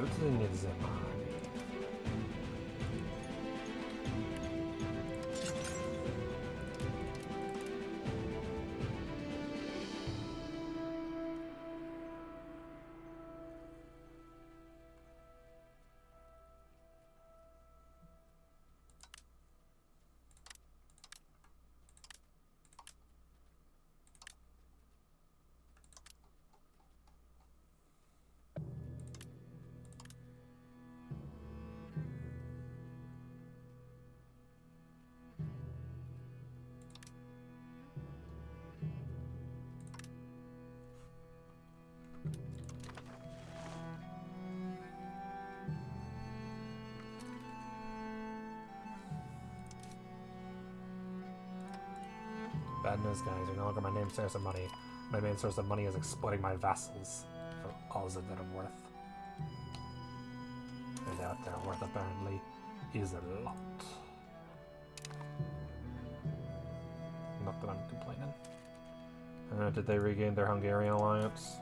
Losing Zemani. Bad news, guys. You're no longer my main source of money. My main source of money is exploiting my vassals for all that they're worth. And what they're worth, apparently, is a lot. Not that I'm complaining. Did they regain their Hungarian alliance?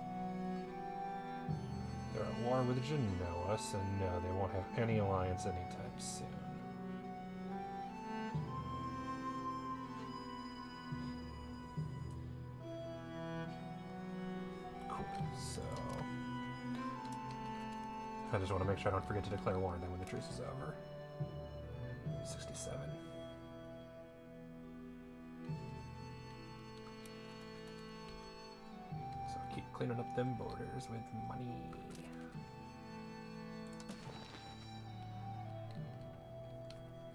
They're at war with Genoa, so no, they won't have any alliance anytime soon. I just want to make sure I don't forget to declare war on them when the truce is over. 67. So keep cleaning up them borders with money.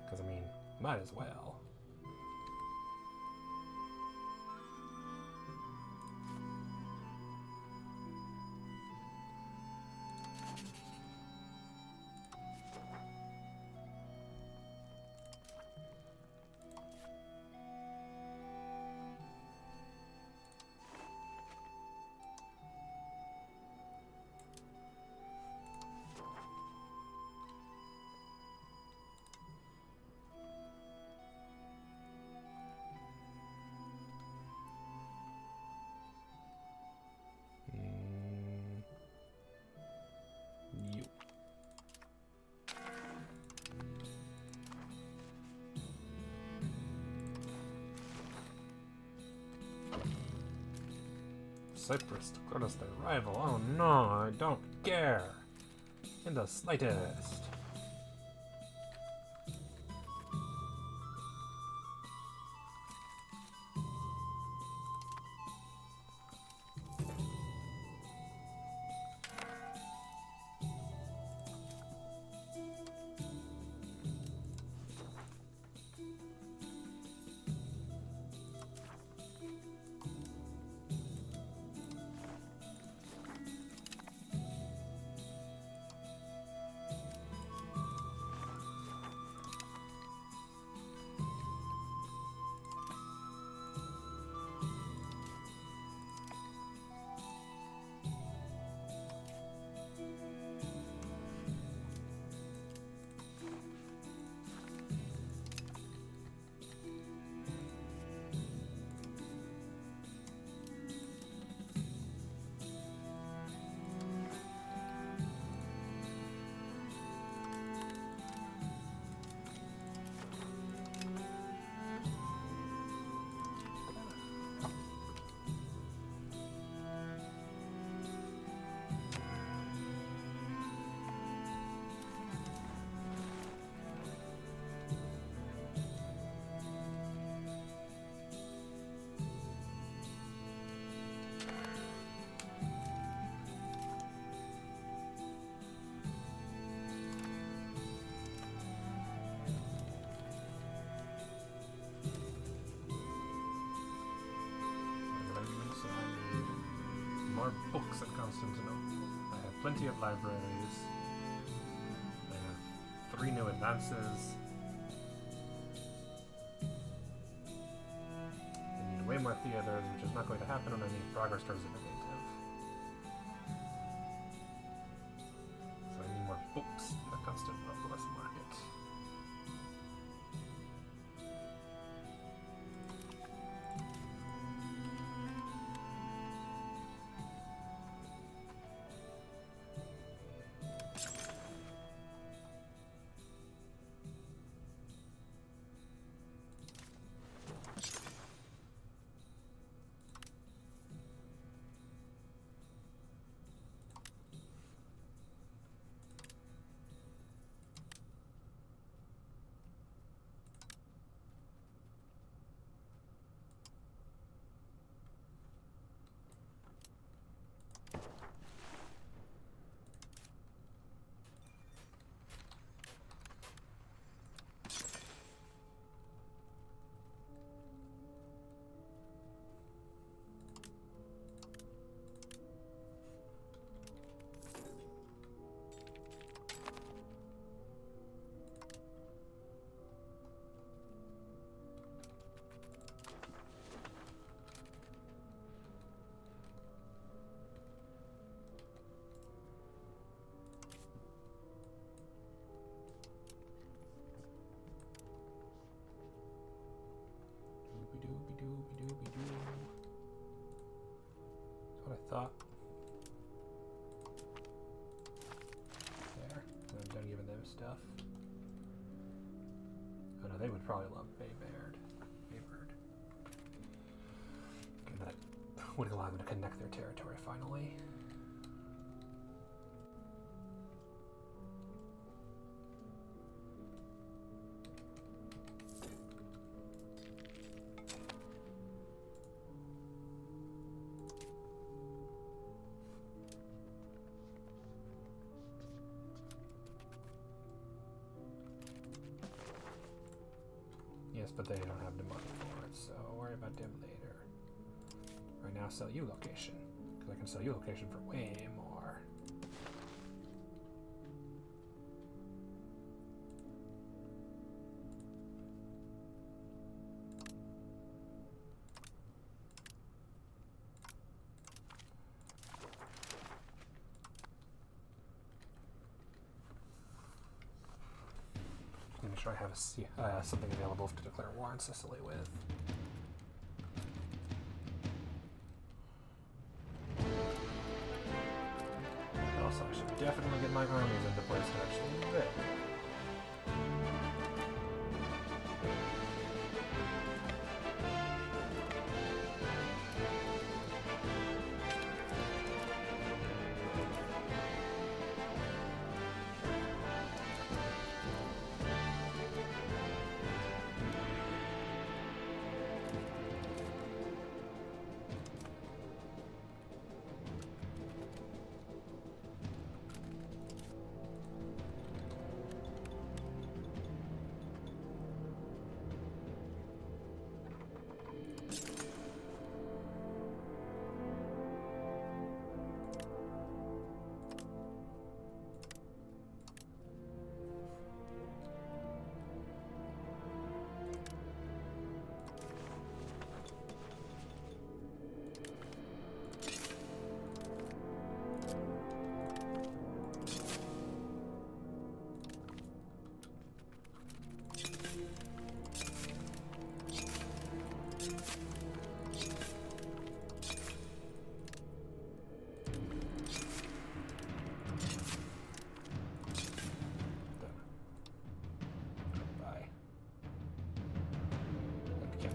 Because, I mean, might as well. Cyprus declared us their rival. Oh no, I don't care. In the slightest. More books at Constantinople. I have plenty of libraries. I have 3 new advances. I need way more theaters, which is not going to happen when I need progress towards the negative. So I need more books in the Constantinople market. stuff. Oh no, they would probably love Baybird. Okay, that would allow them to connect their territory finally. Yes, but they don't have the money for it, so worry about them later. Right now, sell you location, because I can sell you location for way more. Make sure I have something available to declare war on Sicily with. Also, I should definitely get my armies into place to actually live.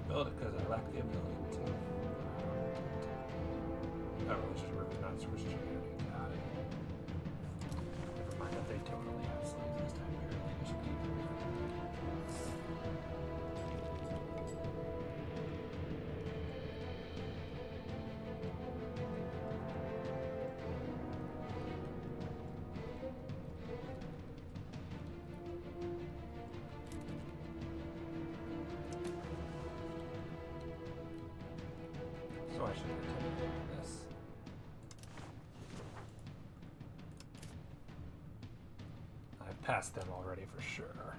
Build it because I lack the ability to. Oh, religious work is not superstition. Got it. Never mind that they totally have slaves this time period. They should keep them. So I should continue doing this. I've passed them already for sure.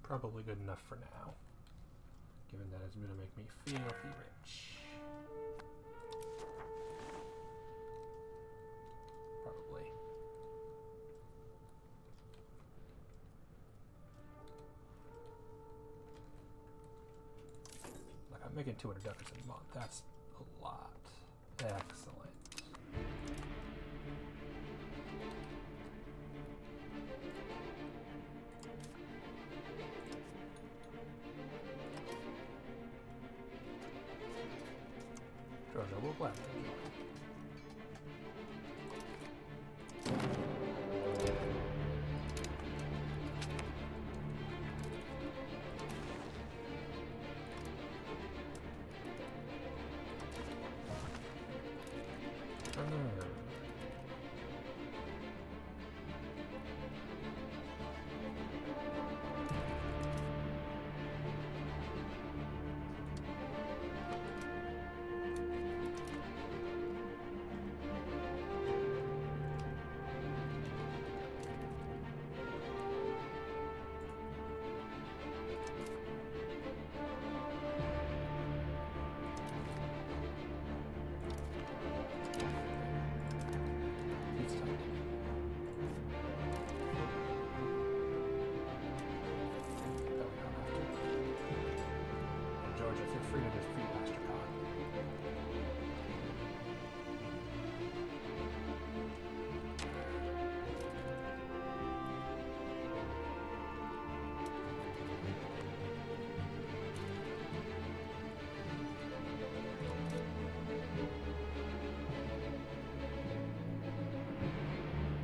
Probably good enough for now, given that it's going to make me filthy rich. Probably. making $200 a month. That's a lot. Excellent. Georgia will gladly join.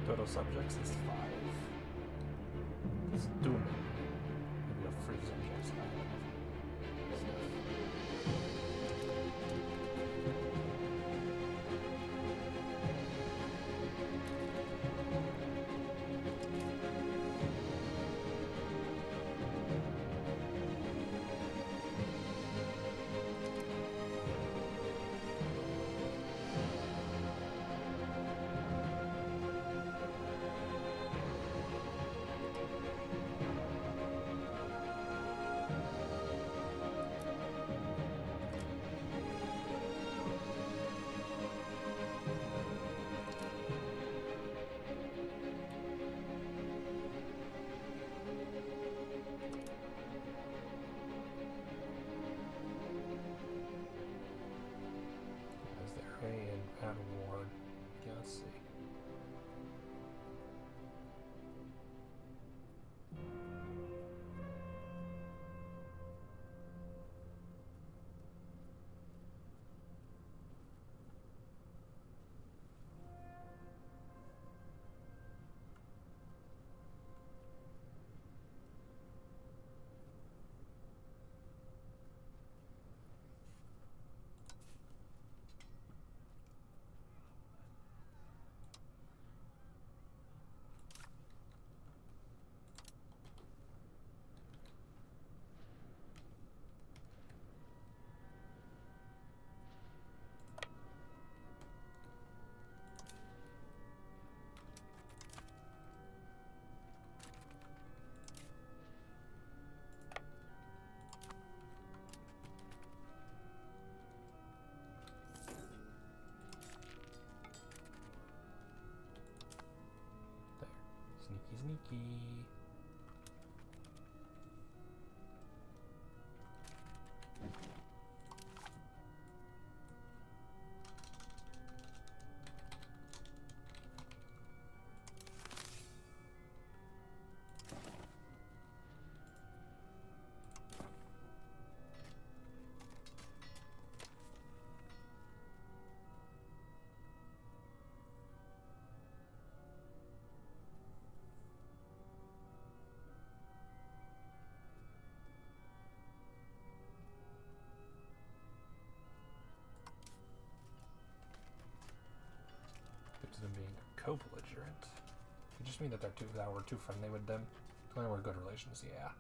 Total subjects is 5. It's doom. Maybe a free subjects. Sneaky. Them being co-belligerent. You just mean that we're too friendly with them? We're good relations, yeah.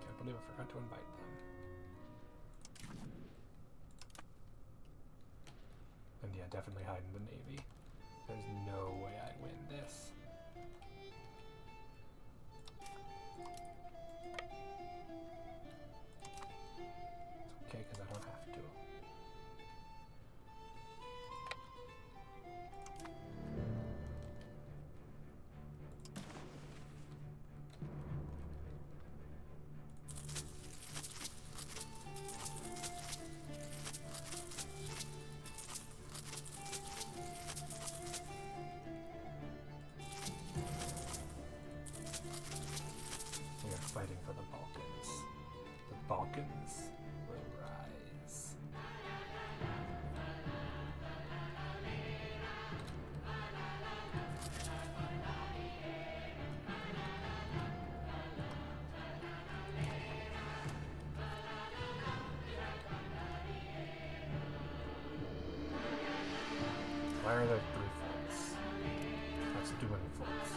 I believe I forgot to invite them. And yeah, definitely hide in the Navy. There's no way I win this. It's okay, because I don't have to. Fighting for the Balkans. The Balkans will rise. Why are there 3 forts? That's too many forts.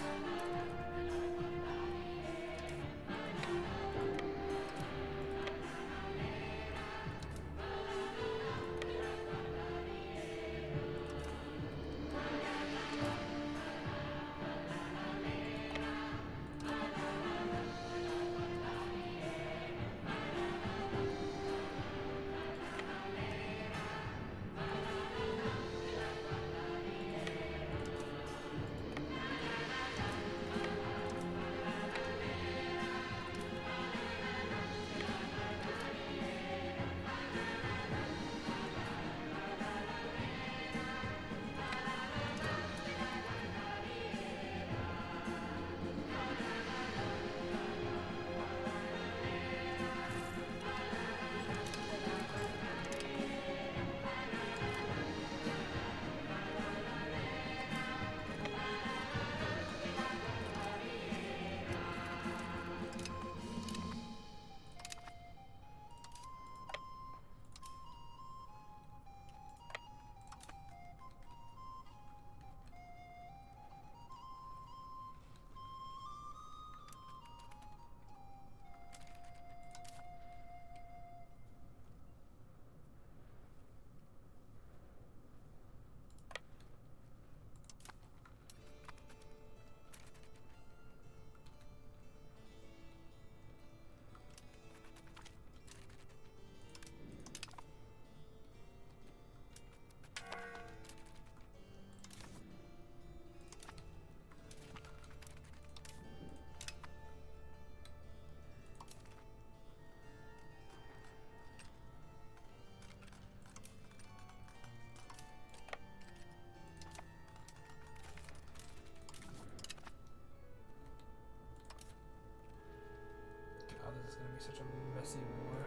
This is going to be such a messy war.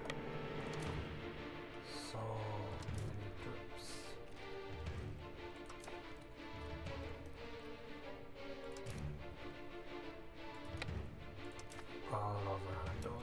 So many troops. All over Anatolia.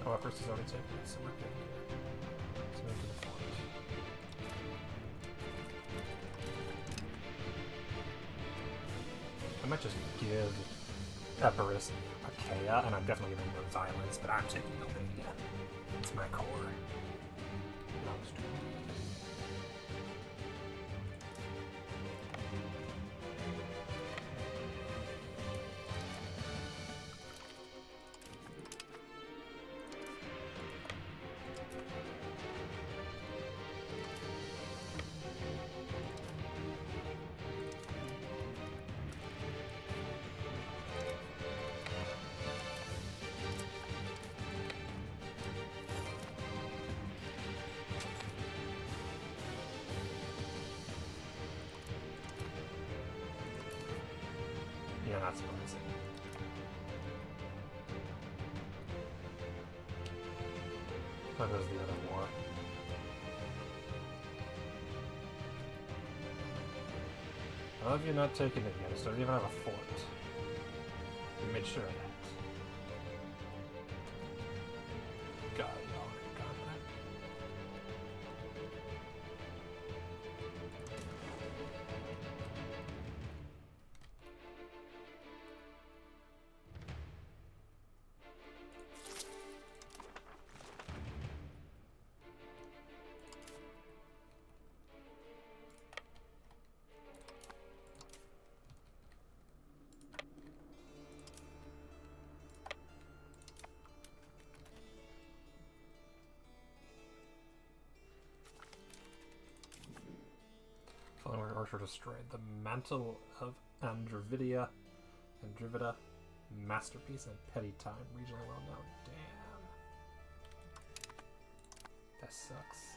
Oh, our first is already taken, so we're good. Let's move to the fort. I might just give Epirus Achaia, and I'm definitely giving those islands, but I'm taking Albania. It's my core. Yeah, not surprising. How goes the other war? I love you not taking it yet, so I don't even have a fort. We made sure of that. God, y'all are incompetent. Following order destroyed the mantle of Andrivida, masterpiece and petty time, regionally well known. Damn. That sucks.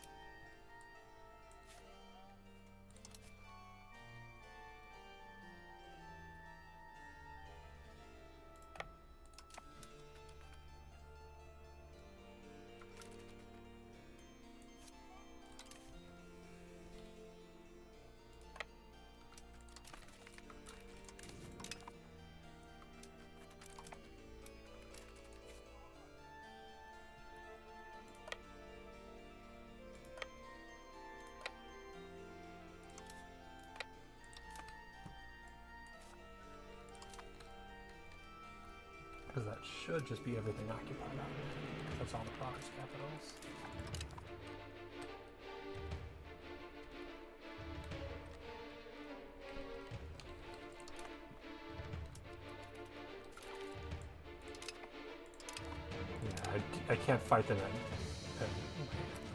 Because that should just be everything occupied on it. That's all the province capitals. Yeah, I can't fight them at I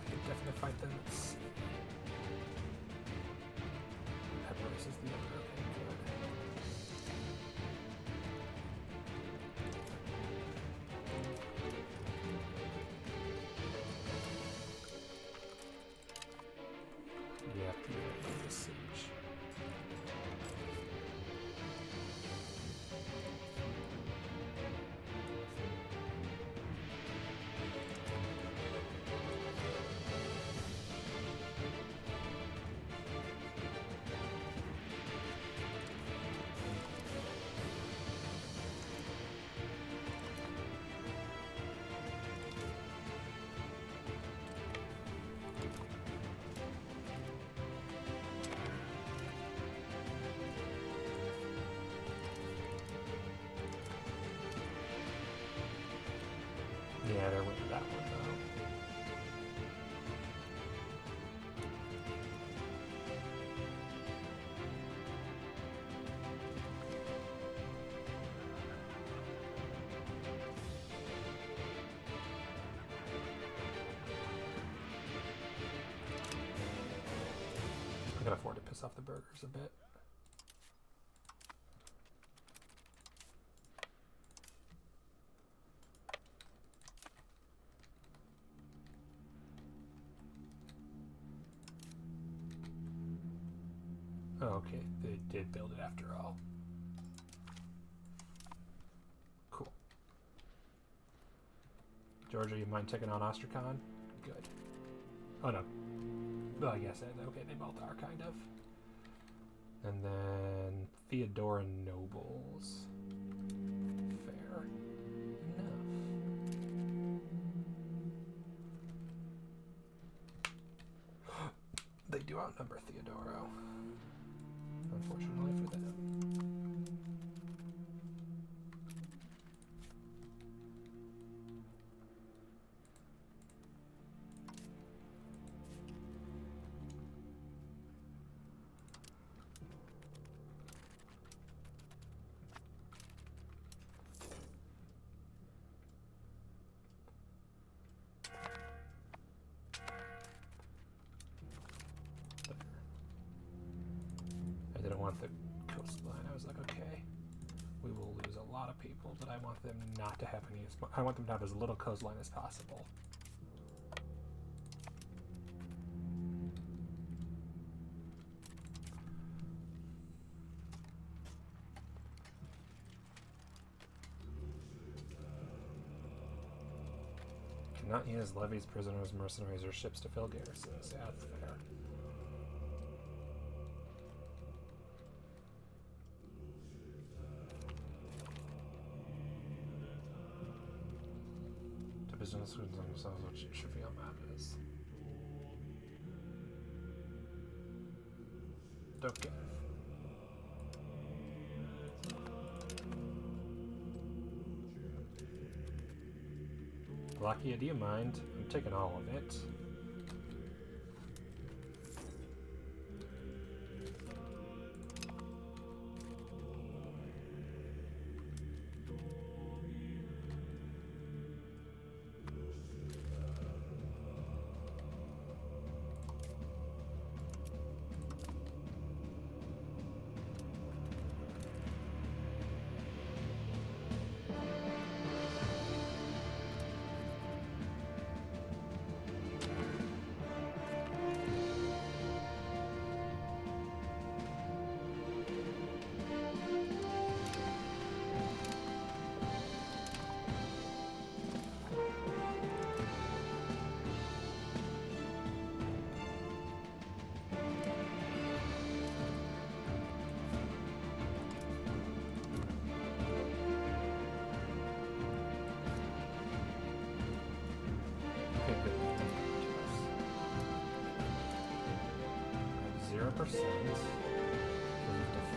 can definitely fight them at sea. That versus the other. Okay, good. Yeah, the siege. Yeah, they're winning that one though. I can afford to piss off the burgers a bit. Okay, they did build it after all. Cool. Georgia, you mind taking on Astrakhan? Good. Oh no. Well, I guess, okay, they both are, kind of. And then Theodoran nobles. Fair enough. They do outnumber Theodoro. Unfortunately for them. I didn't want the coastline. I was like, okay, we will lose a lot of people, but I want them not to have any. I want them to have as little coastline as possible. Cannot use levies, prisoners, mercenaries, or ships to fill garrisons. Yeah, that's fair. To business students on themselves, which trivial map is. Don't give. Lakia, do you mind? I'm taking all of it.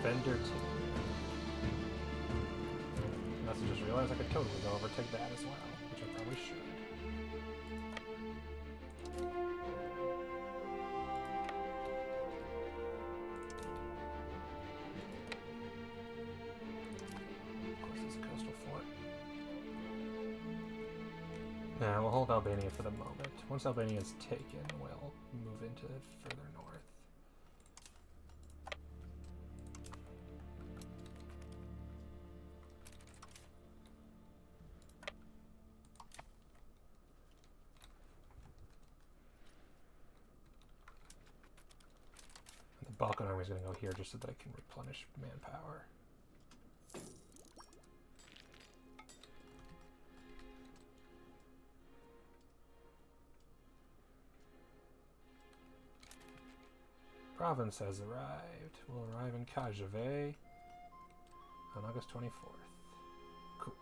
Defender 2. I also just realized I could totally go overtake that as well, which I probably should. Of course, there's a coastal fort. Nah, we'll hold Albania for the moment. Once Albania is taken, we'll move into further north. Balkan Army is going to go here just so that I can replenish manpower. Province has arrived. Will arrive in Kajave on August 24th. Cool.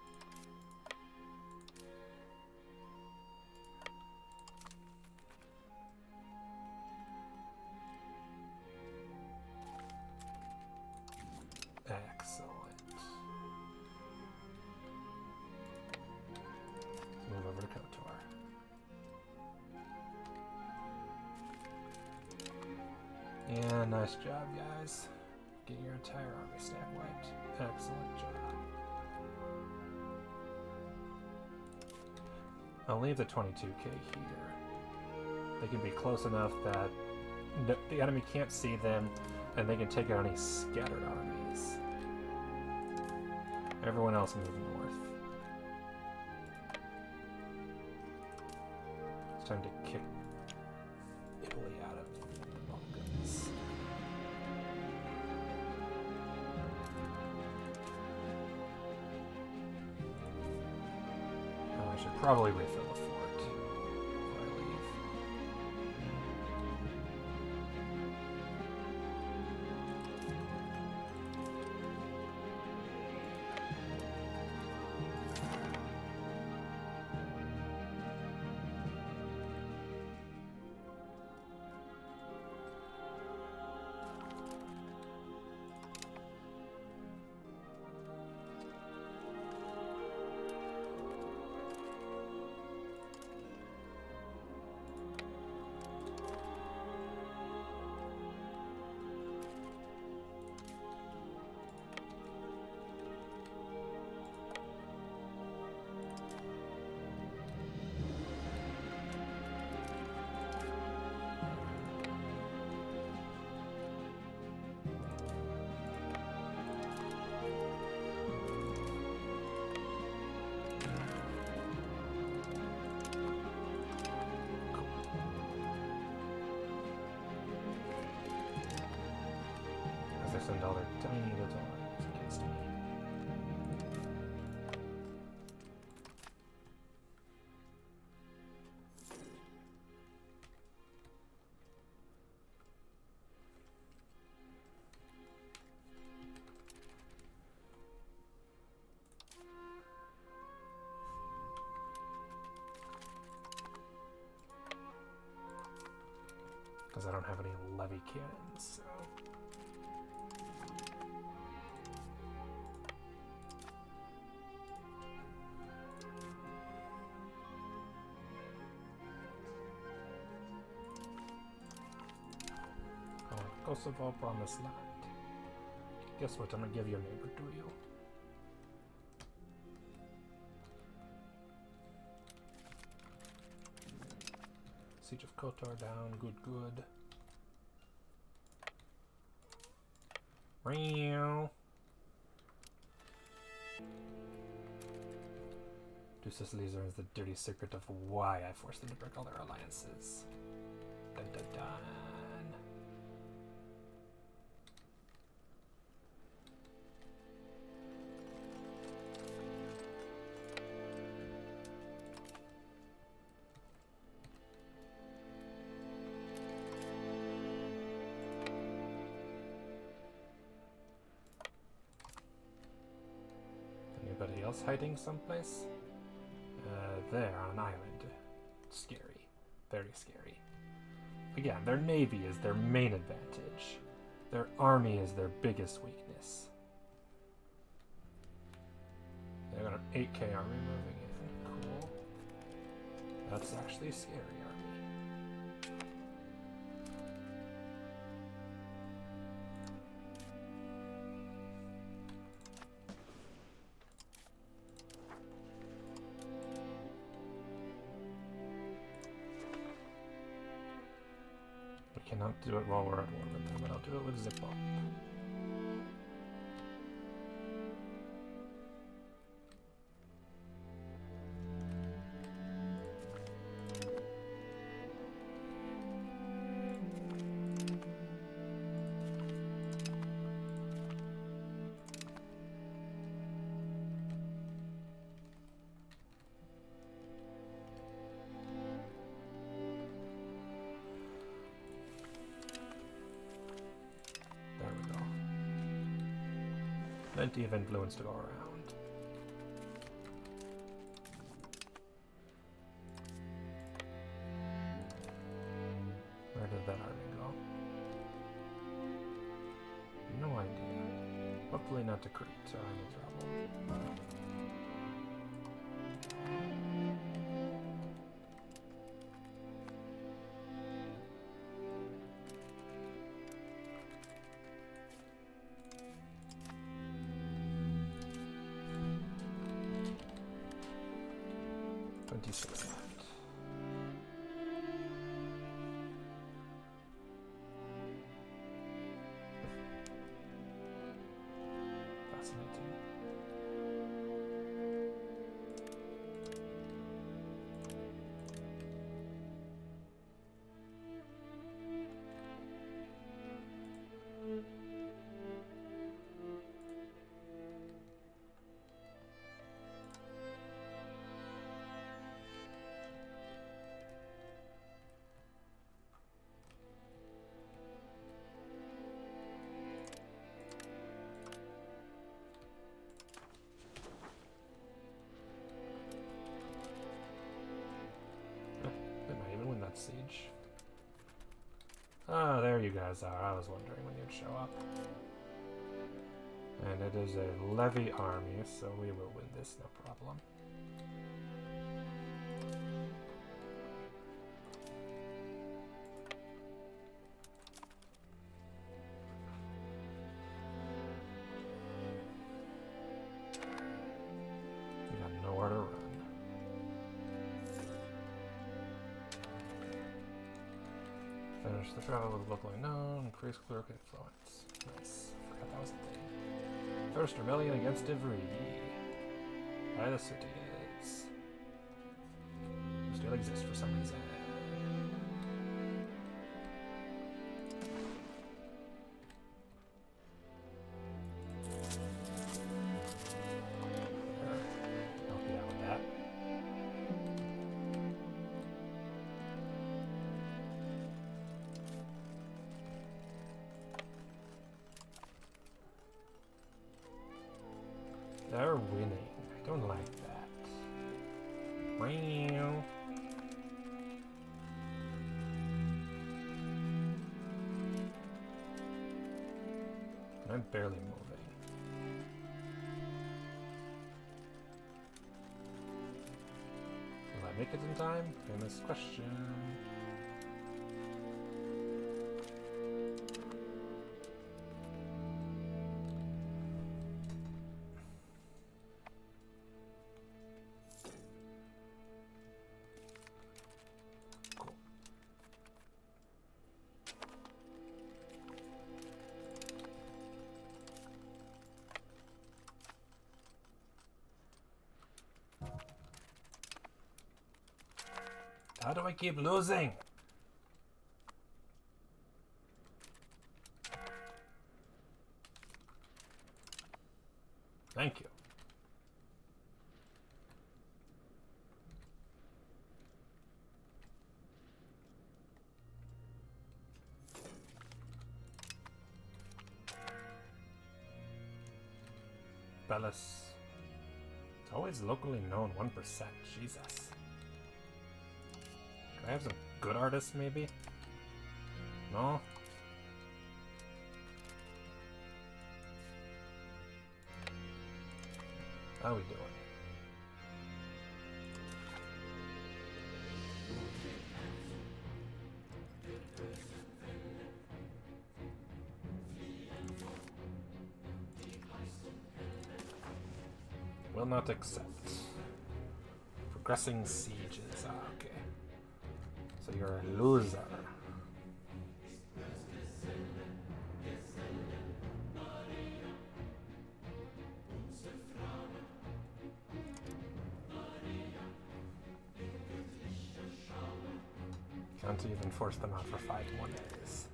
Excellent. Let's move over to KOTOR. Yeah, nice job, guys. Get your entire army stack wiped. Excellent job. I'll leave the 22k here. They can be close enough that the enemy can't see them, and they can take out any scattered armies. Everyone else move north. It's time to kick Italy out of the Balkans. Oh, I should probably refill the fort before I leave. Send all their tiny little armies against me. because I don't have any levy cannons, so... Kosovo promised land. Guess what? I'm gonna give your neighbor to you. Siege of Kotor down. Good, good. Meow. Two Sicilies learns the dirty secret of why I forced them to break all their alliances. Dun dun dun. Anybody else hiding someplace? There on an island. Scary. Very scary. Again, their navy is their main advantage. Their army is their biggest weakness. They got an 8k army moving in. Cool. That's actually a scary army. Cannot do it while we're at war with them, but I'll do it with zip up. Plenty of influence to go around. Where did that army go? No idea. Hopefully not to Crete, so I'm in trouble. 26 left. Fascinating. Siege. Ah, there you guys are. I was wondering when you'd show up. And it is a levy army, so we will win this, no problem. We got nowhere to run. Finish the travel with locally known, increase cleric influence. Nice. Forgot that was a thing. First rebellion against Ivridi. By the cities. Still exist for some reason. Help you out with that. They're winning. I don't like that. Meow. I'm barely moving. Will I make it in time? Famous question. How do I keep losing? Thank you. Bellis. It's always locally known 1%. Jesus. Can I have some good artists, maybe? No? How are we doing? Will not accept. Progressing sieges. Ah, okay. So you're a loser. Can't even force them out for 5 more days.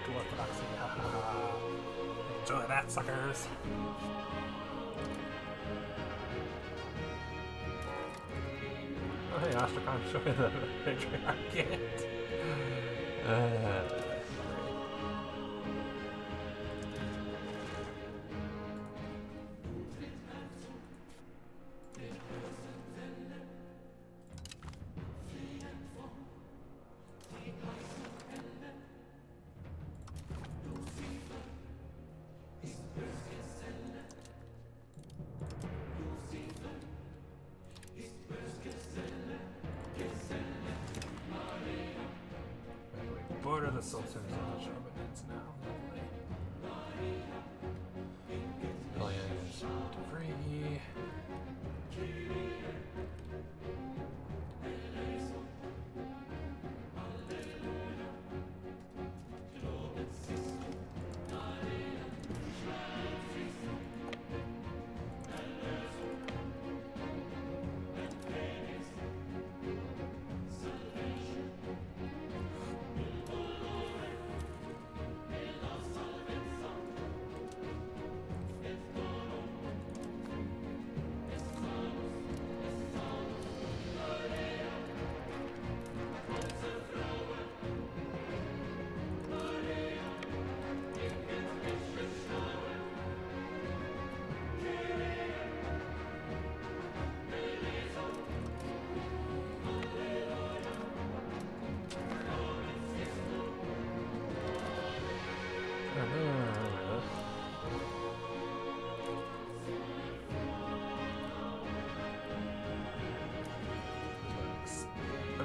To orthodoxy. Enjoy that, suckers. Oh, hey, Astrakhan, show me the patriarchate. Border the Sultans of the Shobanids now. Lovely. Billions to free.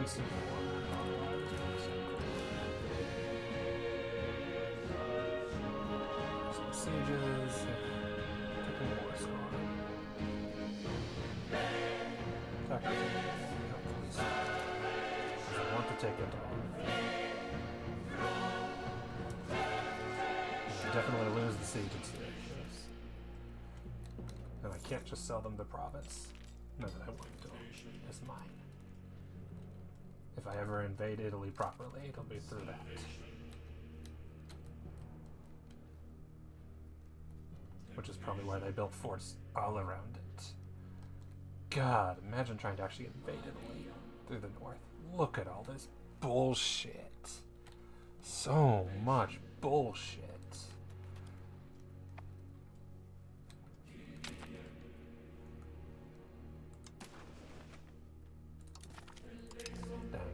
some more. Some sieges. Taking war score. I want to take it all. I definitely lose the siege in Syria. And I can't just sell them the province. No, that I want to. It's mine. If I ever invade Italy properly, it'll be through that. Which is probably why they built forts all around it. God, imagine trying to actually invade Italy through the north. Look at all this bullshit. So much bullshit.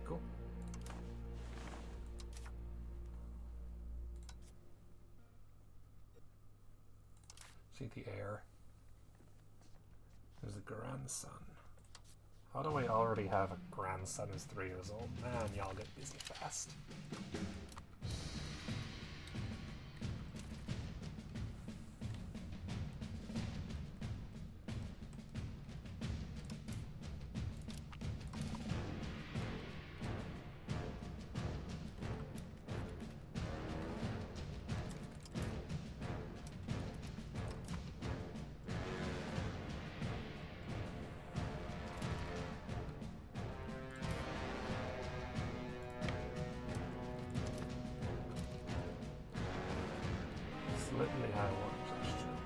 Cool. See the heir. There's a grandson. How do I already have a grandson who's 3 years old? Man, y'all get busy fast. Slightly high one gesture.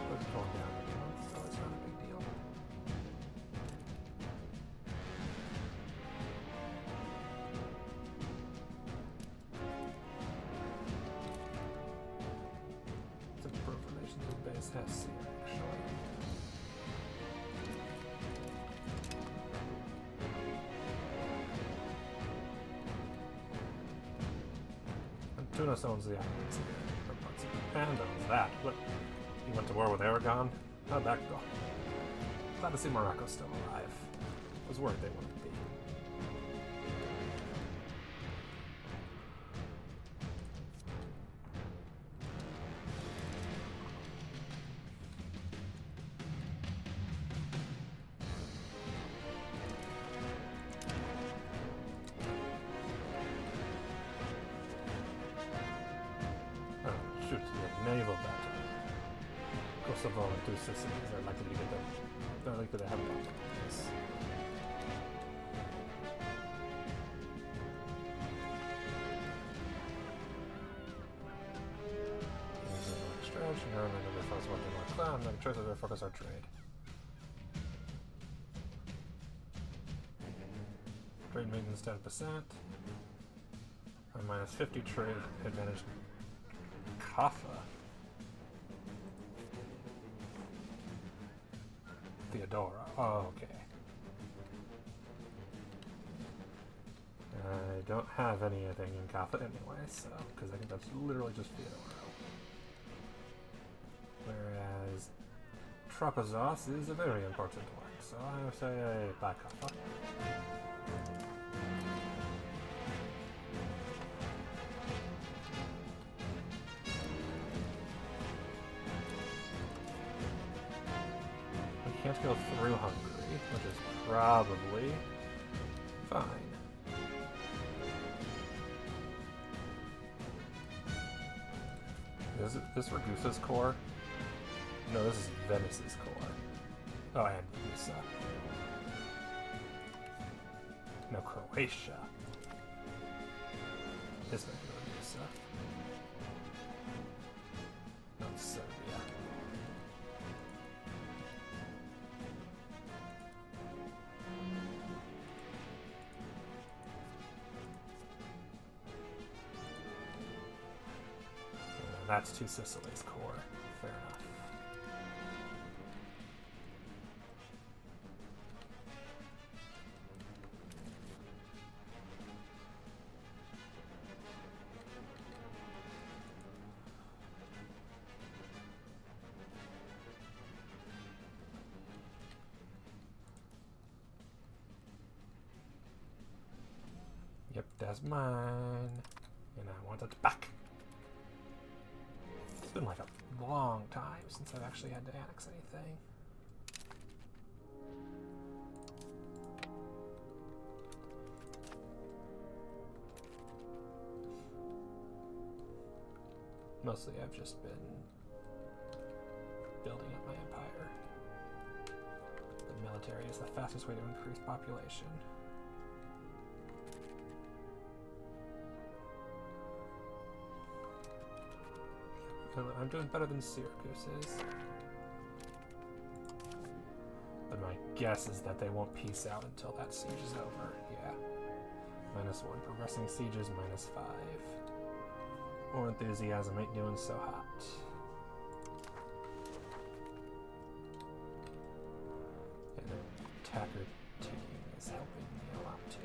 But it's going down every month, so it's not a big deal. It's improved relations with base Hesse, actually. Tunis owns the islands here, or parts of it, and owns that. But he went to war with Aragon. How'd that go? Glad to see Morocco's still alive. I was worried they wouldn't be. Shoot, the naval battle. Kosovo and Two Sicilies are likely to get them. They're likely to have battles. Extraction, government of the force working more clown, make choices to focus our trade. Trade maintenance 10%. Or minus 50 trade advantage. Kaffa. Theodora. Oh, okay. I don't have anything in Kaffa anyway, so because I think that's literally just Theodora. Whereas Trapezos is a very important one, so I would say buy Kaffa. Can't go through Hungary, which is probably fine. Is this Ragusa's core? No, this is Venice's core. Oh, and Ragusa. No, Croatia. This might be Ragusa. No, it's Serbia. That's Two Sicilies core. Fair enough. as mine, and I want it back. It's been like a long time since I've actually had to annex anything. Mostly I've just been building up my empire. The military is the fastest way to increase population. I'm doing better than Syracuse is. But my guess is that they won't peace out until that siege is over. Yeah. -1. Progressing sieges, -5. More enthusiasm ain't doing so hot. And attacker taking is helping me a lot too.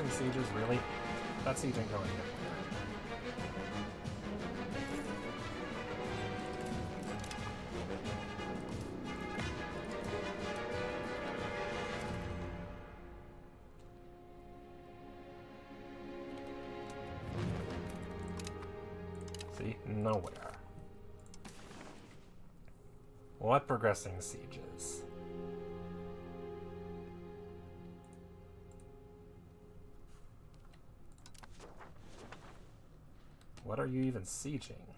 Sieges, really? That siege ain't going anywhere. See? Nowhere. What progressing sieges? What are you even sieging?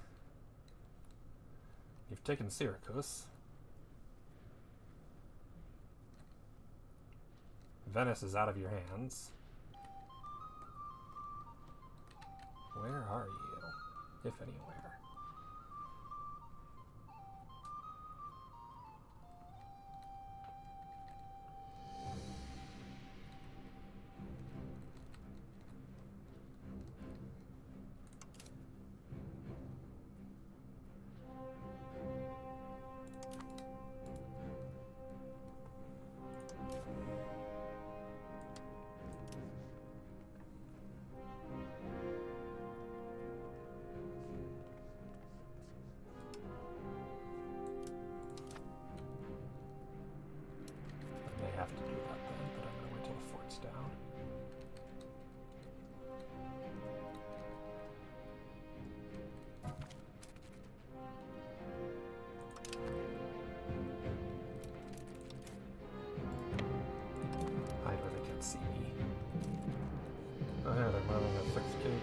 You've taken Syracuse. Venice is out of your hands. Where are you, if anywhere?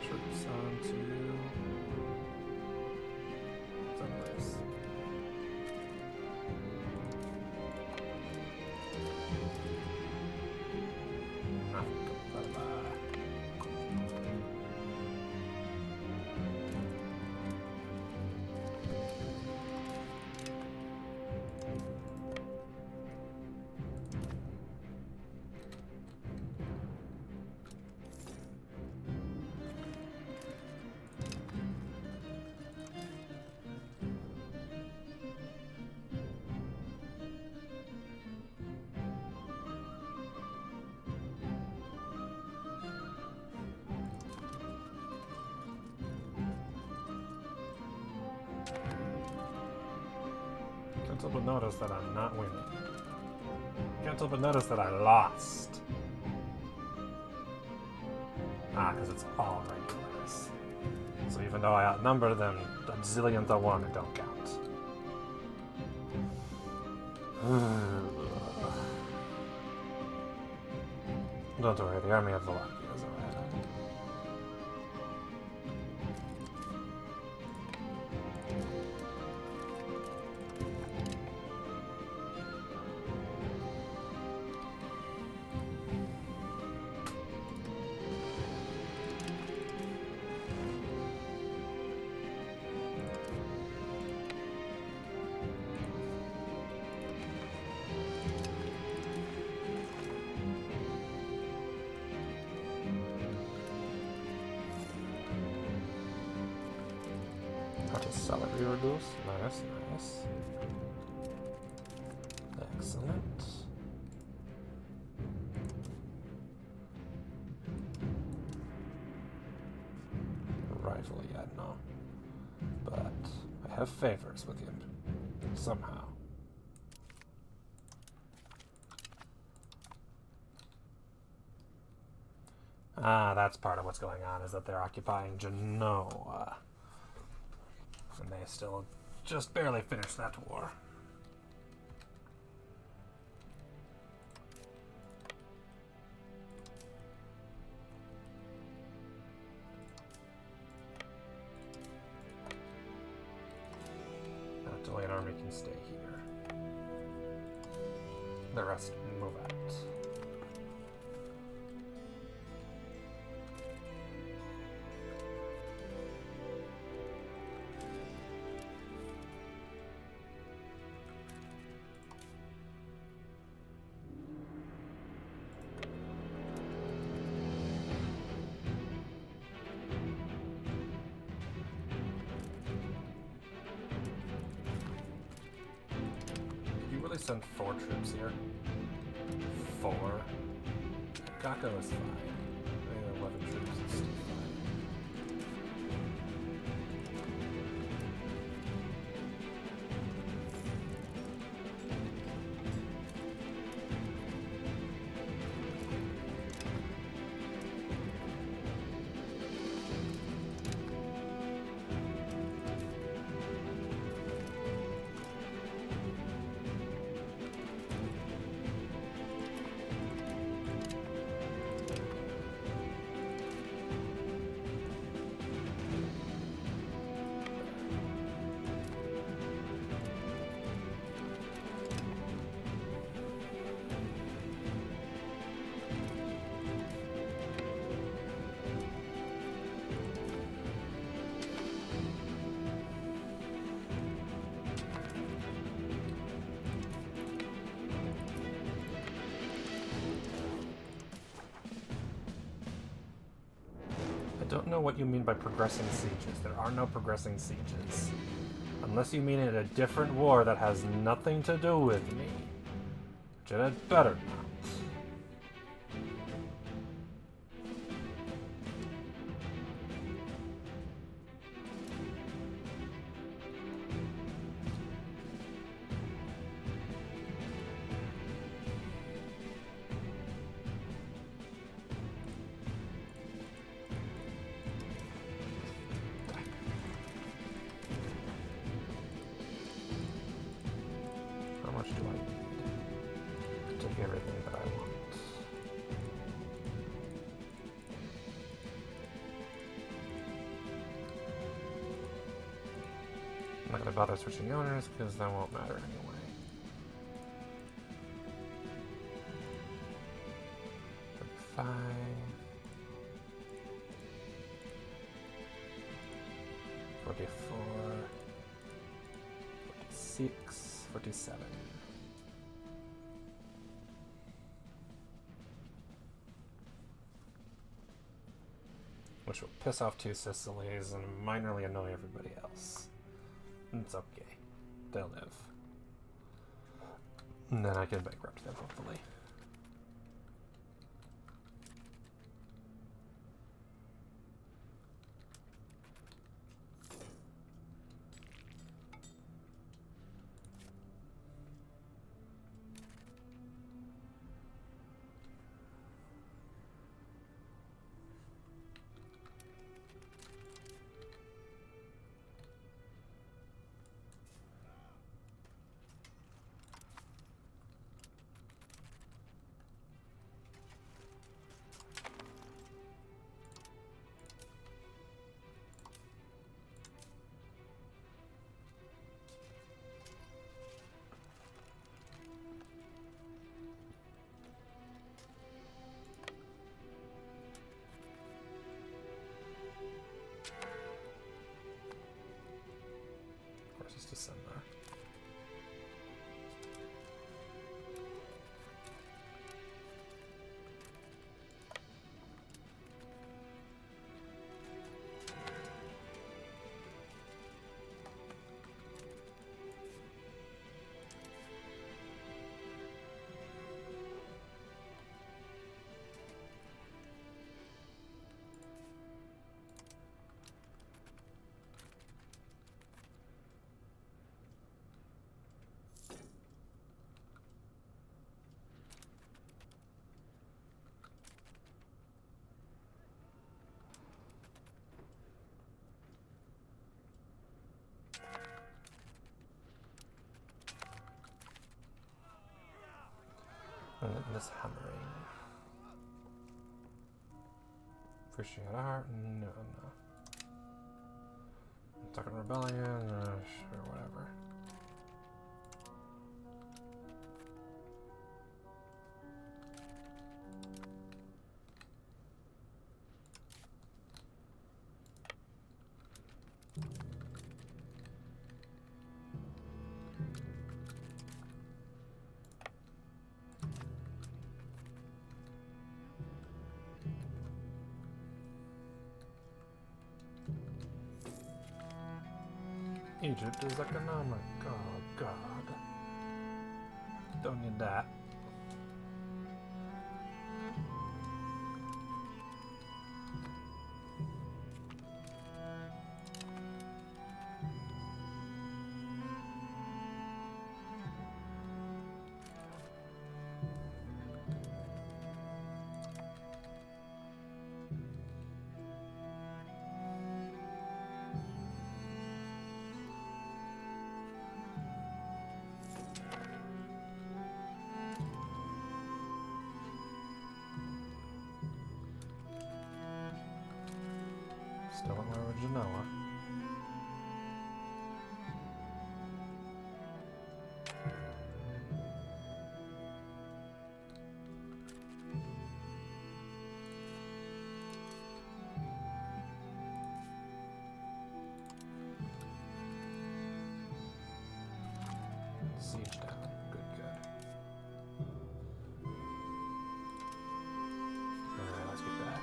Troops onto someplace. Council will notice that I'm not winning. can't help but notice that I lost. Ah, because it's all regulars. So even though I outnumber them a zillion to one, it don't count. Don't worry, the army of Wallachia is alright. Salary reduce. Nice, nice. Excellent. Rifle yet, no. But I have favors with him. Somehow. Ah, that's part of what's going on, is that they're occupying Genoa. And they still just barely finished that war. That Italian army can stay here. The rest move out. Send 4 troops here. 4. Gakko is fine. 11 troops is still fine. I don't know what you mean by progressing sieges. There are no progressing sieges. Unless you mean in a different war that has nothing to do with me. Which it had better not. I'm not going to bother switching owners because that won't matter anyway. $35. 44. 46. 47. Which will piss off Two Sicilies and minorly annoy everybody else. It's okay. They'll live. And then I can bankrupt them, hopefully. to send there. Relentless hammering. Appreciate art? No, no. Second rebellion? Sure, whatever. Egypt is economic. Oh, God. Don't need that. Still in my Genoa. Siege down. Good, good. Alright, let's get back.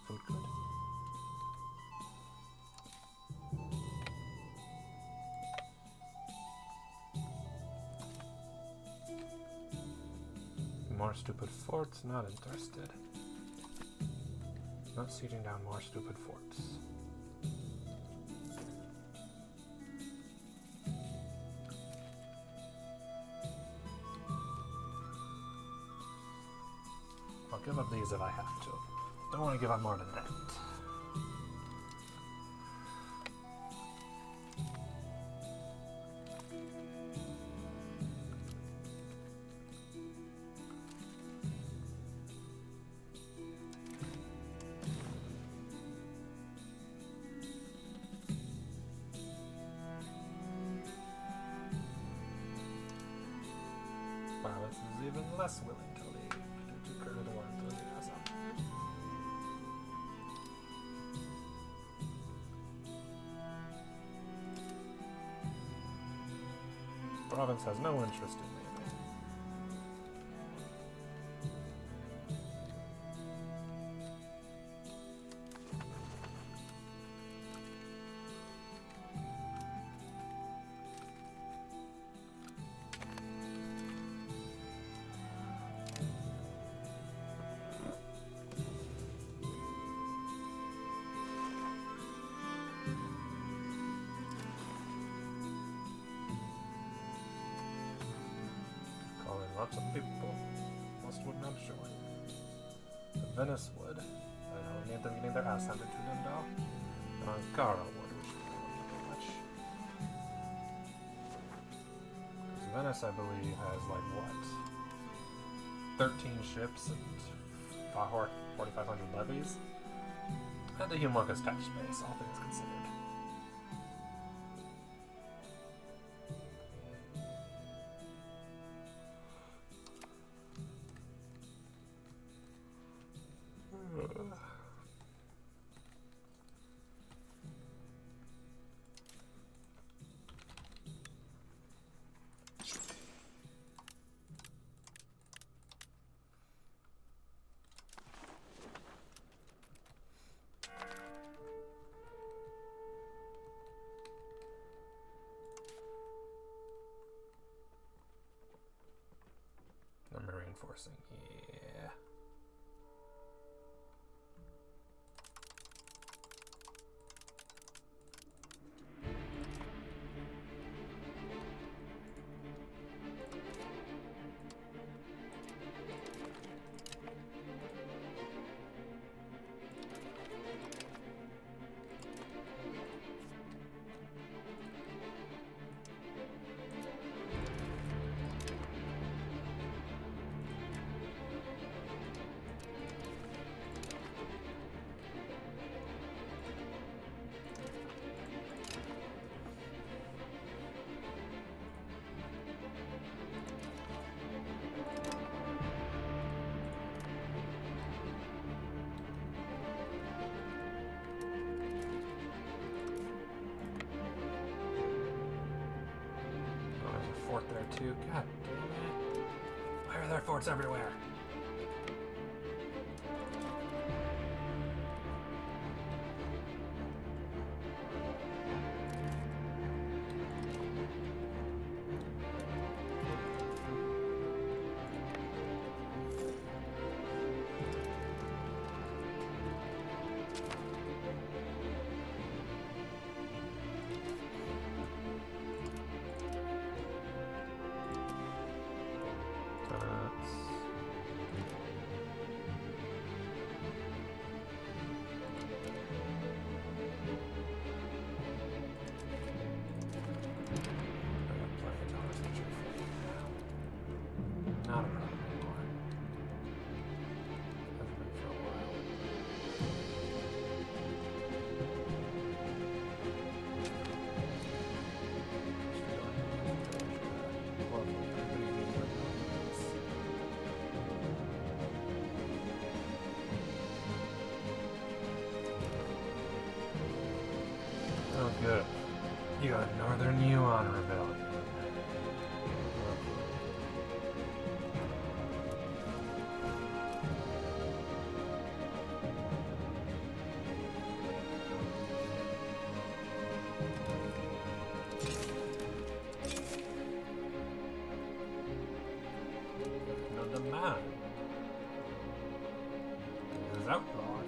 Food good. More stupid forts, not interested. Not sieging down more stupid forts. I'll give up these if I have to. Don't want to give up more than that. Pilots is even less willing to leave due to current enthusiasm. Province has no interest in leaving. Lots of people. Most would not show it. Venice would. I don't need them getting their ass handed to them, though. Ankara would, which we don't need much. Because Venice, I believe, has like what? 13 ships and 4,500 levies. And a humongous tax base, all things considered. Reinforcing, yeah. Fort there too. God damn it. Why are there forts everywhere? Not a problem anymore. Hasn't been for a while. Oh, good. You got Northern Yuan Rebellion. Outlawed.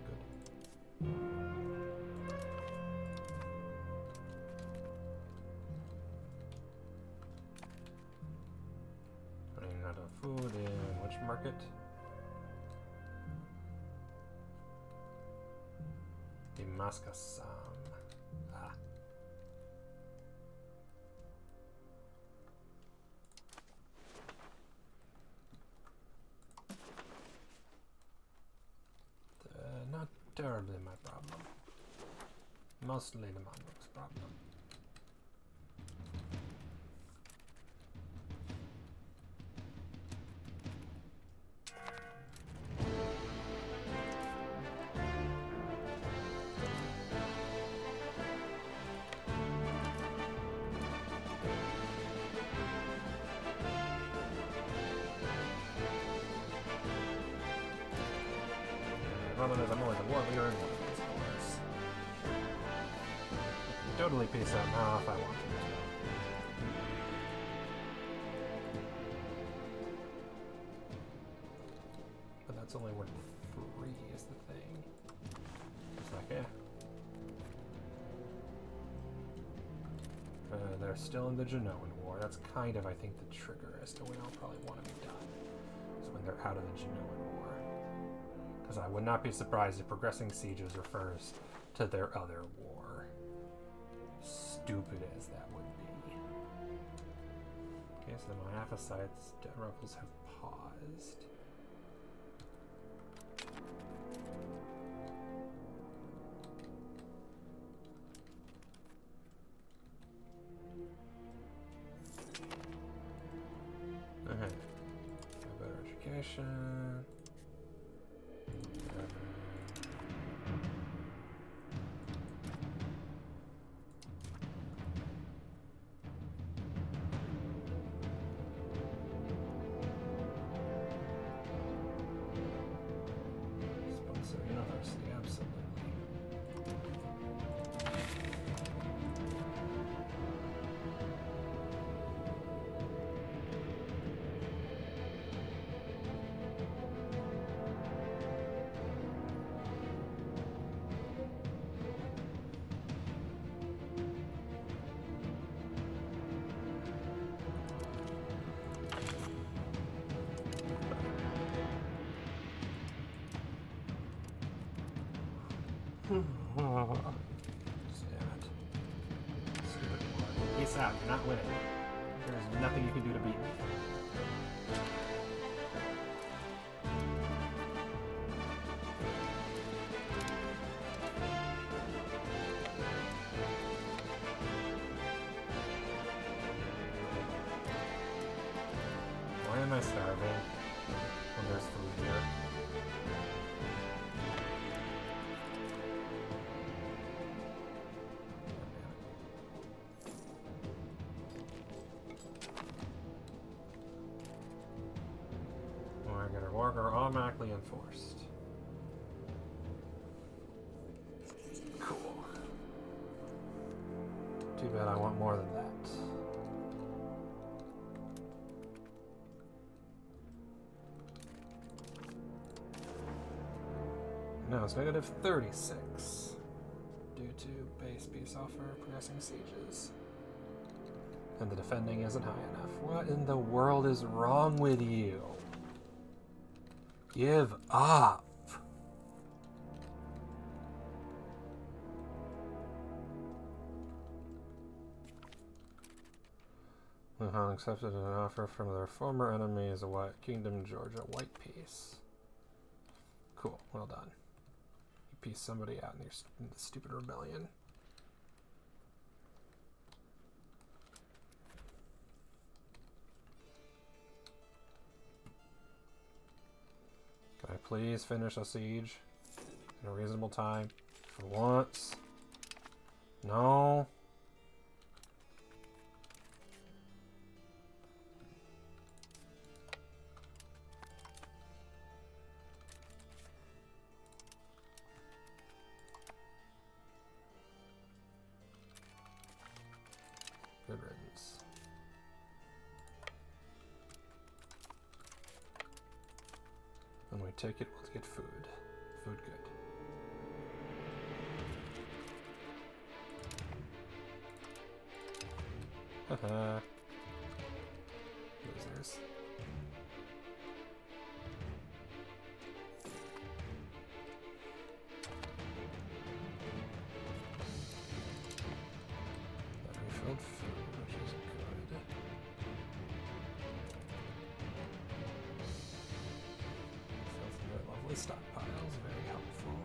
Good. Running out of food in which market? Damascus. Not terribly my problem. Mostly the Monarch's problem. Problem is, I'm only the war leader in one of these wars. Totally peace out now if I want to. But that's only worth 3 is the thing. like, eh. They're still in the Genoan War. That's kind of, I think, the trigger as to when I'll probably want to be done. Is when they're out of the Genoan War. Because I would not be surprised if progressing sieges refers to their other war. Stupid as that would be. Okay, so the Miaphysites rebels have paused. Okay. Better education. Sponsor university, absolutely. Damn it. Stupid war. Peace out, you're not winning. There's nothing you can do to beat me. Why am I starving when there's food here? Are automatically enforced. Cool. Too bad I want more than that. No, it's negative 36 due to base peace offer, progressing sieges. And the defending isn't high enough. What in the world is wrong with you? Give up. The Han accepted an offer from their former enemies, the White Kingdom, Georgia, white peace. Cool, well done. You pieced somebody out in the stupid rebellion. Can I please finish a siege in a reasonable time? For once. No. Good riddance. When we take it, we'll get food. Food good. Haha. Losers. That refilled food, which is good. Lovely stockpiles, very helpful.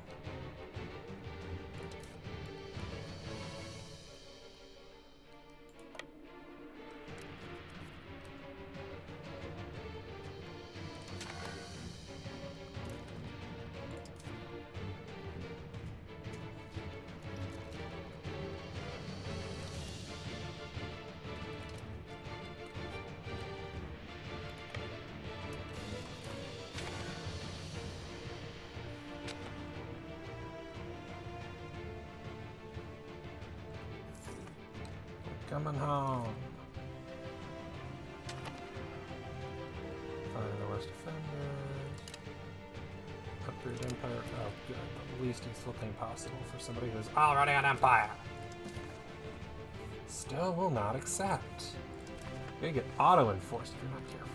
Coming home. Fire the worst offenders. Upgrade Empire. Oh, good. The least useful thing possible for somebody who's already an Empire. Still will not accept. You're gonna get auto-enforced if you're not careful.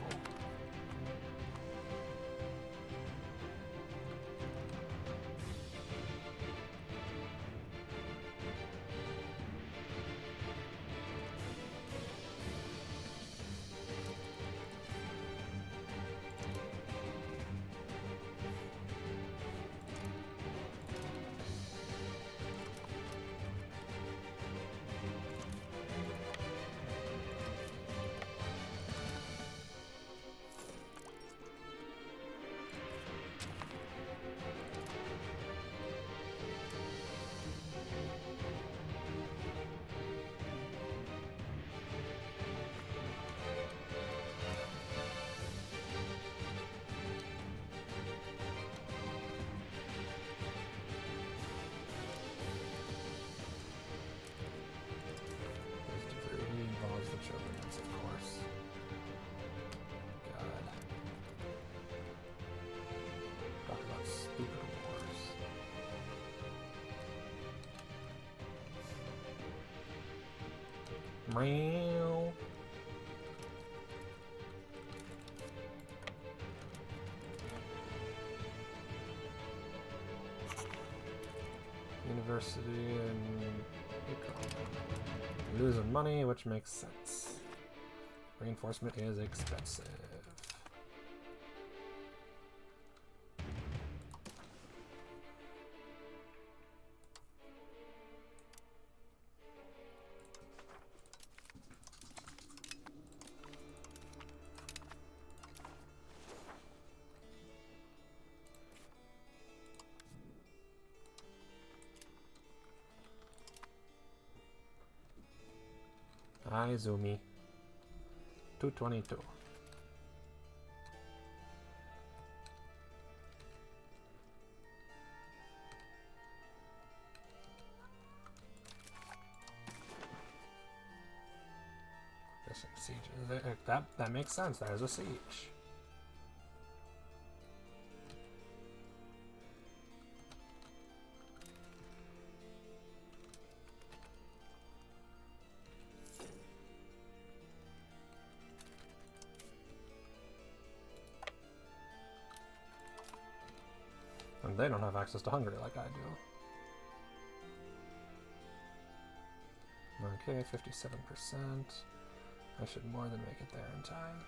Meow. University and losing money, which makes sense. Reinforcement is expensive. Izumi 222. Siege. That makes sense. That is a siege. And they don't have access to Hungary like I do. Okay, 57%. I should more than make it there in time.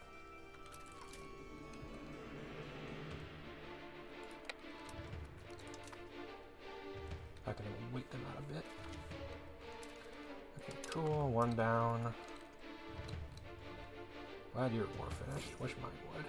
In fact, I'm gonna wait them out a bit. Okay, cool. One down. Glad your war finished. Wish mine would.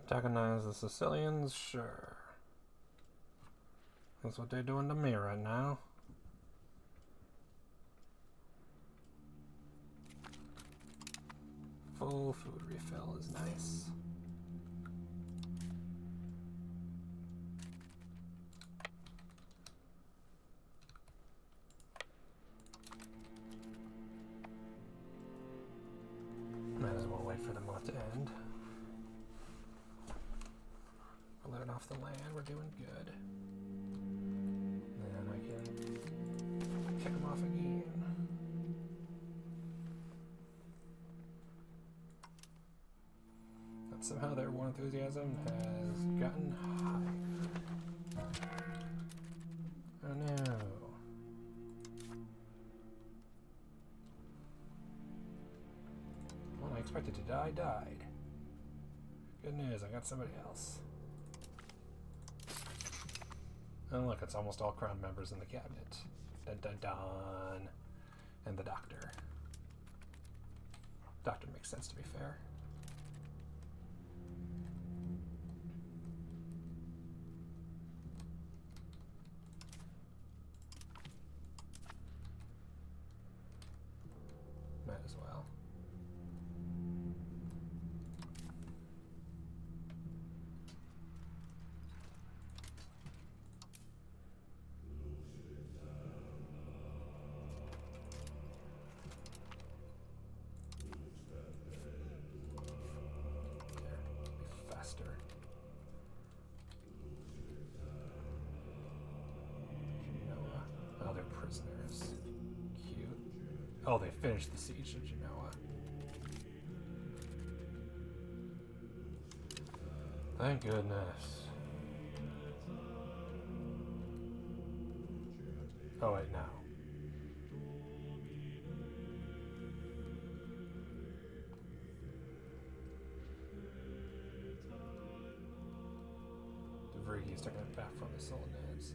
Antagonize the Sicilians? Sure. That's what they're doing to me right now. Full food refill is nice. them want to end. We're living off the land. We're doing good. Then I can kick them off again. But somehow their war enthusiasm has gotten higher. Oh no. One I expected to die died. Good news, I got somebody else. And look, it's almost all crown members in the cabinet. Dun dun dun. And the doctor. Doctor makes sense, to be fair. Might as well. Prisoners. Cute. Oh, they finished the siege of Genoa. Thank goodness. Oh, wait, no. The Vrigi's taking it back from the Solonids.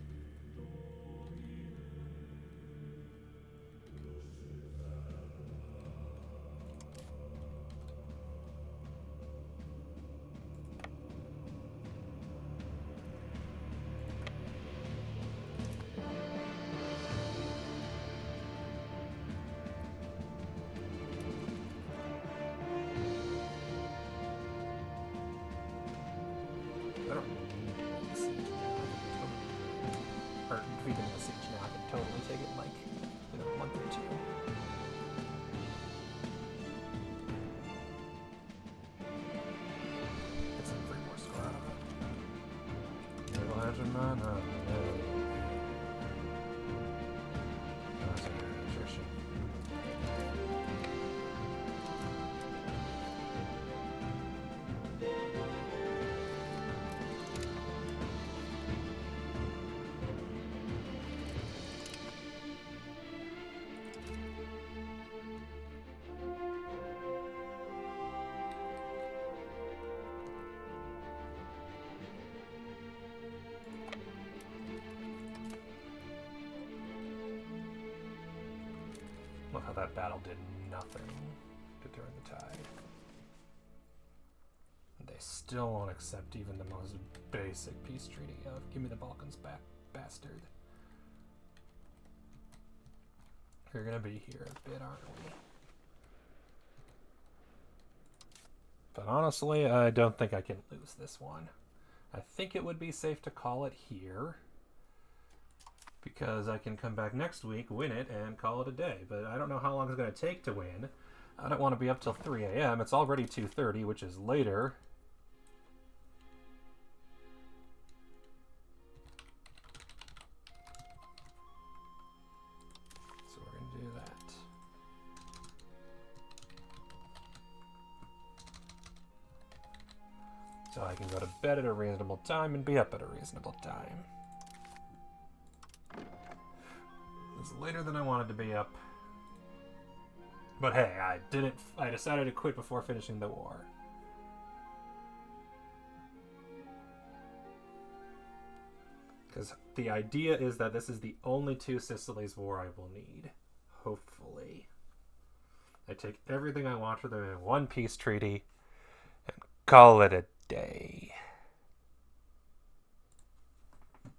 Look how that battle did nothing to turn the tide. And they still won't accept even the most basic peace treaty of give me the Balkans back, bastard. We're gonna be here a bit, aren't we? But honestly, I don't think I can lose this one. I think it would be safe to call it here, because I can come back next week, win it, and call it a day. But I don't know how long it's going to take to win. I don't want to be up till 3 a.m. It's already 2:30, which is later. So we're going to do that. So I can go to bed at a reasonable time and be up at a reasonable time. It's later than I wanted to be up. But hey, I decided to quit before finishing the war. Because the idea is that this is the only Two Sicilies war I will need. Hopefully. I take everything I want from them in one peace treaty and call it a day.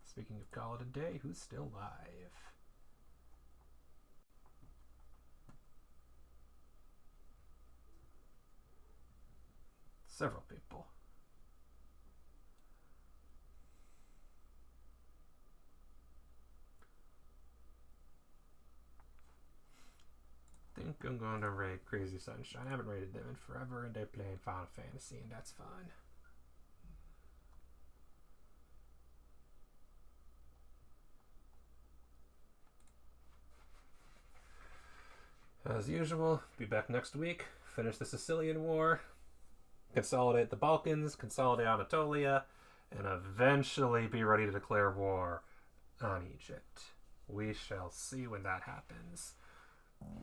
Speaking of call it a day, who's still alive? Several people. I think I'm going to raid Crazy Sunshine. I haven't raided them in forever, and they're playing Final Fantasy, and that's fun. As usual, be back next week, finish the Sicilian War, consolidate the Balkans, consolidate Anatolia, and eventually be ready to declare war on Egypt. We shall see when that happens.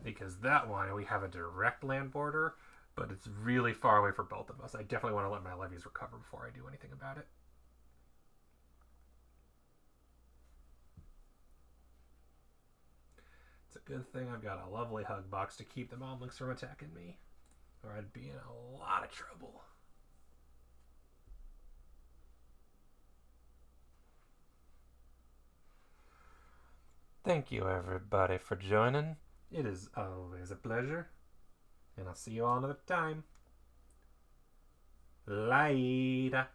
Because that one, we have a direct land border, but it's really far away for both of us. I definitely want to let my levies recover before I do anything about it. It's a good thing I've got a lovely hug box to keep the Mamluks from attacking me, or I'd be in a lot of trouble. Thank you, everybody, for joining. It is always a pleasure, and I'll see you all another time. Later.